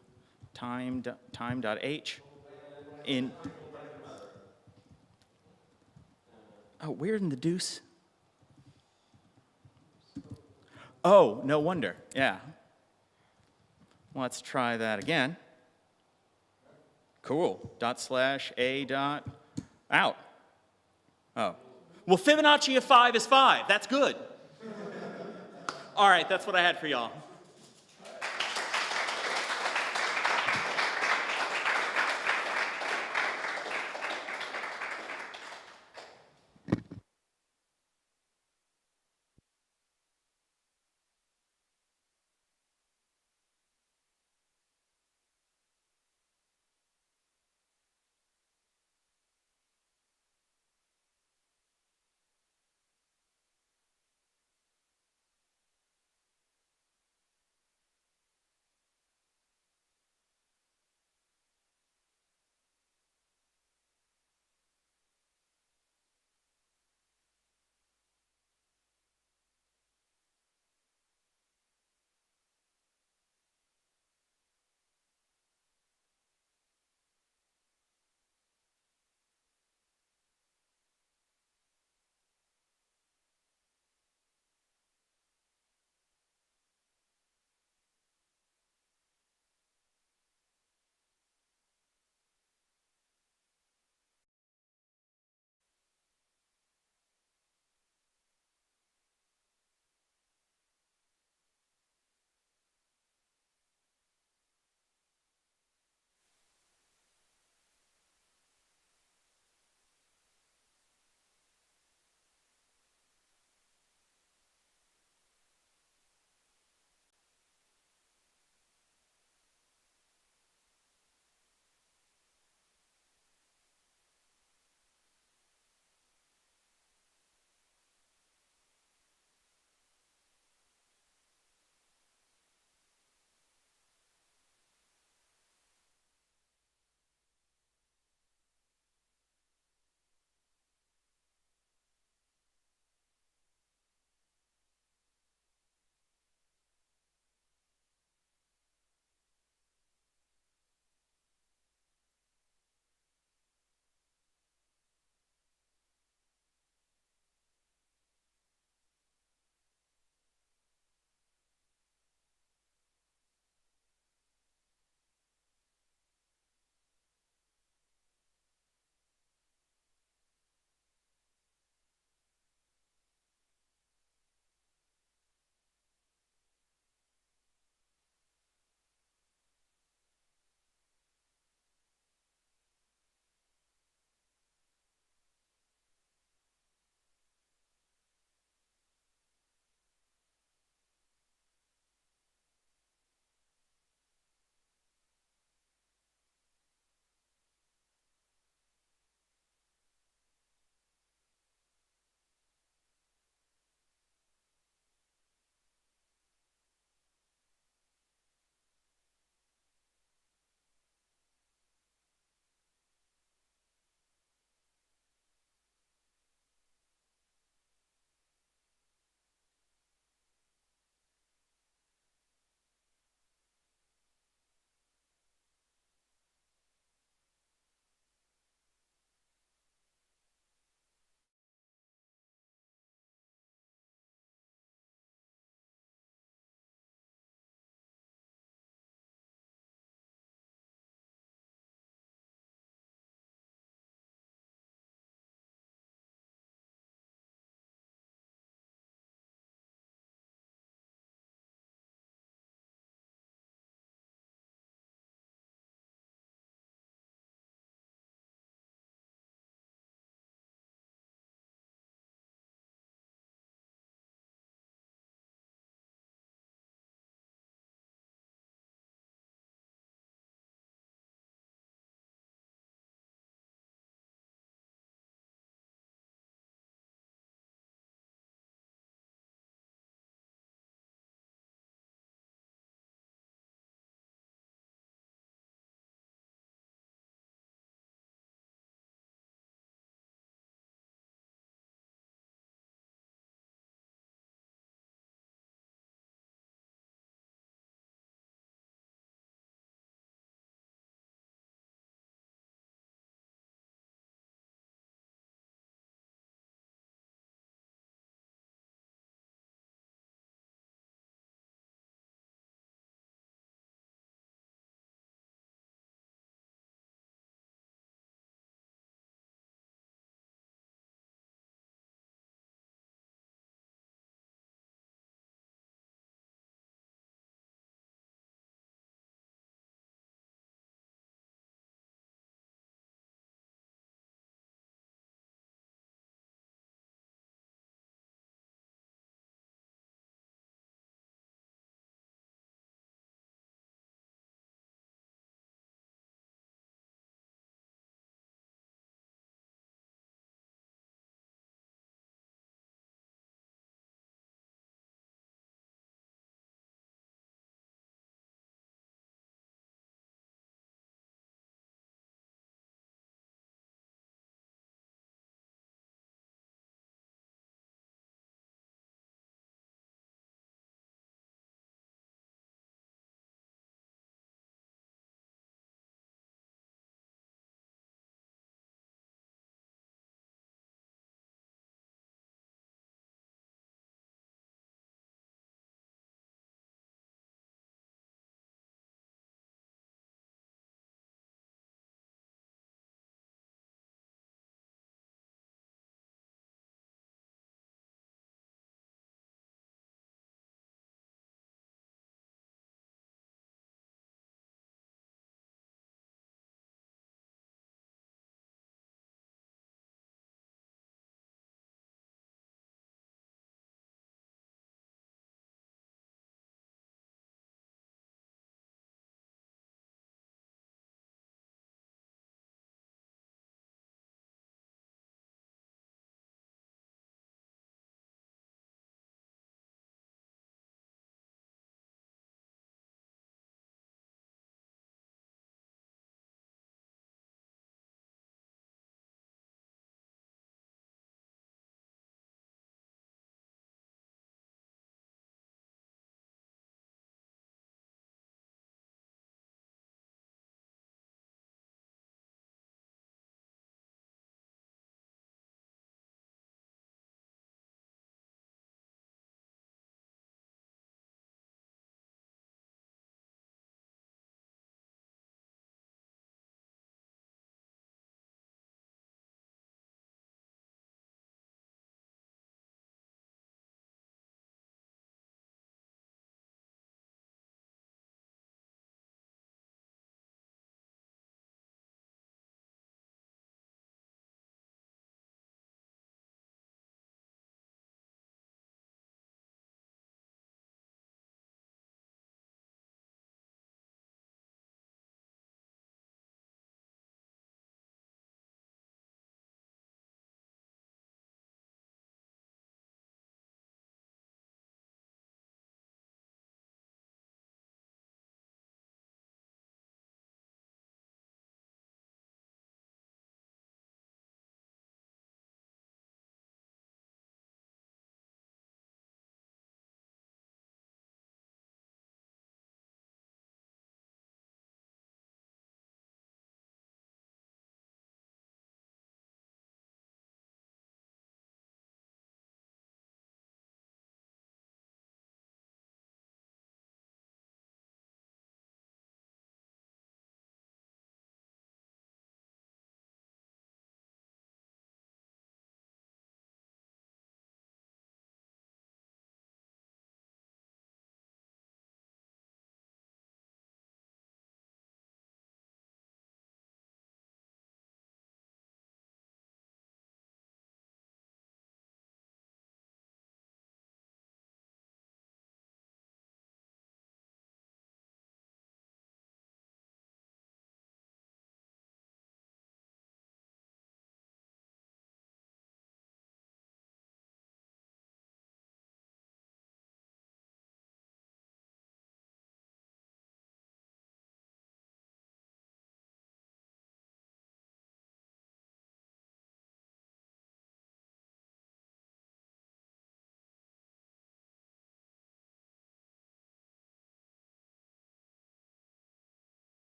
time.h in. Oh, where in the deuce? Oh, no wonder. Yeah. Let's try that again. Cool. /a. Out. Oh. Well, Fibonacci of 5 is 5. That's good. All right, that's what I had for y'all.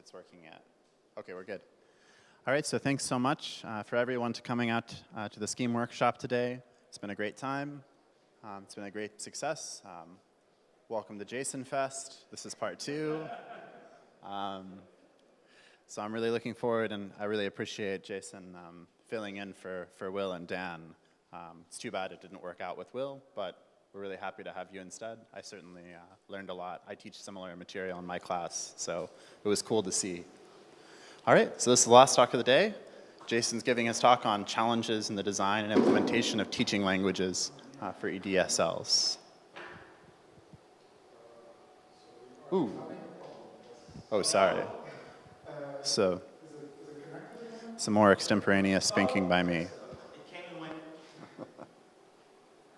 it's working yet. Okay, we're good. All right, so thanks so much for everyone coming out to the Scheme Workshop today. It's been a great time. It's been a great success. Welcome to Jason Fest. This is part 2. So I'm really looking forward, and I really appreciate Jason filling in for Will and Dan. It's too bad it didn't work out with Will, but we're really happy to have you instead. I certainly learned a lot. I teach similar material in my class, so it was cool to see. All right, so this is the last talk of the day. Jason's giving his talk on challenges in the design and implementation of teaching languages for EDSLs. Ooh. Oh, sorry. So, some more extemporaneous spanking by me.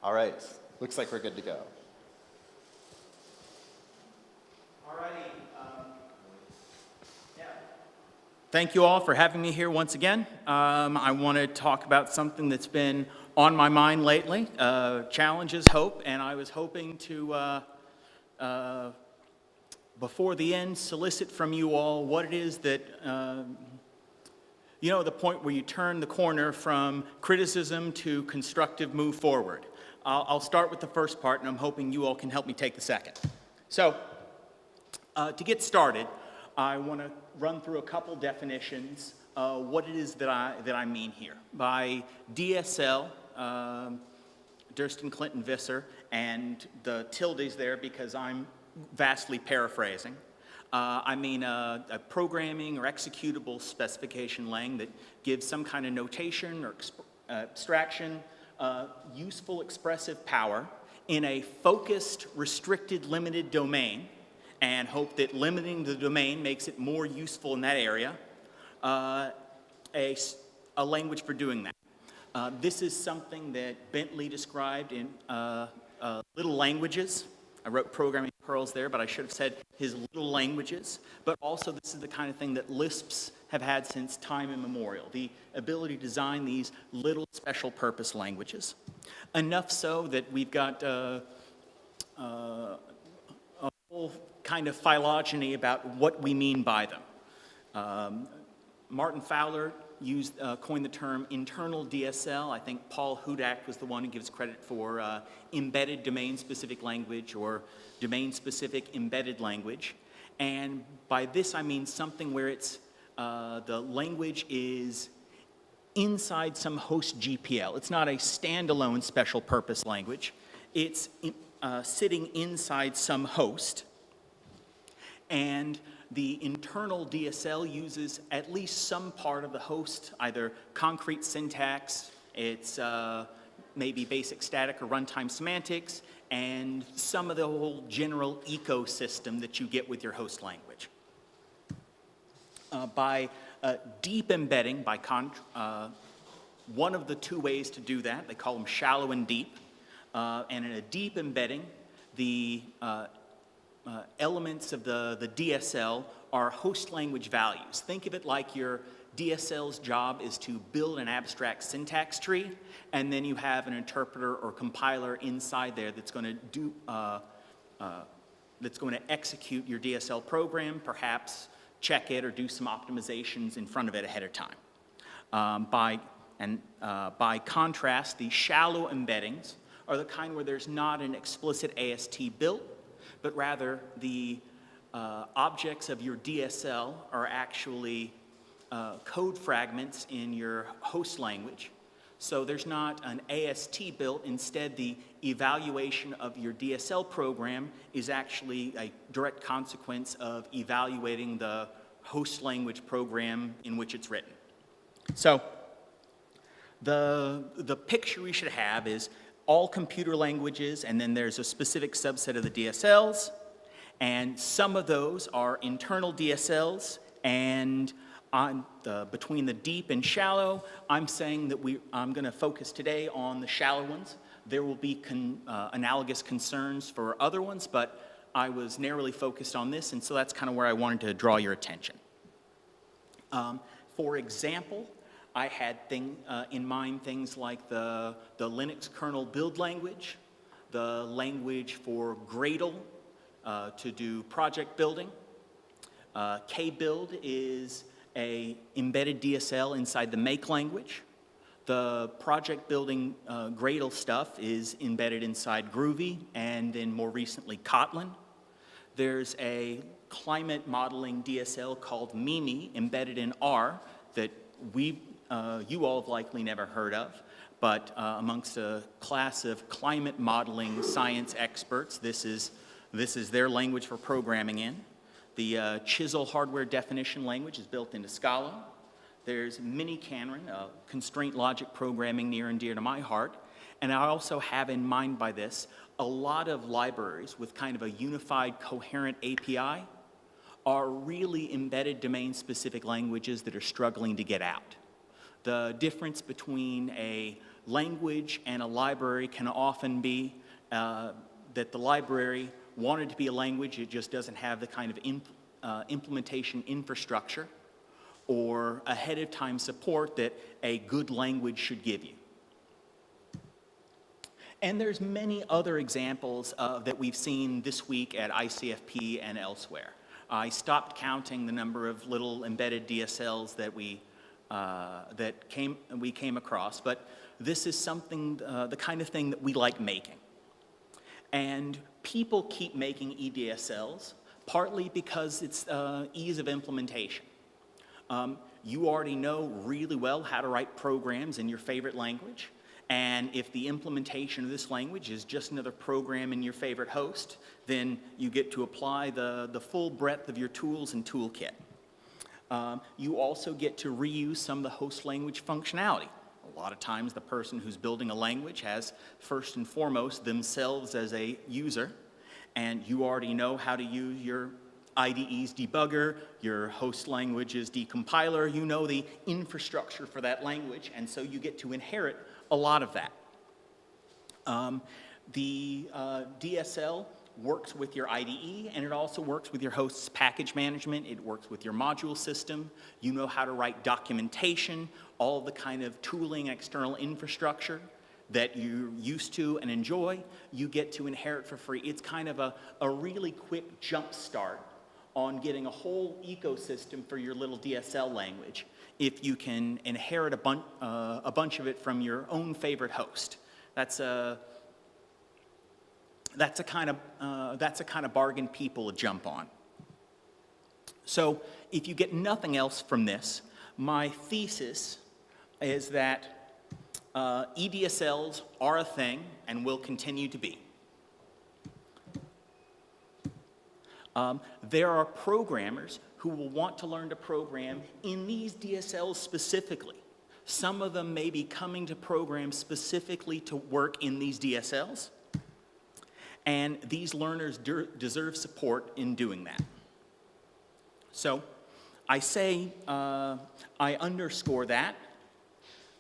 All right, looks like we're good to go. Thank you all for having me here once again. I want to talk about something that's been on my mind lately, challenges, hope, and I was hoping to, before the end, solicit from you all what it is that, you know, the point where you turn the corner from criticism to constructive move forward. I'll start with the first part, and I'm hoping you all can help me take the second. So, to get started, I want to run through a couple definitions, what it is that I mean here. By DSL, Durston, Clinton, Visser, and the tildes there because I'm vastly paraphrasing. I mean a programming or executable specification lang that gives some kind of notation or abstraction, useful expressive power in a focused, restricted, limited domain, and hope that limiting the domain makes it more useful in that area, a language for doing that. This is something that Bentley described in little languages. I wrote programming pearls there, but I should have said his little languages. But also this is the kind of thing that Lisps have had since time immemorial, the ability to design these little special purpose languages. Enough so that we've got a whole kind of phylogeny about what we mean by them. Martin Fowler coined the term internal DSL. I think Paul Hudak was the one who gives credit for embedded domain-specific language or domain-specific embedded language. And by this I mean something where it's the language is inside some host GPL. It's not a standalone special purpose language. It's sitting inside some host. And the internal DSL uses at least some part of the host, either concrete syntax, it's maybe basic static or runtime semantics, and some of the whole general ecosystem that you get with your host language. By deep embedding, one of the two ways to do that, they call them shallow and deep, and in a deep embedding, the elements of the DSL are host language values. Think of it like your DSL's job is to build an abstract syntax tree, and then you have an interpreter or compiler inside there that's going to do that's going to execute your DSL program, perhaps check it or do some optimizations in front of it ahead of time. By contrast, the shallow embeddings are the kind where there's not an explicit AST built, but rather the objects of your DSL are actually code fragments in your host language. So there's not an AST built. Instead, the evaluation of your DSL program is actually a direct consequence of evaluating the host language program in which it's written. So the picture we should have is all computer languages, and then there's a specific subset of the DSLs, and some of those are internal DSLs, and between the deep and shallow, I'm saying that I'm going to focus today on the shallow ones. There will be analogous concerns for other ones, but I was narrowly focused on this, and so that's kind of where I wanted to draw your attention. For example, I had in mind things like the Linux kernel build language, the language for Gradle to do project building, K-build is a embedded DSL inside the Make language. The project building Gradle stuff is embedded inside Groovy, and then more recently Kotlin. There's a climate modeling DSL called Mimi embedded in R that you all have likely never heard of, but amongst a class of climate modeling science experts, this is their language for programming in. The Chisel hardware definition language is built into Scala. There's Minicanron, constraint logic programming near and dear to my heart. And I also have in mind by this a lot of libraries with kind of a unified, coherent API are really embedded domain-specific languages that are struggling to get out. The difference between a language and a library can often be that the library wanted to be a language, it just doesn't have the kind of implementation infrastructure or ahead of time support that a good language should give you. And there's many other examples that we've seen this week at ICFP and elsewhere. I stopped counting the number of little embedded DSLs that we came across, but this is something, the kind of thing that we like making. And people keep making eDSLs, partly because it's ease of implementation. You already know really well how to write programs in your favorite language, and if the implementation of this language is just another program in your favorite host, then you get to apply the full breadth of your tools and toolkit. You also get to reuse some of the host language functionality. A lot of times the person who's building a language has first and foremost themselves as a user, and you already know how to use your IDE's debugger, your host language's decompiler, you know the infrastructure for that language, and so you get to inherit a lot of that. The DSL works with your IDE, and it also works with your host's package management. It works with your module system. You know how to write documentation, all the kind of tooling and external infrastructure that you're used to and enjoy, you get to inherit for free. It's kind of a really quick jump start on getting a whole ecosystem for your little DSL language if you can inherit a bunch of it from your own favorite host. That's a kind of bargain people jump on. So if you get nothing else from this, my thesis is that eDSLs are a thing and will continue to be. There are programmers who will want to learn to program in these DSLs specifically. Some of them may be coming to program specifically to work in these DSLs, and these learners deserve support in doing that. So I say, I underscore that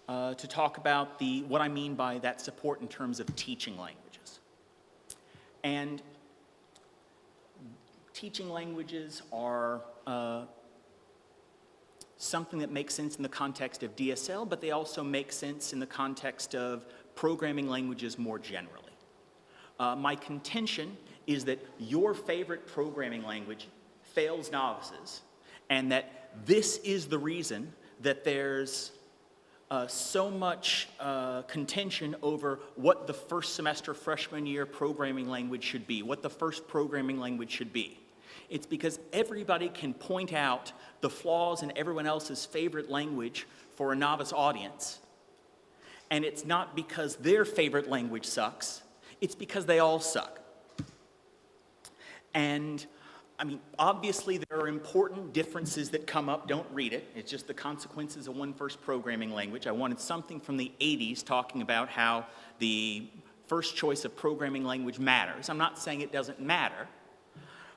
to talk about what I mean by that support in terms of teaching languages. And teaching languages are something that makes sense in the context of DSL, but they also make sense in the context of programming languages more generally. My contention is that your favorite programming language fails novices, and that this is the reason that there's so much contention over what the first semester freshman year programming language should be, what the first programming language should be. It's because everybody can point out the flaws in everyone else's favorite language for a novice audience. And it's not because their favorite language sucks, it's because they all suck. And I mean, obviously there are important differences that come up. Don't read it. It's just the consequences of one first programming language. I wanted something from the 80s talking about how the first choice of programming language matters. I'm not saying it doesn't matter,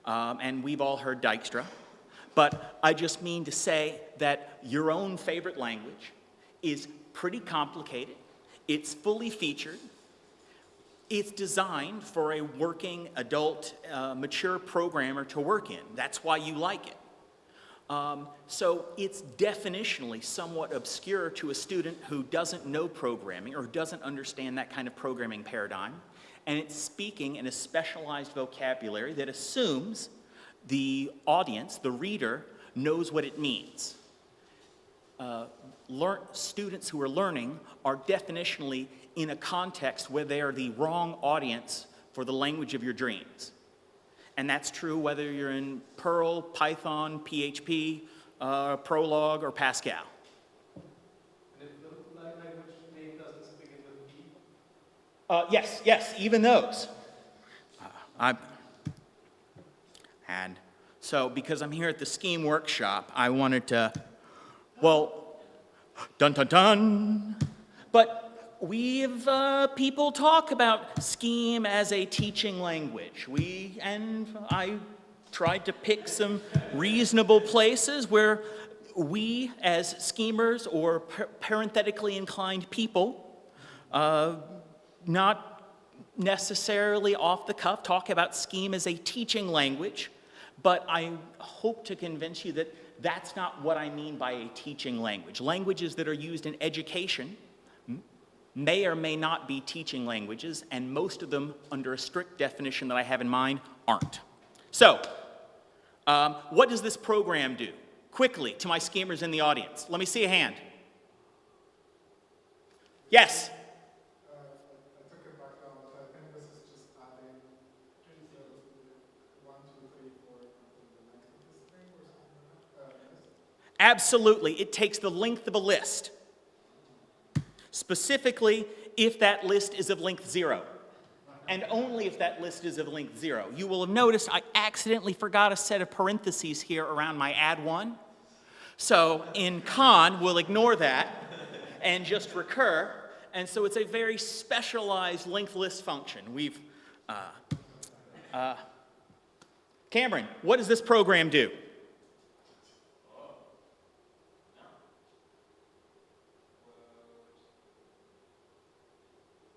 and we've all heard Dijkstra, but I just mean to say that your own favorite language is pretty complicated. It's fully featured. It's designed for a working, adult, mature programmer to work in. That's why you like it. So it's definitionally somewhat obscure to a student who doesn't know programming or doesn't understand that kind of programming paradigm. And it's speaking in a specialized vocabulary that assumes the audience, the reader, knows what it means. Students who are learning are definitionally in a context where they are the wrong audience for the language of your dreams. And that's true whether you're in Perl, Python, PHP, Prolog, or Pascal. And if the language name doesn't begin with B? Yes, even those. And so, because I'm here at the Scheme workshop, I wanted to, well, dun dun dun. But people talk about Scheme as a teaching language. I tried to pick some reasonable places where we, as schemers or parenthetically inclined people, not necessarily off the cuff, talk about Scheme as a teaching language, but I hope to convince you that that's not what I mean by a teaching language. Languages that are used in education may or may not be teaching languages, and most of them, under a strict definition that I have in mind, aren't. So, what does this program do? Quickly, to my schemers in the audience. Let me see a hand. Yes? I took it back down, but I think this is just adding 1, 2, 3, 4, the length of this thing or something like that? Absolutely. It takes the length of a list. Specifically, if that list is of length 0. And only if that list is of length 0. You will have noticed I accidentally forgot a set of parentheses here around my add 1. So in con, we'll ignore that and just recur. And so it's a very specialized linked list function. Cameron, what does this program do?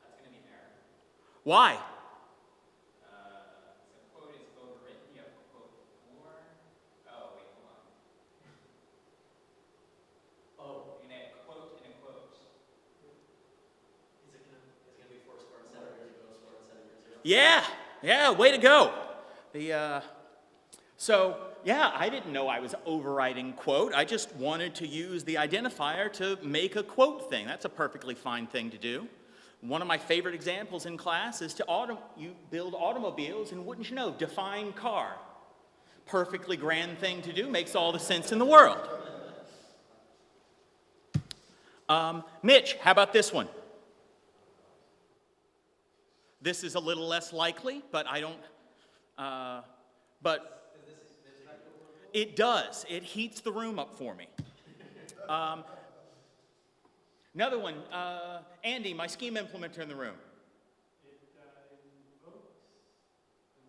That's going to be an error. Why? So quote is overwritten. You have quote 4. Oh, wait, hold on. Oh, in a quote in a quote. Is it going to be 4 square instead of 0 square instead of 0? Yeah, way to go. I didn't know I was overriding quote. I just wanted to use the identifier to make a quote thing. That's a perfectly fine thing to do. One of my favorite examples in class is you build automobiles, and wouldn't you know, define car. Perfectly grand thing to do, makes all the sense in the world. Mitch, how about this one? This is a little less likely, but it does. It heats the room up for me. Another one, Andy, my Scheme implementer in the room. It invokes the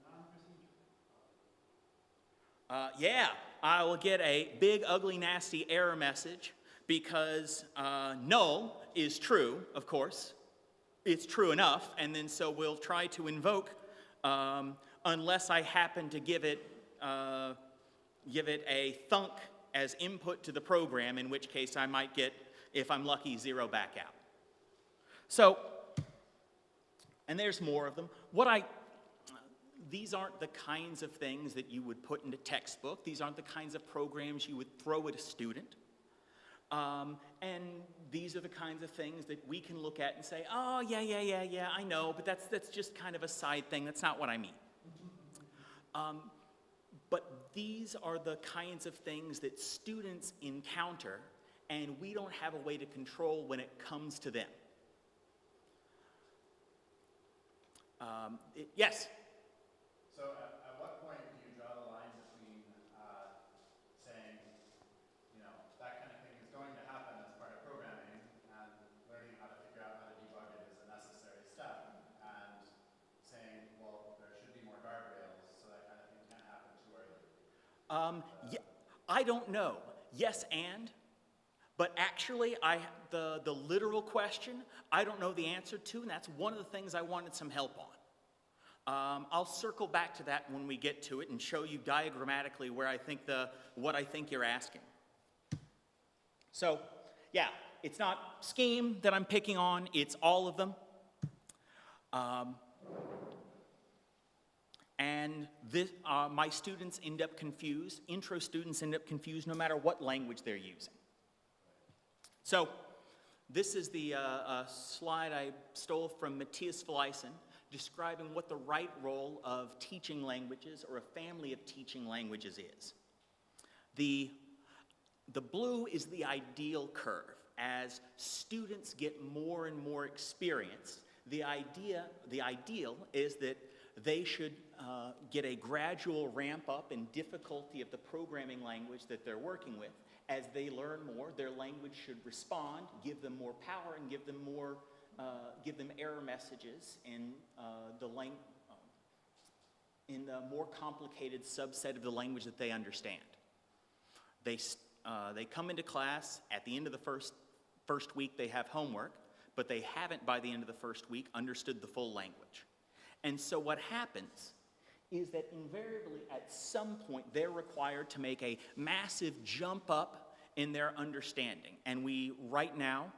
non-procedure. I will get a big, ugly, nasty error message because null is true, of course. It's true enough, and then so we'll try to invoke unless I happen to give it a thunk as input to the program, in which case I might get, if I'm lucky, 0 back out. So, and there's more of them. These aren't the kinds of things that you would put into textbook. These aren't the kinds of programs you would throw at a student. And these are the kinds of things that we can look at and say, oh, yeah, I know, but that's just kind of a side thing. That's not what I mean. But these are the kinds of things that students encounter, and we don't have a way to control when it comes to them. Yes? So at what point do you draw the line between saying, that kind of thing is going to happen as part of programming, and learning how to figure out how to debug it is a necessary step, and saying, well, there should be more guardrails so that kind of thing can't happen too early? I don't know. Yes, and? But actually, the literal question, I don't know the answer to, and that's one of the things I wanted some help on. I'll circle back to that when we get to it and show you diagrammatically where I think what I think you're asking. So, yeah, it's not Scheme that I'm picking on, it's all of them. And my students end up confused, intro students end up confused no matter what language they're using. So this is the slide I stole from Matthias Fleisen, describing what the right role of teaching languages or a family of teaching languages is. The blue is the ideal curve. As students get more and more experience, the ideal is that they should get a gradual ramp up in difficulty of the programming language that they're working with. As they learn more, their language should respond, give them more power, and give them error messages in the more complicated subset of the language that they understand. They come into class. At the end of the first week, they have homework, but they haven't, by the end of the first week, understood the full language. And so what happens is that invariably at some point they're required to make a massive jump up in their understanding. And we, right now,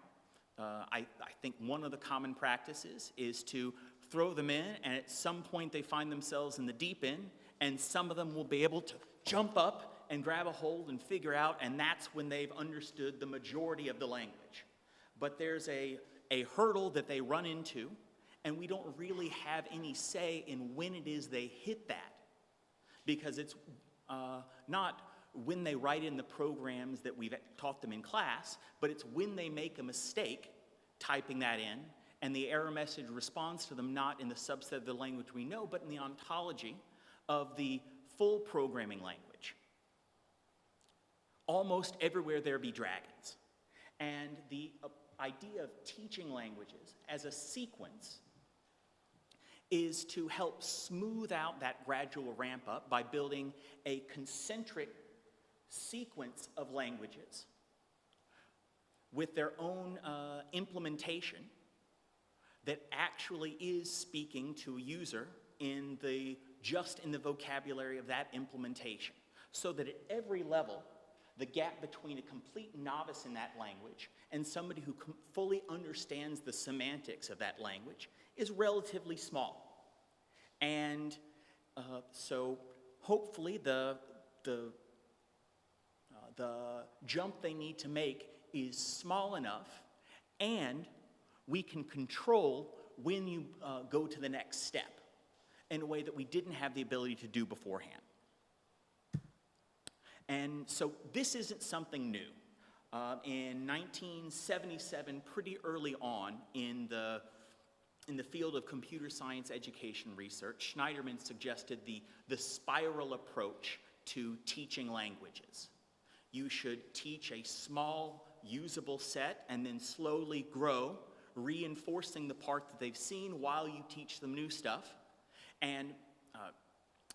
I think one of the common practices is to throw them in, and at some point they find themselves in the deep end, and some of them will be able to jump up and grab a hold and figure out, and that's when they've understood the majority of the language. But there's a hurdle that they run into, and we don't really have any say in when it is they hit that, because it's not when they write in the programs that we've taught them in class, but it's when they make a mistake typing that in, and the error message responds to them not in the subset of the language we know, but in the ontology of the full programming language. Almost everywhere there be dragons. And the idea of teaching languages as a sequence is to help smooth out that gradual ramp up by building a concentric sequence of languages with their own implementation that actually is speaking to a user just in the vocabulary of that implementation, so that at every level, the gap between a complete novice in that language and somebody who fully understands the semantics of that language is relatively small. And so hopefully the jump they need to make is small enough, and we can control when you go to the next step in a way that we didn't have the ability to do beforehand. And so this isn't something new. In 1977, pretty early on in the field of computer science education research, Schneiderman suggested the spiral approach to teaching languages. You should teach a small, usable set and then slowly grow, reinforcing the part that they've seen while you teach them new stuff. And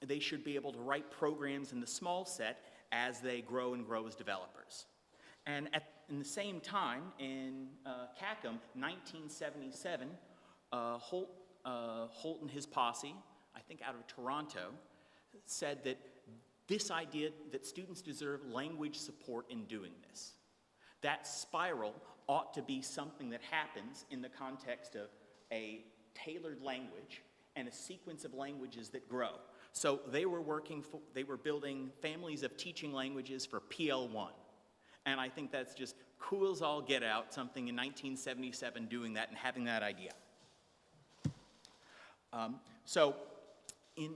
they should be able to write programs in the small set as they grow and grow as developers. And in the same time, in CACM, 1977, Holt and his posse, I think out of Toronto, said that this idea that students deserve language support in doing this. That spiral ought to be something that happens in the context of a tailored language and a sequence of languages that grow. So they were building families of teaching languages for PL1. And I think that's just cool as all get out, something in 1977 doing that and having that idea. So in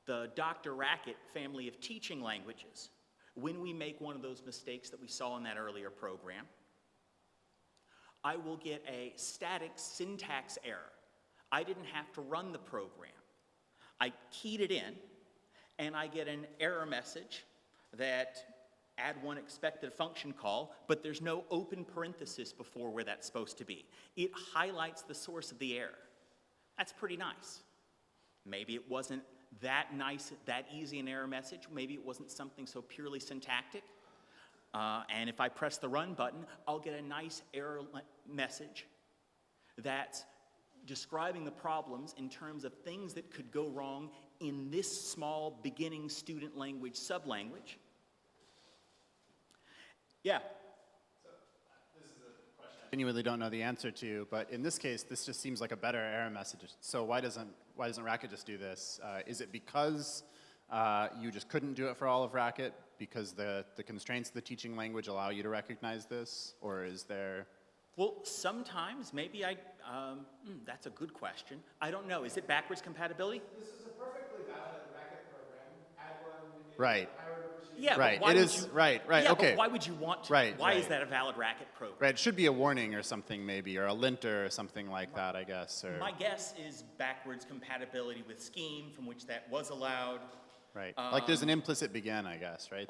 the Dr. Rackett family of teaching languages, when we make one of those mistakes that we saw in that earlier program, I will get a static syntax error. I didn't have to run the program. I keyed it in, and I get an error message that add one expected function call, but there's no open parenthesis before where that's supposed to be. It highlights the source of the error. That's pretty nice. Maybe it wasn't that nice, that easy an error message. Maybe it wasn't something so purely syntactic. And if I press the run button, I'll get a nice error message that's describing the problems in terms of things that could go wrong in this small beginning student language sublanguage. Yeah? So this is a question I genuinely don't know the answer to, but in this case, this just seems like a better error message. So why doesn't Racket just do this? Is it because you just couldn't do it for all of Racket because the constraints of the teaching language allow you to recognize this, or is there? Well, sometimes, maybe that's a good question. I don't know. Is it backwards compatibility? This is a perfectly valid Racket program. Add one. Right. Yeah, right. But why it would is you, right. Yeah, Okay. But why would you want to? Right. Why is that a valid Racket program? Right. It should be a warning or something, maybe, or a linter or something like that, I guess. Or... My guess is backwards compatibility with Scheme, from which that was allowed. Right. Like there's an implicit begin, I guess, right?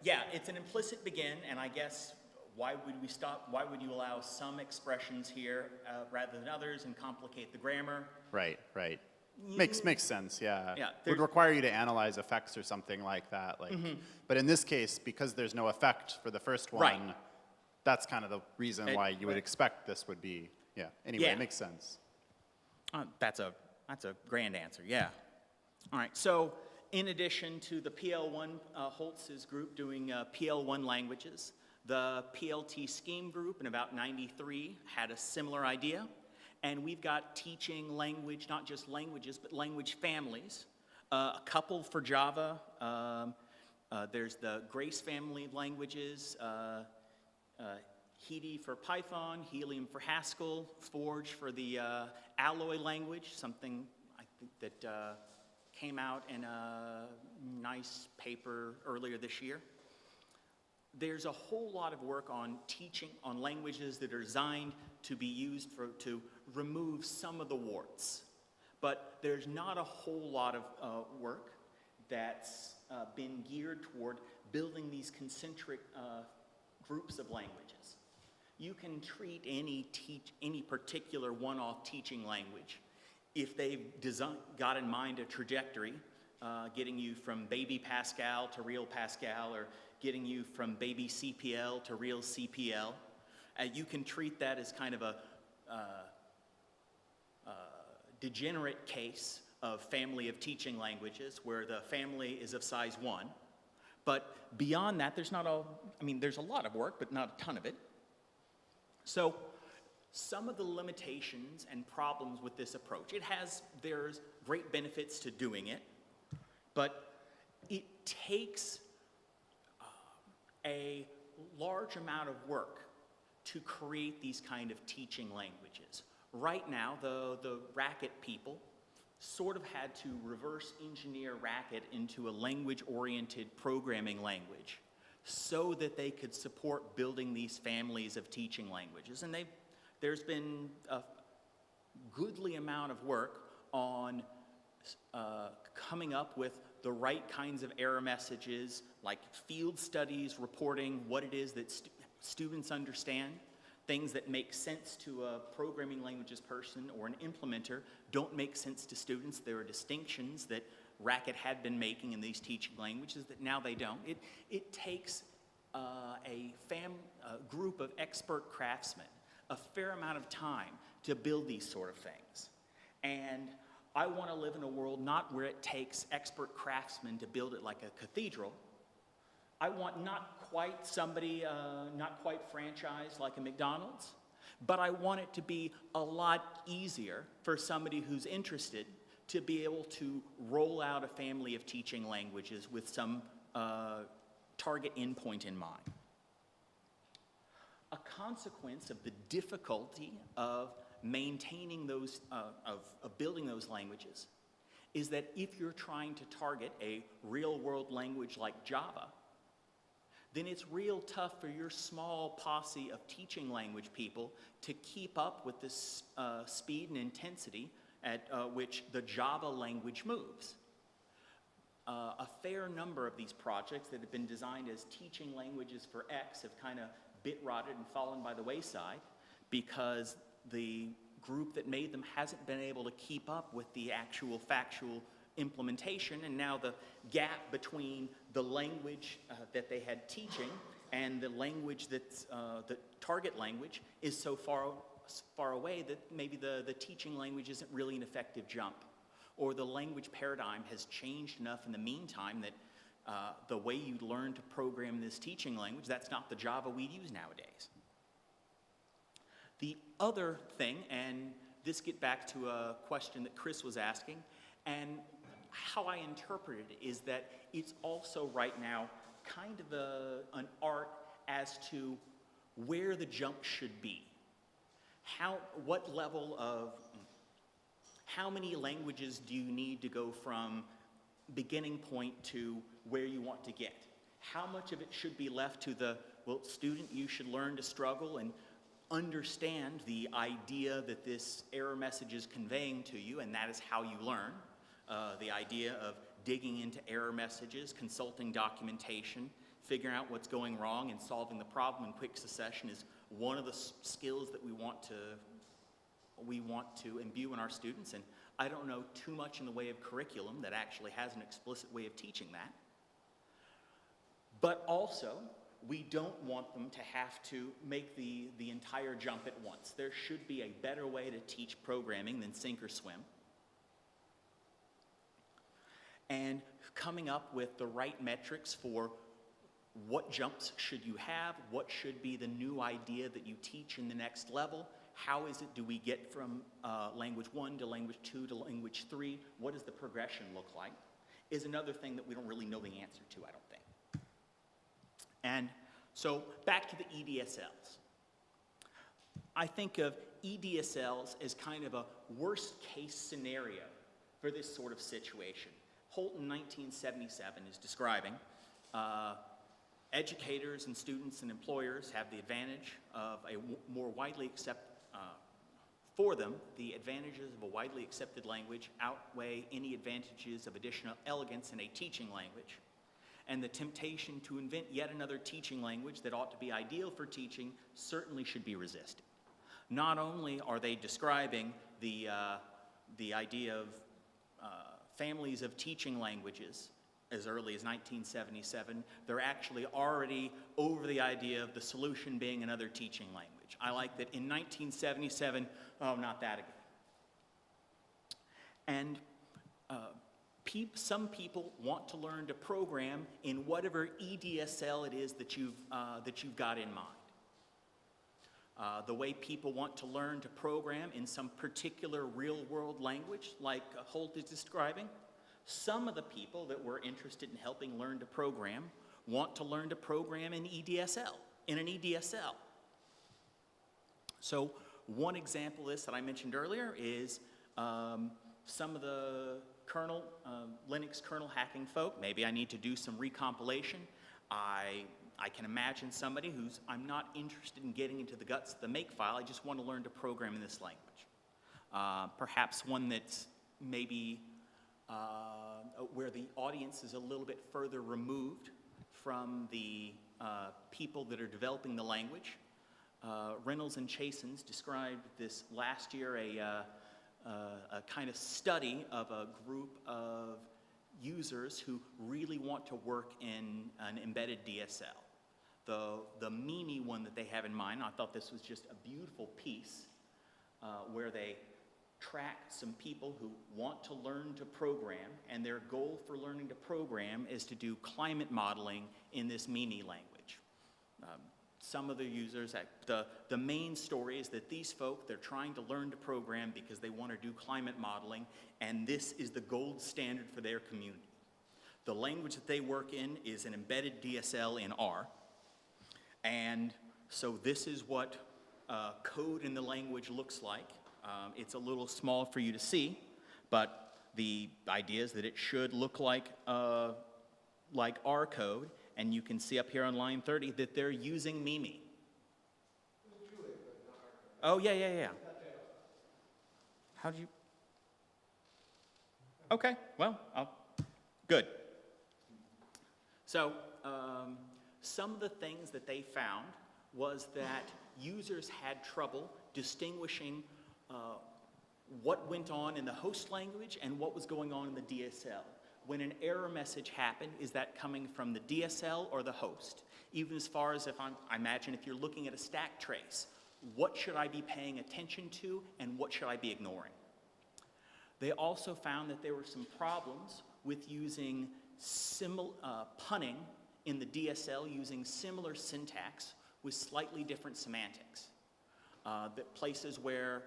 Yeah, it's an implicit begin, and I guess why would we stop? Why would you allow some expressions here rather than others and complicate the grammar? Right. Right. Makes sense, yeah. Yeah, would require you to analyze effects or something like that. Like, but in this case, because there's no effect for the first one, that's kind of the reason why you would expect this would be. Yeah. Anyway, it makes sense. That's a grand answer. Yeah. All right. So, in addition to the PL1 Holtz's group doing PL1 languages, the PLT Scheme group in about '93 had a similar idea. And we've got teaching language, not just languages, but language families. A couple for Java. There's the Grace family of languages, Hedi for Python, Helium for Haskell, Forge for the Alloy language, something I think that came out in a nice paper earlier this year. There's a whole lot of work on teaching on languages that are designed to be used to remove some of the warts. But there's not a whole lot of work that's been geared toward building these concentric groups of languages. You can treat any particular one-off teaching language if they've got in mind a trajectory, getting you from baby Pascal to real Pascal, or getting you from baby CPL to real CPL. You can treat that as kind of a degenerate case of family of teaching languages where the family is of size 1. But beyond that, there's a lot of work, but not a ton of it. So some of the limitations and problems with this approach, there's great benefits to doing it, but it takes a large amount of work to create these kind of teaching languages. Right now, the Racket people sort of had to reverse engineer Racket into a language-oriented programming language so that they could support building these families of teaching languages. And there's been a goodly amount of work on coming up with the right kinds of error messages, like field studies reporting what it is that students understand. Things that make sense to a programming languages person or an implementer don't make sense to students. There are distinctions that Racket had been making in these teaching languages that now they don't. It takes a group of expert craftsmen a fair amount of time to build these sort of things. And I want to live in a world not where it takes expert craftsmen to build it like a cathedral. I want not quite franchised like a McDonald's, but I want it to be a lot easier for somebody who's interested to be able to roll out a family of teaching languages with some target endpoint in mind. A consequence of the difficulty of maintaining those, of building those languages is that if you're trying to target a real-world language like Java, then it's real tough for your small posse of teaching language people to keep up with the speed and intensity at which the Java language moves. A fair number of these projects that have been designed as teaching languages for X have kind of bit-rotted and fallen by the wayside because the group that made them hasn't been able to keep up with the actual factual implementation, and now the gap between the language that they had teaching and the language that's the target language is so far away that maybe the teaching language isn't really an effective jump, or the language paradigm has changed enough in the meantime that the way you learn to program this teaching language, that's not the Java we use nowadays. The other thing, and this get back to a question that Chris was asking, and how I interpret it is that it's also right now kind of an art as to where the jump should be. What level of, how many languages do you need to go from beginning point to where you want to get? How much of it should be left to the, well, student, you should learn to struggle and understand the idea that this error message is conveying to you, and that is how you learn. The idea of digging into error messages, consulting documentation, figuring out what's going wrong and solving the problem in quick succession is one of the skills that we want to imbue in our students. And I don't know too much in the way of curriculum that actually has an explicit way of teaching that. But also, we don't want them to have to make the entire jump at once. There should be a better way to teach programming than sink or swim. And coming up with the right metrics for what jumps should you have, what should be the new idea that you teach in the next level, how is it do we get from language 1 to language 2 to language 3, what does the progression look like, is another thing that we don't really know the answer to, I don't think. And so back to the EDSLs. I think of EDSLs as kind of a worst case scenario for this sort of situation. Hoot in 1977 is describing educators and students and employers have the advantage of a more widely accepted, for them, the advantages of a widely accepted language outweigh any advantages of additional elegance in a teaching language. And the temptation to invent yet another teaching language that ought to be ideal for teaching certainly should be resisted. Not only are they describing the idea of families of teaching languages as early as 1977, they're actually already over the idea of the solution being another teaching language. I like that in 1977, oh, not that again. And some people want to learn to program in whatever EDSL it is that you've got in mind. The way people want to learn to program in some particular real-world language, like Hoot is describing. Some of the people that we're interested in helping learn to program want to learn to program in EDSL, in an EDSL. So one example of this that I mentioned earlier is some of the kernel, Linux kernel hacking folk. Maybe I need to do some recompilation. I can imagine somebody who's, I'm not interested in getting into the guts of the makefile, I just want to learn to program in this language. Perhaps one that's maybe where the audience is a little bit further removed from the people that are developing the language. Reynolds and Chasins described this last year, a kind of study of a group of users who really want to work in an embedded DSL. The Mimi one that they have in mind, I thought this was just a beautiful piece where they track some people who want to learn to program, and their goal for learning to program is to do climate modeling in this Mimi language. Some of the users, the main story is that these folk, they're trying to learn to program because they want to do climate modeling, and this is the gold standard for their community. The language that they work in is an embedded DSL in R, and so this is what code in the language looks like. It's a little small for you to see, but the idea is that it should look like R code, and you can see up here on line 30 that they're using Mimi. Oh, yeah. How do you? Okay, well, good. So some of the things that they found was that users had trouble distinguishing what went on in the host language and what was going on in the DSL. When an error message happened, is that coming from the DSL or the host? Even as far as I imagine if you're looking at a stack trace, what should I be paying attention to and what should I be ignoring? They also found that there were some problems with using punning in the DSL using similar syntax with slightly different semantics. that places where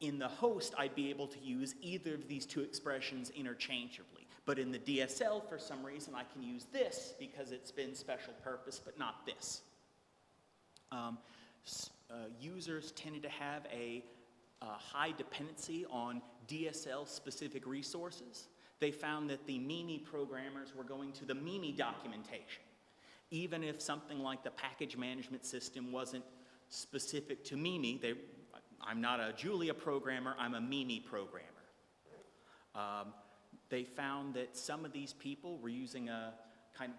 in the host I'd be able to use either of these two expressions interchangeably. But in the DSL, for some reason, I can use this because it's been special purpose, but not this. Users tended to have a high dependency on DSL-specific resources. They found that the Mimi programmers were going to the Mimi documentation, even if something like the package management system wasn't specific to Mimi. I'm not a Julia programmer, I'm a Mimi programmer. They found that some of these people were using a kind of,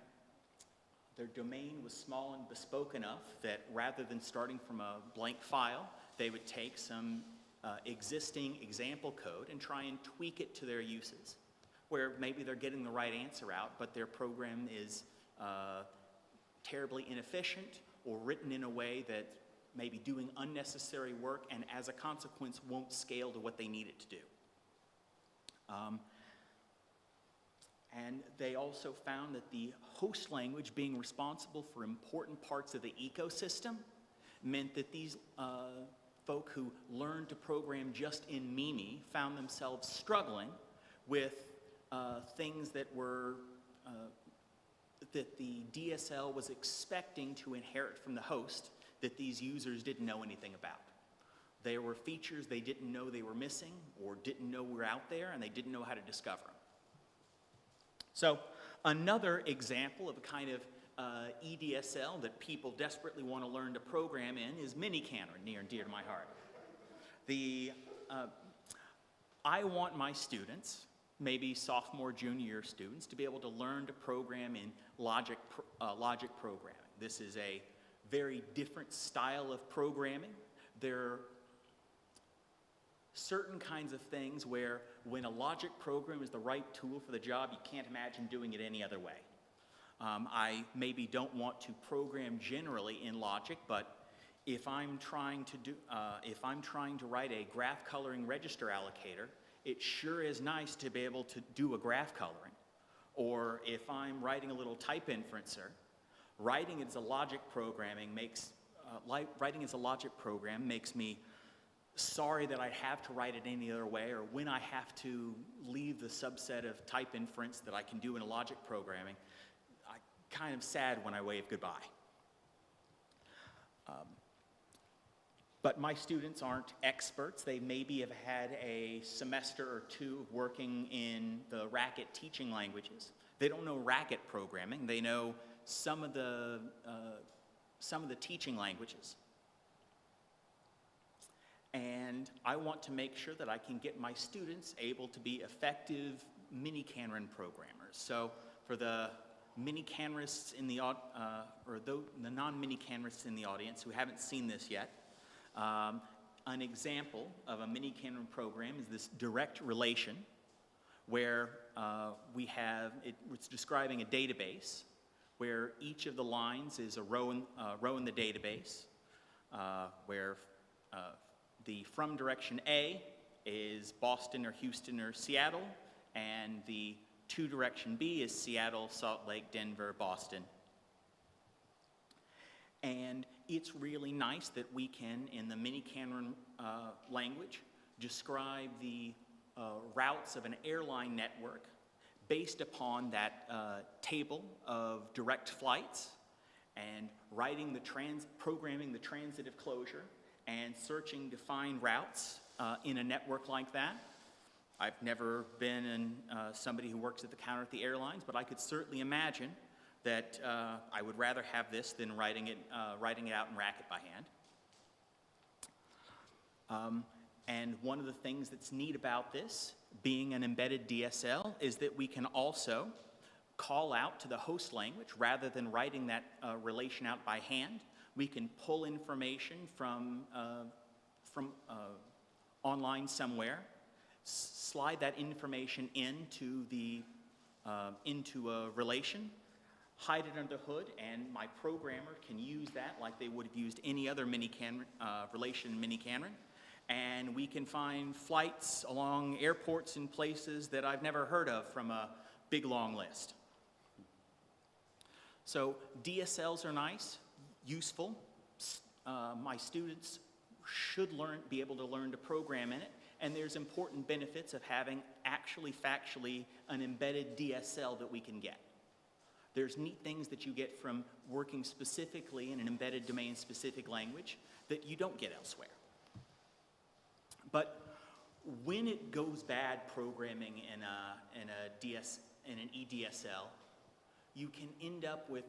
their domain was small and bespoke enough that rather than starting from a blank file, they would take some existing example code and try and tweak it to their uses, where maybe they're getting the right answer out, but their program is terribly inefficient or written in a way that may be doing unnecessary work and as a consequence won't scale to what they need it to do. And they also found that the host language being responsible for important parts of the ecosystem meant that these folk who learned to program just in Mimi found themselves struggling with things that were that the DSL was expecting to inherit from the host that these users didn't know anything about. There were features they didn't know they were missing or didn't know were out there, and they didn't know how to discover them. So another example of a kind of EDSL that people desperately want to learn to program in is miniCanron, near and dear to my heart. I want my students, maybe sophomore, junior year students, to be able to learn to program in logic programming. This is a very different style of programming. There are certain kinds of things where when a logic program is the right tool for the job, you can't imagine doing it any other way. I maybe don't want to program generally in logic, but if I'm trying to write a graph coloring register allocator, it sure is nice to be able to do a graph coloring. Or if I'm writing a little type inferencer, writing as a logic program makes me sorry that I have to write it any other way, or when I have to leave the subset of type inference that I can do in a logic programming, I'm kind of sad when I wave goodbye. But my students aren't experts. They maybe have had a semester or two of working in the racket teaching languages. They don't know racket programming. They know some of the teaching languages. And I want to make sure that I can get my students able to be effective miniCanron programmers. So for the miniCanrists in the the non-miniCanrists in the audience who haven't seen this yet, an example of a miniCanron program is this direct relation, where it's describing a database where each of the lines is a row in the database, where the from direction A is Boston or Houston or Seattle, and the to direction B is Seattle, Salt Lake, Denver, Boston. And it's really nice that we can, in the miniCanron language, describe the routes of an airline network based upon that table of direct flights, and programming the transitive closure and searching to find routes in a network like that. I've never been somebody who works at the counter at the airlines, but I could certainly imagine that I would rather have this than writing it out in racket by hand. And one of the things that's neat about this, being an embedded DSL, is that we can also call out to the host language rather than writing that relation out by hand. We can pull information from online somewhere, slide that information into a relation, hide it under the hood, and my programmer can use that like they would have used any other relation in miniCanron. And we can find flights along airports and places that I've never heard of from a big long list. So DSLs are nice, useful. My students should be able to learn to program in it, and there's important benefits of having actually factually an embedded DSL that we can get. There's neat things that you get from working specifically in an embedded domain-specific language that you don't get elsewhere. But when it goes bad programming in an EDSL, you can end up with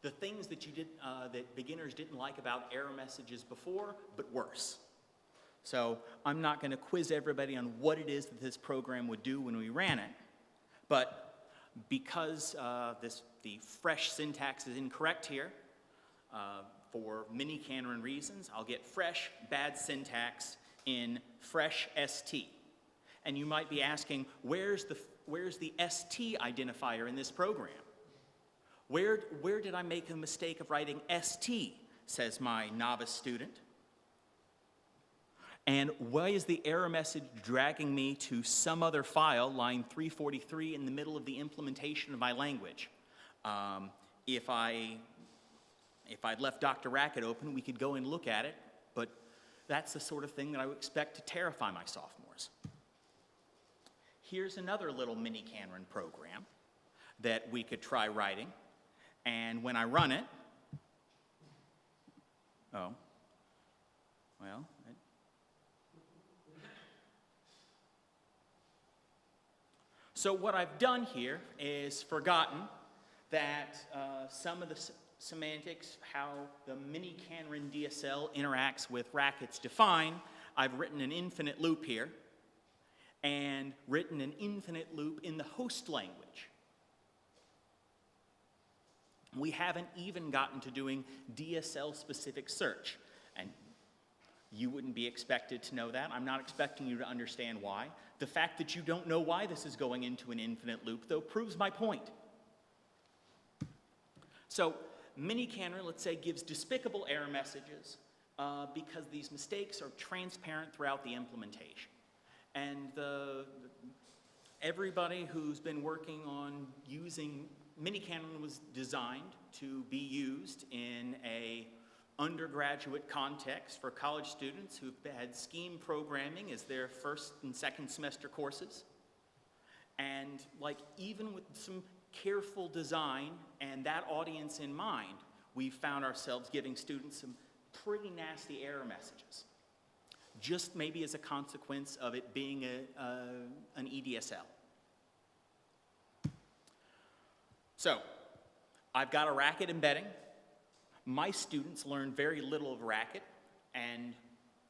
the things that that beginners didn't like about error messages before, but worse. So I'm not going to quiz everybody on what it is that this program would do when we ran it, but because the fresh syntax is incorrect here, for many Canron reasons, I'll get fresh bad syntax in fresh ST. And you might be asking, where's the ST identifier in this program? Where did I make a mistake of writing ST, says my novice student. And why is the error message dragging me to some other file, line 343, in the middle of the implementation of my language? If I'd left Dr. Racket open, we could go and look at it, but that's the sort of thing that I would expect to terrify my sophomores. Here's another little mini Canron program that we could try writing, and when I run it, so what I've done here is forgotten that some of the semantics, how the mini Canron DSL interacts with Racket's define. I've written an infinite loop here and written an infinite loop in the host language. We haven't even gotten to doing DSL-specific search, and you wouldn't be expected to know that. I'm not expecting you to understand why. The fact that you don't know why this is going into an infinite loop, though, proves my point. So, mini Canron, let's say, gives despicable error messages because these mistakes are transparent throughout the implementation. And everybody who's been working on using mini Canron was designed to be used in a undergraduate context for college students who've had scheme programming as their first and second semester courses. And even with some careful design and that audience in mind, we found ourselves giving students some pretty nasty error messages, just maybe as a consequence of it being an EDSL. So, I've got a Racket embedding. My students learn very little of Racket, and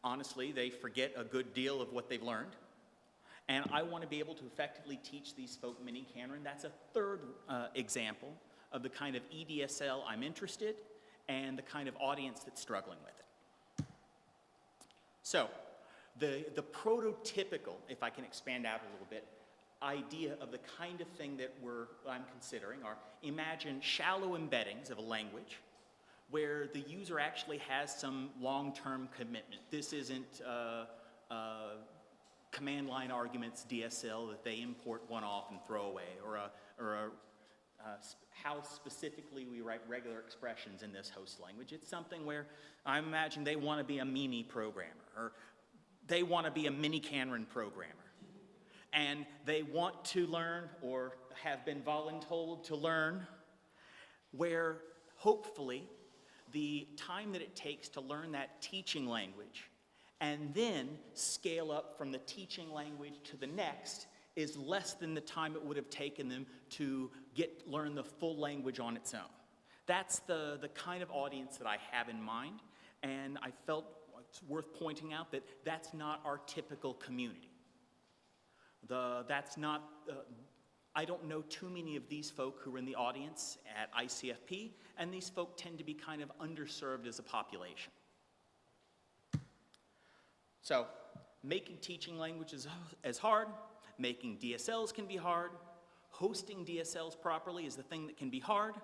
honestly, they forget a good deal of what they've learned. And I want to be able to effectively teach these folk mini Canron. That's a third example of the kind of EDSL I'm interested and the kind of audience that's struggling with it. So, the prototypical, if I can expand out a little bit, idea of the kind of thing that I'm considering are, imagine shallow embeddings of a language where the user actually has some long-term commitment. This isn't command line arguments DSL that they import one off and throw away, or how specifically we write regular expressions in this host language. It's something where I imagine they want to be a mini programmer, or they want to be a mini Canron programmer. And they want to learn, or have been voluntold to learn, where hopefully the time that it takes to learn that teaching language and then scale up from the teaching language to the next is less than the time it would have taken them to learn the full language on its own. That's the kind of audience that I have in mind, and I felt it's worth pointing out that that's not our typical community. I don't know too many of these folk who are in the audience at ICFP, and these folk tend to be kind of underserved as a population. So, making teaching languages is hard, making DSLs can be hard, hosting DSLs properly is the thing that can be hard,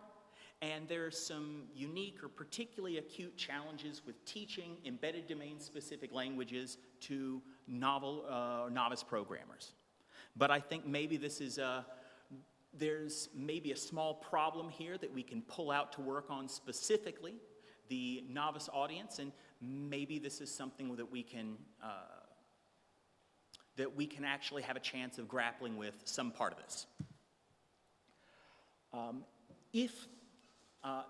and there's some unique or particularly acute challenges with teaching embedded domain-specific languages to novice programmers. But I think maybe there's maybe a small problem here that we can pull out to work on specifically the novice audience, and maybe this is something that we can actually have a chance of grappling with some part of this.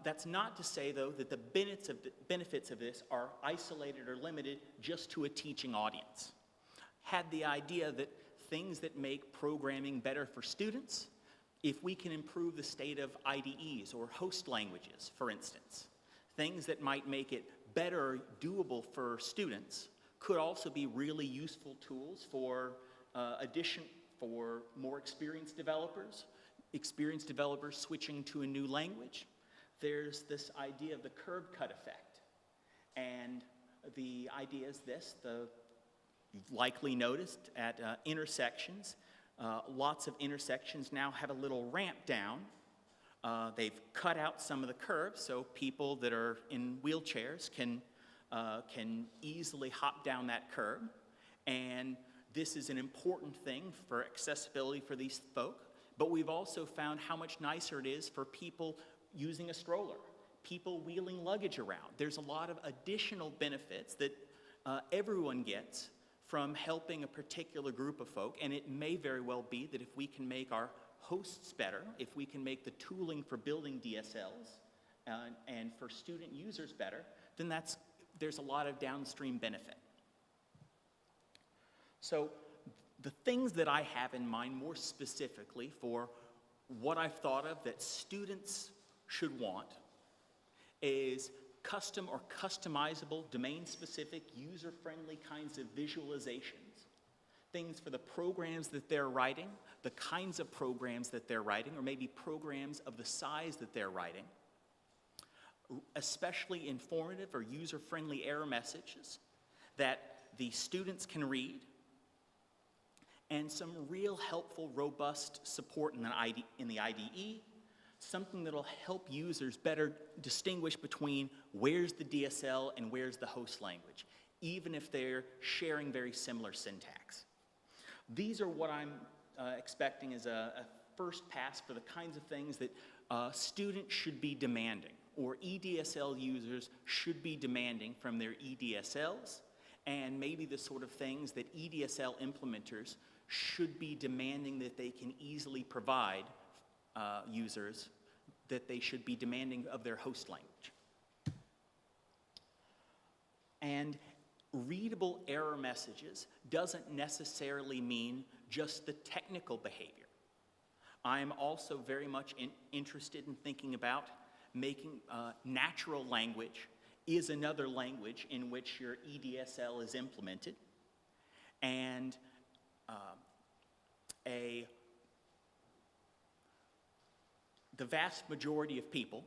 That's not to say, though, that the benefits of this are isolated or limited just to a teaching audience. Had the idea that things that make programming better for students, if we can improve the state of IDEs or host languages, for instance, things that might make it better doable for students could also be really useful tools for for more experienced developers switching to a new language. There's this idea of the curb cut effect. And the idea is this: you've likely noticed at intersections, lots of intersections now have a little ramp down. They've cut out some of the curbs so people that are in wheelchairs can easily hop down that curb. And this is an important thing for accessibility for these folk. But we've also found how much nicer it is for people using a stroller, people wheeling luggage around. There's a lot of additional benefits that everyone gets from helping a particular group of folk, and it may very well be that if we can make our hosts better, if we can make the tooling for building DSLs and for student users better, then there's a lot of downstream benefit. So the things that I have in mind more specifically for what I've thought of that students should want is custom or customizable, domain-specific, user-friendly kinds of visualizations. Things for the programs that they're writing, the kinds of programs that they're writing, or maybe programs of the size that they're writing. Especially informative or user-friendly error messages that the students can read, and some real helpful, robust support in the IDE, something that'll help users better distinguish between where's the DSL and where's the host language, even if they're sharing very similar syntax. These are what I'm expecting as a first pass for the kinds of things that students should be demanding, or EDSL users should be demanding from their EDSLs, and maybe the sort of things that EDSL implementers should be demanding that they can easily provide users, that they should be demanding of their host language. And readable error messages doesn't necessarily mean just the technical behavior. I'm also very much interested in thinking about making natural language is another language in which your EDSL is implemented, and the vast majority of people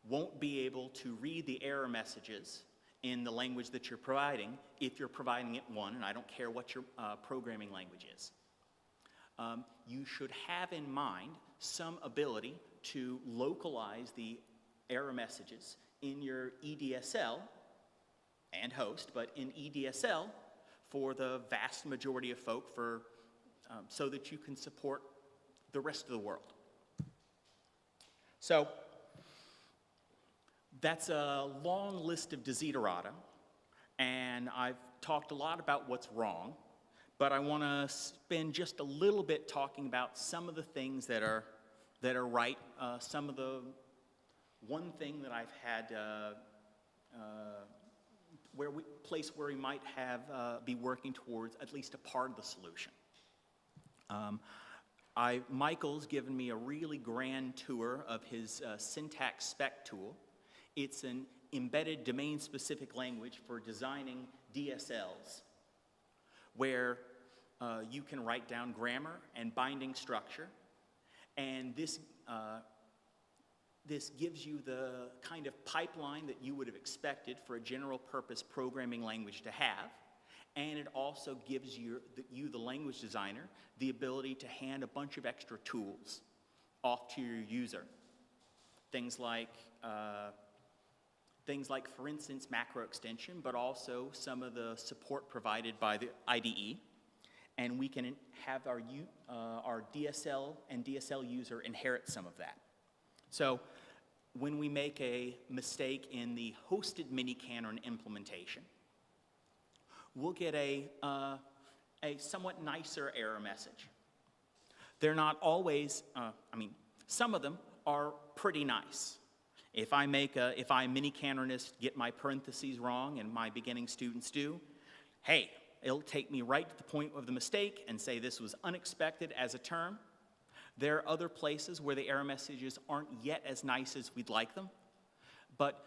won't be able to read the error messages in the language that you're providing if you're providing it one, and I don't care what your programming language is. You should have in mind some ability to localize the error messages in your EDSL and host, but in EDSL for the vast majority of folk so that you can support the rest of the world. So that's a long list of desiderata, and I've talked a lot about what's wrong, but I want to spend just a little bit talking about some of the things that are right. One thing that I've had place where we might be working towards at least a part of the solution. Michael's given me a really grand tour of his syntax spec tool. It's an embedded domain-specific language for designing DSLs, where you can write down grammar and binding structure, and this gives you the kind of pipeline that you would have expected for a general-purpose programming language to have, and it also gives you, the language designer, the ability to hand a bunch of extra tools off to your user. Things like, for instance, macro extension, but also some of the support provided by the IDE. And we can have our DSL and DSL user inherit some of that. So when we make a mistake in the hosted mini-cannon implementation, we'll get a somewhat nicer error message. They're not always, some of them are pretty nice. If I mini-cannonist get my parentheses wrong, and my beginning students do, hey, it'll take me right to the point of the mistake and say this was unexpected as a term. There are other places where the error messages aren't yet as nice as we'd like them, but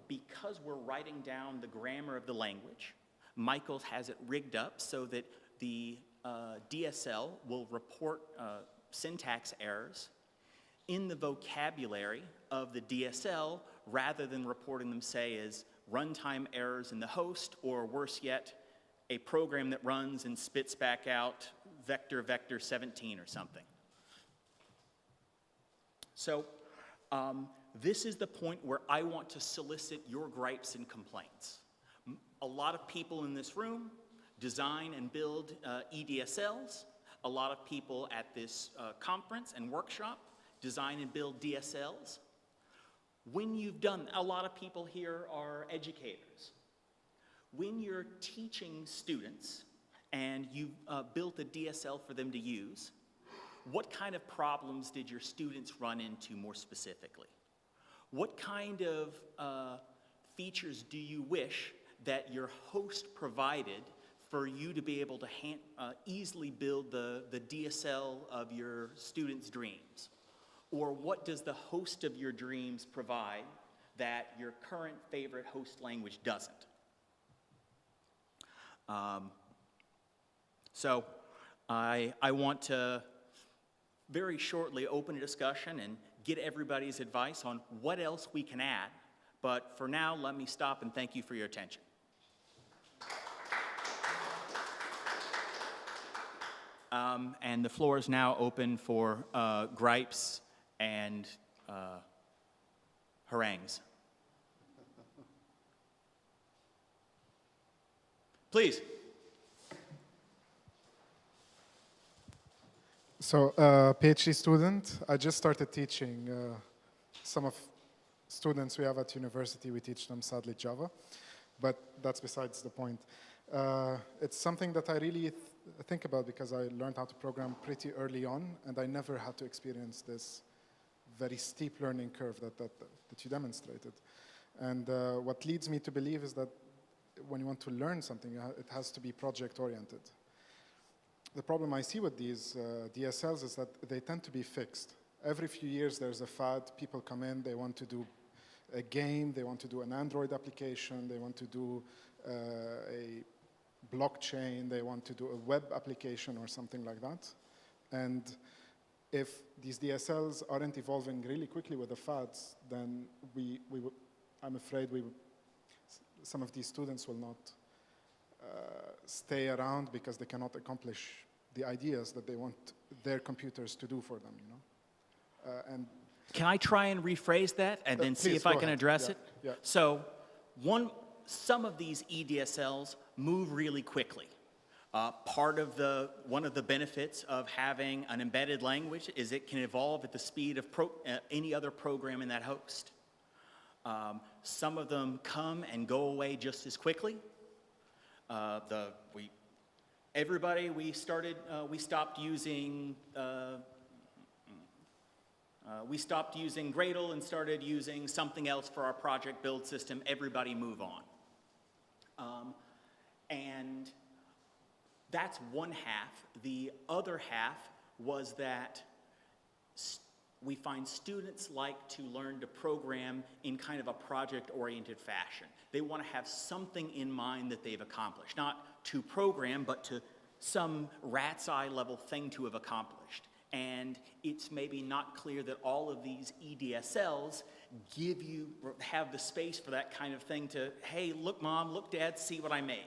because we're writing down the grammar of the language, Michael has it rigged up so that the DSL will report syntax errors in the vocabulary of the DSL rather than reporting them, say, as runtime errors in the host, or worse yet, a program that runs and spits back out vector 17 or something. So this is the point where I want to solicit your gripes and complaints. A lot of people in this room design and build EDSLs. A lot of people at this conference and workshop design and build DSLs. When you've done, a lot of people here are educators. When you're teaching students and you've built a DSL for them to use, what kind of problems did your students run into more specifically? What kind of features do you wish that your host provided for you to be able to easily build the DSL of your students' dreams? Or what does the host of your dreams provide that your current favorite host language doesn't? So I want to very shortly open a discussion and get everybody's advice on what else we can add. But for now, let me stop and thank you for your attention. And the floor is now open for gripes and harangues. Please. So, PhD student, I just started teaching some of students we have at university. We teach them, sadly, Java, but that's besides the point. It's something that I really think about because I learned how to program pretty early on, and I never had to experience this very steep learning curve that you demonstrated. And what leads me to believe is that when you want to learn something, it has to be project-oriented. The problem I see with these DSLs is that they tend to be fixed. Every few years there's a fad, people come in, they want to do a game, they want to do an Android application, they want to do a blockchain, they want to do a web application or something like that. And if these DSLs aren't evolving really quickly with the fads, then I'm afraid some of these students will not stay around because they cannot accomplish the ideas that they want their computers to do for them, you know? And can I try and rephrase that and then see if I can address it? Yeah. So some of these EDSLs move really quickly. One of the benefits of having an embedded language is it can evolve at the speed of any other program in that host. Some of them come and go away just as quickly. We stopped using Gradle and started using something else for our project build system. Everybody move on. And that's one half. The other half was that we find students like to learn to program in kind of a project-oriented fashion. They want to have something in mind that they've accomplished, not to program, but to some rat's eye level thing to have accomplished. And it's maybe not clear that all of these EDSLs have the space for that kind of thing to, hey, look, Mom, look, Dad, see what I made.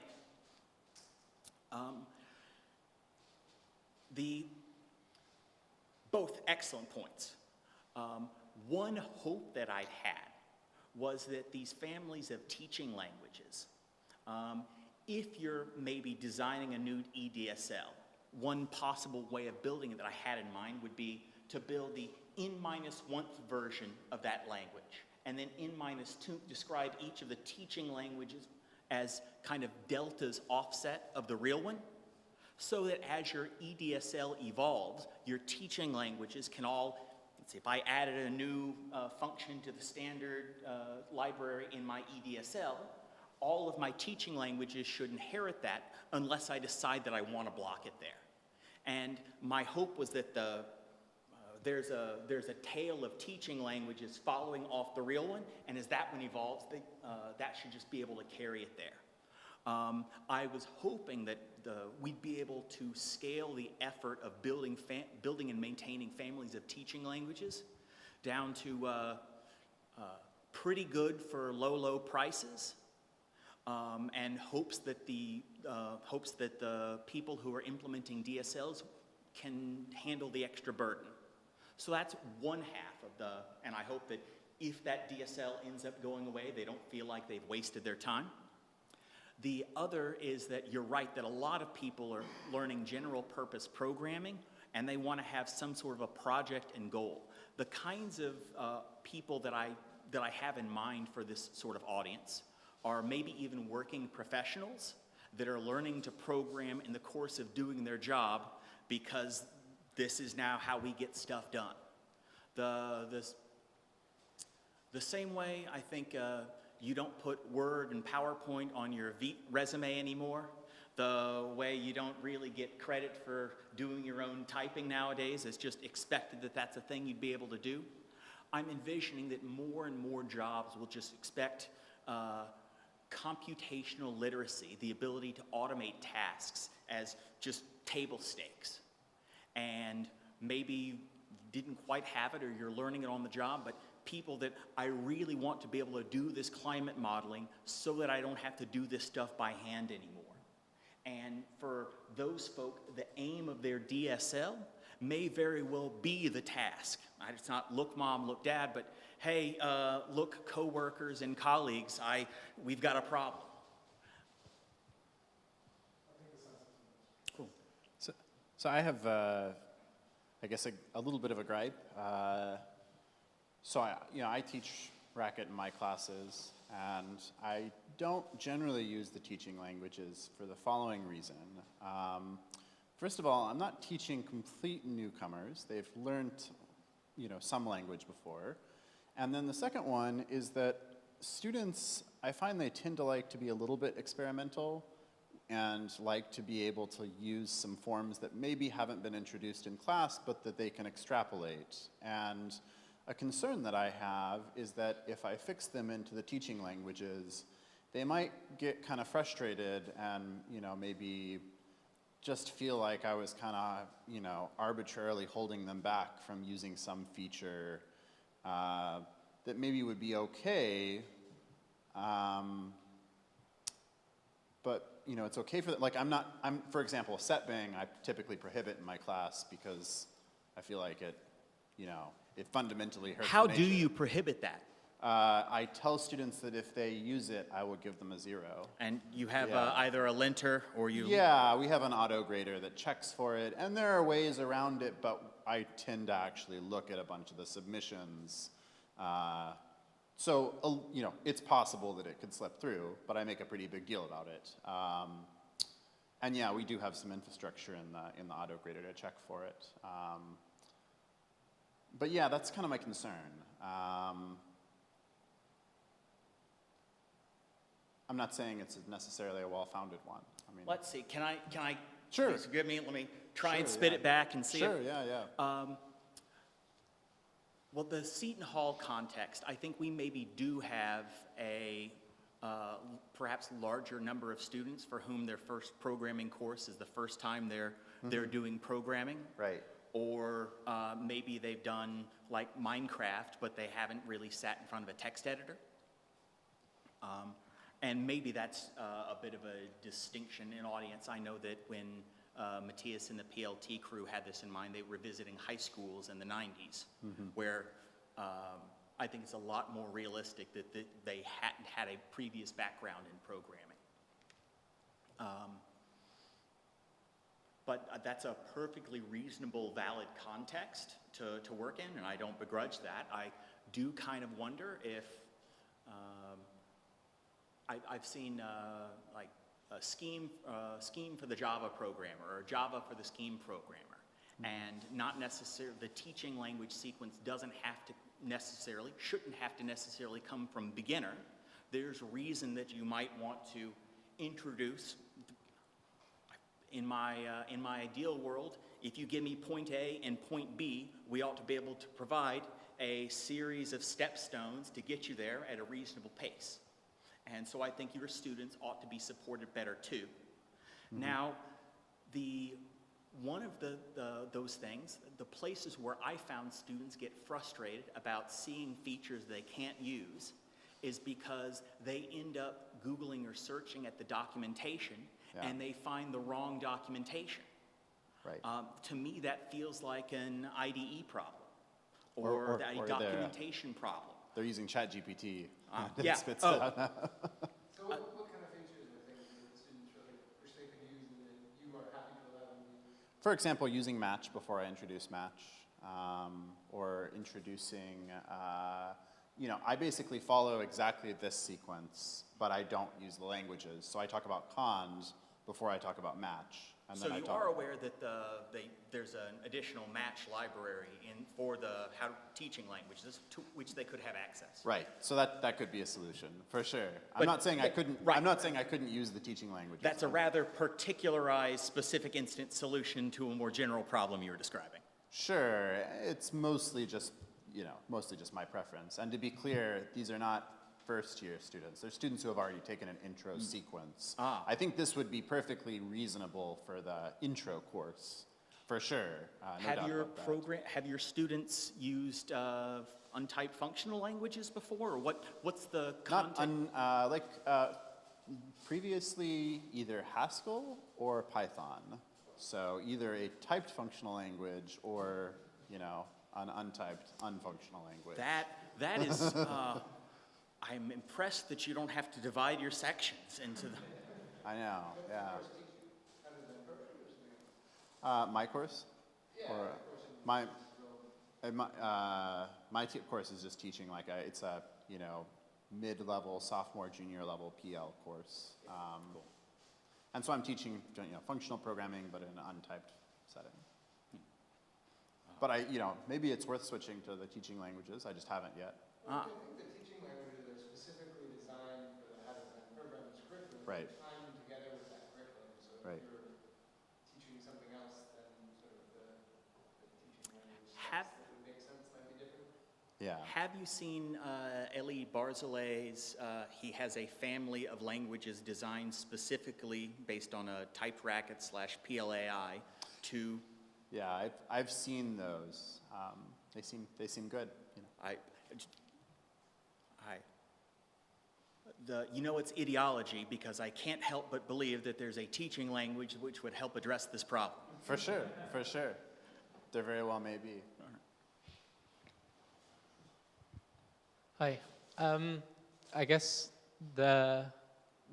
Both excellent points. One hope that I'd had was that these families of teaching languages, if you're maybe designing a new EDSL, one possible way of building it that I had in mind would be to build the n-1th version of that language. And then n-2 describe each of the teaching languages as kind of delta's offset of the real one, so that as your EDSL evolves, your teaching languages can all, let's see, if I added a new function to the standard library in my EDSL, all of my teaching languages should inherit that unless I decide that I want to block it there. And my hope was that there's a tail of teaching languages following off the real one, and as that one evolves, that should just be able to carry it there. I was hoping that we'd be able to scale the effort of building and maintaining families of teaching languages down to pretty good for low prices, and hopes that the people who are implementing DSLs can handle the extra burden. So that's one half of and I hope that if that DSL ends up going away, they don't feel like they've wasted their time. The other is that you're right that a lot of people are learning general purpose programming and they want to have some sort of a project and goal. The kinds of people that I have in mind for this sort of audience are maybe even working professionals that are learning to program in the course of doing their job because this is now how we get stuff done. The same way I think you don't put Word and PowerPoint on your resume anymore, the way you don't really get credit for doing your own typing nowadays, it's just expected that that's a thing you'd be able to do. I'm envisioning that more and more jobs will just expect computational literacy, the ability to automate tasks as just table stakes. And maybe you didn't quite have it or you're learning it on the job, but people that I really want to be able to do this climate modeling so that I don't have to do this stuff by hand anymore. And for those folk, the aim of their DSL may very well be the task. It's not look mom, look dad, but hey, look coworkers and colleagues, we've got a problem. Cool. So I have, I guess, a little bit of a gripe. So I teach Racket in my classes, and I don't generally use the teaching languages for the following reason. First of all, I'm not teaching complete newcomers. They've learned, some language before. And then the second one is that students, I find they tend to like to be a little bit experimental and like to be able to use some forms that maybe haven't been introduced in class, but that they can extrapolate. And a concern that I have is that if I fix them into the teaching languages, they might get kind of frustrated and, maybe just feel like I was kind of, arbitrarily holding them back from using some feature that maybe would be okay, but, it's okay for, for example, set bang I typically prohibit in my class because I feel like it, it fundamentally hurts How the do nature. you prohibit that? I tell students that if they use it, I will give them a 0. And you have either a linter or you... Yeah, we have an auto grader that checks for it, and there are ways around it, but I tend to actually look at a bunch of the submissions. So, it's possible that it could slip through, but I make a pretty big deal about it. And yeah, we do have some infrastructure in the auto grader to check for it. But yeah, that's kind of my concern. I'm not saying it's necessarily a well-founded one. I mean, Let's see, can I Sure. please forgive me, let me try and spit it back and see Sure, if... yeah. Well, the Seton Hall context, I think we maybe do have a perhaps larger number of students for whom their first programming course is the first time they're doing programming. Right. Or maybe they've done like Minecraft, but they haven't really sat in front of a text editor. And maybe that's a bit of a distinction in audience. I know that when Matthias and the PLT crew had this in mind, they were visiting high schools in the 90s, where I think it's a lot more realistic that they hadn't had a previous background in programming. but that's a perfectly reasonable, valid context to work in, and I don't begrudge that. I do kind of wonder if, I've seen like a scheme for the Java programmer, or Java for the scheme programmer, and not necessarily, the teaching language sequence doesn't have to necessarily, shouldn't have to necessarily come from beginner. There's a reason that you might want to introduce, in my ideal world, if you give me point A and point B, we ought to be able to provide a series of stepstones to get you there at a reasonable pace. And so I think your students ought to be supported better too. Now, one of those things, the places where I found students get frustrated about seeing features they can't use, is because they end up Googling or searching at the documentation, and they find the wrong documentation. Right. To me, that feels like an IDE problem, or a documentation problem. They're using ChatGPT. Yeah. So what kind of features are things that the students really wish they could use and that you are happy to allow them to use? For example, using match before I introduce match, or introducing, I basically follow exactly this sequence, but I don't use the languages. So I talk about cons before I talk about match. And So then you are aware that there's an additional match library for the teaching languages, to which they could have access. Right. So that could be a solution for sure. I'm not saying I couldn't. Right. I'm not saying I couldn't use the teaching languages. That's a rather particularized, specific instance solution to a more general problem you're describing. Sure. It's mostly just my preference. And to be clear, these are not first-year students. They're students who have already taken an intro sequence. I think this would be perfectly reasonable for the intro course, for sure. Have your students used untyped functional languages before, or what's the content? Previously, either Haskell or Python. So either a typed functional language or, an untyped, unfunctional language. That is. I'm impressed that you don't have to divide your sections into the... I know, yeah. My course? Yeah, or my course is just teaching it's a mid-level, sophomore, junior level PL course. And so I'm teaching functional programming, but in an untyped setting. But maybe it's worth switching to the teaching languages. I just haven't yet. I think the teaching languages are specifically designed for the how to design program as curriculum. Right. Tie them together with that curriculum. So if you're teaching something else, then sort of the teaching language that would make sense might be different. Yeah. Have you seen Elie Barzolet's, he has a family of languages designed specifically based on a typed racket / PLAI to... Yeah, I've seen those. They seem good. It's ideology, because I can't help but believe that there's a teaching language which would help address this problem. For sure. There very well may be. Hi. I guess the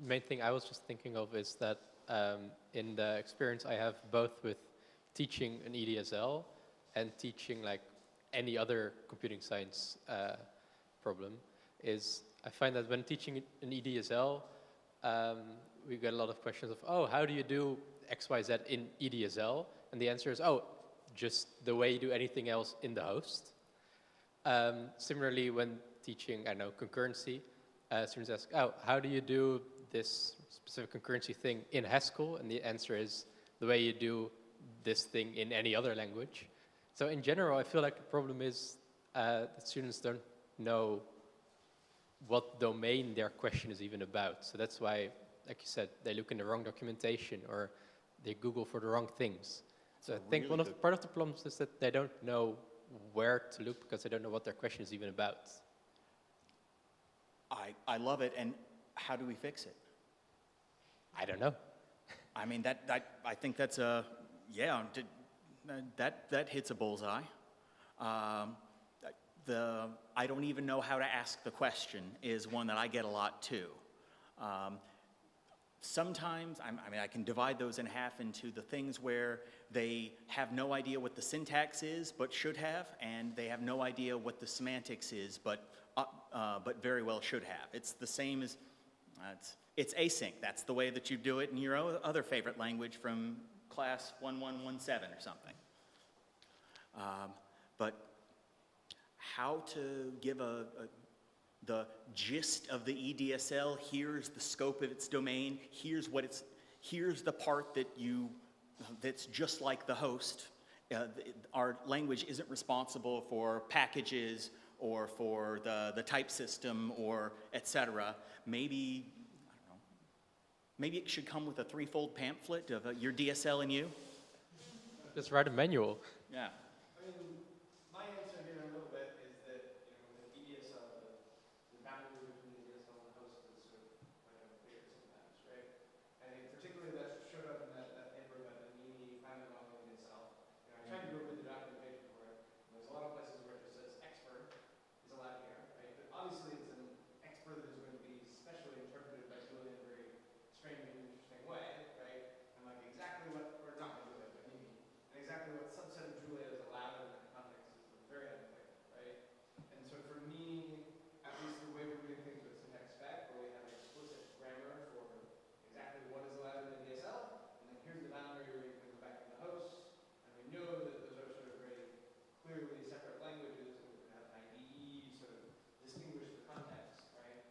main thing I was just thinking of is that in the experience I have both with teaching an EDSL and teaching any other computing science problem, is I find that when teaching an EDSL, we get a lot of questions of, how do you do X, Y, Z in EDSL? And the answer is, just the way you do anything else in the host. Similarly, when teaching, concurrency, students ask, how do you do this specific concurrency thing in Haskell? And the answer is the way you do this thing in any other language. So in general, I feel like the problem is that students don't know what domain their question is even about. So that's why, like you said, they look in the wrong documentation or they Google for the wrong things. So I think part of the problems is that they don't know where to look because they don't know what their question is even about. I love it, and how do we fix it? I don't know. I mean, I think that's that hits a bullseye. I don't even know how to ask the question is one that I get a lot too. sometimes, I mean, I can divide those in half into the things where they have no idea what the syntax is, but should have, and they have no idea what the semantics is, but very well should have. It's the same as, it's async. That's the way that you do it in your other favorite language from class 1117 or something. But how to give the gist of the EDSL, here's the scope of its domain, here's the part that's just like the host. Our language isn't responsible for packages or for the type system or et cetera. Maybe, I don't know, maybe it should come with a threefold pamphlet of your DSL and you. Just write a manual. Yeah. I mean, my answer here a little bit is that, with an EDSL, the boundary between the DSL and the host is sort of quite unclear sometimes, right? I think particularly that showed up in that paper about the Mimi climate modeling DSL. I tried to go over the documentation for it. There's a lot of places where it just says expert is allowed here, right? But obviously it's an expert that is going to be specially interpreted by Julia in a very strange and interesting way, right? And like exactly what, or not by Julia, but Mimi, and exactly what subset of Julia is allowed in that context is very unclear, right? And so for me, at least the way we're doing things with syntax spec, where we have explicit grammar for exactly what is allowed in the DSL, and then here's the boundary where you can go back to the host, and we know that those are sort of very clearly separate languages, and we can have an IDE sort of distinguish the context, right?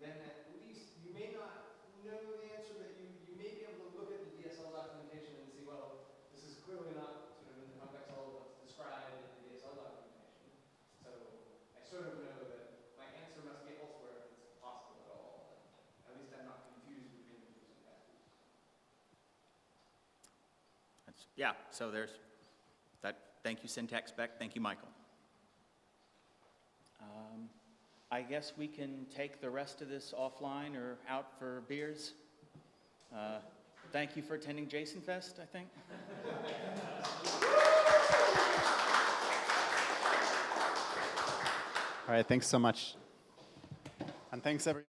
Then at least you may not know the answer, but you may be able to look at the DSL documentation and see, well, this is clearly not sort of in the context of what's described in the DSL documentation. So I sort of know that my answer must be elsewhere if it's possible at all. At least I'm not confused between the two syntaxes. Yeah, so there's that. Thank you, syntax spec. Thank you, Michael. I guess we can take the rest of this offline or out for beers. Thank you for attending Jason Fest, I think. All right, thanks so much. And thanks, everyone.